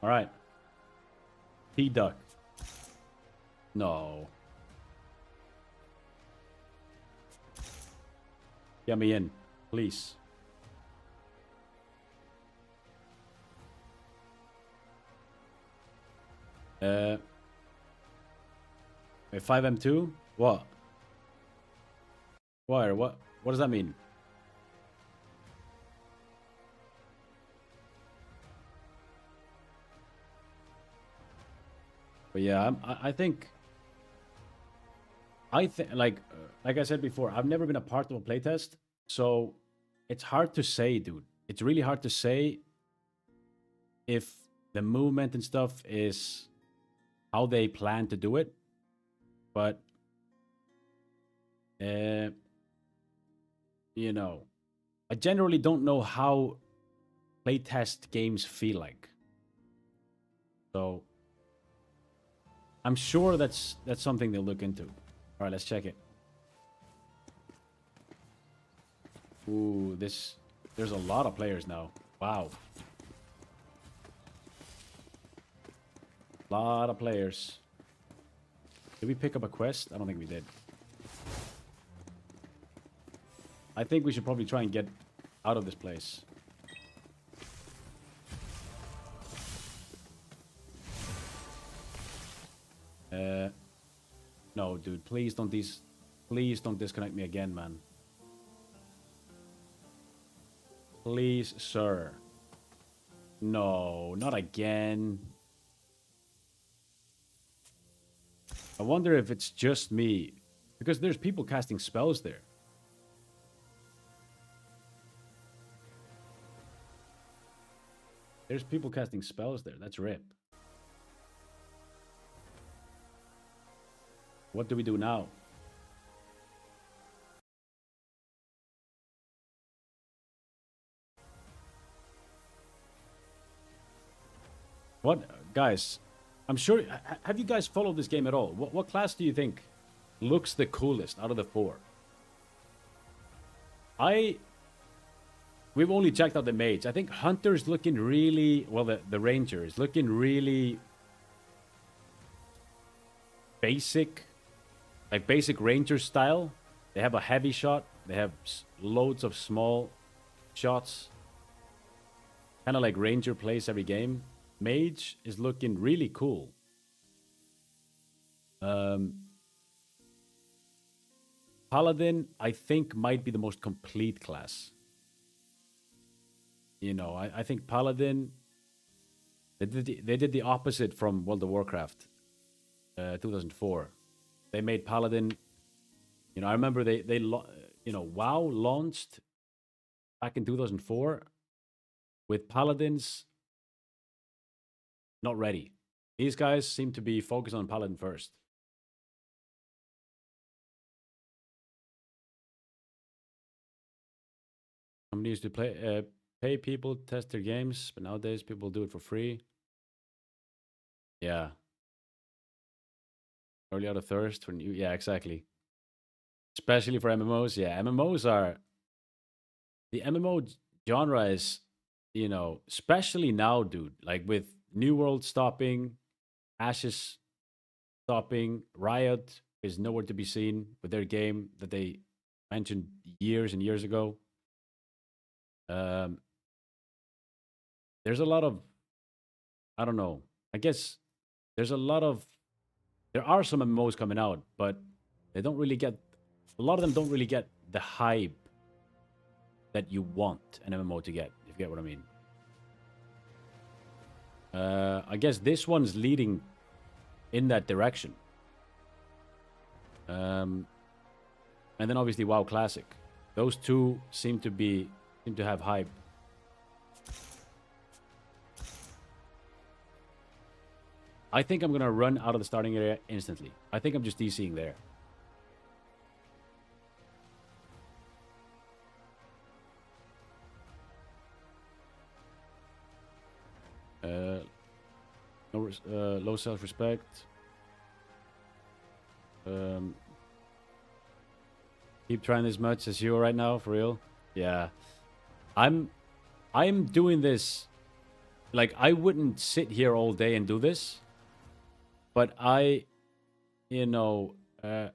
All right. T-Duck. No. Get me in, please. Wait, 5M2? What? Why? What does that mean? But yeah, I think like I said before, I've never been a part of a playtest, so it's hard to say, dude. It's really hard to say if the movement and stuff is how they plan to do it. But I generally don't know how playtest games feel like. So I'm sure that's something they'll look into. All right, let's check it. Ooh, there's a lot of players now. Wow. Lot of players. Did we pick up a quest? I don't think we did. I think we should probably try and get out of this place. No, dude, please don't disconnect me again, man. Please, sir. No, not again. I wonder if it's just me, because there's people casting spells there. There's people casting spells there. That's rip. What do we do now? What, guys? I'm sure. Have you guys followed this game at all? What class do you think looks the coolest out of the 4? We've only checked out the mage. I think Hunter's looking really well. The Ranger is looking really basic. Like basic Ranger style. They have a heavy shot. They have loads of small shots. kind of like Ranger plays every game. Mage is looking really cool. Paladin, I think, might be the most complete class. You know, I think Paladin, they did the opposite from World of Warcraft 2004. They made Paladin, you know, I remember you know, WoW launched back in 2004 with Paladins not ready. These guys seem to be focused on Paladin first. Companies used to pay people to test their games, but nowadays people do it for free. Yeah. Early out of thirst for new. Yeah, exactly. Especially for MMOs. Yeah, MMOs are the MMO genre is, you know, especially now, dude. Like with New World stopping, Ashes stopping, Riot is nowhere to be seen with their game that they mentioned years and years ago. There's a lot of, I don't know. I guess there's a lot of, there are some MMOs coming out, but they don't really get, a lot of them don't really get the hype that you want an MMO to get, if you get what I mean. I guess this one's leading in that direction. And then obviously WoW Classic. Those two seem to have hype. I think I'm gonna run out of the starting area instantly. I think I'm just DCing there. Low self-respect. Keep trying as much as you are right now, for real. Yeah, I'm doing this. Like, I wouldn't sit here all day and do this, but you know, I'm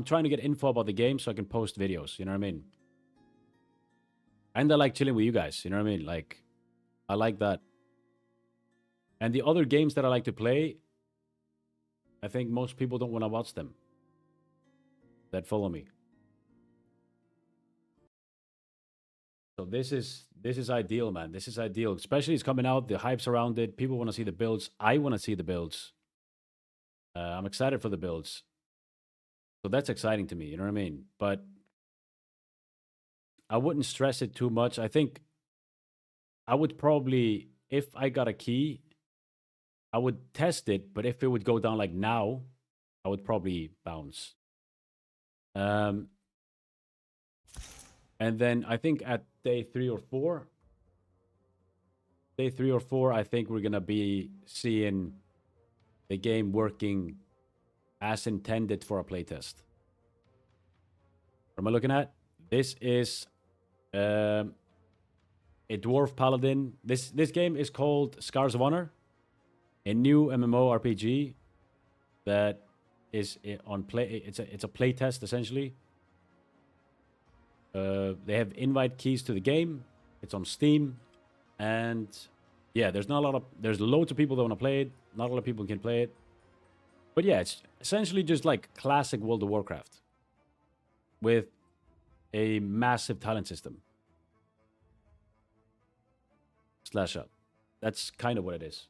trying to get info about the game so I can post videos. You know what I mean? And I like chilling with you guys. You know what I mean? Like, I like that. And the other games that I like to play, I think most people don't want to watch them that follow me. So this is ideal, man. This is ideal. Especially it's coming out, the hype's around it. People want to see the builds. I want to see the builds. I'm excited for the builds. So that's exciting to me, you know what I mean? But I wouldn't stress it too much. I think I would probably, if I got a key, I would test it, but if it would go down like now, I would probably bounce. And then I think at day 3 or 4, I think we're going to be seeing the game working as intended for a playtest. What am I looking at? This is a Dwarf Paladin. This game is called Scars of Honor, a new MMORPG that is on play. It's a playtest essentially. They have invite keys to the game. It's on Steam, and yeah, there's loads of people that want to play it. Not a lot of people can play it, but yeah, it's essentially just like classic World of Warcraft with a massive talent system. Slash up. That's kind of what it is.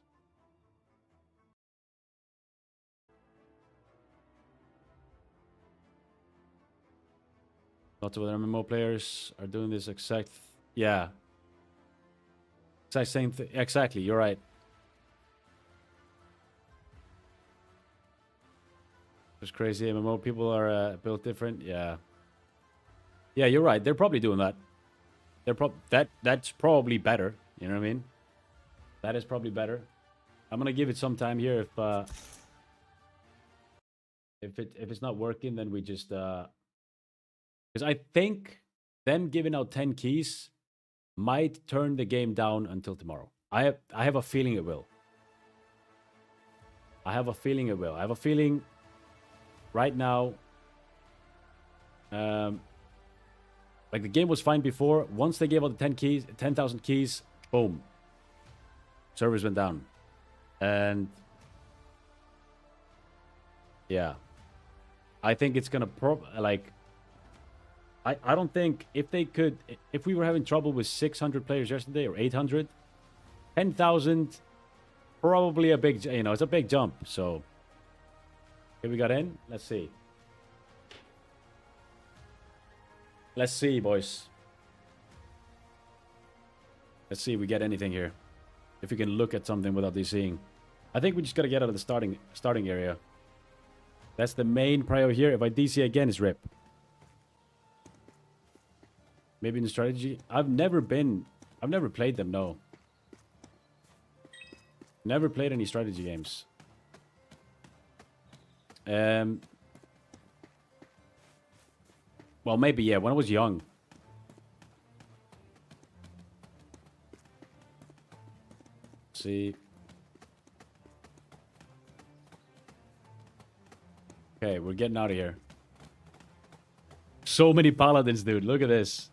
Lots of other MMO players are doing this exact, yeah. Exact same thing. Exactly, you're right. It's crazy. MMO people are built different. Yeah. Yeah, you're right. They're probably doing that. That's probably better. You know what I mean? That is probably better. I'm gonna give it some time here. If it's not working, then we just because I think them giving out 10 keys might turn the game down until tomorrow. I have a feeling it will. I have a feeling it will. I have a feeling right now Like, the game was fine before. Once they gave out the 10 keys, 10,000 keys, boom. Servers went down. And yeah. I think it's gonna I don't think if we were having trouble with 600 players yesterday or 800, 10,000 probably a big, it's a big jump. So here we got in. Let's see. Let's see, boys. Let's see if we get anything here. If we can look at something without DCing. I think we just gotta get out of the starting area. That's the main priority here. If I DC again, it's rip. Maybe in the strategy. I've never played them, no. Never played any strategy games. Well, maybe, yeah, when I was young. Let's see. Okay, we're getting out of here. So many paladins, dude. Look at this.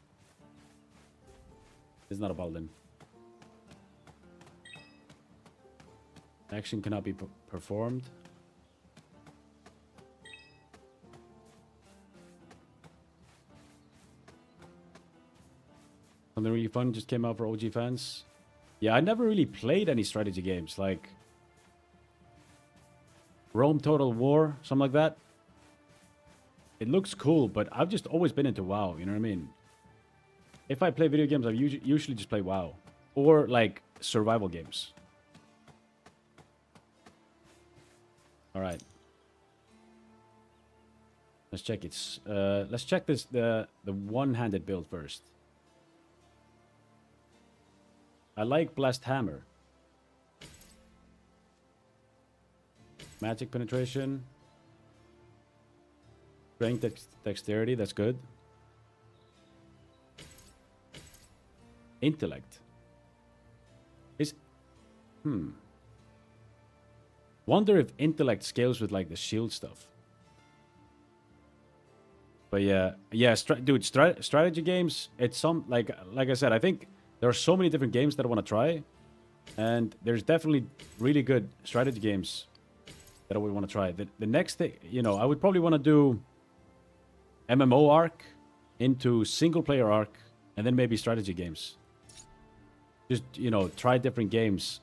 It's not a paladin. Action cannot be performed. Something really fun just came out for OG fans. Yeah, I never really played any strategy games. Like Rome Total War, something like that. It looks cool, but I've just always been into WoW, you know what I mean? If I play video games, I usually just play WoW. Or, like, survival games. Alright. Let's check it. Let's check the one-handed build first. I like Blast Hammer. Magic penetration. Strength, dexterity, that's good. Intellect. Wonder if intellect scales with like the shield stuff. But yeah, strategy games. It's like I said, I think there are so many different games that I want to try, and there's definitely really good strategy games that I would want to try. The next thing, I would probably want to do MMO arc into single player arc, and then maybe strategy games. Just, try different games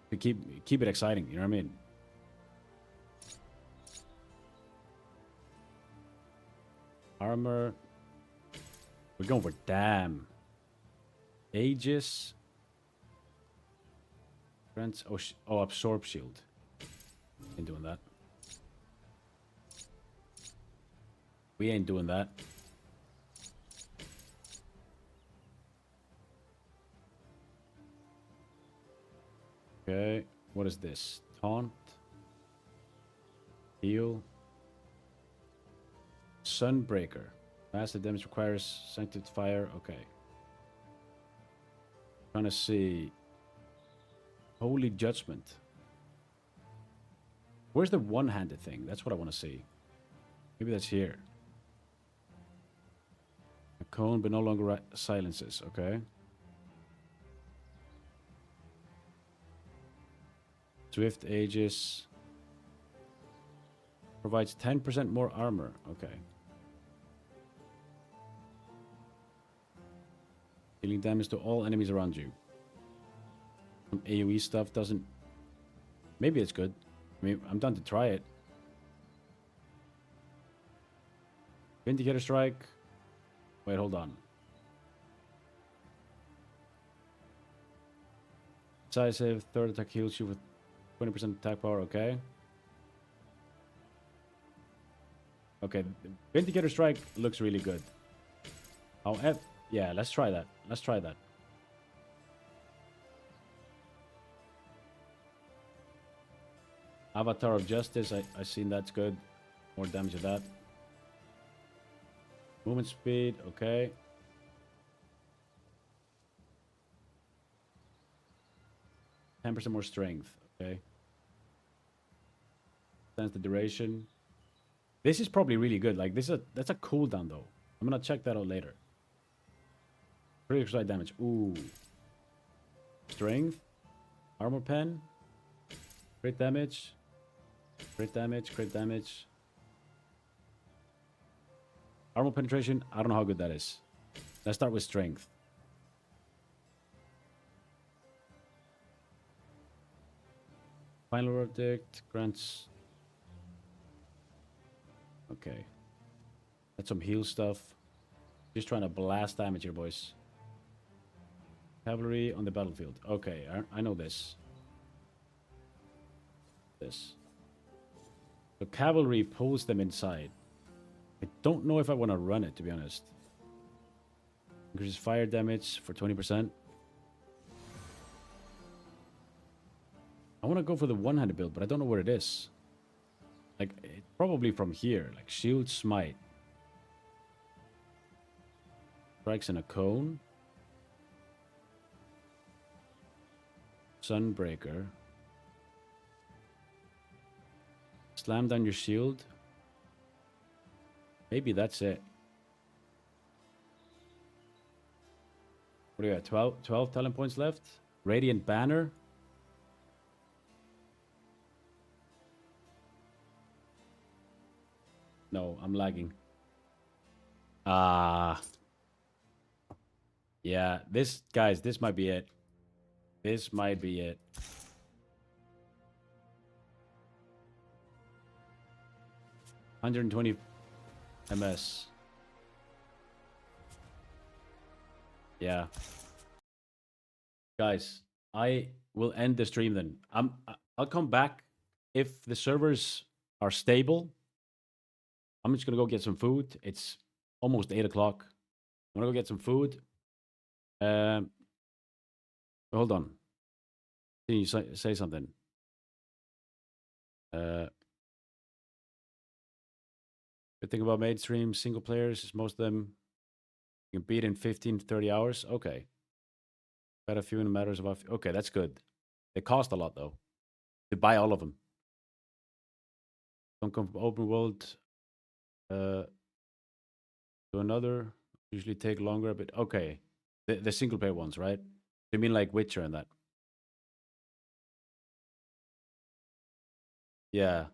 to keep it exciting, you know what I mean? Armor. We're going for damn. Aegis. Absorb shield. Ain't doing that. We ain't doing that. Okay, what is this? Taunt. Heal. Sunbreaker. Massive damage requires sanctified fire. Okay. Trying to see. Holy Judgment. Where's the one-handed thing? That's what I want to see. Maybe that's here. A cone, but no longer silences. Okay. Swift Aegis. Provides 10% more armor. Okay. Dealing damage to all enemies around you. Some AoE stuff doesn't... Maybe it's good. I mean, I'm done to try it. Vindicator Strike. Wait, hold on. Decisive. Third attack heals you with 20% attack power. Okay. Okay. Vindicator Strike looks really good. However... Yeah, let's try that. Let's try that. Avatar of Justice, I seen that's good. More damage to that. Movement speed, okay. %10 more strength, okay. Extends the duration. This is probably really good. Like that's a cooldown though. I'm gonna check that out later. Critical strike damage. Ooh. Strength. Armor pen. Crit damage. Crit damage. Crit damage. Armor penetration. I don't know how good that is. Let's start with strength. Final verdict grants. Okay. That's some heal stuff. Just trying to blast damage here, boys. Cavalry on the battlefield. Okay, I know this. This. So cavalry pulls them inside. I don't know if I want to run it, to be honest. Increases fire damage for 20%. I want to go for the one-handed build, but I don't know where it is. Like, it's probably from here. Like, shield smite. Strikes in a cone. Sunbreaker. Slam down your shield. Maybe that's it. What do you got? 12 talent points left. Radiant Banner. No, I'm lagging. Yeah, this, guys, this might be it. This might be it. $120 MS. Yeah. Guys, I will end the stream then. I'll come back if the servers are stable. I'm just gonna go get some food. It's almost 8 o'clock. I'm gonna go get some food. Hold on. Can you say something? Good thing about mainstream single players is most of them you can beat in 15 to 30 hours. Okay. Quite a few in matters of... Okay, that's good. They cost a lot, though. To buy all of them. Don't come from open world to another. Usually take longer a bit. Okay. The single player ones, right? You mean like Witcher and that? Yeah.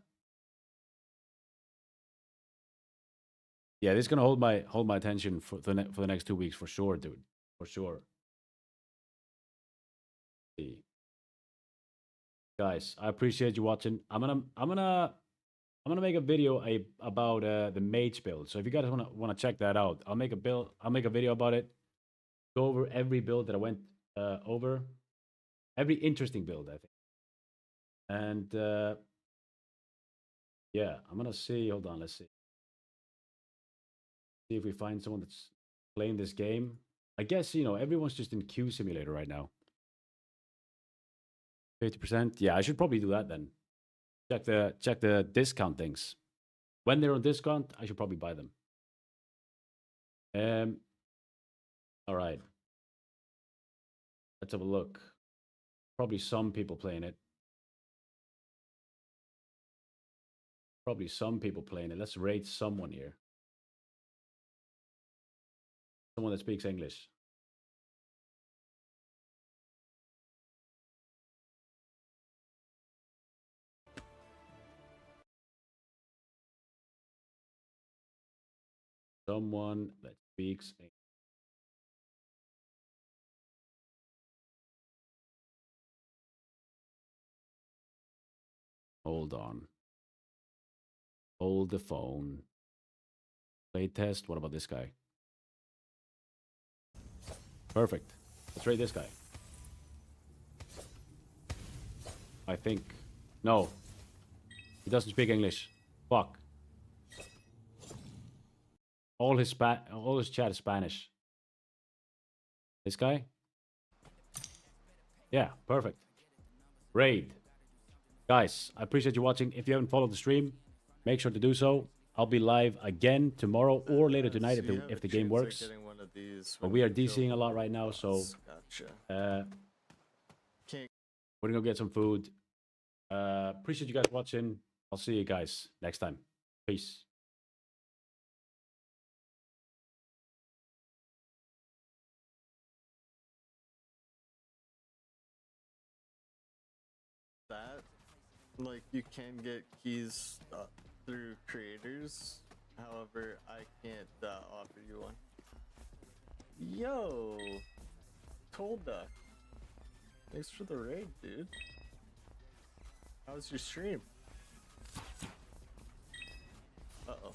Yeah, this is gonna hold my attention for the next 2 weeks for sure, dude. For sure. See. Guys, I appreciate you watching. I'm gonna make a video about the mage build. So if you guys wanna check that out, I'll make a video about it. Go over every build that I went over. Every interesting build, I think. And yeah, I'm gonna see. Hold on, let's see. See if we find someone that's playing this game. I guess, everyone's just in Q Simulator right now. 50%. Yeah, I should probably do that then. Check the discount things. When they're on discount, I should probably buy them. All right. Let's have a look. Probably some people playing it. Let's rate someone here. Someone that speaks English. Someone that speaks English. Hold on. Hold the phone. Playtest. What about this guy? Perfect. Let's rate this guy. I think. No. He doesn't speak English. Fuck. All his chat is Spanish. This guy? Yeah, perfect. Raid. Guys, I appreciate you watching. If you haven't followed the stream, make sure to do so. I'll be live again tomorrow or later tonight if the game works. But we are DCing a lot right now, so we're gonna go get some food. Appreciate you guys watching. I'll see you guys next time. Peace. that, like, you can get keys through creators. However, I can't offer you one. Yo, Cold Duck. Thanks for the raid, dude. How was your stream? Uh-oh.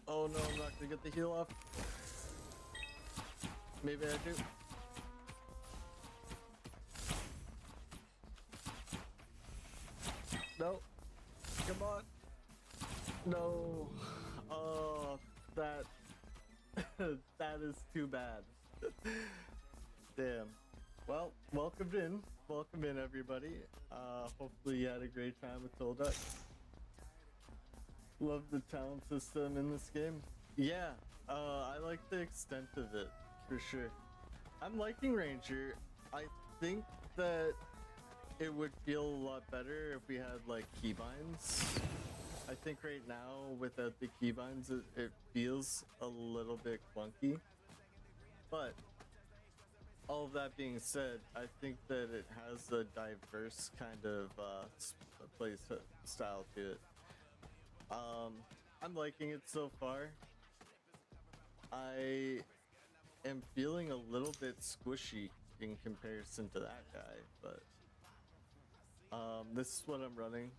Oh no, I'm not gonna get the heal off. Maybe I do. No. Come on. No. Oh, that that is too bad. Damn. Well, welcome in. Welcome in, everybody. Hopefully you had a great time with Tolduck. Love the talent system in this game. Yeah, I like the extent of it, for sure. I'm liking Ranger. I think that it would feel a lot better if we had like keybinds. I think right now without the keybinds it feels a little bit clunky. But all of that being said, I think that it has a diverse kind of play style to it. I'm liking it so far. I am feeling a little bit squishy in comparison to that guy, but this is what I'm running.